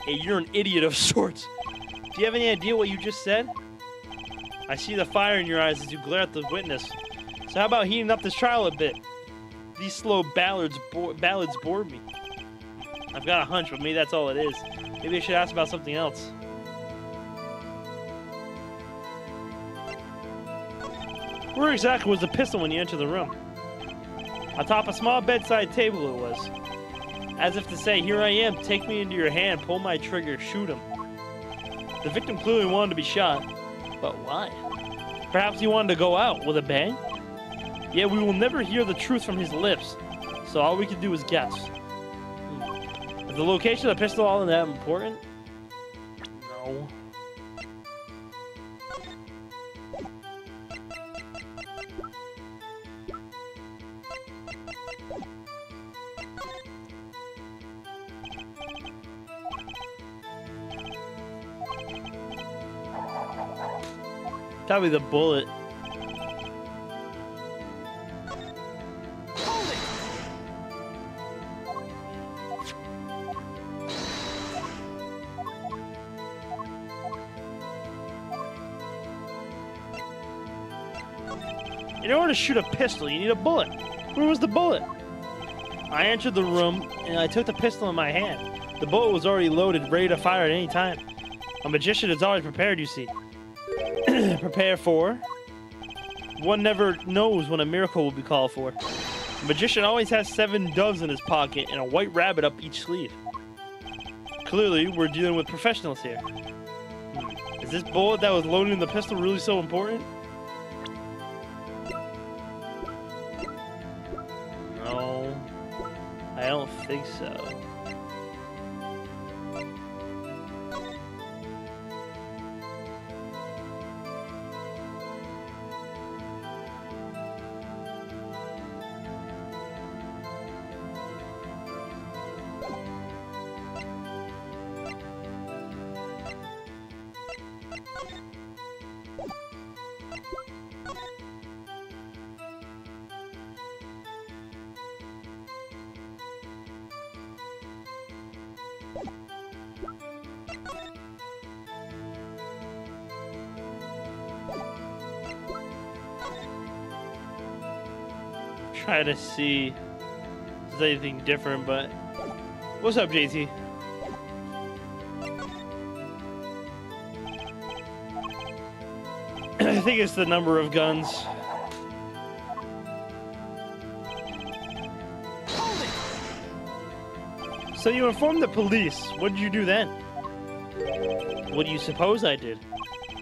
Speaker 4: Hey, you're an idiot of sorts. Do you have any idea what you just said? I see the fire in your eyes as you glare at the witness. So how about heating up this trial a bit? These slow ballads bore me. I've got a hunch, but maybe that's all it is. Maybe I should ask about something else. Where exactly was the pistol when you entered the room? Atop a small bedside table it was. As if to say, here I am, take me into your hand, pull my trigger, shoot him. The victim clearly wanted to be shot. But why? Perhaps he wanted to go out with a bang? Yet we will never hear the truth from his lips, so all we can do is guess. Is the location of the pistol all that important? No. Probably the bullet. In order to shoot a pistol, you need a bullet. Where was the bullet? I entered the room and I took the pistol in my hand. The bullet was already loaded, ready to fire at any time. A magician is always prepared, you see. Prepare for. One never knows when a miracle will be called for.
Speaker 2: The magician always has 7 doves in his pocket and a white rabbit up each sleeve. Clearly, we're dealing with professionals here. Is this bullet that was loaded in the pistol really so important? No, I don't think so. Try to see if there's anything different, but what's up, JT? I think it's the number of guns. So you informed the police. What did you do then? What do you suppose I did?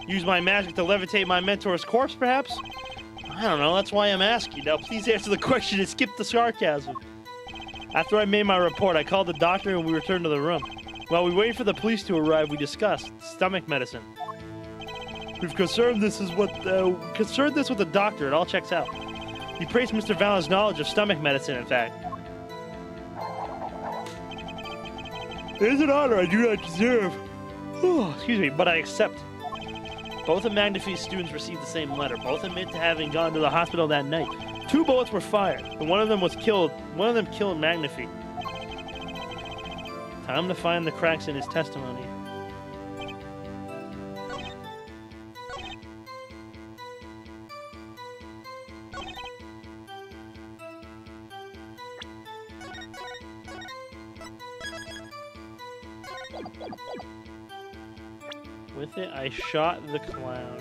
Speaker 2: Use my magic to levitate my mentor's corpse, perhaps? I don't know, that's why I'm asking. Now, please answer the question and skip the sarcasm. After I made my report, I called the doctor and we returned to the room. While we waited for the police to arrive, we discussed stomach medicine. We've concerned this with the doctor. It all checks out. He praised Mr. Valen's knowledge of stomach medicine, in fact. It is an honor I do not deserve. Excuse me, but I accept. Both of Magnifi's students received the same letter. Both admit to having gone to the hospital that night. 2 bullets were fired, and one of them killed Magnifi. Time to find the cracks in his testimony. With it, I shot the clown.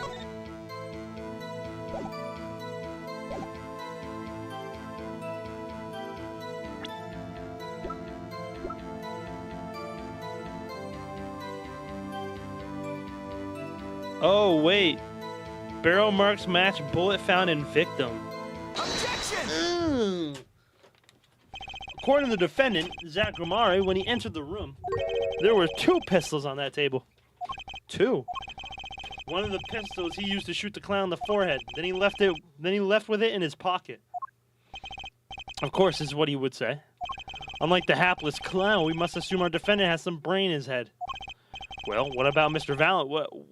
Speaker 2: Oh, wait. Barrel marks match bullet found in victim.
Speaker 3: Objection!
Speaker 2: According to the defendant, Zach Grimari, when he entered the room, there were 2 pistols on that table. 2. One of the pistols he used to shoot the clown in the forehead. Then he left with it in his pocket. Of course, this is what he would say. Unlike the hapless clown, we must assume our defendant has some brain in his head. Well, what about Mr. Valen?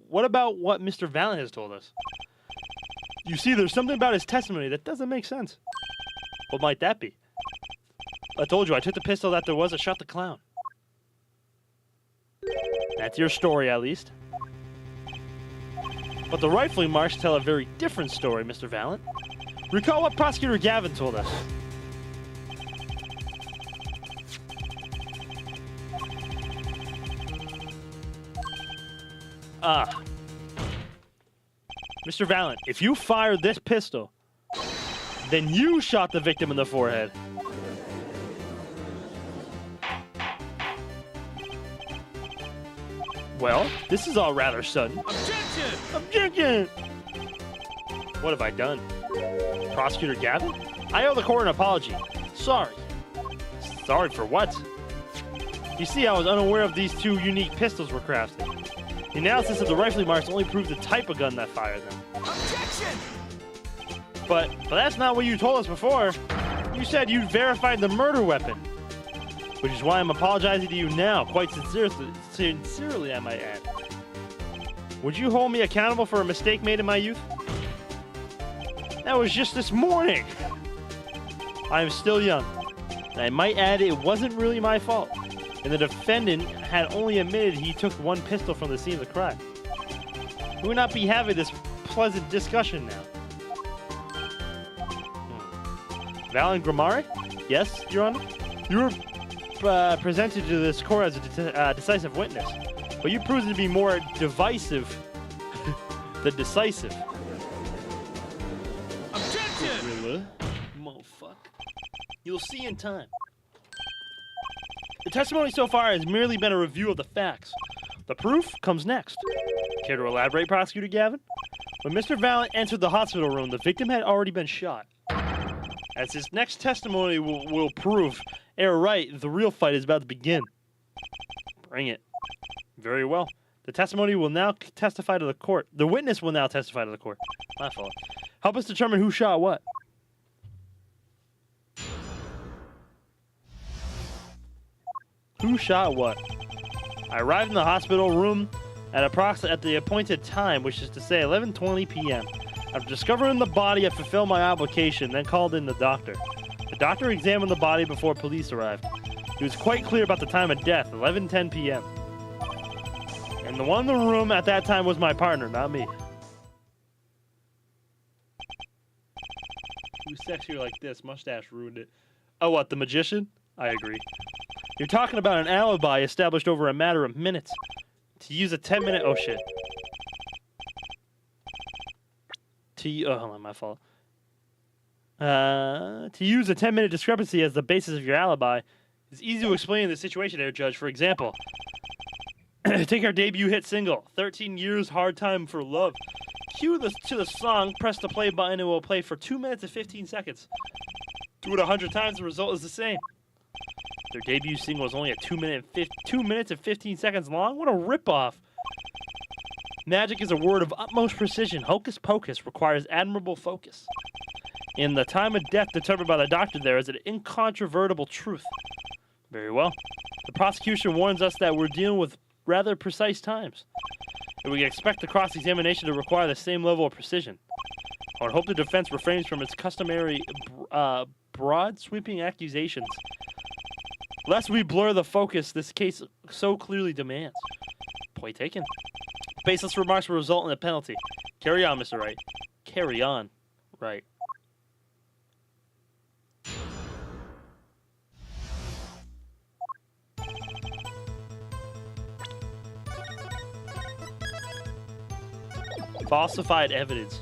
Speaker 2: What about what Mr. Valen has told us? You see, there's something about his testimony that doesn't make sense. What might that be? I told you, I took the pistol that there was and shot the clown. That's your story, at least. But the rifling marks tell a very different story, Mr. Valen. Recall what Prosecutor Gavin told us. Mr. Valen, if you fired this pistol, then you shot the victim in the forehead. Well, this is all rather sudden.
Speaker 3: Objection!
Speaker 2: Objection! What have I done? Prosecutor Gavin? I owe the court an apology. Sorry. Sorry for what? You see, I was unaware of these 2 unique pistols were crafted. The analysis of the rifling marks only proved the type of gun that fired them.
Speaker 3: Objection!
Speaker 2: But that's not what you told us before. You said you'd verified the murder weapon. Which is why I'm apologizing to you now, quite sincerely, I might add. Would you hold me accountable for a mistake made in my youth? That was just this morning. I am still young. And I might add it wasn't really my fault. And the defendant had only admitted he took 1 pistol from the scene of the crime. We would not be having this pleasant discussion now. Valen Grimari? Yes, Your Honor? You were presented to this court as a decisive witness, but you proved to be more divisive than decisive.
Speaker 3: Objection!
Speaker 2: Gorilla? Motherfucker.
Speaker 1: You'll see in time. The testimony so far has merely been a review of the facts. The proof comes next. Care to elaborate, Prosecutor Gavin? When Mr. Valent entered the hospital room, the victim had already been shot. As his next testimony will prove, right, the real fight is about to begin. Bring it. Very well. The testimony will now testify to the court. The witness will now testify to the court. My fault. Help us determine who shot what. Who shot what? I arrived in the hospital room at the appointed time, which is to say 11:20 p.m. After discovering the body, I fulfilled my obligation, then called in the doctor. The doctor examined the body before police arrived. He was quite clear about the time of death, 11:10 p.m. And the one in the room at that time was my partner, not me. Who's sexier like this? Mustache ruined it. Oh, what, the magician? I agree. You're talking about an alibi established over a matter of minutes. To use a 10-minute... Oh, shit. Oh, hold on, my fault. To use a 10-minute discrepancy as the basis of your alibi is easy to explain in the situation there, Judge. For example, take our debut hit single, 13 Years, Hard Time for Love. Cue to the song, press the play button, and it will play for 2 minutes and 15 seconds. Do it 100 times, the result is the same. Their debut single was only a 2 minutes and 15 seconds long? What a ripoff! Magic is a word of utmost precision. Hocus pocus requires admirable focus. And the time of death determined by the doctor there is an incontrovertible truth. Very well. The prosecution warns us that we're dealing with rather precise times. And we can expect the cross-examination to require the same level of precision. I would hope the defense refrains from its customary broad, sweeping accusations. Lest we blur the focus this case so clearly demands. Point taken. Baseless remarks will result in a penalty. Carry on, Mr. Wright. Carry on, Wright. Falsified evidence.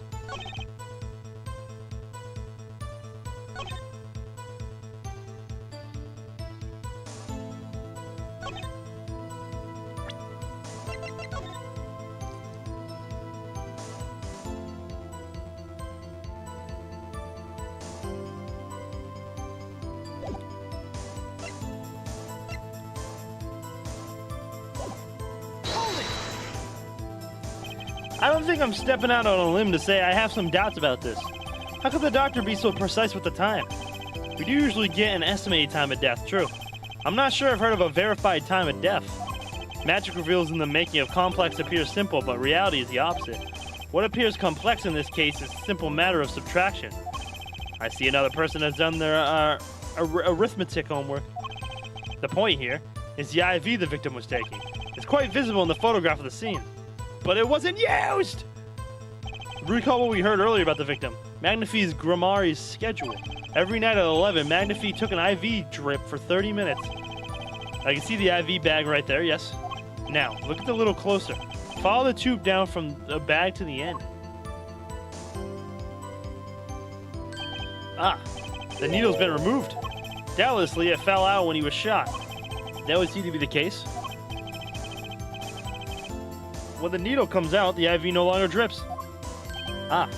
Speaker 1: I don't think I'm stepping out on a limb to say I have some doubts about this. How could the doctor be so precise with the time? We do usually get an estimated time of death, true. I'm not sure I've heard of a verified time of death. Magic reveals in the making of complex appears simple, but reality is the opposite. What appears complex in this case is a simple matter of subtraction. I see another person has done their arithmetic homework. The point here is the IV the victim was taking. It's quite visible in the photograph of the scene. But it wasn't used! Recall what we heard earlier about the victim. Magnifi's Grimari's schedule. Every night at 11, Magnifi took an IV drip for 30 minutes. I can see the IV bag right there, yes. Now, look at the little closer. Follow the tube down from the bag to the end. Ah, the needle's been removed. Doubtlessly, it fell out when he was shot. That would seem to be the case. When the needle comes out, the IV no longer drips. Ah,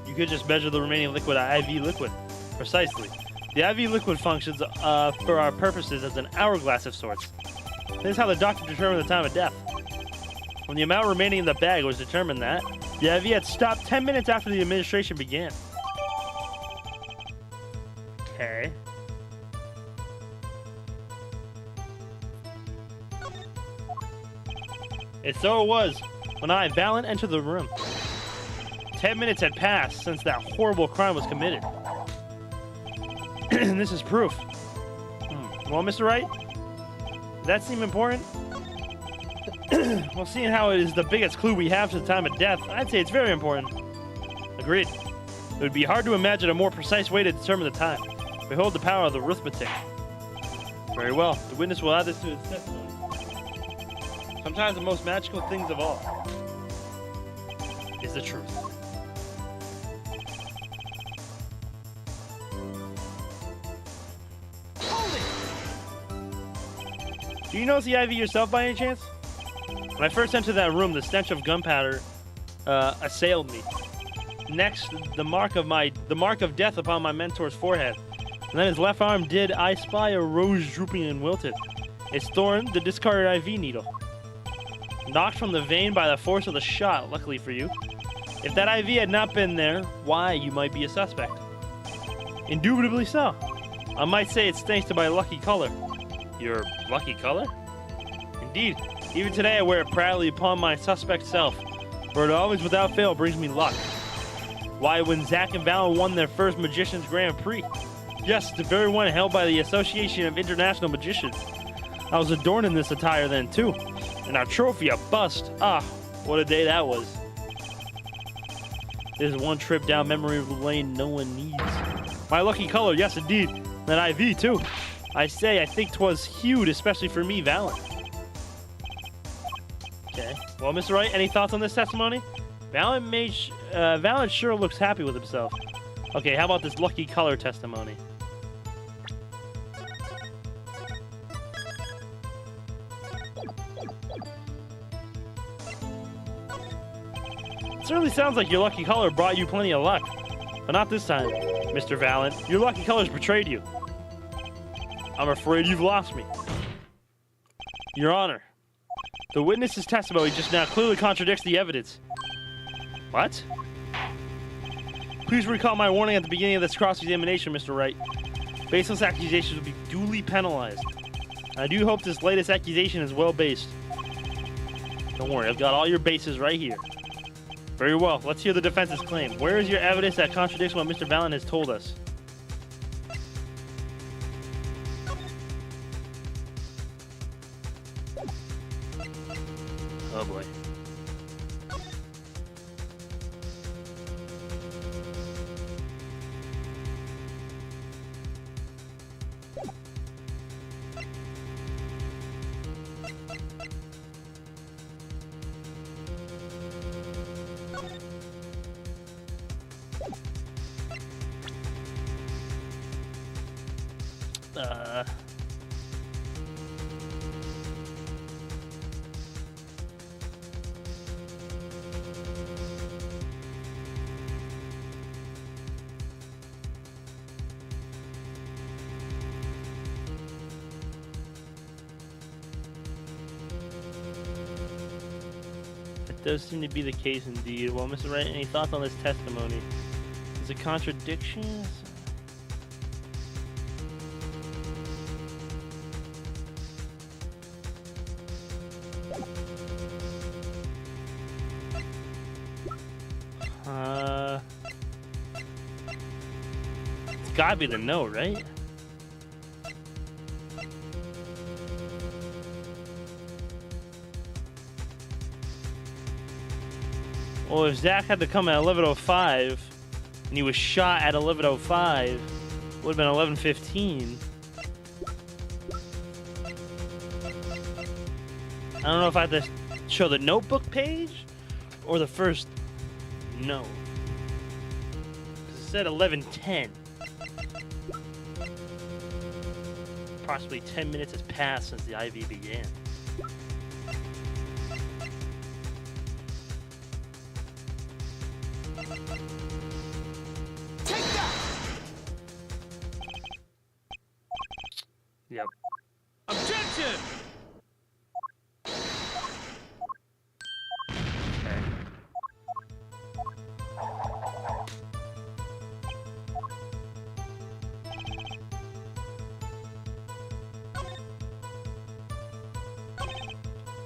Speaker 1: you could just measure the remaining liquid IV liquid. Precisely. The IV liquid functions for our purposes as an hourglass of sorts. This is how the doctor determined the time of death. When the amount remaining in the bag was determined that, the IV had stopped 10 minutes after the administration began. Okay. And so it was when I, Valent, entered the room. 10 minutes had passed since that horrible crime was committed. And this is proof. Well, Mr. Wright, does that seem important? Well, seeing how it is the biggest clue we have to the time of death, I'd say it's very important. Agreed. It would be hard to imagine a more precise way to determine the time. Behold the power of the arithmetic. Very well. The witness will add this to his testimony. Sometimes the most magical things of all is the truth.
Speaker 2: Do you notice the IV yourself by any chance? When I first entered that room, the stench of gunpowder assailed me. Next, the mark of death upon my mentor's forehead. And then his left arm did I spy a rose drooping and wilted. Its thorn, the discarded IV needle. Knocked from the vein by the force of the shot, luckily for you. If that IV had not been there, why, you might be a suspect. Indubitably so. I might say it's thanks to my lucky color. Your lucky color? Indeed. Even today I wear it proudly upon my suspect self, for it always without fail brings me luck. Why, when Zack and Val won their first Magician's Grand Prix. Yes, the very one held by the Association of International Magicians. I was adorned in this attire then, too. And our trophy, a bust. Ah, what a day that was. This is one trip down memory lane no one needs. My lucky color, yes, indeed. That IV, too. I think 'twas hued, especially for me, Valen. Okay. Well, Mr. Wright, any thoughts on this testimony? Valen sure looks happy with himself. Okay, how about this lucky color testimony? It certainly sounds like your lucky color brought you plenty of luck. But not this time, Mr. Valen. Your lucky colors betrayed you. I'm afraid you've lost me. Your Honor, the witness's testimony just now clearly contradicts the evidence. What? Please recall my warning at the beginning of this cross-examination, Mr. Wright. Baseless accusations will be duly penalized. I do hope this latest accusation is well-based. Don't worry, I've got all your bases right here. Very well, let's hear the defense's claim. Where is your evidence that contradicts what Mr. Valen has told us? Oh boy. Does seem to be the case indeed. Well, Mr. Wright, any thoughts on this testimony? Is it contradictions? It's gotta be the no, right? Well, if Zack had to come at 11:05 and he was shot at 11:05, it would have been 11:15. I don't know if I have to show the notebook page or the first no. 'Cause it said 11:10. Approximately 10 minutes has passed since the IV began. Yep.
Speaker 3: Objection!
Speaker 2: Okay.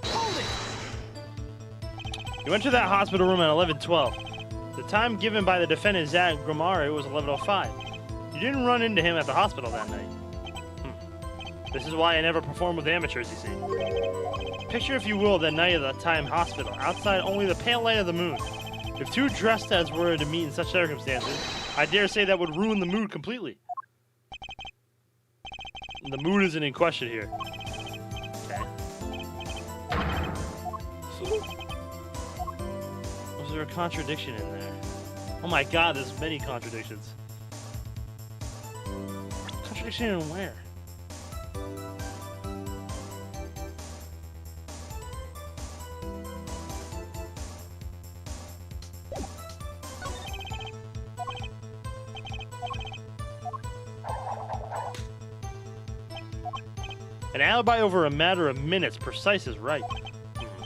Speaker 3: Hold it!
Speaker 2: You went to that hospital room at 11:12. The time given by the defendant, Zach Grimare, was 11:05. You didn't run into him at the hospital that night. This is why I never perform with amateurs, you see. Picture, if you will, that night of the time hospital. Outside, only the pale light of the moon. If two dressed heads were to meet in such circumstances, I dare say that would ruin the mood completely. The mood isn't in question here. Okay. So, was there a contradiction in there? Oh my god, there's many contradictions. Contradiction in where?
Speaker 1: An alibi over a matter of minutes. Precise is right.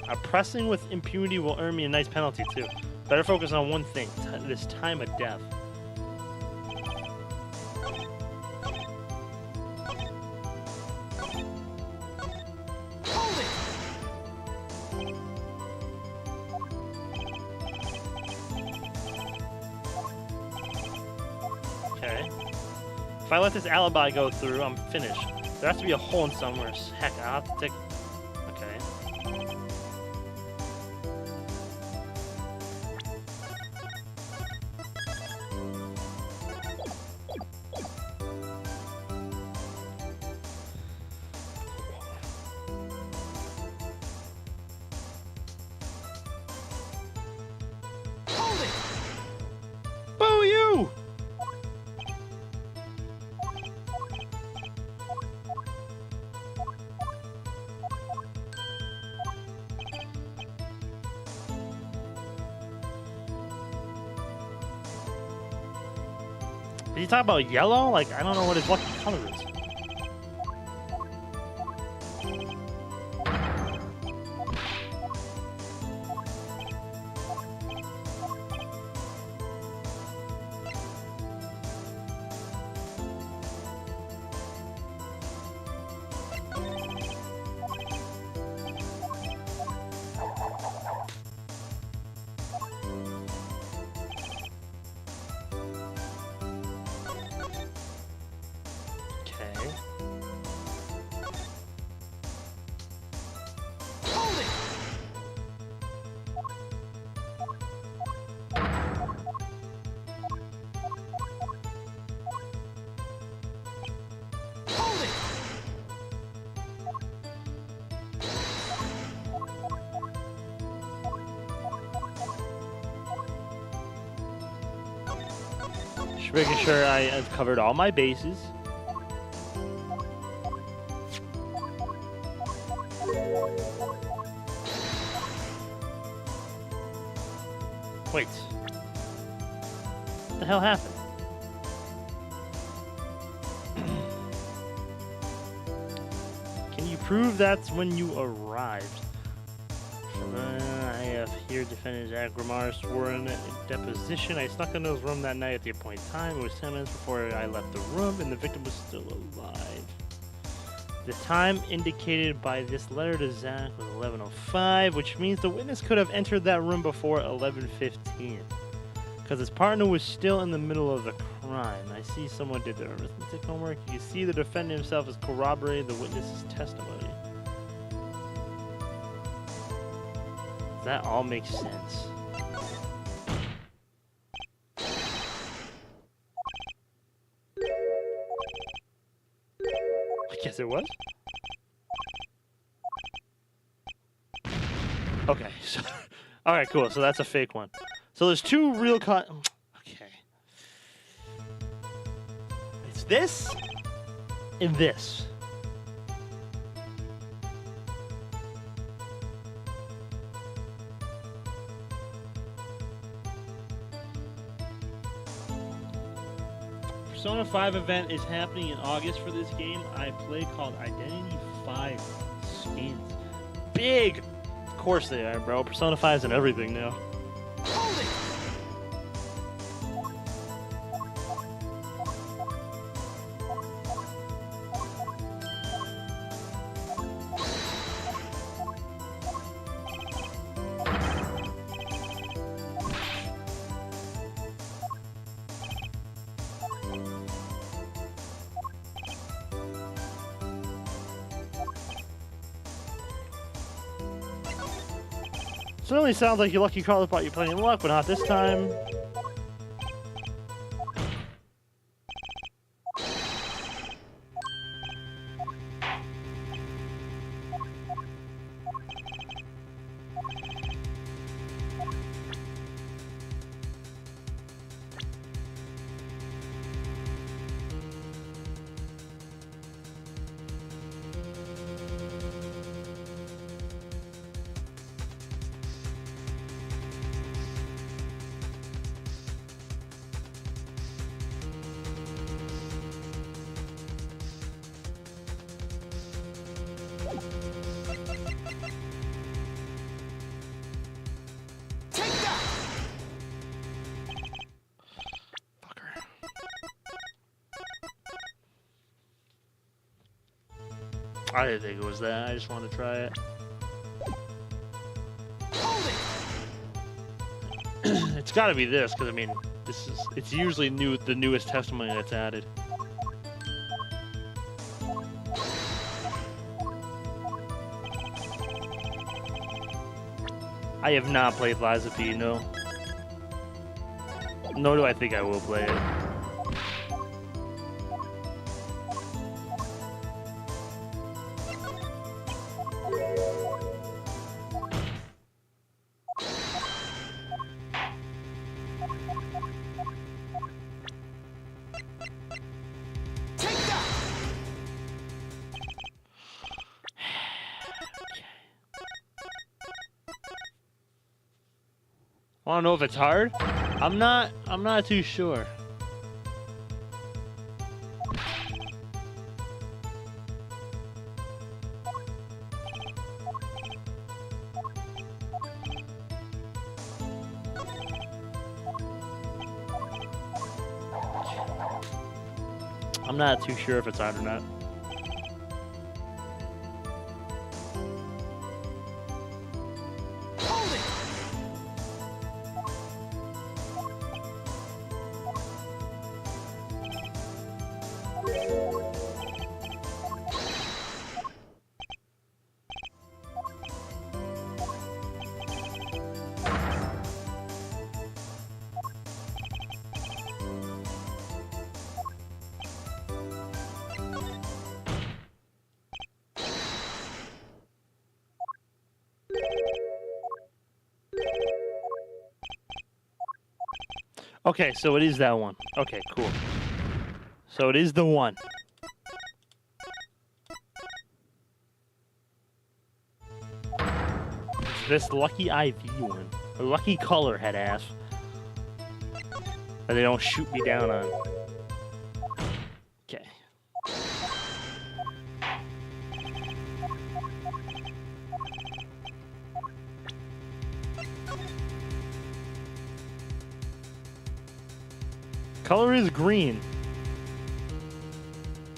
Speaker 1: Oppressing with impunity will earn me a nice penalty, too. Better focus on one thing. This time of death.
Speaker 3: Hold it!
Speaker 1: Okay. If I let this alibi go through, I'm finished. There has to be a hole in somewhere. Heck, I'll have to take... Okay.
Speaker 3: Hold it!
Speaker 1: Boo you! Did he talk about yellow? Like, I don't know what his lucky color is. Okay.
Speaker 3: Hold it! Hold it!
Speaker 1: Just making sure I've covered all my bases. Wait. What the hell happened? Can you prove that's when you arrived? I have here defendant Agramar swore in a deposition. I snuck into his room that night at the appointed time. It was 10 minutes before I left the room, and the victim was still alive. The time indicated by this letter to Zach was 11:05, which means the witness could have entered that room before 11:15. Because his partner was still in the middle of the crime. I see someone did their arithmetic homework. You can see the defendant himself has corroborated the witness's testimony. That all makes sense. I guess it was. Okay, so all right, cool. So that's a fake one. So there's two real okay. It's this and this.
Speaker 4: Persona 5 event is happening in August for this game I play called Identity 5 Skins.
Speaker 1: Big! Of course they are, bro. Persona 5's and everything now.
Speaker 3: Hold it!
Speaker 1: Certainly sounds like your lucky card brought you plenty of luck, but not this time.
Speaker 5: Take that!
Speaker 1: Fucker. I didn't think it was that. I just wanted to try it.
Speaker 5: Hold it!
Speaker 1: It's got to be this, because I mean, it's usually the newest testimony that's added. I have not played Liza P, no. Nor do I think I will play it.
Speaker 5: Take that!
Speaker 1: I don't know if it's hard. I'm not too sure. I'm not too sure if it's hard or not.
Speaker 5: Hold it!
Speaker 1: Okay, so it is that one. Okay, cool. So it is the one. It's this lucky IV one. Or lucky color, head ass. That they don't shoot me down on. Okay. Color is green.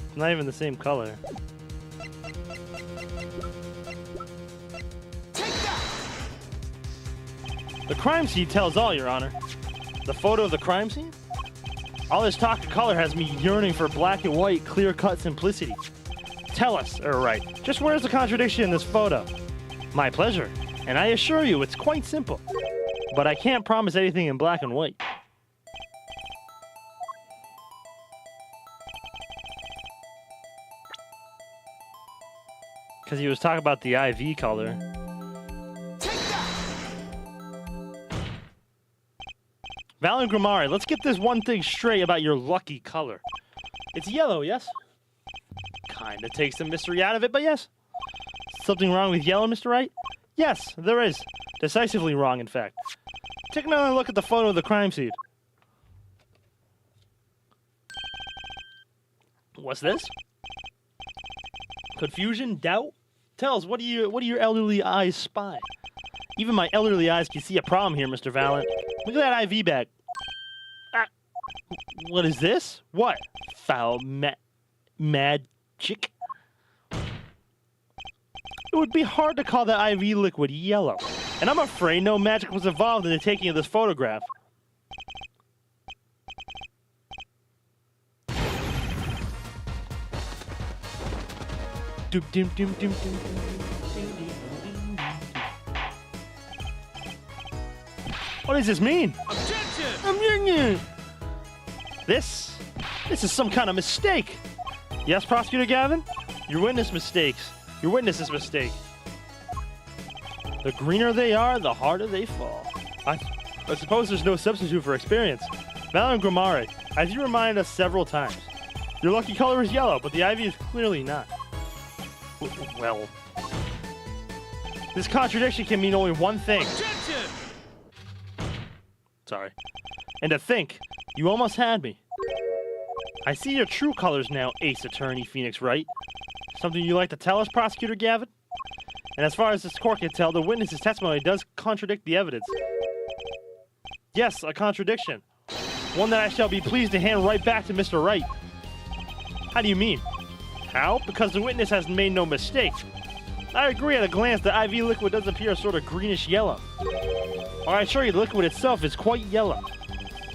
Speaker 1: It's not even the same color.
Speaker 5: Take that!
Speaker 1: The crime scene tells all, Your Honor. The photo of the crime scene? All this talk of color has me yearning for black and white, clear-cut simplicity. Tell us, right, just where's the contradiction in this photo? My pleasure. And I assure you, it's quite simple. But I can't promise anything in black and white. Because he was talking about the IV color.
Speaker 5: Take that!
Speaker 1: Valen Grimari, let's get this one thing straight about your lucky color. It's yellow, yes? Kinda takes the mystery out of it, but yes. Something wrong with yellow, Mr. Wright? Yes, there is. Decisively wrong, in fact. Take another look at the photo of the crime scene. What's this? Confusion? Doubt? Tell us, what do your elderly eyes spy? Even my elderly eyes can see a problem here, Mr. Valent. Look at that IV bag. Ah, what is this? What? Foul magic? It would be hard to call that IV liquid yellow. And I'm afraid no magic was involved in the taking of this photograph. Doom, doom, doom, doom, doom, doom, doom. What does this mean?
Speaker 5: Objection!
Speaker 1: This is some kind of mistake. Yes, Prosecutor Gavin? Your witness mistakes. Your witness's mistake. The greener they are, the harder they fall. I suppose there's no substitute for experience. Valen Grimari, as you reminded us several times, your lucky color is yellow, but the IV is clearly not. Well, this contradiction can mean only one thing.
Speaker 5: Objection!
Speaker 1: Sorry. And to think, you almost had me. I see your true colors now, Ace Attorney Phoenix Wright. Something you'd like to tell us, Prosecutor Gavin? And as far as this court can tell, the witness's testimony does contradict the evidence. Yes, a contradiction. One that I shall be pleased to hand right back to Mr. Wright. How do you mean? How? Because the witness has made no mistake. I agree at a glance that IV liquid does appear sort of greenish yellow. Or I assure you the liquid itself is quite yellow.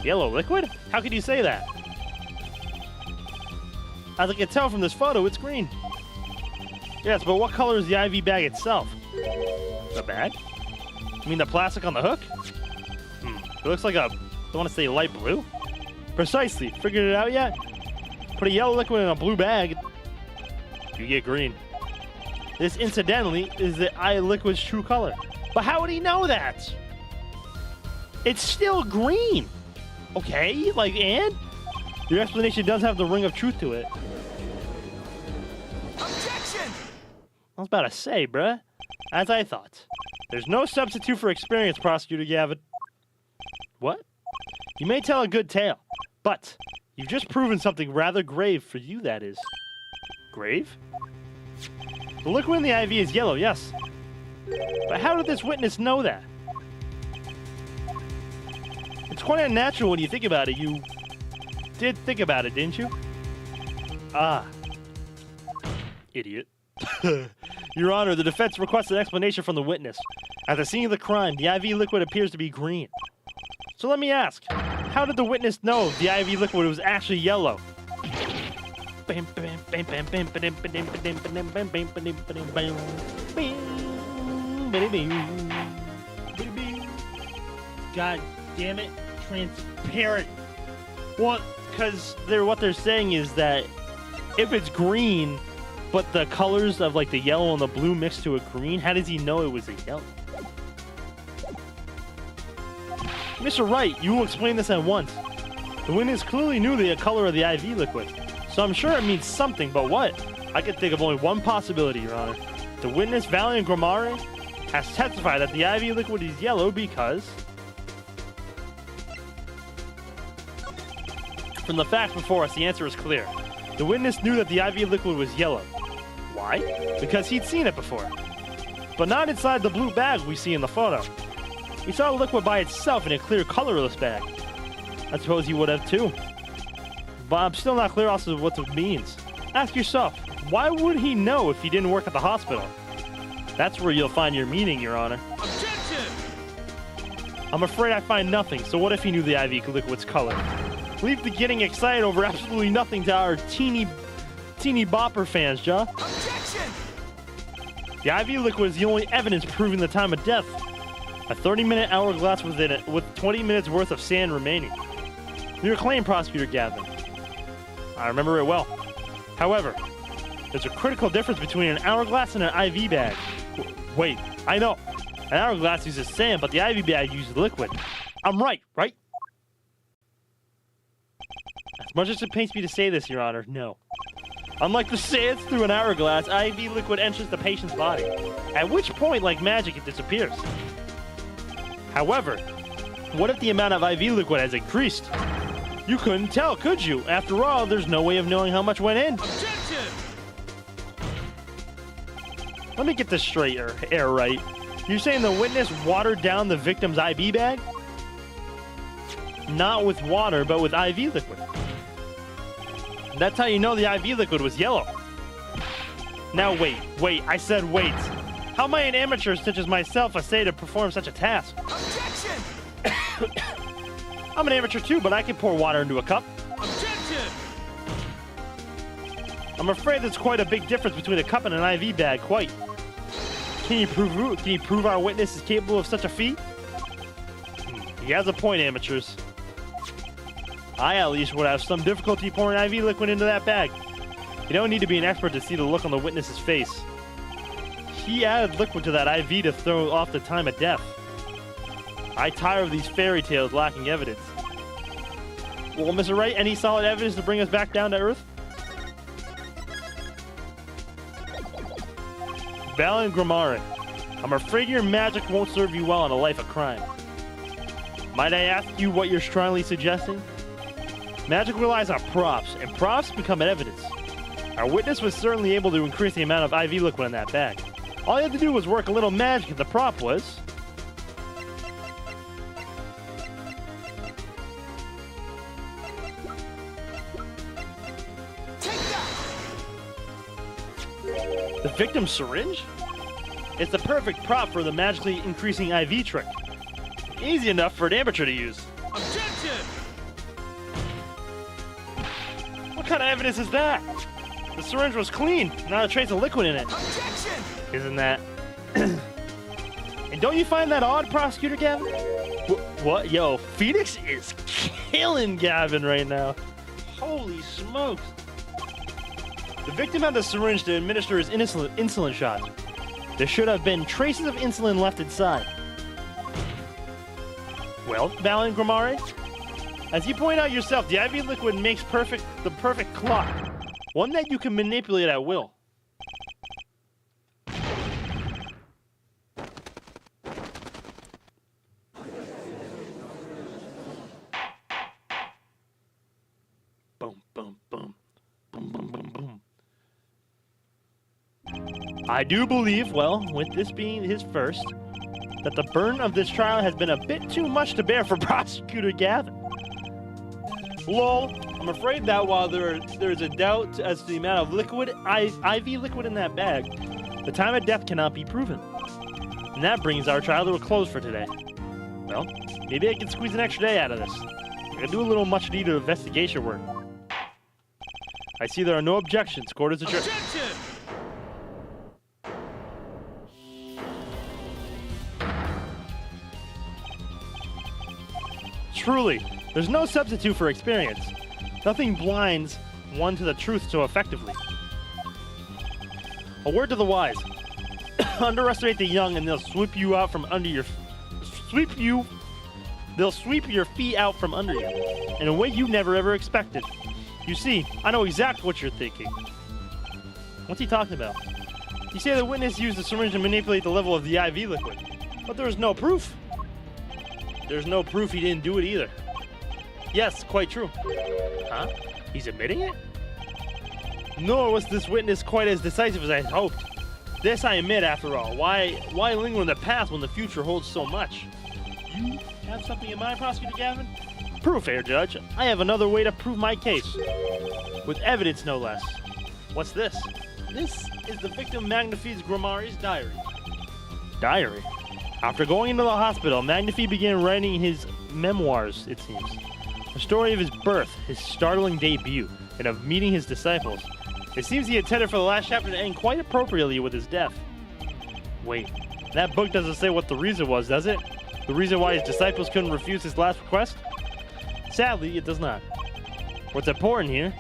Speaker 1: Yellow liquid? How could you say that? As I can tell from this photo, it's green. Yes, but what color is the IV bag itself? The bag? You mean the plastic on the hook? It looks like a, I want to say light blue? Precisely. Figured it out yet? Put a yellow liquid in a blue bag, you get green. This, incidentally, is the eye liquid's true color. But how would he know that? It's still green. Okay, like, and? Your explanation does have the ring of truth to it.
Speaker 5: Objection!
Speaker 1: I was about to say, bruh. As I thought. There's no substitute for experience, Prosecutor Gavin. What? You may tell a good tale, but you've just proven something rather grave for you, that is. Grave? The liquid in the IV is yellow, yes. But how did this witness know that? It's quite unnatural when you think about it. You did think about it, didn't you? Ah. Idiot. Your Honor, the defense requests an explanation from the witness. At the scene of the crime, the IV liquid appears to be green. So let me ask, how did the witness know the IV liquid was actually yellow?
Speaker 4: God damn it, transparent.
Speaker 1: Well, because what they're saying is that if it's green, but the colors of like the yellow and the blue mixed to a green, how does he know it was a yellow? Mr. Wright, you will explain this at once. The witness clearly knew the color of the IV liquid, so I'm sure it means something, but what? I can think of only one possibility, Your Honor. The witness, Valiant Gramare, has testified that the IV liquid is yellow because... From the facts before us, the answer is clear. The witness knew that the IV liquid was yellow. Why? Because he'd seen it before. But not inside the blue bag we see in the photo. We saw the liquid by itself in a clear, colorless bag. I suppose he would have too. But I'm still not clear also what it means. Ask yourself, why would he know if he didn't work at the hospital? That's where you'll find your meaning, Your Honor.
Speaker 5: Objection!
Speaker 1: I'm afraid I find nothing, so what if he knew the IV liquid's color? Leave the getting excited over absolutely nothing to our teeny bopper fans, Joe.
Speaker 5: Objection!
Speaker 1: The IV liquid is the only evidence proving the time of death. A 30-minute hourglass within it, with 20 minutes worth of sand remaining. Your claim, Prosecutor Gavin. I remember it well. However, there's a critical difference between an hourglass and an IV bag. Wait, I know. An hourglass uses sand, but the IV bag uses liquid. I'm right? As much as it pains me to say this, Your Honor, no. Unlike the sands through an hourglass, IV liquid enters the patient's body. At which point, like magic, it disappears. However, what if the amount of IV liquid has increased? You couldn't tell, could you? After all, there's no way of knowing how much went in.
Speaker 5: Objection!
Speaker 1: Let me get this straight, Air right. You're saying the witness watered down the victim's IV bag? Not with water, but with IV liquid. That's how you know the IV liquid was yellow. Now wait, I said wait. How am I an amateur such as myself essay to perform such a task?
Speaker 5: Objection!
Speaker 1: I'm an amateur too, but I can pour water into a cup.
Speaker 5: Objection!
Speaker 1: I'm afraid there's quite a big difference between a cup and an IV bag, quite. Can you prove our witness is capable of such a feat? He has a point, amateurs. I at least would have some difficulty pouring IV liquid into that bag. You don't need to be an expert to see the look on the witness's face. He added liquid to that IV to throw off the time of death. I tire of these fairy tales lacking evidence. Well, Mr. Wright, any solid evidence to bring us back down to earth? Valiant Gramare, I'm afraid your magic won't serve you well in a life of crime. Might I ask you what you're strongly suggesting? Magic relies on props, and props become evidence. Our witness was certainly able to increase the amount of IV liquid in that bag. All you had to do was work a little magic, and the prop was...
Speaker 3: Take that!
Speaker 1: the victim's syringe? It's the perfect prop for the magically increasing IV trick. Easy enough for an amateur to use.
Speaker 3: Objection!
Speaker 1: What kind of evidence is that? The syringe was clean, not a trace of liquid in it.
Speaker 3: Objection!
Speaker 1: Isn't that? And don't you find that odd, Prosecutor Gavin? What? Yo, Phoenix is killing Gavin right now. Holy smokes. The victim had the syringe to administer his insulin shot. There should have been traces of insulin left inside. Well, Valiant Grimare, as you point out yourself, the IV liquid makes the perfect clock. One that you can manipulate at will. Boom, boom, boom. Boom, boom, boom, boom. I do believe, well, with this being his first, that the burden of this trial has been a bit too much to bear for Prosecutor Gavin. Lol, I'm afraid that while there is a doubt as to the amount of liquid, IV liquid in that bag, the time of death cannot be proven. And that brings our trial to a close for today. Well, maybe I can squeeze an extra day out of this. I can do a little much needed investigation work. I see there are no objections. Court is adjourned.
Speaker 3: Objection!
Speaker 1: Truly, there's no substitute for experience. Nothing blinds one to the truth so effectively. A word to the wise. Underestimate the young and they'll sweep you out from under your... They'll sweep your feet out from under you in a way you never ever expected. You see, I know exactly what you're thinking. What's he talking about? You say the witness used the syringe to manipulate the level of the IV liquid, but there is no proof. There's no proof he didn't do it either. Yes, quite true. Huh? He's admitting it? Nor was this witness quite as decisive as I hoped. This I admit, after all. Why linger in the past when the future holds so much? You have something in mind, Prosecutor Gavin? Proof, Fair Judge. I have another way to prove my case. With evidence, no less. What's this? This is the victim Magnifique's Grimare's diary. Diary? After going into the hospital, Magnifique began writing his memoirs, it seems. The story of his birth, his startling debut, and of meeting his disciples. It seems he intended for the last chapter to end quite appropriately with his death. Wait, that book doesn't say what the reason was, does it? The reason why his disciples couldn't refuse his last request? Sadly, it does not. What's important here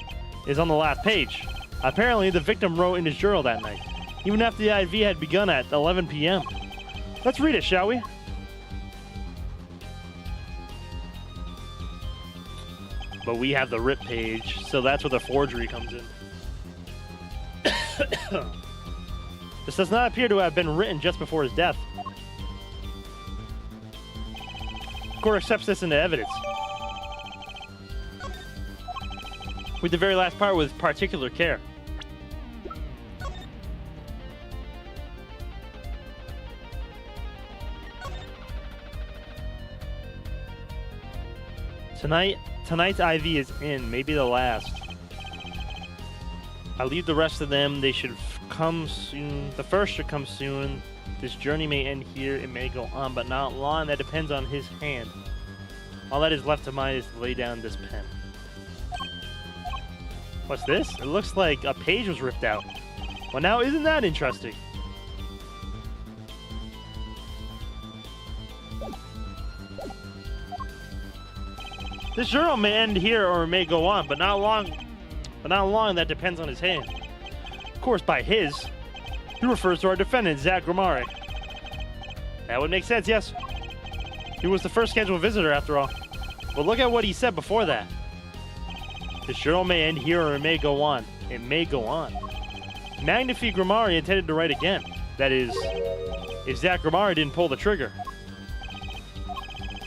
Speaker 1: is on the last page. Apparently, the victim wrote in his journal that night, even after the IV had begun at 11 p.m. Let's read it, shall we? But we have the rip page, so that's where the forgery comes in. This does not appear to have been written just before his death. The court accepts this into evidence. With the very last part with particular care. Tonight's IV is in, maybe the last. I leave the rest of them. They should come soon. The first should come soon. This journey may end here. It may go on, but not long. That depends on his hand. All that is left of mine is to lay down this pen. What's this? It looks like a page was ripped out. Well, now isn't that interesting? This journal may end here or it may go on, but not long. That depends on his hand. Of course, by his, he refers to our defendant, Zach Grimare. That would make sense, yes. He was the first scheduled visitor, after all. But look at what he said before that. This journal may end here or it may go on. It may go on. Magnifique Grimare intended to write again. That is, if Zach Grimare didn't pull the trigger.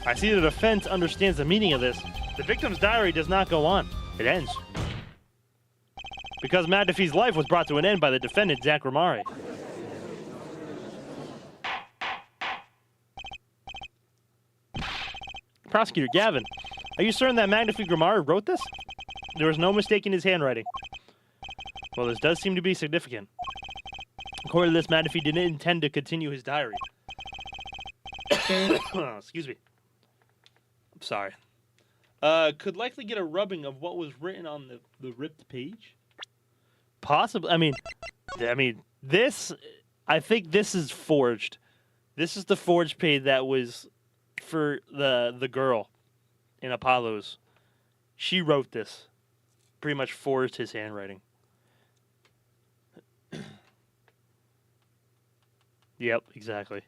Speaker 1: I see the defense understands the meaning of this. The victim's diary does not go on. It ends. Because Magnifique's life was brought to an end by the defendant, Zach Grimare. Prosecutor Gavin, are you certain that Magnifique Grimari wrote this? There was no mistaking his handwriting. Well, this does seem to be significant. According to this, Magnifique didn't intend to continue his diary. Excuse me. I'm sorry. Could likely get a rubbing of what was written on the ripped page. Possibly. I mean, this. I think this is forged. This is the forged page that was for the girl in Apollo's. She wrote this. Pretty much forged his handwriting. Yep, exactly.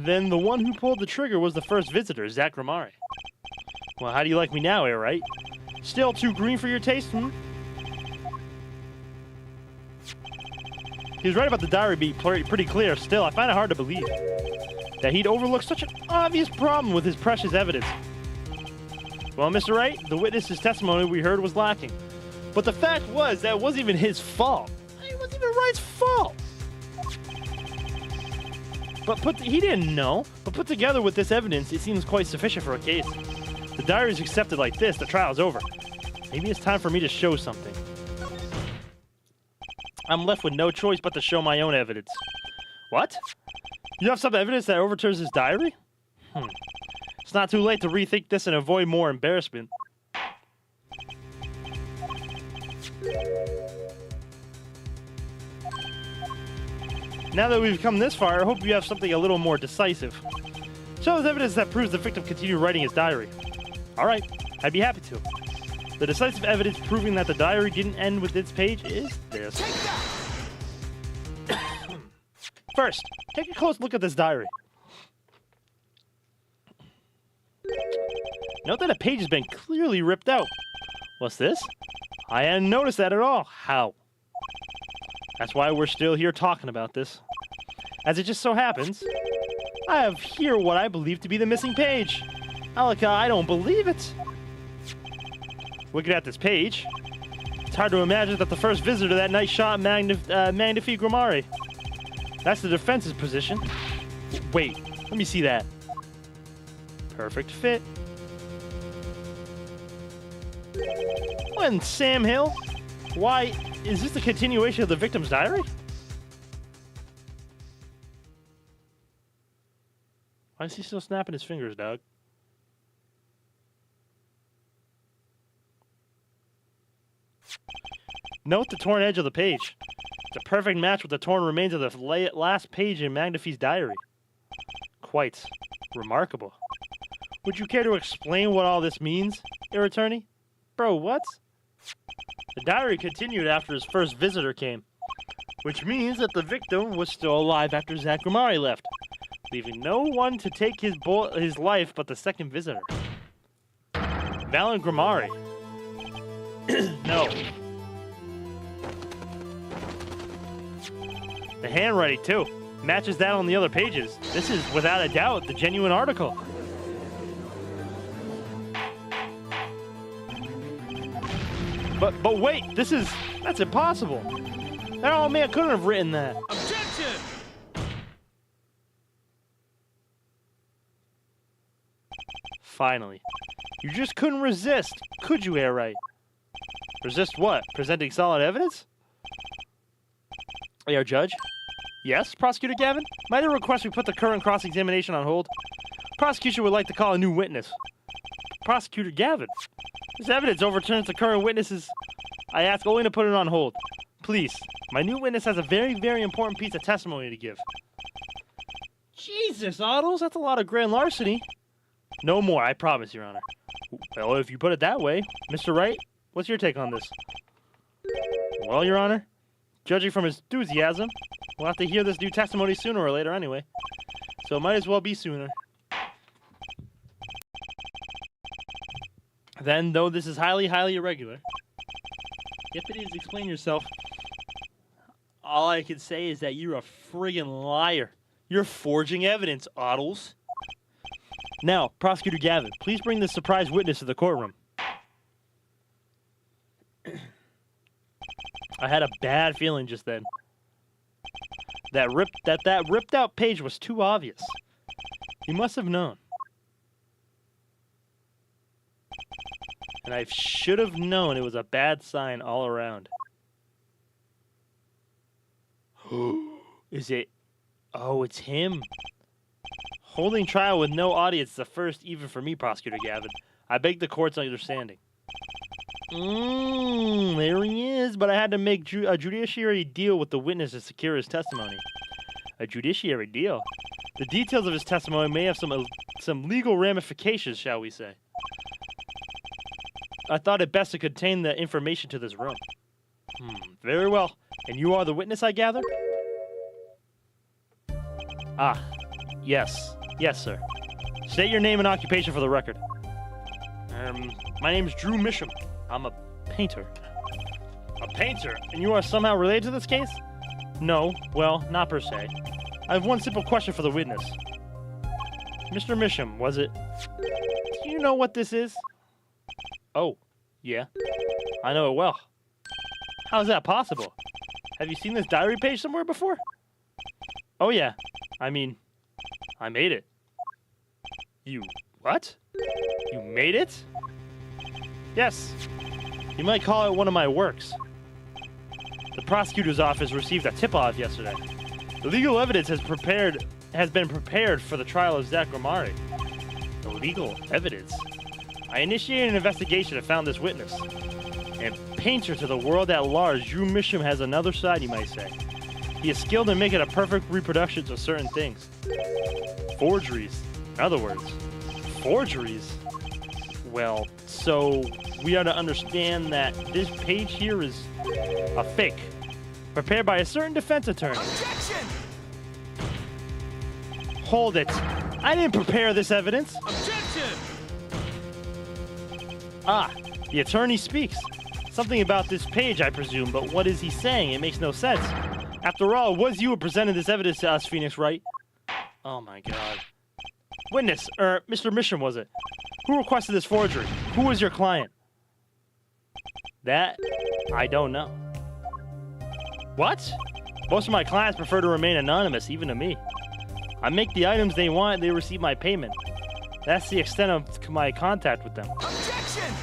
Speaker 1: Then the one who pulled the trigger was the first visitor, Zach Grimari. Well, how do you like me now, right? Still too green for your taste, hmm? He was right about the diary being pretty clear. Still, I find it hard to believe that he'd overlook such an obvious problem with his precious evidence. Well, Mr. Wright, the witness's testimony we heard was lacking. But the fact was that it wasn't even his fault. It wasn't even Wright's fault. But he didn't know. But put together with this evidence, it seems quite sufficient for a case. The diary is accepted like this, the trial's over. Maybe it's time for me to show something. I'm left with no choice but to show my own evidence. What? You have some evidence that overturns his diary? It's not too late to rethink this and avoid more embarrassment. Now that we've come this far, I hope you have something a little more decisive. Show us evidence that proves the victim continued writing his diary. All right, I'd be happy to. The decisive evidence proving that the diary didn't end with this page is this. First, take a close look at this diary. Note that a page has been clearly ripped out. What's this? I hadn't noticed that at all. How? That's why we're still here talking about this. As it just so happens, I have here what I believe to be the missing page. Alika, I don't believe it. Looking at this page, it's hard to imagine that the first visitor that night shot Magnifique Grimari. That's the defense's position. Wait, let me see that. Perfect fit. When Sam Hill? Why, is this the continuation of the victim's diary? Why is he still snapping his fingers, dog? Note the torn edge of the page. It's a perfect match with the torn remains of the last page in Magnifique's diary. Quite remarkable. Would you care to explain what all this means, Your Attorney? Bro, what? The diary continued after his first visitor came, which means that the victim was still alive after Zach Grimari left, leaving no one to take his life but the second visitor. Valen Grimari. No. The handwriting, too, matches that on the other pages. This is, without a doubt, the genuine article. But wait, that's impossible. That old man couldn't have written that.
Speaker 3: Objection!
Speaker 1: Finally. You just couldn't resist, could you, Airwright? Resist what? Presenting solid evidence? Hey, our judge? Yes, Prosecutor Gavin? Might I request we put the current cross-examination on hold? Prosecution would like to call a new witness. Prosecutor Gavin? This evidence overturns the current witnesses. I ask only to put it on hold. Please, my new witness has a very, very important piece of testimony to give. Jesus, Ottos, that's a lot of grand larceny. No more, I promise, Your Honor. Well, if you put it that way, Mr. Wright, what's your take on this? Well, Your Honor, judging from his enthusiasm, we'll have to hear this new testimony sooner or later anyway. So it might as well be sooner. Then, though this is highly, highly irregular, deputies, explain yourself. All I can say is that you're a friggin' liar. You're forging evidence, Ottles. Now, Prosecutor Gavin, please bring the surprise witness to the courtroom. I had a bad feeling just then. That ripped out page was too obvious. You must have known. And I should have known it was a bad sign all around. Is it? Oh, it's him. Holding trial with no audience is the first even for me, Prosecutor Gavin. I beg the court's understanding. There he is, but I had to make a judiciary deal with the witness to secure his testimony. A judiciary deal? The details of his testimony may have some legal ramifications, shall we say. I thought it best to contain the information to this room. Very well. And you are the witness, I gather? Ah, yes. Yes, sir. State your name and occupation for the record. My name's Drew Misham. I'm a painter. A painter? And you are somehow related to this case? No, well, not per se. I have one simple question for the witness. Mr. Misham, was it... Do you know what this is? Oh, yeah. I know it well. How is that possible? Have you seen this diary page somewhere before? Oh, yeah. I mean, I made it. You what? You made it? Yes. You might call it one of my works. The prosecutor's office received a tip-off yesterday. The legal evidence has been prepared for the trial of Zach Romari. The legal evidence? I initiated an investigation and found this witness. And painter to the world at large, Drew Misham has another side, you might say. He is skilled in making a perfect reproduction of certain things. Forgeries. In other words, forgeries? Well, so we are to understand that this page here is a fake, prepared by a certain defense attorney.
Speaker 5: Objection!
Speaker 1: Hold it. I didn't prepare this evidence.
Speaker 5: Objection!
Speaker 1: Ah, the attorney speaks. Something about this page, I presume, but what is he saying? It makes no sense. After all, it was you who presented this evidence to us, Phoenix, right? Oh my god. Witness, Mr. Misham, was it? Who requested this forgery? Who was your client? That, I don't know. What? Most of my clients prefer to remain anonymous, even to me. I make the items they want, they receive my payment. That's the extent of my contact with them.
Speaker 5: Objection!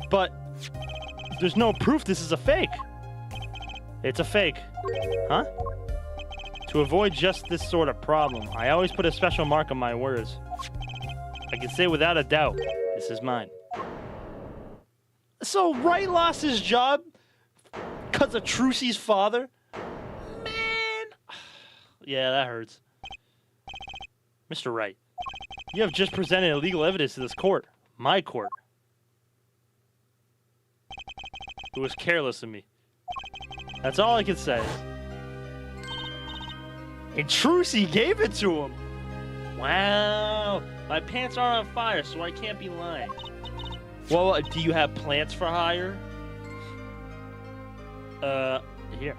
Speaker 1: But there's no proof this is a fake. It's a fake. Huh? To avoid just this sort of problem, I always put a special mark on my words. I can say without a doubt, this is mine. So Wright lost his job because of Trucy's father? Man! Yeah, that hurts. Mr. Wright, you have just presented illegal evidence to this court. My court. It was careless of me. That's all I can say. And Trucy gave it to him. Wow. My pants are on fire, so I can't be lying. Well, do you have plants for hire? Here.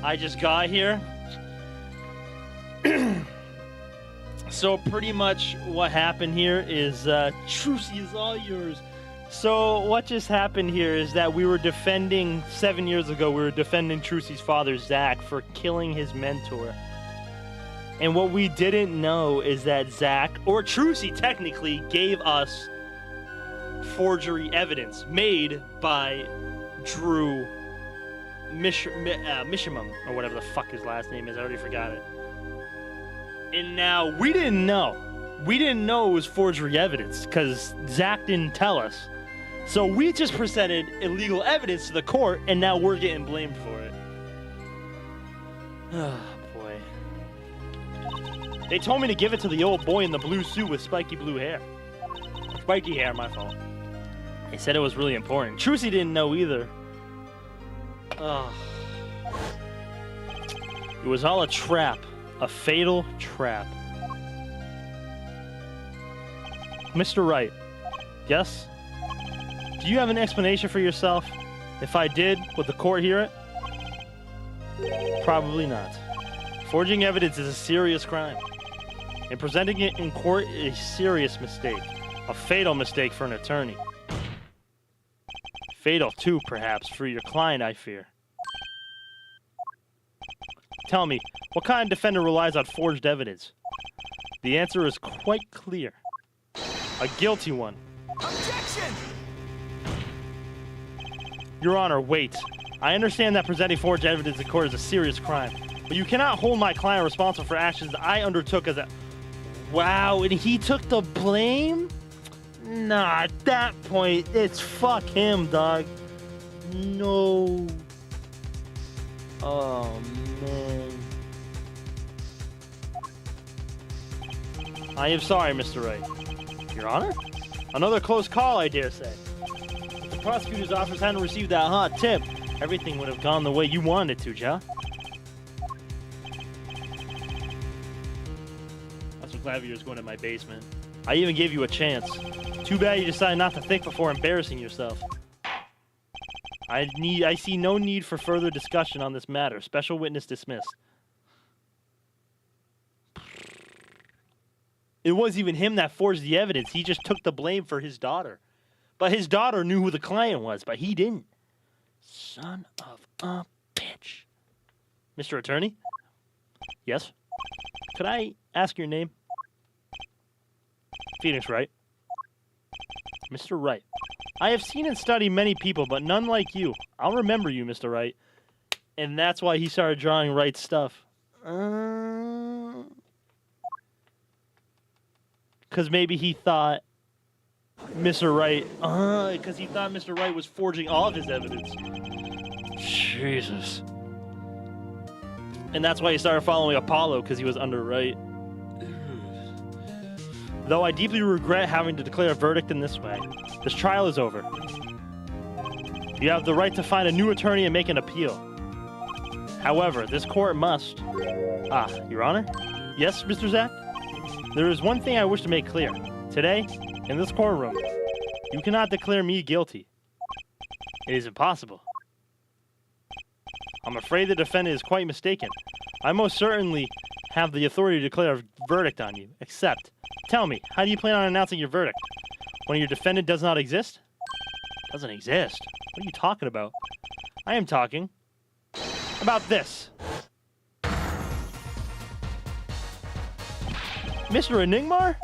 Speaker 1: I just got here. So pretty much what happened here is Trucy is all yours. So what just happened here is that we were defending 7 years ago. We were defending Trucy's father Zach for killing his mentor. And what we didn't know is that Zach, or Trucy technically, gave us forgery evidence made by Drew Mishamum, or whatever the fuck his last name is. I already forgot it. And now we didn't know. We didn't know it was forgery evidence because Zach didn't tell us. So we just presented illegal evidence to the court, and now we're getting blamed for it. Oh, boy. They told me to give it to the old boy in the blue suit with spiky blue hair. Spiky hair, my fault. They said it was really important. Trucy didn't know either. Oh. It was all a trap. A fatal trap. Mr. Wright. Yes? Do you have an explanation for yourself? If I did, would the court hear it? Probably not. Forging evidence is a serious crime. And presenting it in court is a serious mistake. A fatal mistake for an attorney. Fatal too, perhaps, for your client, I fear. Tell me, what kind of defender relies on forged evidence? The answer is quite clear. A guilty one.
Speaker 5: Objection!
Speaker 1: Your Honor, wait. I understand that presenting forged evidence in court is a serious crime, but you cannot hold my client responsible for actions that I undertook as a... Wow, and he took the blame? Nah, at that point, it's fuck him, dog. No. Oh, man. I am sorry, Mr. Wright. Your Honor? Another close call, I dare say. If the prosecutor's office hadn't received that hot tip, everything would have gone the way you wanted it to, Ja.
Speaker 4: I'm so glad you're going to my basement.
Speaker 1: I even gave you a chance. Too bad you decided not to think before embarrassing yourself. I see no need for further discussion on this matter. Special witness dismissed. It wasn't even him that forged the evidence. He just took the blame for his daughter. But his daughter knew who the client was, but he didn't. Son of a bitch. Mr. Attorney? Yes? Could I ask your name? Phoenix Wright. Mr. Wright. I have seen and studied many people, but none like you. I'll remember you, Mr. Wright. And that's why he started drawing Wright's stuff. Because maybe he thought Mr. Wright... because he thought Mr. Wright was forging all of his evidence. Jesus. And that's why he started following Apollo, because he was under Wright. Though I deeply regret having to declare a verdict in this way, this trial is over. You have the right to find a new attorney and make an appeal. However, this court must... Your Honor? Yes, Mr. Zack? There is one thing I wish to make clear. Today, in this courtroom, you cannot declare me guilty. It is impossible. I'm afraid the defendant is quite mistaken. I most certainly have the authority to declare a verdict on you, except... Tell me, how do you plan on announcing your verdict? When your defendant does not exist? Doesn't exist? What are you talking about? I am talking about this. Mr. Enigmar?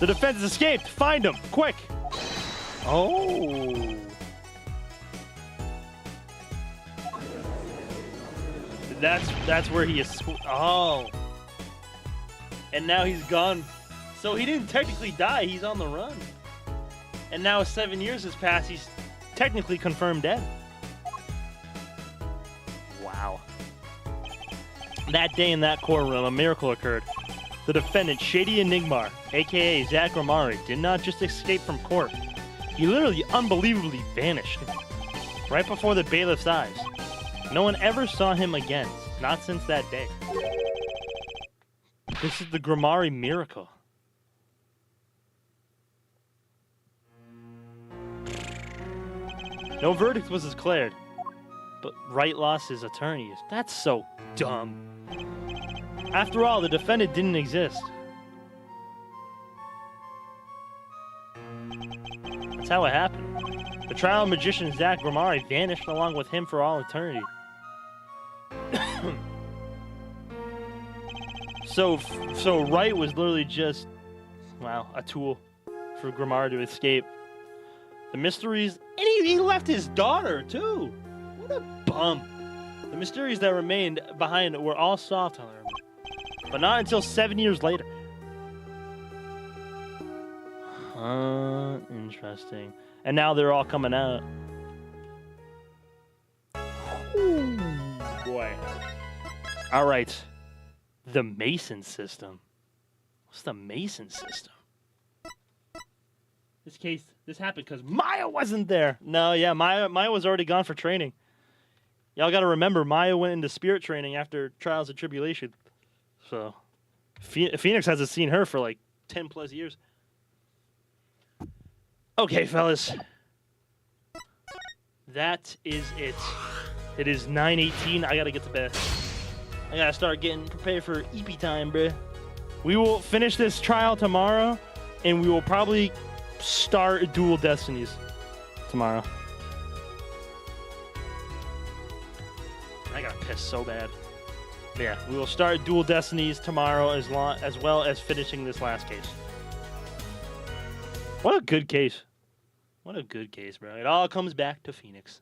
Speaker 1: The defense has escaped. Find him, quick. Oh. That's where he is. Oh. And now he's gone. So he didn't technically die. He's on the run. And now 7 years has passed. He's technically confirmed dead. Wow. That day in that courtroom, a miracle occurred. The defendant, Shady Enigmar, a.k.a. Zach Ramari, did not just escape from court. He literally unbelievably vanished. Right before the bailiff's eyes. No one ever saw him again. Not since that day. This is the Gramari miracle. No verdict was declared, but Wright lost his attorney. That's so dumb. After all, the defendant didn't exist. That's how it happened. The trial magician Zach Gramari vanished along with him for all eternity. So Wright was literally just, wow, a tool for Gramari to escape. The mysteries, and he left his daughter too. What a bum. The mysteries that remained behind were all solved, however, but not until 7 years later. Interesting. And now they're all coming out. Ooh, boy. All right. The Mason system. What's the Mason system? This happened because Maya wasn't there. No, yeah, Maya was already gone for training. Y'all got to remember, Maya went into spirit training after Trials of Tribulation. So, Phoenix hasn't seen her for like 10 plus years. Okay, fellas. That is it. It is 9:18. I got to get to bed. I got to start getting prepared for EP time, bruh. We will finish this trial tomorrow, and we will probably start Dual Destinies tomorrow. that so bad. Yeah, we will start Dual Destinies tomorrow as well as finishing this last case. What a good case. What a good case, bro. It all comes back to Phoenix.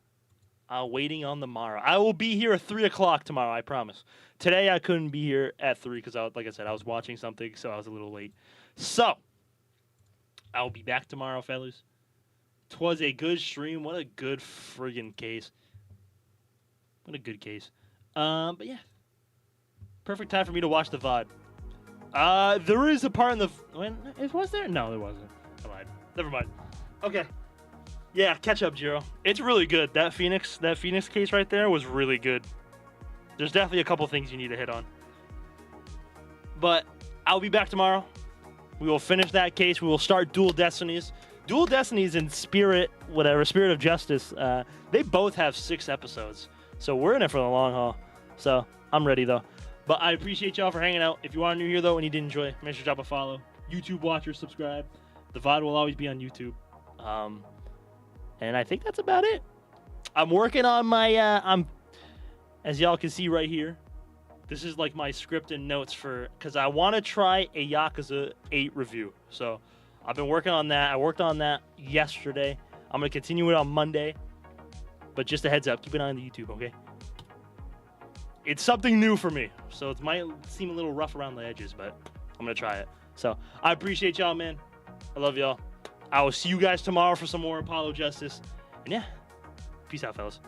Speaker 1: Waiting on the morrow. I will be here at 3 o'clock tomorrow, I promise. Today I couldn't be here at 3 because, like I said, I was watching something, so I was a little late. So, I will be back tomorrow, fellas. 'Twas a good stream. What a good friggin' case. What a good case. But yeah. Perfect time for me to watch the VOD. There is a part in the... Was there? No, there wasn't. Never mind. Okay. Yeah, catch up, Jiro. It's really good. That Phoenix case right there was really good. There's definitely a couple things you need to hit on. But I'll be back tomorrow. We will finish that case. We will start Dual Destinies. Dual Destinies and Spirit of Justice, they both have 6 episodes. So we're in it for the long haul. So I'm ready, though. But I appreciate y'all for hanging out. If you are new here, though, and you did enjoy, make sure to drop a follow. YouTube watcher, subscribe. The VOD will always be on YouTube. And I think that's about it. I'm working on my, as y'all can see right here, this is like my script and notes because I want to try a Yakuza 8 review. So I've been working on that. I worked on that yesterday. I'm going to continue it on Monday. But just a heads up, keep an eye on the YouTube, okay? It's something new for me. So it might seem a little rough around the edges, but I'm going to try it. So I appreciate y'all, man. I love y'all. I will see you guys tomorrow for some more Apollo Justice. And yeah, peace out, fellas.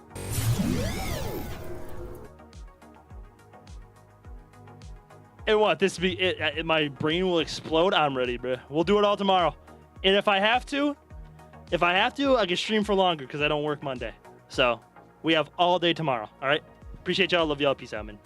Speaker 1: And what? This be it? My brain will explode. I'm ready, bro. We'll do it all tomorrow. And if I have to, I can stream for longer because I don't work Monday. So we have all day tomorrow. All right. Appreciate y'all. Love y'all. Peace out, man.